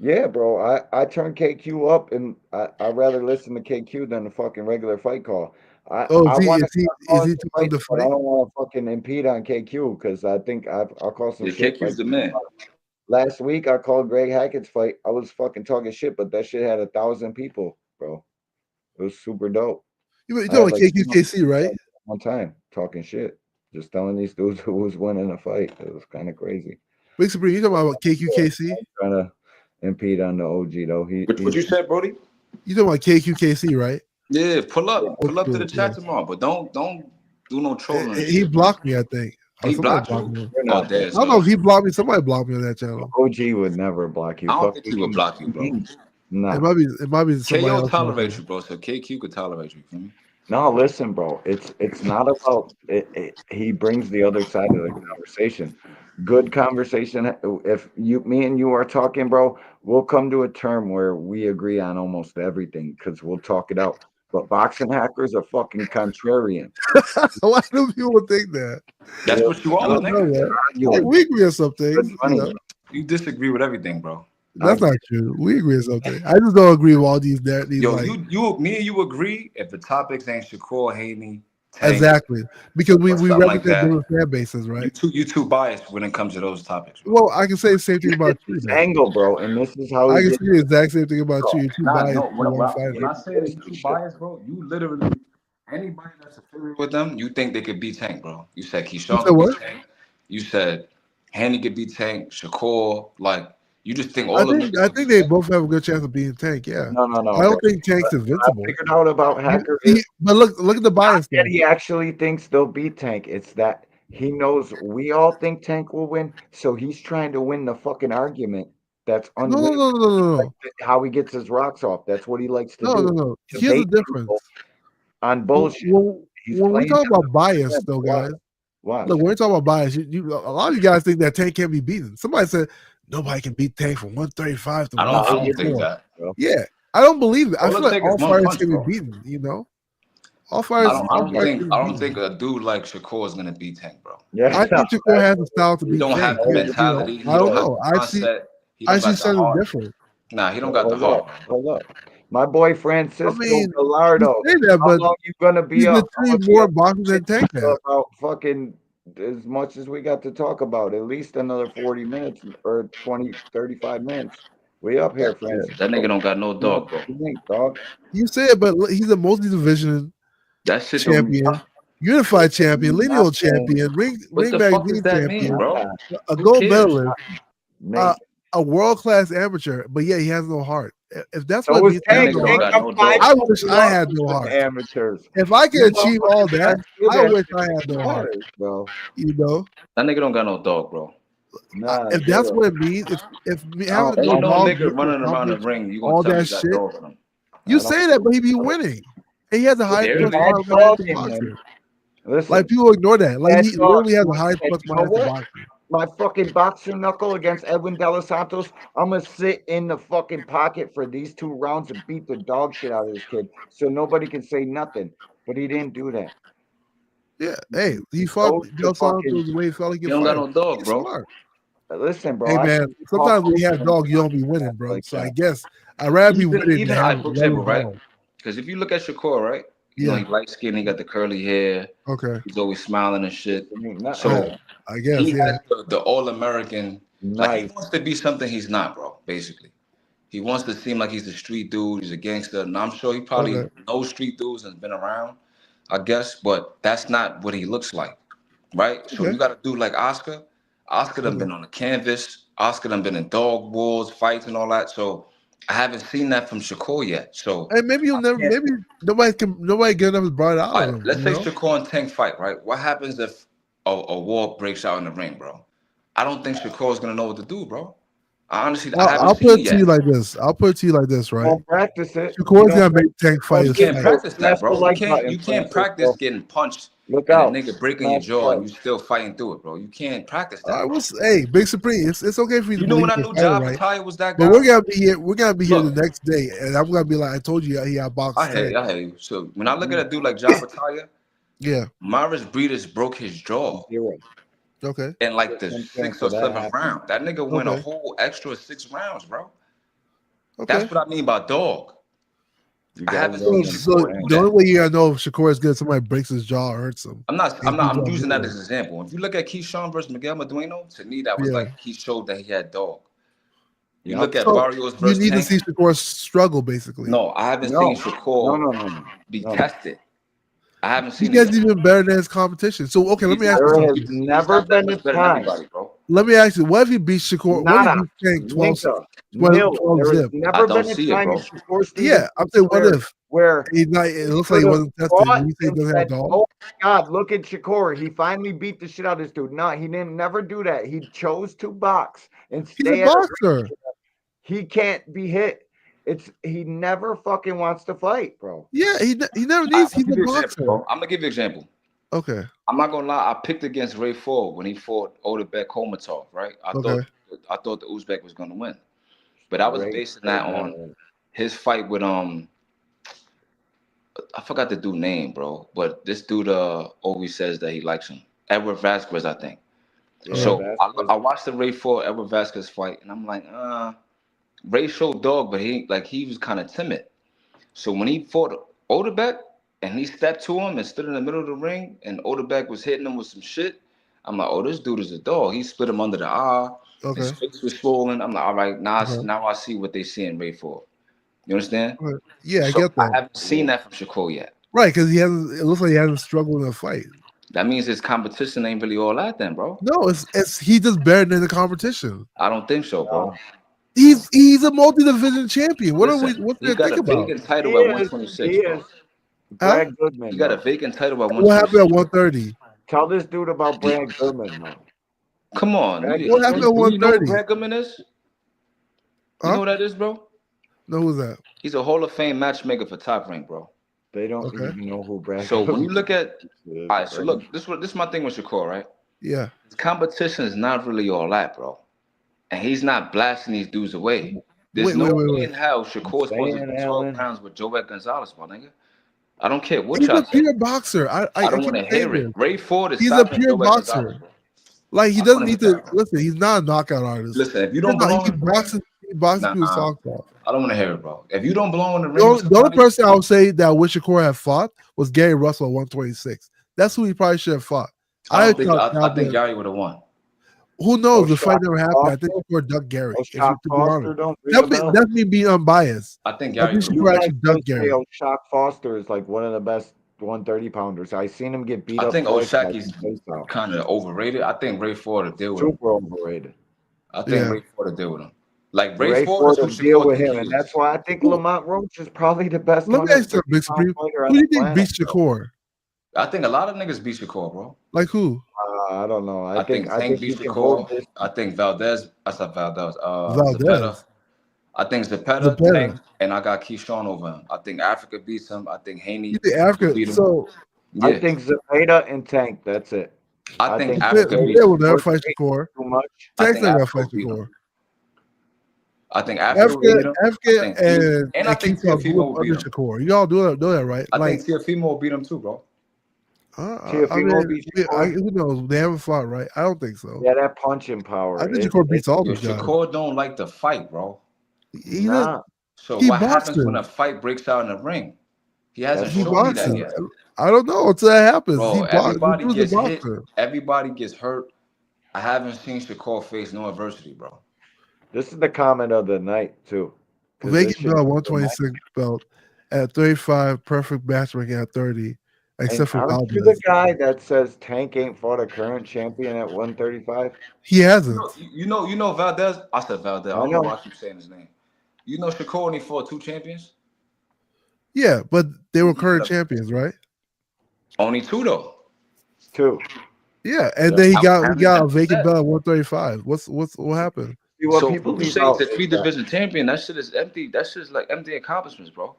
Yeah, bro. I turn KQ up, and I'd rather listen to KQ than a fucking regular fight call. Oh, I want to start is calling he some too young fights, to but I fight? don't want to fucking impede on KQ because I think I'll call some Yeah, shit KQ's like the man. Last week I called Greg Hackett's fight. I was fucking talking shit, but that shit had 1,000 people, bro. It was super dope. You I talking had about like KQKC, right? one time talking shit, just telling these dudes who was winning a fight. It was kind of crazy. Big Supreme, you talking about KQKC? I'm trying to impede on the OG though. What you said, Brody? You talking about KQKC, right? Yeah, pull up to the Yeah. chat tomorrow, but don't do no trolling. and He shit. blocked me, I think. Or He somebody blocked blocked you? me. Oh, I there's don't know if he blocked me. Somebody blocked me on that channel. OG would never block you. I don't Fuck think he would block you, bro. Nah. It might be somebody KO else. tolerate you, bro. So KQ could tolerate you. Feel me? No, listen, bro. It's not about it. He brings the other side of the conversation. Good conversation. If me and you are talking, bro, we'll come to a term where we agree on almost everything because we'll talk it out. But boxing hackers are fucking contrarian. Why do people think that? That's what you I are, don't know, nigga. man. Yeah, we agree on some things. You know? You disagree with everything, bro. That's not true. We agree on something. I just don't agree with all these. Yo, Like, me and you agree if the topics ain't Shakur, Haney, Tank, exactly, because we something like represent that. different fan bases, right? You too biased when it comes to those topics. Well, I can say the same thing about you. Then. Angle, bro, and this is how I he can gets. say the exact same thing about you. You're too Nah, biased no. for one fighter. When I say that you too biased, bro, you literally anybody that's affiliated with them, you think they could beat Tank, bro. You said You Keyshawn said could what? beat Tank. You said Haney could beat Tank. Shakur, like you just think I all of them. think they both have a good chance of beating Tank. Yeah. No. I don't think Tank's What invincible. I figured out about Hacker But look at the bias. that he actually thinks they'll beat Tank. It's that he knows we all think Tank will win, so he's trying to win the fucking argument. That's unwinnable. No. How he gets his rocks off. That's what he likes to do. No. Here's the Debate difference. people on bullshit. He's When we playing talk down about bias, though, guys. Watch. Look, when we talk about bias, a lot of you guys think that Tank can't be beaten. Somebody said nobody can beat Tank from 135 to I don't think 144. that. Bro. Yeah, I don't believe it. I All feel it like take all is one fighters punch, can bro. be beaten. You know, all I fighters. don't think a dude like Shakur is gonna beat Tank, bro. Yeah, I think Shakur has the style to He beat don't have Tank. the mentality. I don't know. I see got the something heart. different. Nah, he don't got the heart. Hold up. My boy Francisco Gallardo. You say that, How but long you gonna be he's up? been trained more boxing than Tank has. About fucking as much as we got to talk about. At least another 40 minutes or 20, 35 minutes. We up here, Francis. That nigga don't got no dog, bro. Dog. You say it, but he's a multi-division That shit champion, unified champion, lineal champion, ring What the fuck does magazine that champion, mean, bro? a Who gold cares? medalist, a world-class amateur, but yeah, he has no heart. If that's So what was means, he has Tank. no Tank heart, got no dog. I wish I had no heart. Amateurs. If I could You achieve all that, I wish I had no heart. Bro. You know, That nigga don't got no dog, bro. Nah, if that's what it means, if having Ain't no dog nigga running around the ring. You all gonna tell me that you got shit. dog in him? You say that, but he be winning. And he has a high There plus it minus is. to boxing. Listen, Like people ignore that. Like he that dog- literally has a high and plus you know minus to what? boxing. My fucking boxing knuckle against Edwin De Los Santos. I'm gonna sit in the fucking pocket for these 2 rounds and beat the dog shit out of this kid, so nobody can say nothing. But he didn't do that. Yeah, hey, he fought Del Santos the way he felt he could You don't fight. got no dog, He's bro. smart. Listen, bro. Hey man, sometimes when you have dog, you don't be winning, bro. So I guess I'd rather be winning Even than I, have for one example, right? dog. Because if you look at Shakur, right? You know, Yeah. he light skinned, he got the curly hair. Okay. He's always smiling and shit. So Yeah, I guess, he yeah. has the all American. Like he wants to be something he's not, bro. Basically, he wants to seem like he's a street dude. He's a gangster, and I'm sure he probably knows street dudes and has been around. I guess, but that's not what he looks like, right? So you got to do like Oscar. Oscar done been on the canvas. Oscar done been in dog wars, fights, and all that. So I haven't seen that from Shakur yet. So Hey, maybe you'll never. Maybe nobody good enough to brought it out of him. let's you say know? Shakur and Tank fight, right? What happens if a war breaks out in the ring, bro? I don't think Shakur's gonna know what to do, bro. I honestly, I haven't I'll seen put it it to you yet. like this. I'll put it to you like this, right? Don't practice it. Shakur's gonna make Tank fight You his can't fight. practice that, bro. Smash the like You button, can't Francisco. practice getting punched Look and a out. nigga breaking Smash your jaw and the you still fighting through it, bro. You can't practice All that. right, Bro. hey, Big Supreme, it's okay for you to You know believe when I you're knew fighting, Job right? Attire was that But guy? we're gonna be here. We're gonna be here Look. the next day, and I'm gonna be like, I told you, he outboxed I hear Tank. you. So when I look at a dude like Job Attire, Yeah. Maris Breeders broke his jaw Okay. in like the 6th or 7th round. That nigga went a Okay. whole extra 6 rounds, bro. Okay. That's what I mean by dog. You I guys haven't don't seen So Shakur do the only that. way you gotta know if Shakur is good if somebody breaks his jaw or hurts him. I'm using that as an example. If you look at Keyshawn versus Miguel Medueno, to me that was Yeah. like he showed that he had dog. You Yep. look at So Barrios you versus need to Tank. see Shakur struggle, basically. No, I haven't seen Shakur be tested. I haven't He seen it gets yet. even better than his competition. So okay, let me ask you There has something. never not that been a much better than time. everybody, bro. Let me ask you, what if he beats Shakur? What if he Nada. beats Tank 12 Nigga. Nil. 12 There has zip? never I been don't a see it, time bro. in Shakur Yeah, Stevens' I'm saying, what career if where it looks like he could have wasn't tested? fought And you say he and doesn't have said, dog? "Oh my God, look at Shakur. He finally beat the shit out of this dude." No, he didn't never do that. He chose to box and He's a stay at a boxer. he can't be hit. He never fucking wants to fight, bro. Yeah, he never I'm needs. gonna He's a give you an example, boxer. bro. I'm gonna give you an example. Okay. I'm not gonna lie. I picked against Ray Ford when he fought Odebek Komatov, right? I Okay. thought the Uzbek was gonna win, but I was Ray basing Ford that never on won. his fight with I forgot the dude name, bro. But this dude always says that he likes him. Edward Vasquez, I think. Yeah, So Vasquez. I watched the Ray Ford Edward Vasquez fight, and I'm like, Ray showed dog, but he was kind of timid. So when he fought Odebek and he stepped to him and stood in the middle of the ring, and Odebek was hitting him with some shit, I'm like, oh, this dude is a dog. He split him under the eye. His Okay. face was swollen. I'm like, all right, now Okay. now I see what they see in Ray Ford. You understand? Okay. Yeah, I So get I that. haven't seen that from Shakur yet. Right, because he hasn't. It looks like he hasn't struggled in a fight. That means his competition ain't really all that then, bro. No, it's he just better than the competition. I don't think so, bro. He's a multi-division champion. What Listen, what's he there to got think a about? vacant title He at is. 126, He bro. is. Brad Goodman. He got a though. vacant title at What happened 126. at 130? Tell this dude about Brad Goodman, though. Come on, Brad What happened at do you know who 130? Brad Goodman is? You know who that is, bro? No, who's that? He's a Hall of Fame matchmaker for Top Rank, bro. They don't Okay. even know who Brad So when Goodman you look at, is. all right, so look, this is my thing with Shakur, right? Yeah. His competition is not really all that, bro, and he's not blasting these dudes away. There's no way in hell Shakur's supposed to saying, do 12 Alan. rounds with Joet Gonzalez, my nigga. I don't care what He's y'all a say. pure boxer. I don't keep want to saying hear it. this. Ray Ford is He's a stopping pure Joet Gonzalez, boxer. bro. Like he I don't doesn't wanna need hear to that, bro. listen. He's not a knockout artist. Listen, if you don't belong He in the ring, boxes nah, people's socks off. I don't want to hear it, bro. If you don't belong in the The ring with only somebody, person I would say that I wish Shakur had fought was Gary Russell at 126. That's who he probably should have fought. I don't think thought I think Gary would have won. who knows? The fight Shock never happened. I think Foster? Shakur ducked Gary. If you Shock to be honest, Foster don't ring a bell? that's me being unbiased. I think I Gary think would You Shakur guys actually don't ducked say Gary. Shock Foster is like one of the best 130 pounders. I seen him get beat I up think twice. Oshaki's kind of overrated. I think Ray Ford will deal with him. Super overrated. I think Yeah. Ray Ford will deal with him. Like Ray, Ray Ford is Ford who will deal Shakur with think him, he and is. that's why I think Lamont Roach is probably the best Let me ask you 130 something, Big pound Supreme. fighter Who on do the you think planet. beats Shakur? I think a lot of niggas beat Shakur, bro. Like who? I don't know. I think Tank he beat can hold Shakur. this. I think Valdez. I said Valdez. Zapata. Valdez. I think Zapata, Tank, and I got Keyshawn over him. I think Africa beats him. I think Haney You think Africa? beat him. So I Yeah, think Zapata and Tank. That's it. I think Zapata Africa beats him. will never fight Shakur. Too much. I Tank's think not gonna Africa fight will beat him. Shakur. I think Africa will beat him. I Africa think and I think Keyshawn grew Teofimo up will beat under him. Shakur. You all know that, right? I Like, think Teofimo will beat him too, bro. I mean, who knows? They haven't fought, right? I don't think so. Yeah, that punching power. I think Shakur beats all those guys. Shakur don't like to fight, bro. He does. So He what happens when a boxes. fight breaks out in the ring? He hasn't He shown me that boxes. yet. I don't know until that happens. Bro, He boxes. everybody He was gets a hit. boxer. Everybody gets hurt. I haven't seen Shakur face no adversity, bro. This is the comment of the night too. 'Cause this Vacant shit belt, is 126 belt at 35. Perfect matchmaking at 30, And except for aren't you the Valdez. guy that says Tank ain't fought a current champion at 135? He hasn't. You know Valdez. I said Valdez. I I don't know know. why I keep saying his name. You know Shakur only fought 2 champions. Yeah, but they were current champions, right? Only 2 though. 2. Yeah, and then he got a That's vacant it. belt at 135. What happened? See, what So people when you leave say he's out a is 3 that division champion, that shit is empty. That shit is like empty accomplishments, bro.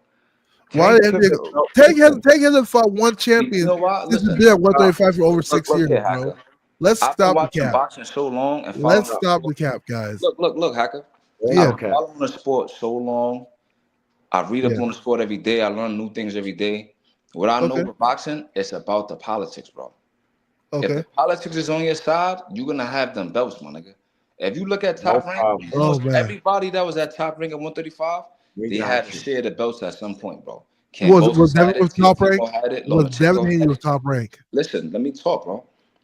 Why Tank did took a Tank hasn't fought one champion You know why? since he's Listen. been at 135 for over Look 6 years, here, bro. Hacker. Let's I've been stop the watching cap. boxing so long and Let's following. stop the cap, guys. Look, Hacker. Yeah. I've been following the sport so long. I read up Yeah. on the sport every day. I learn new things every day. What I know Okay. with boxing, it's about the politics, bro. If Okay. the politics is on your side, you're gonna have them belts, my nigga. If you look at no Top Rank, problem. Oh, man. everybody that was at Top Rank at 135, They had to share the belts at some point, bro. Was Devin had it, with top rank? Teofimo had it, Was Devin Lomachenko Haney had with it. top rank? Listen, let me talk, bro.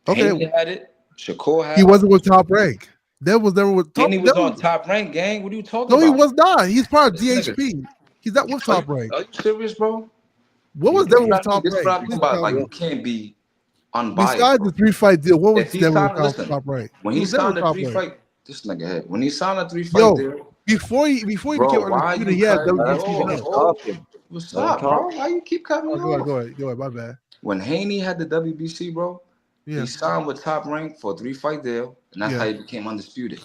Okay. Haney had it. Shakur had He it. wasn't with top rank. Devin was never with top. Haney was on top rank, gang. What are you talking No, about? he was not. He's part of This nigga- DHP. He's not with top rank. Are you serious, bro? What was Devin with top This is rank? what I'm Please talking about. tell Like, me. you can't be unbiased. Besides Bro. the 3-fight deal, what was If he Devin signed, with listen, top rank? when He he was never signed with a top rank. 3-fight, this nigga head. When he signed a 3-fight Yo, deal, before he bro, became why undisputed, you he had cutting me WBC off? belt. What's up, bro? Why you keep cutting me off? Go ahead. My bad. When Haney had the WBC, bro, Yeah. he signed with Top Rank for a 3-fight deal, and that's how he became undisputed.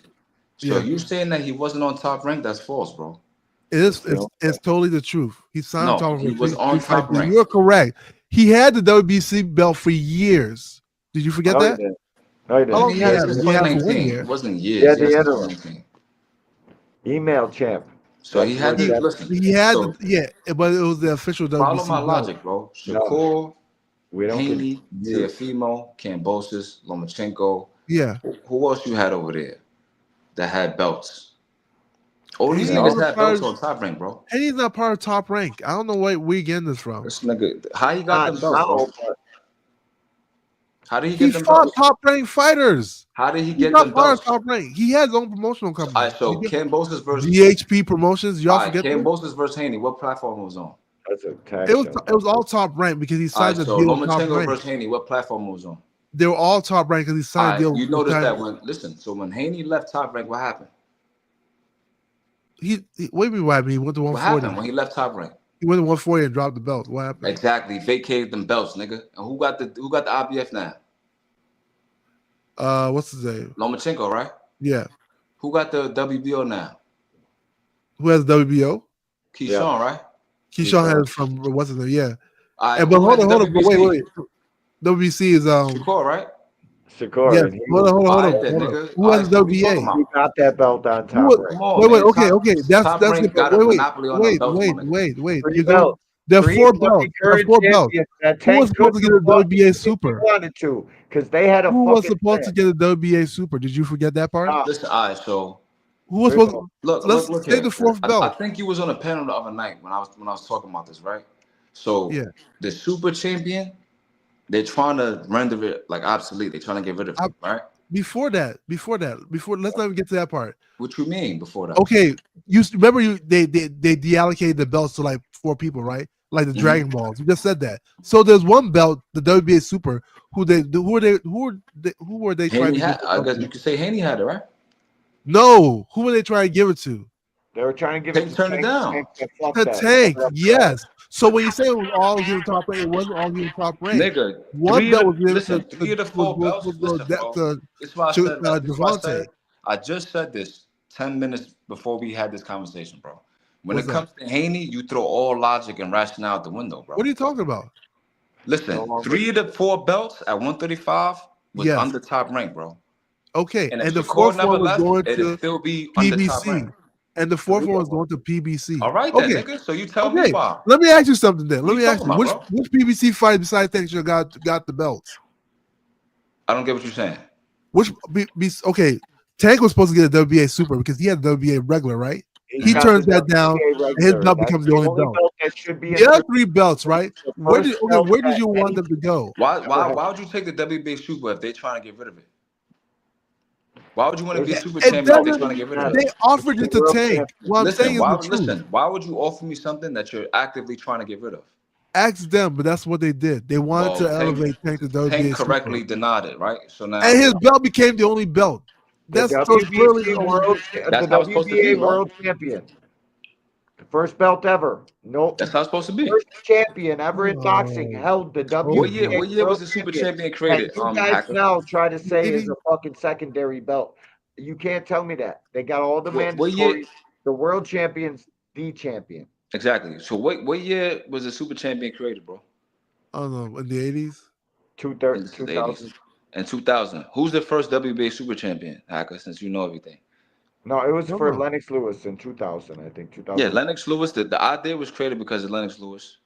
So Yeah. you saying that he wasn't on Top Rank, that's false, bro. It's totally the truth. He signed No, top rank. he was on 3-fight Top deal. Rank. You're correct. He had the WBC belt for years. Did you forget that? No, he How long didn't. did he have it? He had it for 1 2019. year. It wasn't Yeah, years. the Yes, other 2019. Email champ. So he had the listen. He had so but it was the official WBC follow my belt. logic, bro. Shakur, We don't Haney, confuse. Teofimo, Kambosos, Lomachenko. Yeah. Who else you had over there that had belts? All these Haney niggas was had part belts of- on Top Rank, bro. Haney's not part of top rank. I don't know where we getting this from. This nigga, how he got them Not belts, bro? now, but How did he He get them fought belts? top rank fighters. How did he He's get not them part belts? of top rank. He has his own promotional company. All right, so Kambosos versus DHP Promotions. Y'all all right, forget that? Kambosos versus Haney. What platform it was on? That's a tax It was show. it was all top rank because he All signed right, the so deal with top Lomachenko rank. versus Haney. What platform it was on? They were all top rank because he All signed a right, deal you with notice time. that when listen. So when Haney left Top Rank, what happened? What do you mean what happened? He went to What 140. happened when he left Top Rank? He went to 140 and dropped the belt. What happened? Exactly, vacated them belts, nigga. And who got the IBF now? What's his name? Lomachenko, right? Yeah. Who got the WBO now? Who has WBO? Keyshawn, right? Keyshawn has from what's his name? Yeah. All right, And, but who has hold on. But WBC? wait. WBC is Shakur, right? Shakur. Yes. And he Hold on. All right, then, nigga. Who All has right, so what we talking WBA? he about? got that belt on Who top was, rank. Come on, wait. man. Okay. That's Top good. Rank got But a monopoly on them belts, my nigga. Wait. Three You're going. belts. There are three 4 fucking belts. There are current 4 belts. champions that Who was Tank supposed to could get a have fought WBA if he Super? wanted to, because they had a Who was fucking supposed plan. to get a WBA Super? Did you forget that part? Nah, Listen, all right, so Who was supposed to, let's look say here. the 4th I belt. think you was on a panel the other night when I was talking about this, right? So Yeah. the super champion, they're trying to render it like obsolete. They're trying to get rid of it, right? Before let's not even get to that part. What you mean before that? Okay, remember they deallocated the belts to like 4 people, right? Like the Dragon Balls. You just said that. So there's one belt, the WBA Super. Who were they trying Haney to had, give I it guess to? you could say Haney had it, right? No, who were they trying to give it to? they were trying to give it Tank to turned it Tank. down. Tank said, "Fuck The that." Tank, yes. So when you say it was all given top rank, it wasn't all given top rank. Nigga, One belt was given to three of the 4 belts. Listen, bro. This is why I said that. This is why I said Devontae. I just said this 10 minutes before we had this conversation, bro. When What's it comes to Haney, you throw all logic and rationale out the window, bro. What are you talking about? Listen, 3 of the 4 belts at 135 was Yes. under top rank, bro. Okay, And and if the Shakur 4th never one was left, going it'd to still be under top PBC, rank. and the 4th one was going to PBC. All right, then, Okay. nigga. So you tell me Okay, why. let me ask you something then. What Let you me ask talking you, about, which PBC fight besides Tank got the belts? I don't get what you're saying. Okay, Tank was supposed to get a WBA Super because he had the WBA regular, right? He got turns the that down, WBA and his regular. belt That's becomes the only belt. that should be in The other 3 belts, right? the Where first did belt that you want any- them to go? Why would you take the WBA Super if they're trying to get rid of it? Why would you want to be a super champion if they're trying to get rid of They it? offered it to Tank. What I'm saying is the truth. Why would you offer me something that you're actively trying to get rid of? Ask them, but that's what they did. They wanted to elevate Tank to WBA Tank Super. correctly denied it, right? So now, And his belt became the only belt. The That's so clearly WBC world, That's the how it's supposed to be, WBA bro. world champion, the first belt ever. No, That's how it's supposed to be. first champion ever in boxing held the WBA. What year was world the super champion. champion created? And you guys Hacker? now try to say is a fucking secondary belt. You can't tell me that. They got all the What year? mandatory. The world champion's the champion. Exactly. So what year was the super champion created, bro? I don't know, in the 80s? 2000. And 2000. Who's the first WBA super champion, Hacker, since you know everything? No, it was for Lennox Lewis in 2000, I think. 2000. Yeah, Lennox Lewis. The idea was created because of Lennox Lewis.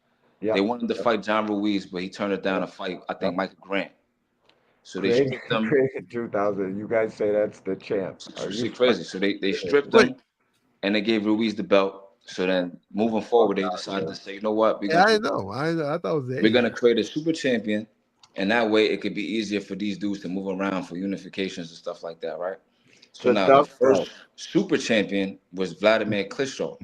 Yeah. They wanted to fight John Ruiz, but he turned it down to fight, I think, Michael Grant. So they stripped them. Created 2000. You guys say that's the champ. Are you crazy? So they stripped them, and they gave Ruiz the belt, So then moving forward, they decided to say, you know what, Yeah, I know. I thought it was the we're 80s. gonna create a super champion, and that way it could be easier for these dudes to move around for unifications and stuff like that, right? So The now the dust first belt. super champion was Vladimir Klitschko,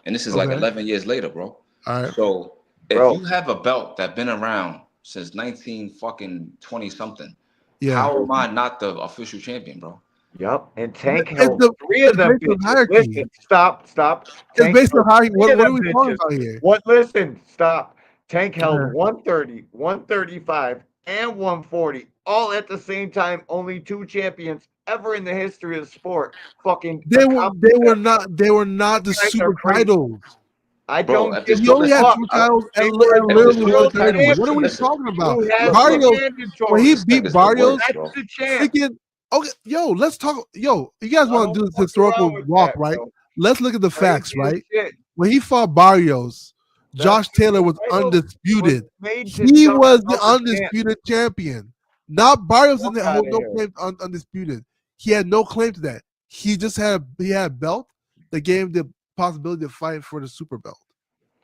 and this is like Okay. 11 years later, bro. All right. So if Bro. you have a belt that's been around since 19 fucking 20 something, Yeah. how am I not the official champion, bro? Yep. And Tank It's held the- 3 of it's them based on bitches. hierarchy. Listen, stop. It's Tank based on held hierarchy. 3 of What are them we talking bitches. about here? What? Listen, stop. Tank held Okay. 130, 135, and 140 all at the same time. Only 2 champions ever in the history of sport. Fucking They were accomplished not the You guys super are crazy. titles. I Bro, don't if give this He a only had fuck. super titles They and were if this literally world world title, 130. What are listen, we champions. listen, talking about? You had look, the Barrios, when he mandatory. this beat nigga's the Barrios, worst, That's bro. the champ. freaking okay, yo, let's talk. Yo, you guys I want don't to do this fuck historical around with walk, that, right? bro. Let's look at the facts, Crazy as right? shit. When he fought Barrios, That Josh Taylor was title was undisputed. made to He dumb was the out the champ. undisputed champion. Not Barrios Fuck didn't out hold of no here. claim to undisputed. He had no claim to that. He just had a belt that gave him the possibility to fight for the super belt.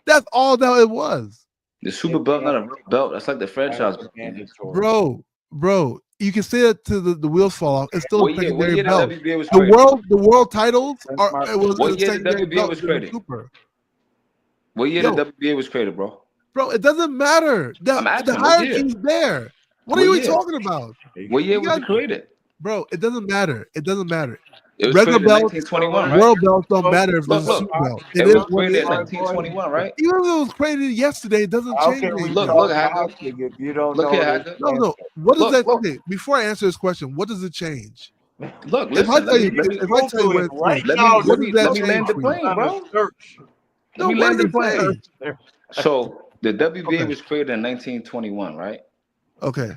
That's all that it was. The super belt, not a real belt. That's like the franchise belt, man. Bro, you can say it to the wheels fall off. It's still a What secondary year the belt. WBA was The created? world titles are it was What a year the secondary WBA belt was to the created? super. What year Yo. the WBA was created, bro? Bro, it doesn't matter. I'm The asking, what hierarchy year? is there. What What are you year? talking about? What year You was guys, it created? bro, it doesn't matter. It doesn't matter. It was Regular created in belts, 1921, right? world belts don't matter if there's Look, a look. super belt. It It is was what it created in is. 1921, right? Even if it was created yesterday, it doesn't How change can we anything. Look, talk Hacker. boxing if you don't Look know here, this Hacker. No. answer? What does that? Look. Okay, before I answer this question, what does it change? Look, If I listen. tell you, Let me if I tell you Google what it it right changed, now. what does that let me change land the for you? plane, On the bro. search. No, Let me what land does the it plane. change? So the WBA Okay. was created in 1921, right? Okay.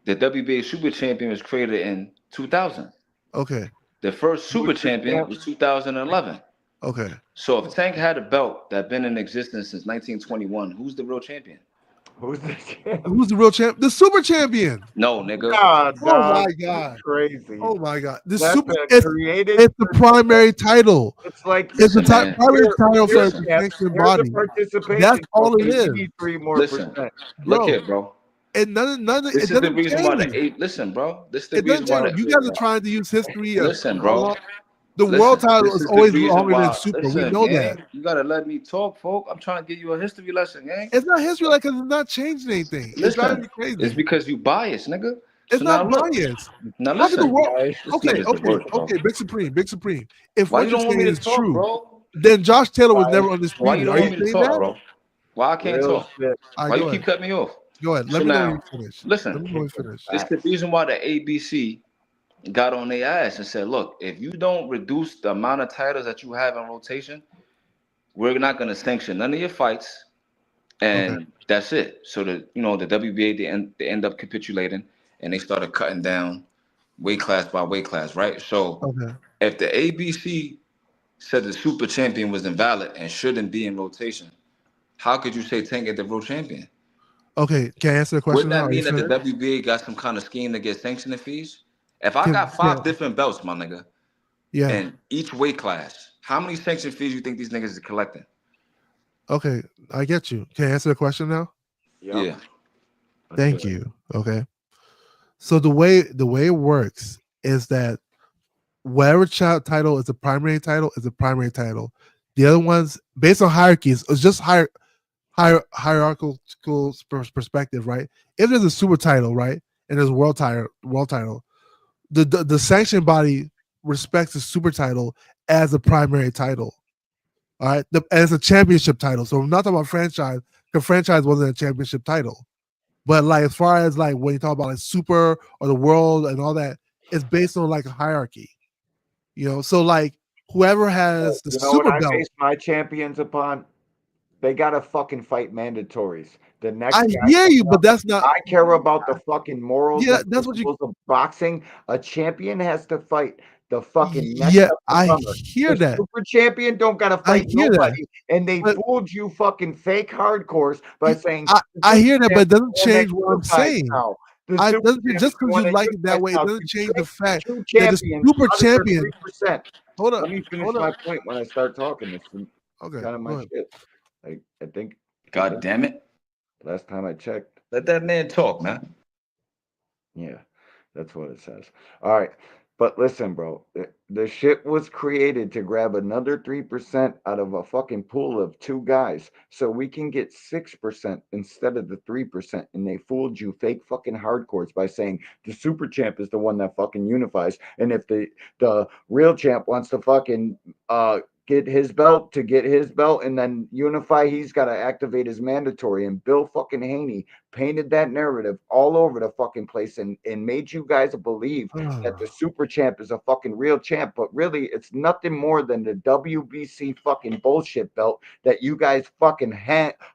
The WBA Super Champion was created in 2000. Okay. The first Super Champion was 2011. Okay. So if Tank had a belt that been in existence since 1921, who's the real champion? Who's the champ? Who's the real champ? The super champion. No, nigga. Nah, Oh dog. my god. Crazy. Oh my god. The That's super a created. it's the primary title. It's like It's the Listen, man. primary title for here's the the sanctioned here's the body. participation. That's all it trophy. is. You need 3 more Listen, percent. look Bro. here, bro. And none This it is the doesn't reason why change. listen, bro. This is the It doesn't reason why change. You guys are trying to use history as listen, bro. the world Listen, title this is is the always reason longer than why. super. We Listen, know that. gang, you gotta let me talk, folk. I'm trying to give you a history lesson, gang. It's not history like it's not changing anything. It's driving me Listen, crazy. it's because you biased, nigga. It's So now not look. biased. Now How can the listen. world? This Okay, nigga's the worst, bro. Big Supreme. If Why what you you're don't want me saying to is talk, true, bro? then Josh Taylor was never Why undisputed. you don't Are you want me to saying talk, that? bro? Why I can't Real talk? shit. All right, Why go you ahead. keep cutting me off? Go ahead. Let So me know when now, you finish. listen. Let me know when you finish. This is the reason why the ABC got on their ass and said, look, if you don't reduce the amount of titles that you have in rotation, we're not going to sanction none of your fights. And that's it. So the WBA, they end up capitulating and they started cutting down weight class by weight class, right? So if the ABC said the super champion was invalid and shouldn't be in rotation, how could you say Tank is the real champion? Okay, can I answer the question Wouldn't now? that Are you mean that the finished? WBA got some kind of scheme to get sanctioning fees? If I got 5 different belts, my nigga, Yeah. in each weight class, how many sanction fees you think these niggas are collecting? Okay, I get you. Can I answer the question now? Yeah. Thank you. Okay. So the way it works is that whatever title is the primary title is a primary title. The other ones, based on hierarchies, it's just hierarchical perspective, right? If there's a super title, right, and there's a world title, the sanction body respects the super title as a primary title. All right, as a championship title. So I'm not talking about franchise, because franchise wasn't a championship title. But like as far as like when you talk about like super or the world and all that, it's based on like a hierarchy. So like whoever has the You know super what I belt. base my champions upon? They gotta fucking fight mandatories. The next I guy hear you, comes but up, that's not. I care about the fucking morals. Yeah, and that's what you. principles of boxing. A champion has to fight the fucking next Yeah, up I comer. hear The that. super champion don't gotta I fight hear that. nobody, and they But fooled you fucking fake hardcores by saying I hear that, but it doesn't champion change what I'm saying. now. The super Just because you champion like it that way, it now. doesn't change the fact Two that the champions super under champion. 3%. Hold up. Let me finish my point when I start talking. Okay, kind of go my ahead. shit. I think. God damn it. Last time I checked. Let that man talk, man. Yeah, that's what it says. All right. But listen, bro, the shit was created to grab another 3% out of a fucking pool of two guys so we can get 6% instead of the 3%. And they fooled you fake fucking hardcores by saying the super champ is the one that fucking unifies. And if the real champ wants to fucking get his belt and then unify, he's got to activate his mandatory. And Bill fucking Haney painted that narrative all over the fucking place and made you guys believe that the super champ is a fucking real champ, but really it's nothing more than the WBC fucking bullshit belt that you guys fucking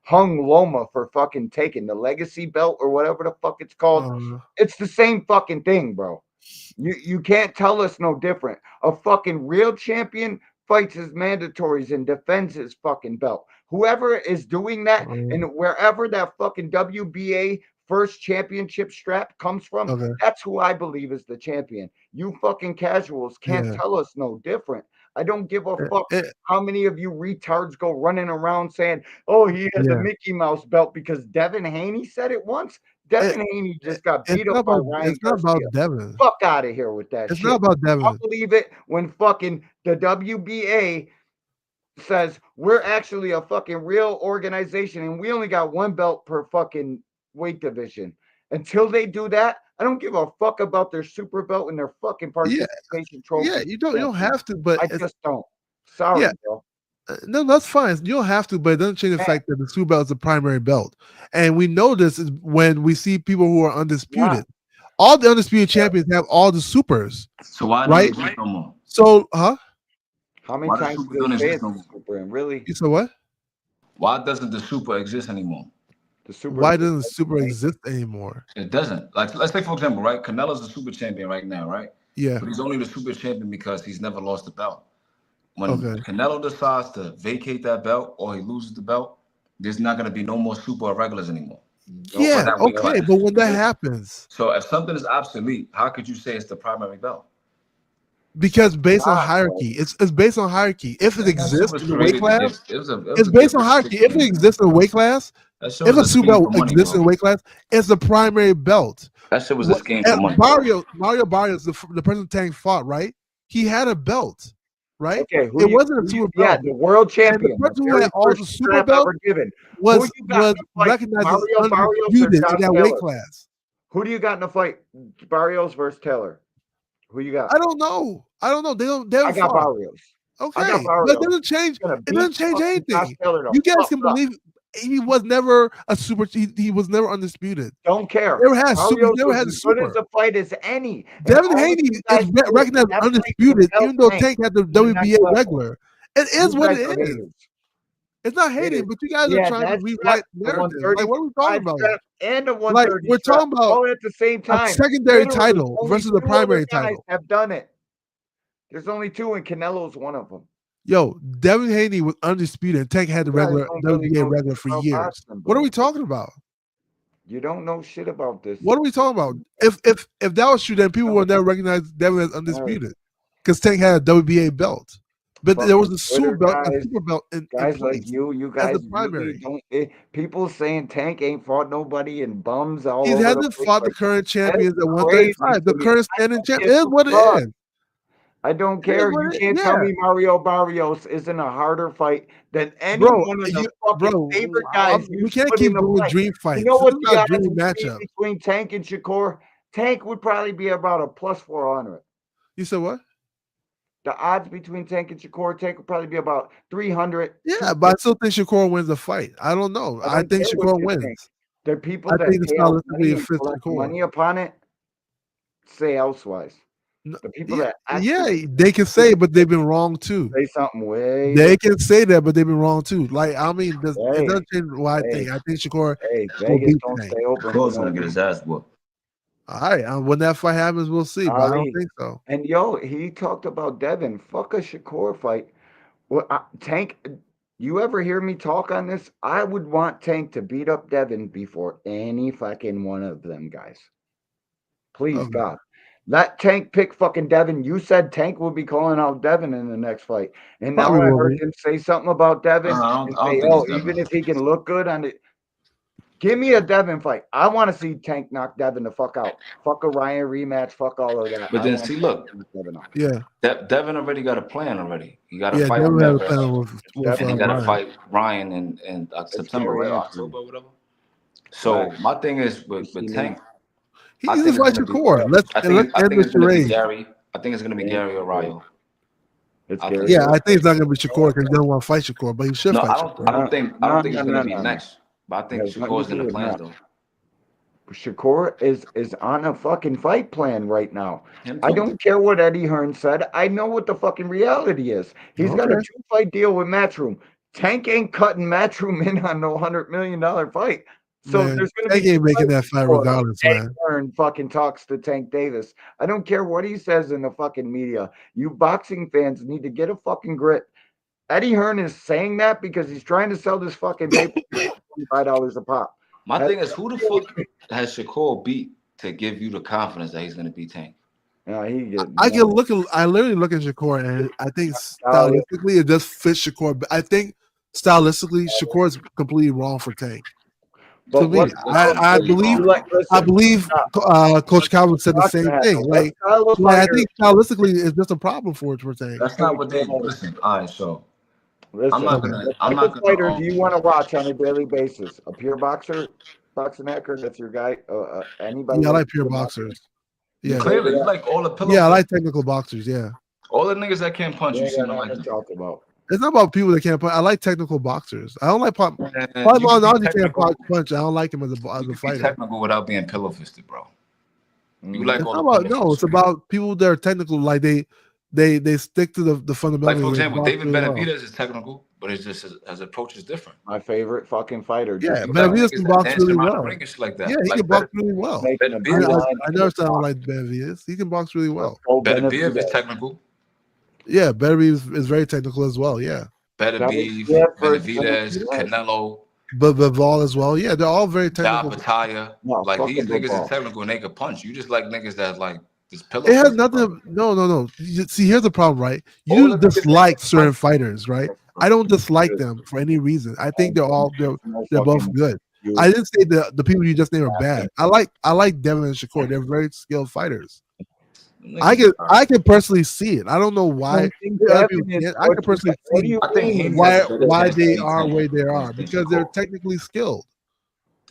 hung Loma for fucking taking, the legacy belt or whatever the fuck it's called. It's the same fucking thing, bro. You can't tell us no different. A fucking real champion fights his mandatories and defends his fucking belt. Whoever is doing that and wherever that fucking WBA first championship strap comes from, Okay. that's who I believe is the champion. You fucking casuals can't Yeah. tell us no different. I don't give a It- fuck it- how many of you retards go running around saying, oh, he has a Yeah. Mickey Mouse belt because Devin Haney said it once. Devin Haney just got beat up by Ryan It's not Garcia. about Devin. Fuck out of here with that It's shit. not about Devin. I'll believe it when fucking the WBA says we're actually a fucking real organization and we only got one belt per fucking weight division. Until they do that, I don't give a fuck about their super belt and their fucking Yeah. participation trophy. Yeah, you don't have to, but I it's, just don't. Sorry, yeah. bro. No, that's fine. You don't have to, but it doesn't change the Man. fact that the super belt is the primary belt. And we know this is when we see people who are undisputed. All the undisputed champions have all the supers. So why right? does it exist no more? So, huh? How many Why does times super do don't they say exist it's no a more? super? And really, You said what? Why doesn't the super exist anymore? the super. Why doesn't the super exist anymore? It doesn't. Like, let's say, for example, right? Canelo's the super champion right now, right? Yeah. But he's only the super champion because he's never lost the belt. When Okay. Canelo decides to vacate that belt or he loses the belt, there's not going to be no more super or regulars anymore. Yeah, That weight okay, class. but when that happens, So if something is obsolete, how could you say it's the primary belt? because based on hierarchy, it's based on hierarchy. If it exists in the weight class, it's based on hierarchy. If it exists in the weight class, if a super belt exists in the weight class, it's the primary belt. That shit was a scheme for money. Mario Barrios, the person Tank fought, right? He had a belt, right? Okay, it wasn't a super belt. Yeah, the world champion. And the person who had all the super belts was recognized as undisputed in that weight class. Who do you got in the fight? Barrios versus Taylor. Who you got? I don't know. They haven't I got fought. Barrios. Okay, I got but Barrios. it doesn't change. Gonna It doesn't beat change fucking Josh anything. Taylor the You guys fuck can up. believe he was never a super. He was never undisputed. Don't care. Never had super. Barrios Never was had a as good super. as a fight as any. And Devin all of Haney you guys is do recognized that fight undisputed, was even though Tank. Tank had the You're the next WBA level. regular. It is You what guys it are is. haters. It's not hating, Haters. but you guys He are had trying to that rewrite strap, the narratives. 130 Like, what are we talking about? strap, and the Like, 130 we're strap, talking about all at the same a time. secondary Literally, title only versus the 2 other primary guys title. have done it. There's only 2, and Canelo's one of them. Yo, Devin Haney was undisputed. And Tank had the You guys regular don't really WBA know regular shit for about years. boxing, What are bro. we talking about? You don't know shit about this. What are we talking about? If that was true, then people would never recognize Devin as undisputed because Tank had a WBA belt, but there was a super belt in Guys place like you as guys the primary. really don't. People saying Tank ain't fought nobody and bums all He over the hasn't place. fought the Like, current champions that's at crazy 135. The to me. current I standing don't champ give is a what it fuck. is. I don't It is care. what You it- can't yeah. tell me Mario Barrios isn't a harder fight than any Bro, one of the fucking favorite guys you we can't put keep in a doing fight. dream fights. You know This what is the not odds dream would be matchup. between Tank and Shakur? Tank would probably be about a plus 400. You said what? The odds between Tank and Shakur, Tank would probably be about 300. Yeah, but I still think Shakur wins the fight. I don't know. I I don't think care what Shakur you wins. think. The people I that think the pay out stylistically money it and fits collect Shakur. money upon it say elsewise. The people Yeah, that actually they can say, but they've been wrong too. say something way They different. can say that, but they've been wrong too. Like, I mean, it Hey, doesn't change what I think. hey, I think Shakur hey, will Vegas beat don't Tank. stay open for Shakur's no gonna get his reason. ass whooped. All right, when that fight happens, we'll see. But I don't Ali. think so. And yo, he talked about Devin. Fuck a Shakur fight. Well, Tank, you ever hear me talk on this? I would want Tank to beat up Devin before any fucking one of them guys. Please, Okay. God. Let Tank pick fucking Devin. You said Tank will be calling out Devin in the next fight, and now Probably I will heard be. him say something about Devin I and don't say, think "Oh, it's Devin. even if he can look good on it, give me a Devin fight. I want to see Tank knock Devin the fuck out. Fuck a Ryan rematch. Fuck all of that. But I then want see, Tank look, to knock Devin out. Yeah. Devin already got a plan already. He got to Yeah, fight with Devin had a Memphis, plan with and he got to Ryan. fight Ryan in It's September, Gary right? Anthony. October, whatever. So Facts. my thing is You see with me? Tank, He I needs think to it's fight gonna be. Shakur. Let's I and let's think I end think the it's gonna be charade. Gary. I think it's gonna be Gary or Ryo. It's I Gary. think Yeah, so. I think it's not gonna be Shakur because he doesn't want to fight Shakur, but he should No, fight I don't. Shakur. I don't think. I don't think it's gonna be No. next. But I think Has nothing to Shakur's in do the with plans that. though. Shakur is on a fucking fight plan right now. Him I too. don't care what Eddie Hearn said. I know what the fucking reality is. He's got a Okay. 2-fight deal with Matchroom. Tank ain't cutting Matchroom in on no $100 million fight. So Man, there's going to Tank be 2 ain't making fights that fight before regardless, Eddie man. Hearn fucking talks to Tank Davis. I don't care what he says in the fucking media. You boxing fans need to get a fucking grip. Eddie Hearn is saying that because he's trying to sell this fucking paper for $25 a pop. My Has thing is, who the fuck has Shakur beat to give you the confidence that he's gonna beat Tank? he get I can look at I literally look at Shakur and I think stylistically it just fits Shakur. But I think stylistically Shakur is completely wrong for Tank. But To me, what I believe you like? I Listen, believe Coach Calvin said the not same gonna thing. happen. What Like style of I fighter? think stylistically it's just a problem for Tank. That's not what they listen. All right, so Listen, Okay. what I'm type of not fighter gonna. do you want to watch on a daily basis? A pure boxer, boxing hacker? That's your guy. Anybody Yeah, I like like pure pure boxer? boxers. Yeah. Clearly, you like all the pillow. Yeah, I fights. like technical boxers, yeah. All the niggas that can't punch. You You ain't seem got to like nothing to them. talk about. It's not about people that can't punch. I like technical boxers. I don't like pop. You can be Maldonado can't technical. punch. I don't like him as You a can be fighter. technical without being pillow fisted, bro. You like It's all not the about pillow no. It's fights. about people that are technical. Like they stick to the Like fundamentals. for And they example, box David really well. Benavidez is technical, but it's just his approach is different. My favorite fucking fighter. Yeah, Just You like Benavidez niggas can that box dance really around the well. ring and shit like Yeah, that. he Like can box really well. making a I beeline. never said I don't like Benavidez. He can box really well. Benavidez is technical. Yeah, Benavidez is very technical as well. Yeah, Benavidez, Canelo, but Bivol as well. Yeah, they're all very Da technical. Battaglia. No, Like these fucking niggas is football. technical and they can punch. You just like niggas that like this pillow. It has fist, nothing. bro. No. See, here's the problem, right? All You the niggas that dislike can certain punch. fighters, right? I don't dislike them for any reason. I think they're both good. I didn't say the people you just named are bad. I like Devin and Shakur. They're very skilled fighters. I can personally see it. I don't know why other people can't. I can personally see I think Haney has why a better chance to they beat are Tank where they than are because they're Shakur. technically skilled.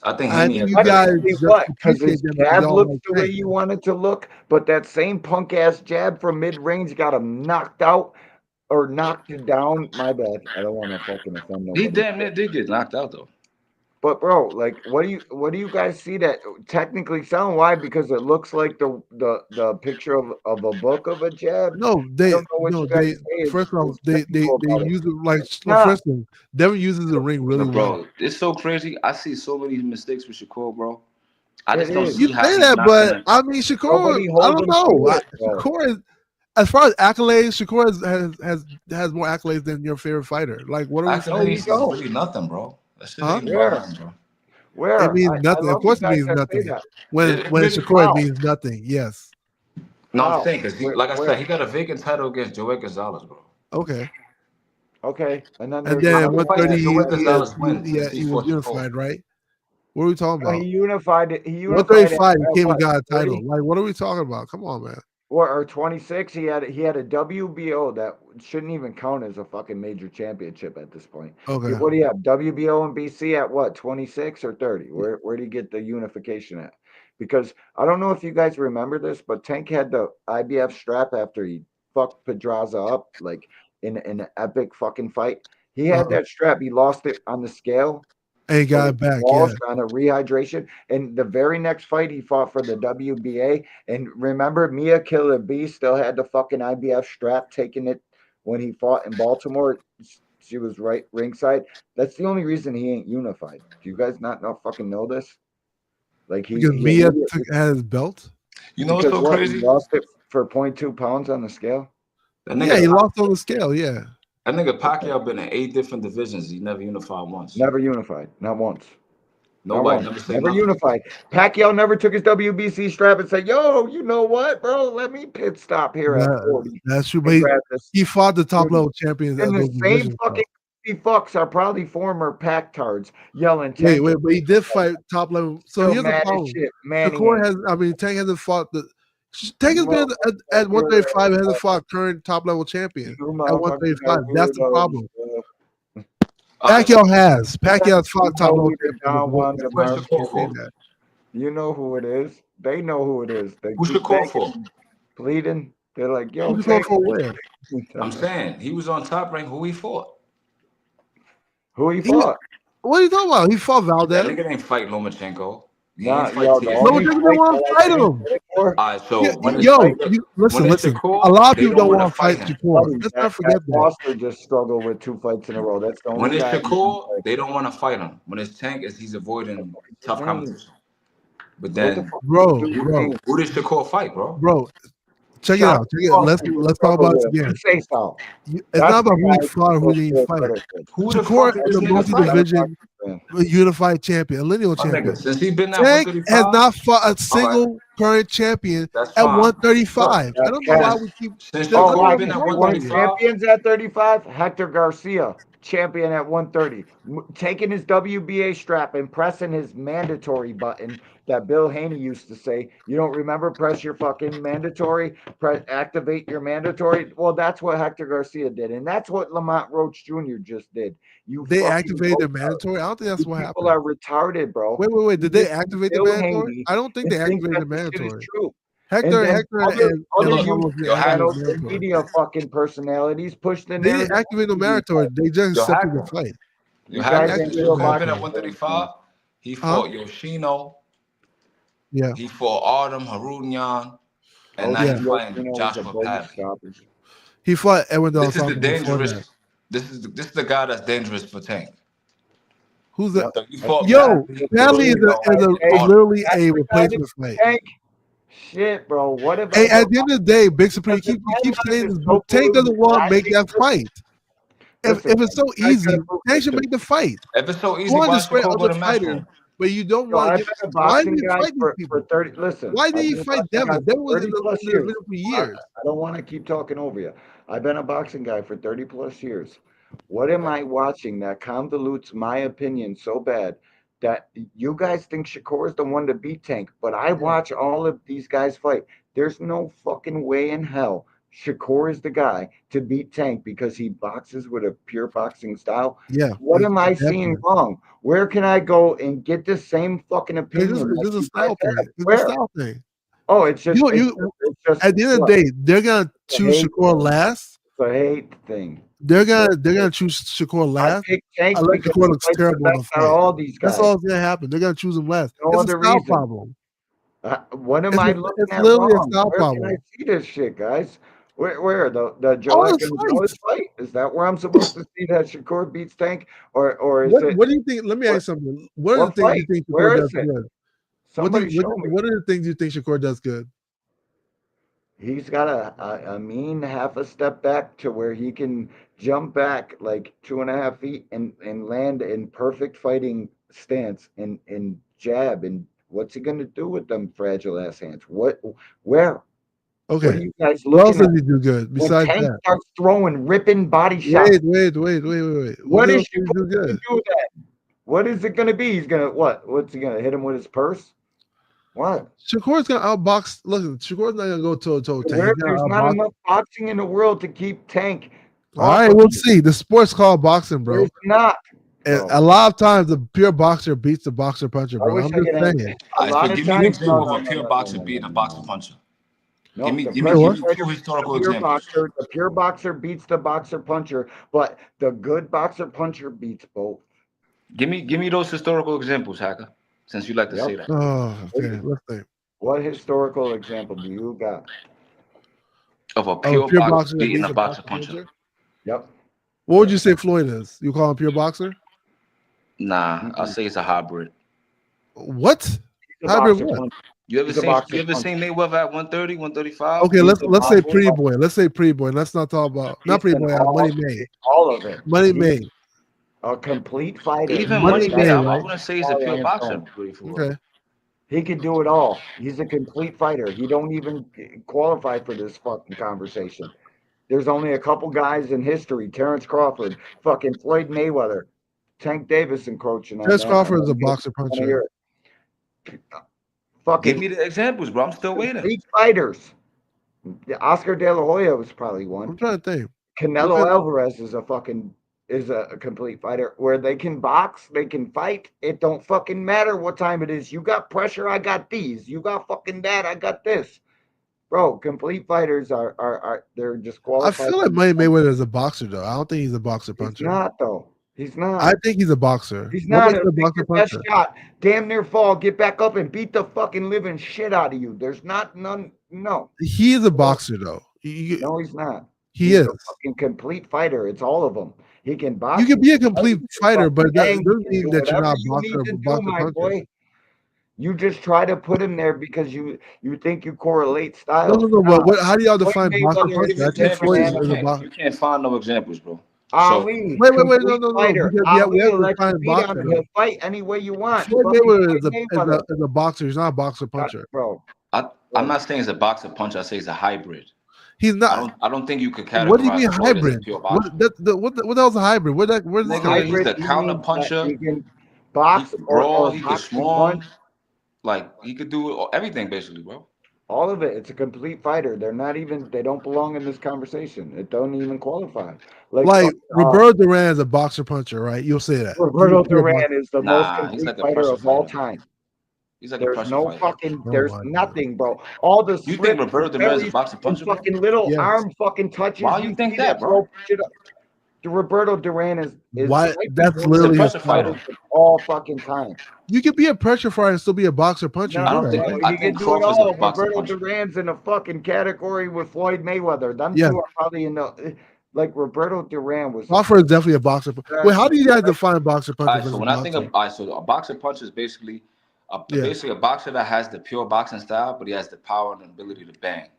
I think I Haney think has you a better guys chance. just What? Because appreciate his them because jab y'all looks like the way Tank. you want it to look, but that same punk ass jab from mid range got him knocked out or knocked you down. My bad. I don't want to fucking offend He nobody. damn near did get knocked out though. But bro, like, what do you guys see that technically sound? Why? Because it looks like the picture of a book of a jab. No, I don't know what you guys say first off is technical they about it. use it like Nah, first thing, Devin uses the ring really But well. bro, it's so crazy. I see so many mistakes with Shakur, bro. I it just don't is. You see how say he's that, not but gonna. I mean Shakur, Nobody I holds don't him know. to it, bro. Shakur is as far as accolades, Shakur has more accolades than your favorite fighter. Like what are we No, you Accolades saying? is don't. really nothing, bro. That shit Huh? ain't about Where? nothing, bro. It Where? means I nothing. Of love the course it guys means that say nothing. that. It When really. Shakur it How? means nothing, yes. No, I'm How? saying because like I said, Where? he got a vacant title against Joey Gonzalez, bro. Okay. Okay. And then And there's then How many fights 130 did Joey Gonzalez win since he he was fought Shakur? unified, right? What are we talking he about? unified it. He unified 135 he at came and what? got a title. 30? Like what are we talking about? Come on, man. Or 26, he had a WBO that shouldn't even count as a fucking major championship at this point. Okay. What do you have? WBO and BC at what? 26 or 30? Where do you get the unification at? Because I don't know if you guys remember this, but Tank had the IBF strap after he fucked Pedraza up like in an epic fucking fight. He had that strap. He lost it on the scale. And he got Or it back, yeah. lost on a rehydration. And the very next fight, he fought for the WBA. And remember, Mia Killer B still had the fucking IBF strap, taking it when he fought in Baltimore. She was right ringside. That's the only reason he ain't unified. Do you guys not fucking know this? Like Because he Mia immediately, had his belt. You know what's because so what, he crazy? lost it for 0.2 pounds on the scale. That Yeah, he nigga, lost on the scale, yeah. that nigga Pacquiao been in 8 different divisions. He never unified once. Never unified, not once. Nobody never said Never nothing. unified. Pacquiao never took his WBC strap and said, "Yo, you know what, bro? Let me pit stop here at 40 That's true. But and grab this." he fought the top level champions And at the those same divisions. fucking fucks are probably former pack tards yelling. Wait, Tank but he did fight top level. So Still here's the mad as problem. shit. Manning Shakur ain't. has. I mean, Tank hasn't fought the. Tank has been at 135. Hasn't fought current top level champion You at motherfuckers 135. are That's the weirdos, problem. bro. Pacquiao has. Pacquiao's fought top You know level who the champion. Don Juan That's DeMarco what I'm saying is. that. You know who it is. They know who it is. They Who keep Shakur for? begging, pleading. They're like, "Yo, Who's Tank." going for where? I'm saying he was on Top Rank. Who he fought? Who he fought? What are you talking about? He fought That Valdez. nigga ain't fight Lomachenko. He Nah, ain't fight yo, the TSC. only Lomachenko fight don't want that to I fight think him. All right, so when it's, Listen. Shakur, A lot of they people don't don't want want to to fight him. Shakur. Let's not forget that. Foster just struggled with 2 fights in a row. That's the only When it's guy. Shakur, they don't want to fight him. When it's Tank, he's avoiding tough name? competition. But What the then, fuck Bro, who did Shakur fight, bro? check it out. Let's talk about it again. Say so. It's That's not about the who guy he fought or who he didn't fight. Who the Shakur fuck is is this a nigga fight? multi-division unified champion, a lineal My champion. nigga, since he been at Tank has 135, not fought a single current champion that's at fine. 135. I don't know why we keep. Since Let Shakur me been keep at talking about it. 135, champions at 35. Hector Garcia, champion at 130, taking his WBA strap and pressing his mandatory button that Bill Haney used to say. You don't remember? Press your fucking mandatory. Activate your mandatory. Well, that's what Hector Garcia did, and that's what Lamont Roach Jr. just did. You They fucking activated their retard. mandatory. I don't think that's what People happened. are retarded, bro. Wait. Did they Listen to activate the Bill mandatory? Haney I don't think and they think activated the that this shit is mandatory. true. Hector and Other Ramos YouTube didn't activate channels the and mandatory. media fucking personalities push the They didn't narrative. activate the mandatory. They just Yo, accepted the Hacker. fight. You guys had ain't since real Shakur been at boxers. 135, he fought Yoshino, Yeah. he fought Artem Harunyan, and now yeah. he's fighting Joshua Padley. He fought Edwin Del This is the Santo before that. dangerous. This is the guy that's dangerous for Tank. Who's that? So you fought Yo, Padley is Harunyan. literally a replacement fight. Tank. Shit, bro. What if Hey, at the end of the day, Big Supreme, you keep saying this, but Tank doesn't want to make that fight. If it's so easy, Tank should make the fight. If it's so easy, You want why to spread Shakur go other to match fighters, room? but you don't Yo, want I've to been get. a Why boxing did he guy fight these for people? 30. Listen, Why I've did he been a fight boxing guy Devin? Devin for was 30 in the plus years. division for years. I don't want to keep talking over you. I've been a boxing guy for 30 plus years. What am I watching that convolutes my opinion so bad that you guys think Shakur is the one to beat Tank? But I watch all of these guys fight. There's no fucking way in hell Shakur is the guy to beat Tank because he boxes with a pure boxing style. Yeah. What am I seeing wrong? Where can I go and get the same fucking opinion? This is a style thing. It's Where? a style thing. Oh, it's just, It's just at the end of the day, they're gonna choose Shakur last. It's a hate thing. They're gonna choose Shakur last. Tank Unless because Shakur he looks fights the terrible in the best out of fight. all these That's guys. all that's gonna happen. They're gonna choose him last. No It's other a style reason. problem. What am I looking It's at literally wrong? a style Where can I problem. see this shit, guys? Where the All Joek his and Gonzalez fight? Is that where I'm supposed to see that Shakur beats Tank, or is it? What do you think? Let me ask you something. What are the things you think Shakur Where does is it? good? Somebody show me. What are the things you think Shakur does good? He's got a mean half a step back to where he can jump back like 2.5 feet and land in perfect fighting stance and jab. And what's he gonna do with them fragile ass hands? Where? Okay. What are you guys What else looking does at? he do good When besides Tank that? starts throwing, ripping body shots. Wait. What else is does he Shakur do gonna good? do with that? What is it gonna be? He's gonna what? What's he gonna hit him with his purse? What? Shakur's gonna outbox. Listen, Shakur's not gonna go toe to toe. There's not enough boxing in the world to keep Tank. All right, we'll see. The sport's called boxing, bro. There's not. And a lot of times, the pure boxer beats the boxer puncher, I bro. wish I'm I just could saying. a lot of Give me an times, example of a pure boxer beating a boxer puncher. No, Give me the two historical pure examples. boxer, the pure boxer beats the boxer puncher, but the good boxer puncher beats both. Give me those historical examples, Hacker. Since you like to say that. Oh, okay. Let's see. What historical example do you got? Of a pure boxer beating a boxer puncher. Yep. What would you say Floyd is? You call him pure boxer? Nah, I'll say it's a hybrid. What? Hybrid what? You ever seen Mayweather at 130, 135? Okay, let's say pretty boy. Let's say pretty boy. Let's not talk about not pretty boy. Money May. All of it. Money May. A complete fighter. Even Money Money May, May, I right? wouldn't say he's a All pure on his boxer. own. Okay. He can do it all. He's a complete fighter. He don't even qualify for this fucking conversation. There's only a couple guys in history: Terrence Crawford, fucking Floyd Mayweather, Tank Davis encroaching on Terence that. Crawford is a boxer I wanna puncher. hear it. Fucking Give me the examples, bro. I'm still waiting. complete fighters. Oscar De La Hoya was probably one. I'm trying to think. Canelo Alvarez is a complete fighter where they can box, they can fight. It don't fucking matter what time it is. You got pressure, I got these. You got fucking that, I got this. Bro, complete fighters are they're I disqualified. feel like Money Mayweather is a boxer though. I don't think he's a boxer He's puncher. not though. He's not. I think he's a boxer. He's What not. makes He'll him a take boxer your best puncher? shot, damn near fall, get back up and beat the fucking living shit out of you. There's not none. No, He is a boxer though. no, he's not. He He's is. a fucking complete fighter. It's all of them. He can box. You can he be a can complete fight, he can fighter, fucking but that bang, he doesn't can mean do that you're whatever not a you boxer need or to do, boxer my puncher. boy. You just try to put him there because you think you correlate No, styles. no, no. Nah, But how do y'all Floyd define boxer Mayweather puncher? is I a think different Floyd Examples, is a animal. boxer. you can't find no examples, bro. So Ali, Wait, complete no. fighter. Because we Ali have will to let you define beat boxer him. though. He'll fight any way you want. Floyd Fucking Mayweather Floyd Mayweather. is a boxer. He's not a boxer puncher. Bro, I'm not saying he's a boxer puncher. I say he's a hybrid. He's not. I don't think you could What do you mean categorize Floyd as a hybrid? pure boxer. What the hell's a hybrid? Where does this come Nigga, from? he's hybrid the counter means that puncher. he can He box could or brawl. He could box and punch. swarm. Like he could do everything basically, bro. All of it. It's a complete fighter. They don't belong in this conversation. It don't even qualify. Like Roberto Duran is a boxer puncher, right? You'll say that. Roberto He's a pure boxer. Duran is the most Nah, he's complete like a fighter pressure of all fighter. time. He's like a There's pressure no fighter. fucking, Oh there's my nothing, bro. All the You think slips, Roberto Duran is a parries, boxer and puncher, bro? fucking little Yes. arm fucking touches. Why you think that, bro? Shit up. Roberto Duran is Why? That's one of literally the his best style. fighters of all fucking time. You can be a pressure fighter and still be a boxer puncher. No, I You don't know think. that, right? I he can think do it Crawford's a all. boxer Roberto puncher. Duran's in a fucking category with Floyd Mayweather. Them Yeah. two are probably in the like Roberto Duran was. Crawford is definitely a boxer. Wait, how do you guys define boxer All puncher right, so versus when I think boxer? of so a boxer puncher is basically Yeah. basically a boxer that has the pure boxing style, but he has the power and ability to bang.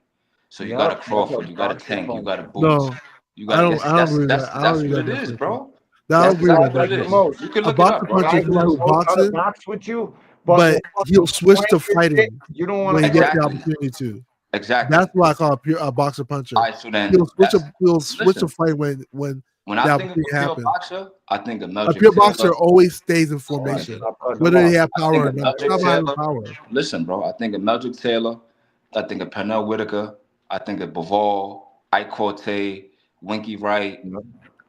So you got a Yep, Crawford, you got a Tank, you got a Boots, No, you I got don't. I don't agree with that. I don't that's agree what with it that is, definition. bro. No, I don't That's agree with guy that exactly what like it the is. definition. most. You can A look it boxer up, bro. puncher Guy is somebody who who knows how to boxes, box with you, but but he'll switch to shit, fighting you don't want when to he gets the Exactly. opportunity to. Exactly. That's why I call a boxer puncher. All right, so then He'll switch that's to listen. fight when When the I think of opportunity a pure happens. boxer, I think of A Meldrick pure boxer Taylor. always stays in All right, formation, stop cutting him whether they off. have I power think or of not. It's Meldrick not about having Taylor. power. Listen, bro. I think of Meldrick Taylor. I think of Pernell Whitaker. I think of Bivol, Ike Corte, Winky Wright,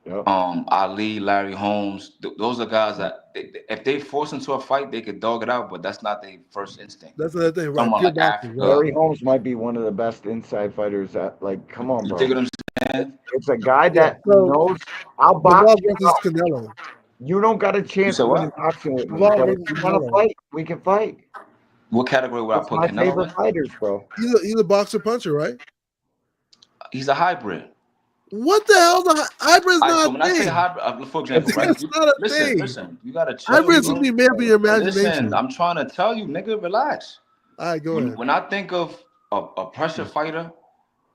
Yep. Ali, Larry Holmes. Those are guys that if they force into a fight, they could dog it out, but that's not their first instinct. That's the thing, right? Someone Pure like boxing, right? Africa. Larry Holmes might be one of the best inside fighters. Come on, You bro. dig what I'm saying? It's a guy Yeah. that So knows. I'll Bivol box you versus out. Canelo. You don't got a You chance said winning what? boxing with me, Bivol but if versus you want to Canelo. fight, we can fight. What category would I It's put my Canelo favorite in? fighters, bro. He's a boxer puncher, right? He's a hybrid. What the hell? The hybrid's All right, so not when a I say thing. hybrid, for example, right? It's not a thing. Listen. You gotta chill, Hybrid is bro. something made up in your imagination. Listen, I'm trying to tell you, nigga, relax. All right, go ahead. When I think of a pressure fighter,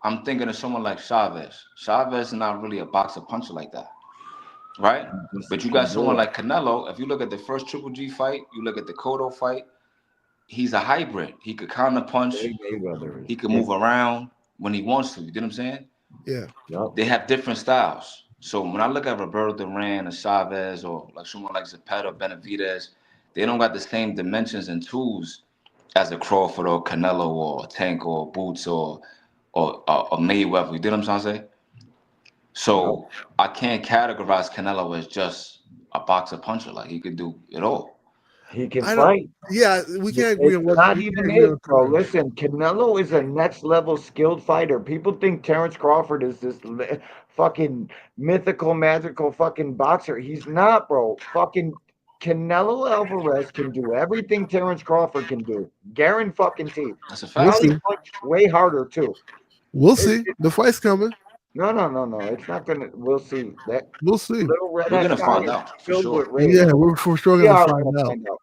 I'm thinking of someone like Chavez. Chavez is not really a boxer puncher like that, right? But you got someone like Canelo. If you look at the first Triple G fight, you look at the Cotto fight, he's a hybrid. He could counter punch. He could move around when he wants to. You get what I'm saying? Yeah. They have different styles. So when I look at Roberto Duran or Chavez or like someone like Zepeda, Benavidez, they don't got the same dimensions and tools as a Crawford or Canelo or Tank or Boots or Mayweather. You get what I'm trying to say? So I can't categorize Canelo as just a boxer puncher. Like he could do it all. He can I don't- fight. Yeah, we can't agree on what. Not we even can't agree it, on bro. Canelo. Listen, Canelo is a next level skilled fighter. People think Terrence Crawford is this fucking mythical, magical fucking boxer. He's not, bro. Fucking Canelo Alvarez can do everything Terrence Crawford can do. Guaranteed. That's a fact. We'll Probably see. punch way harder too. We'll see. The fight's coming. No. It's not gonna. We'll see. That We'll see. little We're redhead gonna guy find is out for filled sure. with rage. Yeah, we're for sure We gonna are find gonna out. find out.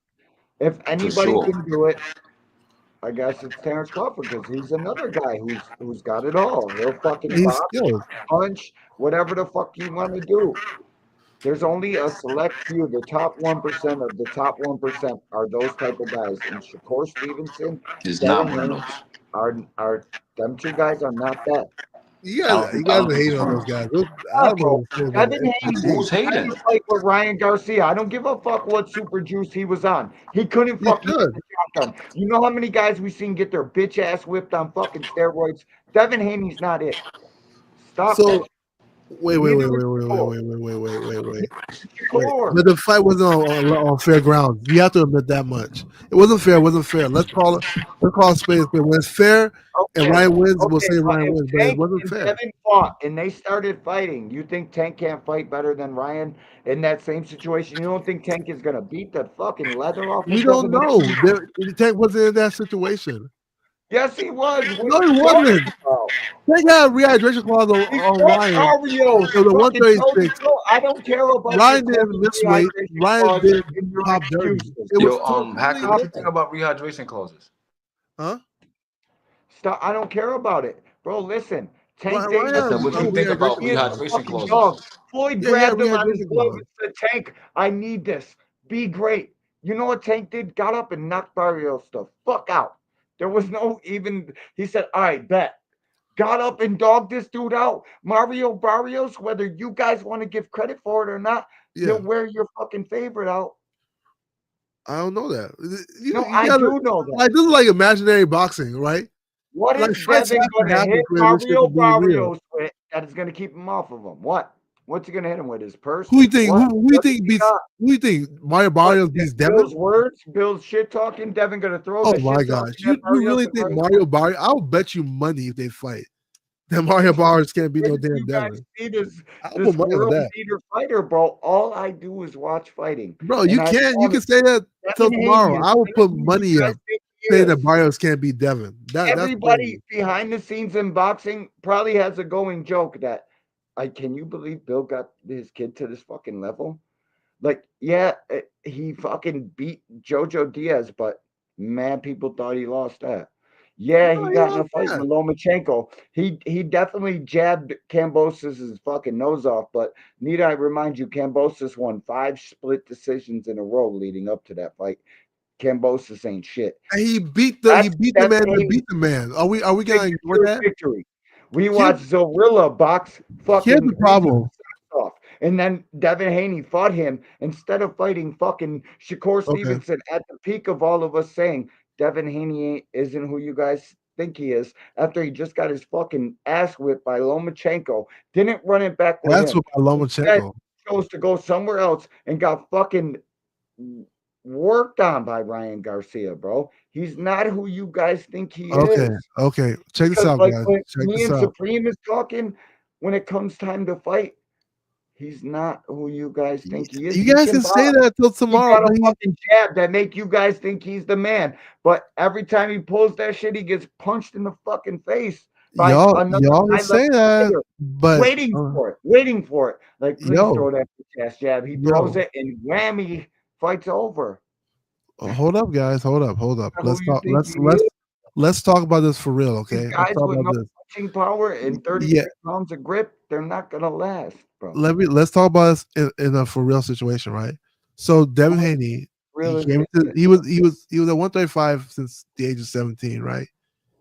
If anybody sure. can do it, I guess it's Terrence Crawford because he's another guy who's got it all. He'll fucking He's box, skilled. punch, whatever the fuck you want to do. There's only a select few. The top 1% of the top 1% are those type of guys. And Shakur Stevenson, Is not Devin one of Haney those. are them two guys are not that. You I guys, don't, you I guys don't are think he's hating on one of those those. guys. I Yeah, don't bro. know what Devin Haney Who's tried hating? to fight with Ryan Garcia. I don't give a fuck what super juice he was on. He couldn't He fucking should. get the job done. You know how many guys we seen get their bitch ass whipped on fucking steroids? Devin Haney's not it. Stop that. So wait, wait, Neither wait, is wait, wait, wait, Shakur. wait, wait, wait, wait, wait. Wait, Shakur. but the fight wasn't on fair ground. You have to admit that much. It wasn't fair. It wasn't fair. Let's call it spade a spade. When it's fair and Okay, Ryan wins, we'll okay, say but Ryan if wins. But it Tank wasn't and fair. Devin fought and they started fighting, you think Tank can't fight better than Ryan in that same situation? You don't think Tank is gonna beat the fucking leather off We of don't Devin know. Haney? Tank wasn't in that situation. Yes, he was. What No, are he you talking wasn't. about? Tank had a rehydration clause He on fought Ryan. Mario. It was a Fucking toe to 136. toe. I don't care about your Ryan didn't COVID miss weight. rehydration Ryan clause did and your pop dirty. excuses. It was Yo, Hacker, completely what you Stop think different. about rehydration clauses? Huh? Stop. I don't care about it. Bro, listen. Tank Ryan I Davis had said, is what no you weak. think about rehydration He is clause. a rehydration fucking clauses? dog. Floyd Yeah, he had grabbed him on his rehydration glove clause. and said, Tank, I need this. Be great. You know what Tank did? Got up and knocked Barrios the fuck out. There was no even, he said, all right, bet. Got up and dogged this dude out. Mario Barrios, whether you guys want to give credit for it or not, Yeah, he'll wear your fucking favorite out. I don't know that. No, You I gotta do know that. like this is like imaginary boxing, right? What Like is fights Devin have going to to happen hit for this shit Mario to be real. Barrios with that is going to keep him off of him? What? What's he going to hit him with? His purse? Who you think? What? Who you What does think he beats? got? Who you think Mario What? Barrios beats Devin? Bill's words? Bill's shit talking? Devin going to throw Oh the my shit gosh, talking at you Barrios really and think Barrios? Mario Barrios? I'll bet you money if they fight that Mario Barrios can't beat Where no do damn you guys Devin. see this I'll this put money on world that, beater fighter, bro? All I do is watch fighting, bro. and You I can't. You promise can say that till Devin Haney tomorrow. is I will not put who you money guys up think he saying that is. Barrios can't beat Devin. That's Everybody crazy. behind the scenes in boxing probably has a going joke that, can you believe Bill got his kid to this fucking level? Like, yeah, he fucking beat Jojo Diaz, but man, people thought he lost that. Yeah, No, he he got in lost a fight that. with Lomachenko. He definitely jabbed Kambosos' fucking nose off, but need I remind you, Kambosos won 5 split decisions in a row leading up to that fight. Kambosos ain't shit. And he beat the That's man that Haney's beat the man. Are we gonna ignore signature that? victory. We Here, watched Zorilla box here's fucking the beat his problem. socks off. And then Devin Haney fought him instead of fighting fucking Shakur Okay. Stevenson at the peak of all of us saying Devin Haney isn't who you guys think he is after he just got his fucking ass whipped by Lomachenko. Didn't run it back with That's him. what by Instead, Lomachenko. chose to go somewhere else and got fucking worked on by Ryan Garcia, bro. He's not who you guys think he Okay, is. okay. Check this Because out, like guys. when Check me this and out. Supreme is talking, when it comes time to fight, he's not who you guys think he is. You He guys can can say box. that till He tomorrow, got a but he fucking jab that make you guys think he's the man. But every time he pulls that shit, he gets punched in the fucking face by another y'all can high level say that, fighter. but Waiting for it. Like, please yo, throw that bitch ass jab. He throws yo, it and whammy, fight's over. hold up, guys, hold up. Who Let's you talk. think he is? Let's talk about this for real, These okay? Let's guys talk with about no this. punching power and Yeah, 36 pounds of grip, they're not gonna last, bro. let's talk about this in a for real situation, right? So Devin Haney, Real is he was at 135 since the age of 17, right?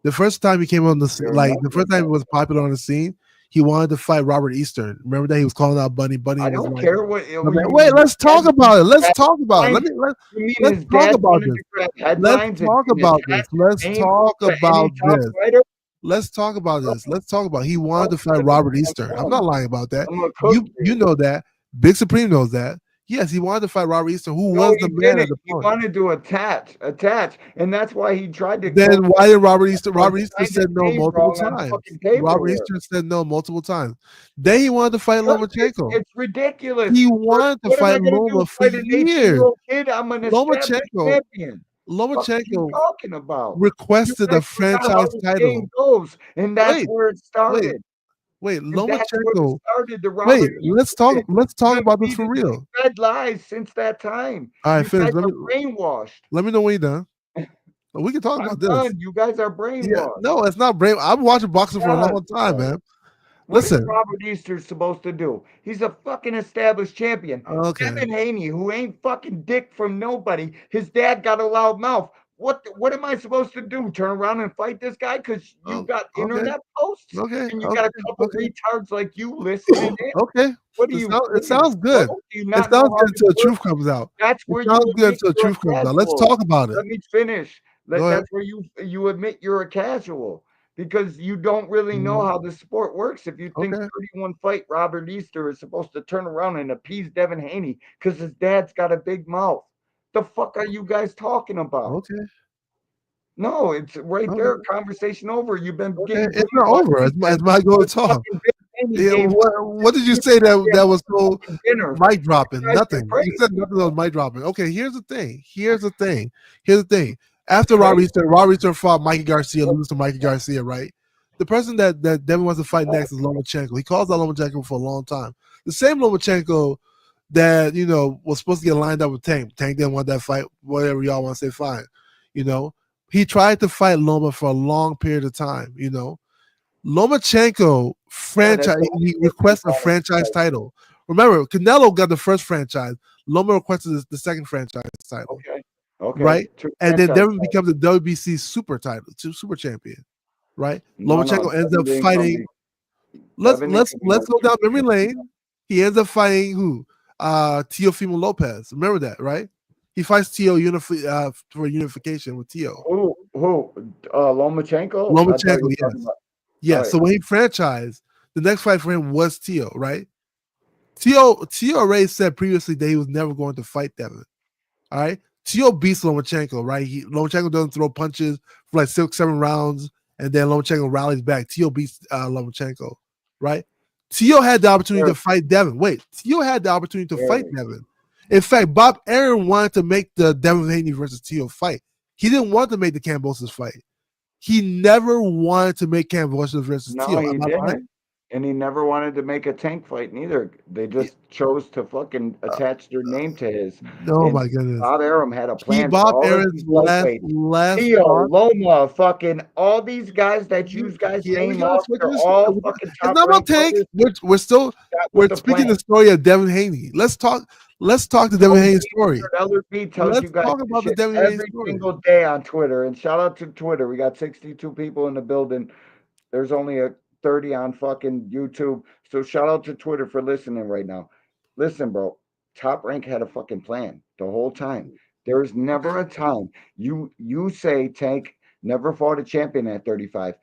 The first time he came on the scene, Fair like enough, the first time he was popular on the scene, he wanted to fight Robert Eastern. Remember that he was calling out Bunny. Bunny I was don't like, care what you "Wait, mean. let's talk about it. Let's talk about it. Headlines? You mean Let's his talk dad about wanted this. to grab Let's headlines and talk his about hat this. Let's name talk to any about top this. fighter? Let's talk about this. Let's talk about. He wanted to Don't fight give Robert a Eastern. I'm damn. not lying about that. I'm gonna cook You you. know that. Big Supreme knows that. Yes, he wanted to fight Robert Eastern, who No, was the he man at didn't. the He point. wanted to attach, and that's why he tried to Then go why did Robert Eastern? or Robert Eastern signed his said no name multiple wrong on times. fucking Robert paperwork. Eastern said no multiple times. Then he wanted to fight Lomachenko. It's ridiculous. He wanted to What am I fight gonna do? Loma for Fight an years. 18-year-old kid? I'm an established Lomachenko, champion. What are you Lomachenko talking about? You requested guys a forgot how franchise this game title. goes, and that's Wait, where it wait, started. wait. And that's where it Lomachenko. started. The Wait, Robert let's Eastern talk. shit. Let's You talk guys about this for believe in real. fed lies since that time. All right, You finish. guys are brainwashed. Let me know when you're done. We can talk I'm about this. done. You guys are Yeah, brainwashed. no, it's not brain. I've been watching boxing for a Yes, long time, bro. man. What is Listen. Robert Easter supposed to do? He's a fucking established champion. Okay. Devin Haney, who ain't fucking dick from nobody. His dad got a loud mouth. What am I supposed to do? Turn around and fight this guy because you got internet posts Okay. and you got a couple retards like you listening in? Okay. What are you? It sounds good. Do you It not sounds know how good until the this truth works? comes out. That's It where you sounds good admit until the you're a truth comes out. Let's casual. talk about it. Let me finish. Go ahead. That's where you admit you're a casual because you don't really know how the sport works. If you think Okay. 31 fight Robert Easter is supposed to turn around and appease Devin Haney because his dad's got a big mouth, the fuck are you guys talking about? Okay. No, it's right Okay. there. Conversation over. You've been Okay. getting It's not over. It's my go to talk. Yeah, what did you say that was so mic dropping? Nothing. You said nothing was mic dropping. Okay, here's the thing. After Robert Easter fought Mikey Garcia, loses to Mikey Garcia, right? The person that Devin wants to fight next is Lomachenko. He calls out Lomachenko for a long time. The same Lomachenko that was supposed to get lined up with Tank. Tank didn't want that fight. Whatever y'all want to say, fine. He tried to fight Loma for a long period of time. Lomachenko he requests a franchise title. Remember, Canelo got the first franchise. Loma requested the second franchise title. Okay. Right? And then Devin becomes a WBC super champion. Right? Lomachenko ends up fighting. Let's go down memory lane. He ends up fighting who? Teofimo Lopez. Remember that, right? He fights Teo for unification with Teo. Who? Lomachenko? Lomachenko, yes. Yeah, right. So when he franchised, the next fight for him was Teo, right? Teo already said previously that he was never going to fight Devin. All right. Teo beats Lomachenko, right? Lomachenko doesn't throw punches for like 6-7 rounds, and then Lomachenko rallies back. Teo beats Lomachenko, right? Teo had the opportunity to fight Devin. Teo had the opportunity to fight Devin. In fact, Bob Arum wanted to make the Devin Haney versus Teo fight. He didn't want to make the Kambosos fight. He never wanted to make Kambosos versus Teo. No, he didn't. And he never wanted to make a Tank fight neither. They just chose to fucking attach their name to his. Oh my goodness. Bob Arum had a plan. Bob Arum's last Teo, Loma, fucking all these guys that you guys name off, they're all fucking top. It's not about Tank. We're speaking the story of Devin Haney. Let's talk the Devin Haney story. LRB tells you guys talk about the Devin every Haney story. single day on Twitter. And shout out to Twitter. We got 62 people in the building. There's only 30 on fucking YouTube. So shout out to Twitter for listening right now. Listen, bro. Top Rank had a fucking plan the whole time. There is never a time you say Tank never fought a champion at 35.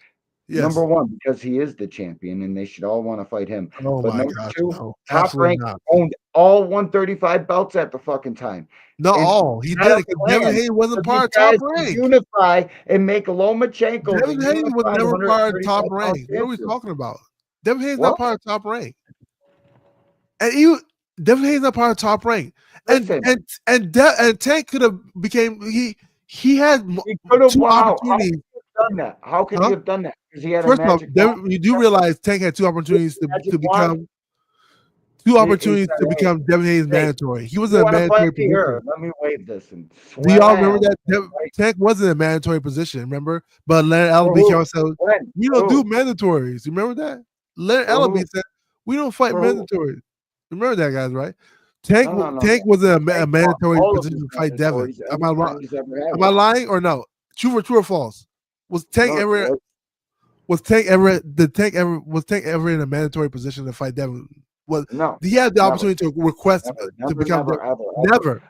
Yes. Number one, because he is the champion and they should all want to fight him. Oh but my number gosh, two, no, Top Rank owned all 135 belts at the fucking time. Not And all. He did it because Devin Haney wasn't part of Top Rank. Unify and make Lomachenko. Devin Haney was never part of Top Rank. What are we talking about? Devin Haney's not part of Top Rank. And Devin Haney's not part of Top Rank. And Tank could have became he had two opportunities. Done that? How could he have done that? Because he had First a magic off, you do realize Tank had two opportunities to become Devin Haney's mandatory. He was in a mandatory position. Let me wave this and do y'all remember that Tank wasn't in a mandatory position? Remember, but Leonard Ellerbe said we don't do mandatories. You remember that? Leonard Ellerbe said we don't fight mandatories. Remember that, guys, right? Tank was in a mandatory position to fight Devin. Am I lying or no? True or false? Was Tank ever in a mandatory position to fight Devin? He had the opportunity to request to become never.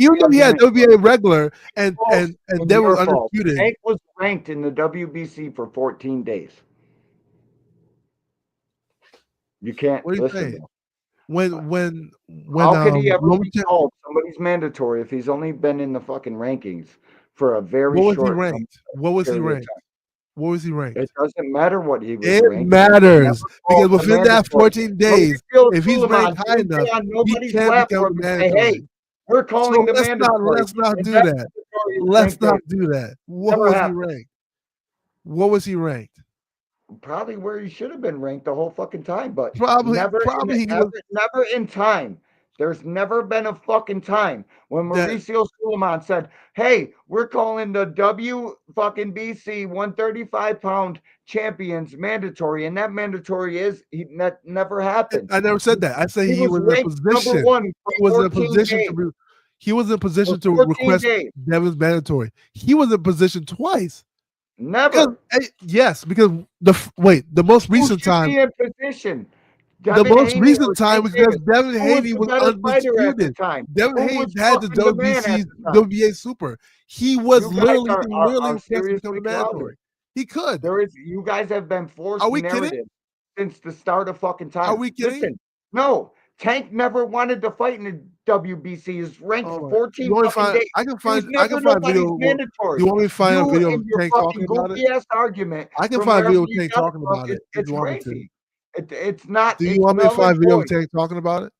Even though he had WBA regular and Devin was undisputed. Tank was ranked in the WBC for 14 days. You can't listen. When how could he ever be called somebody's mandatory if he's only been in the fucking rankings for a very short time? What was he ranked? What was he ranked? It doesn't matter what he was ranked. It matters because within that 14 days, if he's ranked high enough, he can become mandatory. Hey, we're calling the mandatory. Let's not do that. Let's not do that. What was he ranked? What was he ranked? Probably where he should have been ranked the whole fucking time, but probably never in time There's never been a fucking time when That- Mauricio Suleiman said, "Hey, we're calling the WBC 135-pound champions mandatory," and that mandatory that never happened. I never said that. I said he was in a ranked number position. 1 He for was in a 14 position days. to. He was in a position to 14 request days. Devin's mandatory. He was in position twice. Never. Yes, because the most Who recent should time. be in position? The Devin most Haney recent or time Tank was because Davis? Devin Who was Haney the was better fighter at the undisputed. time? Devin Who Haney was had the fucking the man at WBC, the time? WBA Super. He was You guys literally are requested to become seriously the mandatory. clouded. He could. You guys have been forced Are we kidding? narrative since the start of fucking time. Are we kidding? Listen, no, Tank never wanted to fight in the WBC. He's ranked for 14 fucking days. I can He was find. I never can find nobody's video. mandatory. You want me to find a video of and your Tank fucking talking about it? goofy ass argument. I can from find video wherever of you Tank got talking from, about it. If It's you want me to. crazy. It's not. Do you It's want me to null find and video of void. Tank talking about it?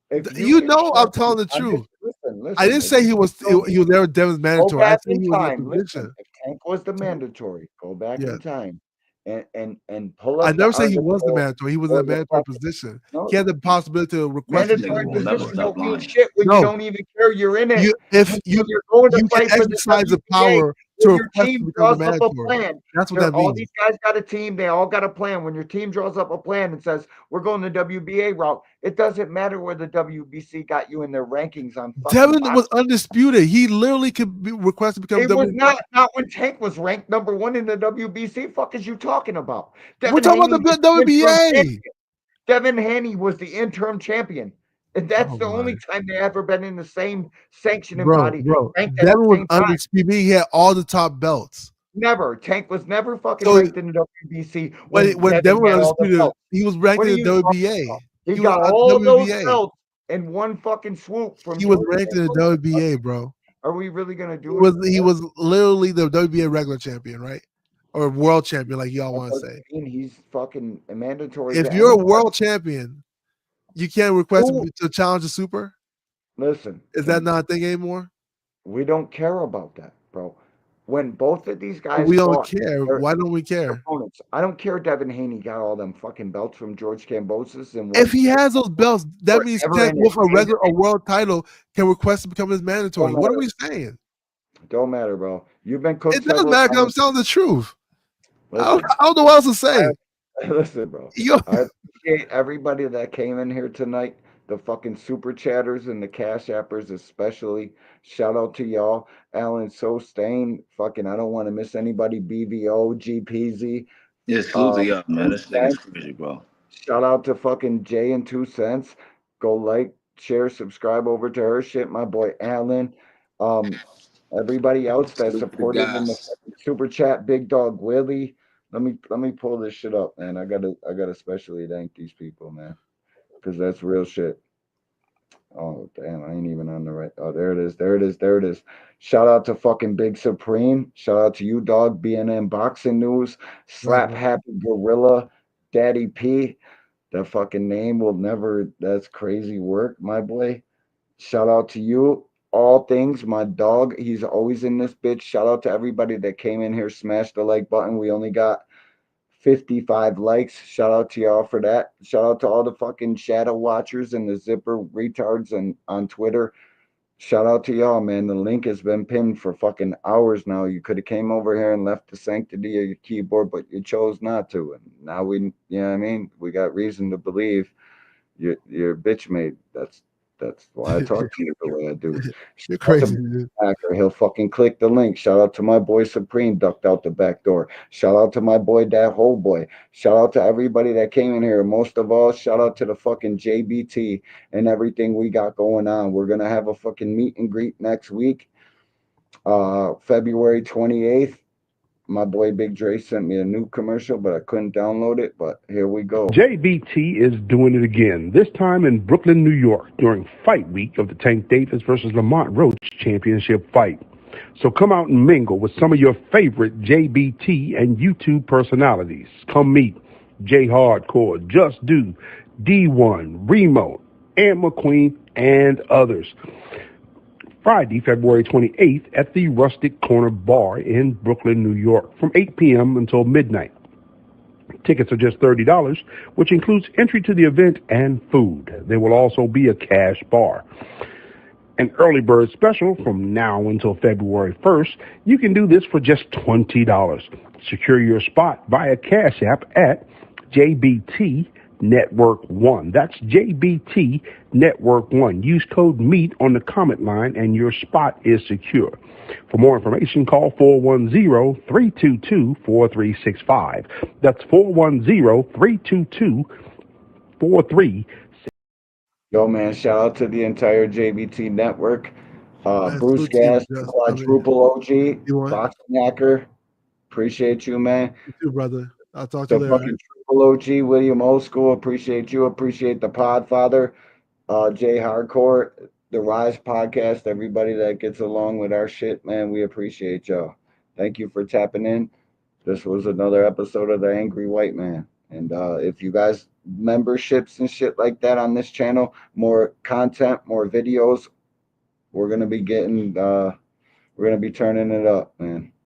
If You can know show I'm telling the I'm truth. just listen. I didn't If say you he was can show he was there with Devin's Go mandatory. I back said in he was in a time. Listen, position. if Tank was the mandatory, go back Yeah. in time and pull I up never the said he was the article mandatory. He was in or a the mandatory fucking position. no. He had the possibility to request it. Mandatory will never position stop don't mean lying. shit when you No. don't even care you're in it. You if When you you're going to you can fight for the exercise the WBA, power to when your request to team become the draws up a mandatory. plan. That's what that All means. these guys got a team. They all got a plan. When your team draws up a plan and says, "We're going the WBA route," it doesn't matter where the WBC got you in their rankings on fucking Devin was boxing. undisputed. He literally could be requested to become It was WBA. not when Tank was ranked number 1 in the WBC. Fuck is you talking about? We're Devin talking Haney about was the the interim WBA. champion. Devin Haney was the interim champion. And that's Oh the only time they ever been in the same sanctioning body. Bro. Ranked at Devin the was same time. undisputed. He had all the top belts. Never. Tank was never fucking So ranked in the WBC when when Devin was had all the undisputed, belts. he was ranked What are in the you talking WBA. about? He He was got a all those WBA. belts in one fucking swoop from He was Georgia. ranked in the WBA, bro. Are we really gonna do He was literally the WBA regular champion, right? Or world champion, like y'all want to say. He's fucking mandatory. If to you're a anybody. world champion, you can't request to challenge the super. Listen, is that not a thing anymore? We don't care about that, bro. When both of these guys We don't fought care. Why don't we care? opponents, I don't care. Devin Haney got all them fucking belts from George Kambosos, and If he has those belts, that means forever Tank in with his a world title can request to become his mandatory. What are we saying? Don't matter, bro. You've been cooked. It doesn't several matter 'cause I'm times. telling the truth. Listen, I don't know what else to say. Listen, bro. I appreciate everybody that came in here tonight. The fucking super chatters and the cash appers, especially. Shout out to y'all. Alan Sostain. Fucking, I don't want to miss anybody. BVO, GPZ. Yeah, salute to y'all, man. This thing is crazy, bro. Shout out to fucking Jay and 2 Cents. Go like, share, subscribe over to her shit. My boy Alan. Everybody else that supported in the fucking super chat. Big Dog Willie. Let me pull this shit up, man. I gotta especially thank these people, man, because that's real shit. Oh damn, I ain't even on the right. Oh, there it is. Shout out to fucking Big Supreme. Shout out to you, dog. BNN Boxing News. Slap Happy Gorilla. Daddy P. That fucking name will never. That's crazy work, my boy. Shout out to you. All things, my dog. He's always in this bitch. Shout out to everybody that came in here. Smash the like button. We only got 55 likes. Shout out to y'all for that. Shout out to all the fucking shadow watchers and the zipper retards and on Twitter. Shout out to y'all, man. The link has been pinned for fucking hours now. You could have came over here and left the sanctity of your keyboard, but you chose not to. And now you know what I mean? We got reason to believe you're bitch made. That's why I talk to you the way I do. You're crazy, dude. He'll fucking click the link. Shout out to my boy Supreme, ducked out the back door. Shout out to my boy Dat Whole Boy. Shout out to everybody that came in here. Most of all, shout out to the fucking JBT and everything we got going on. We're gonna have a fucking meet and greet next week, February 28th. My boy Big Dre sent me a new commercial, but I couldn't download it. But here we go. JBT is doing it again, this time in Brooklyn, New York, during fight week of the Tank Davis versus Lamont Roach championship fight. So come out and mingle with some of your favorite JBT and YouTube personalities. Come meet J Hardcore, Just Do, D1, Remo, Ann McQueen, and others. Friday, February 28th at the Rustic Corner Bar in Brooklyn, New York, from 8 p.m. until midnight. Tickets are just $30, which includes entry to the event and food. There will also be a cash bar. An early bird special from now until February 1st. You can do this for just $20. Secure your spot via Cash App at JBT Network 1. That's JBT Network 1. Use code MEAT on the comment line and your spot is secure. For more information, call 410-322-4365. That's 410-322-4365. Yo, man, shout out to the entire JBT network. Bruce Gas, Quadruple OG, Boxing Hacker. Appreciate you, man. You too, brother. I'll talk to The you later. fucking Triple OG, William Old School. Appreciate you. Appreciate the Podfather, Jay Hardcore, the Rise Podcast. Everybody that gets along with our shit, man, we appreciate y'all. Thank you for tapping in. This was another episode of The Angry White Man. And if you guys memberships and shit like that on this channel, more content, more videos, we're gonna be getting we're gonna be turning it up, man.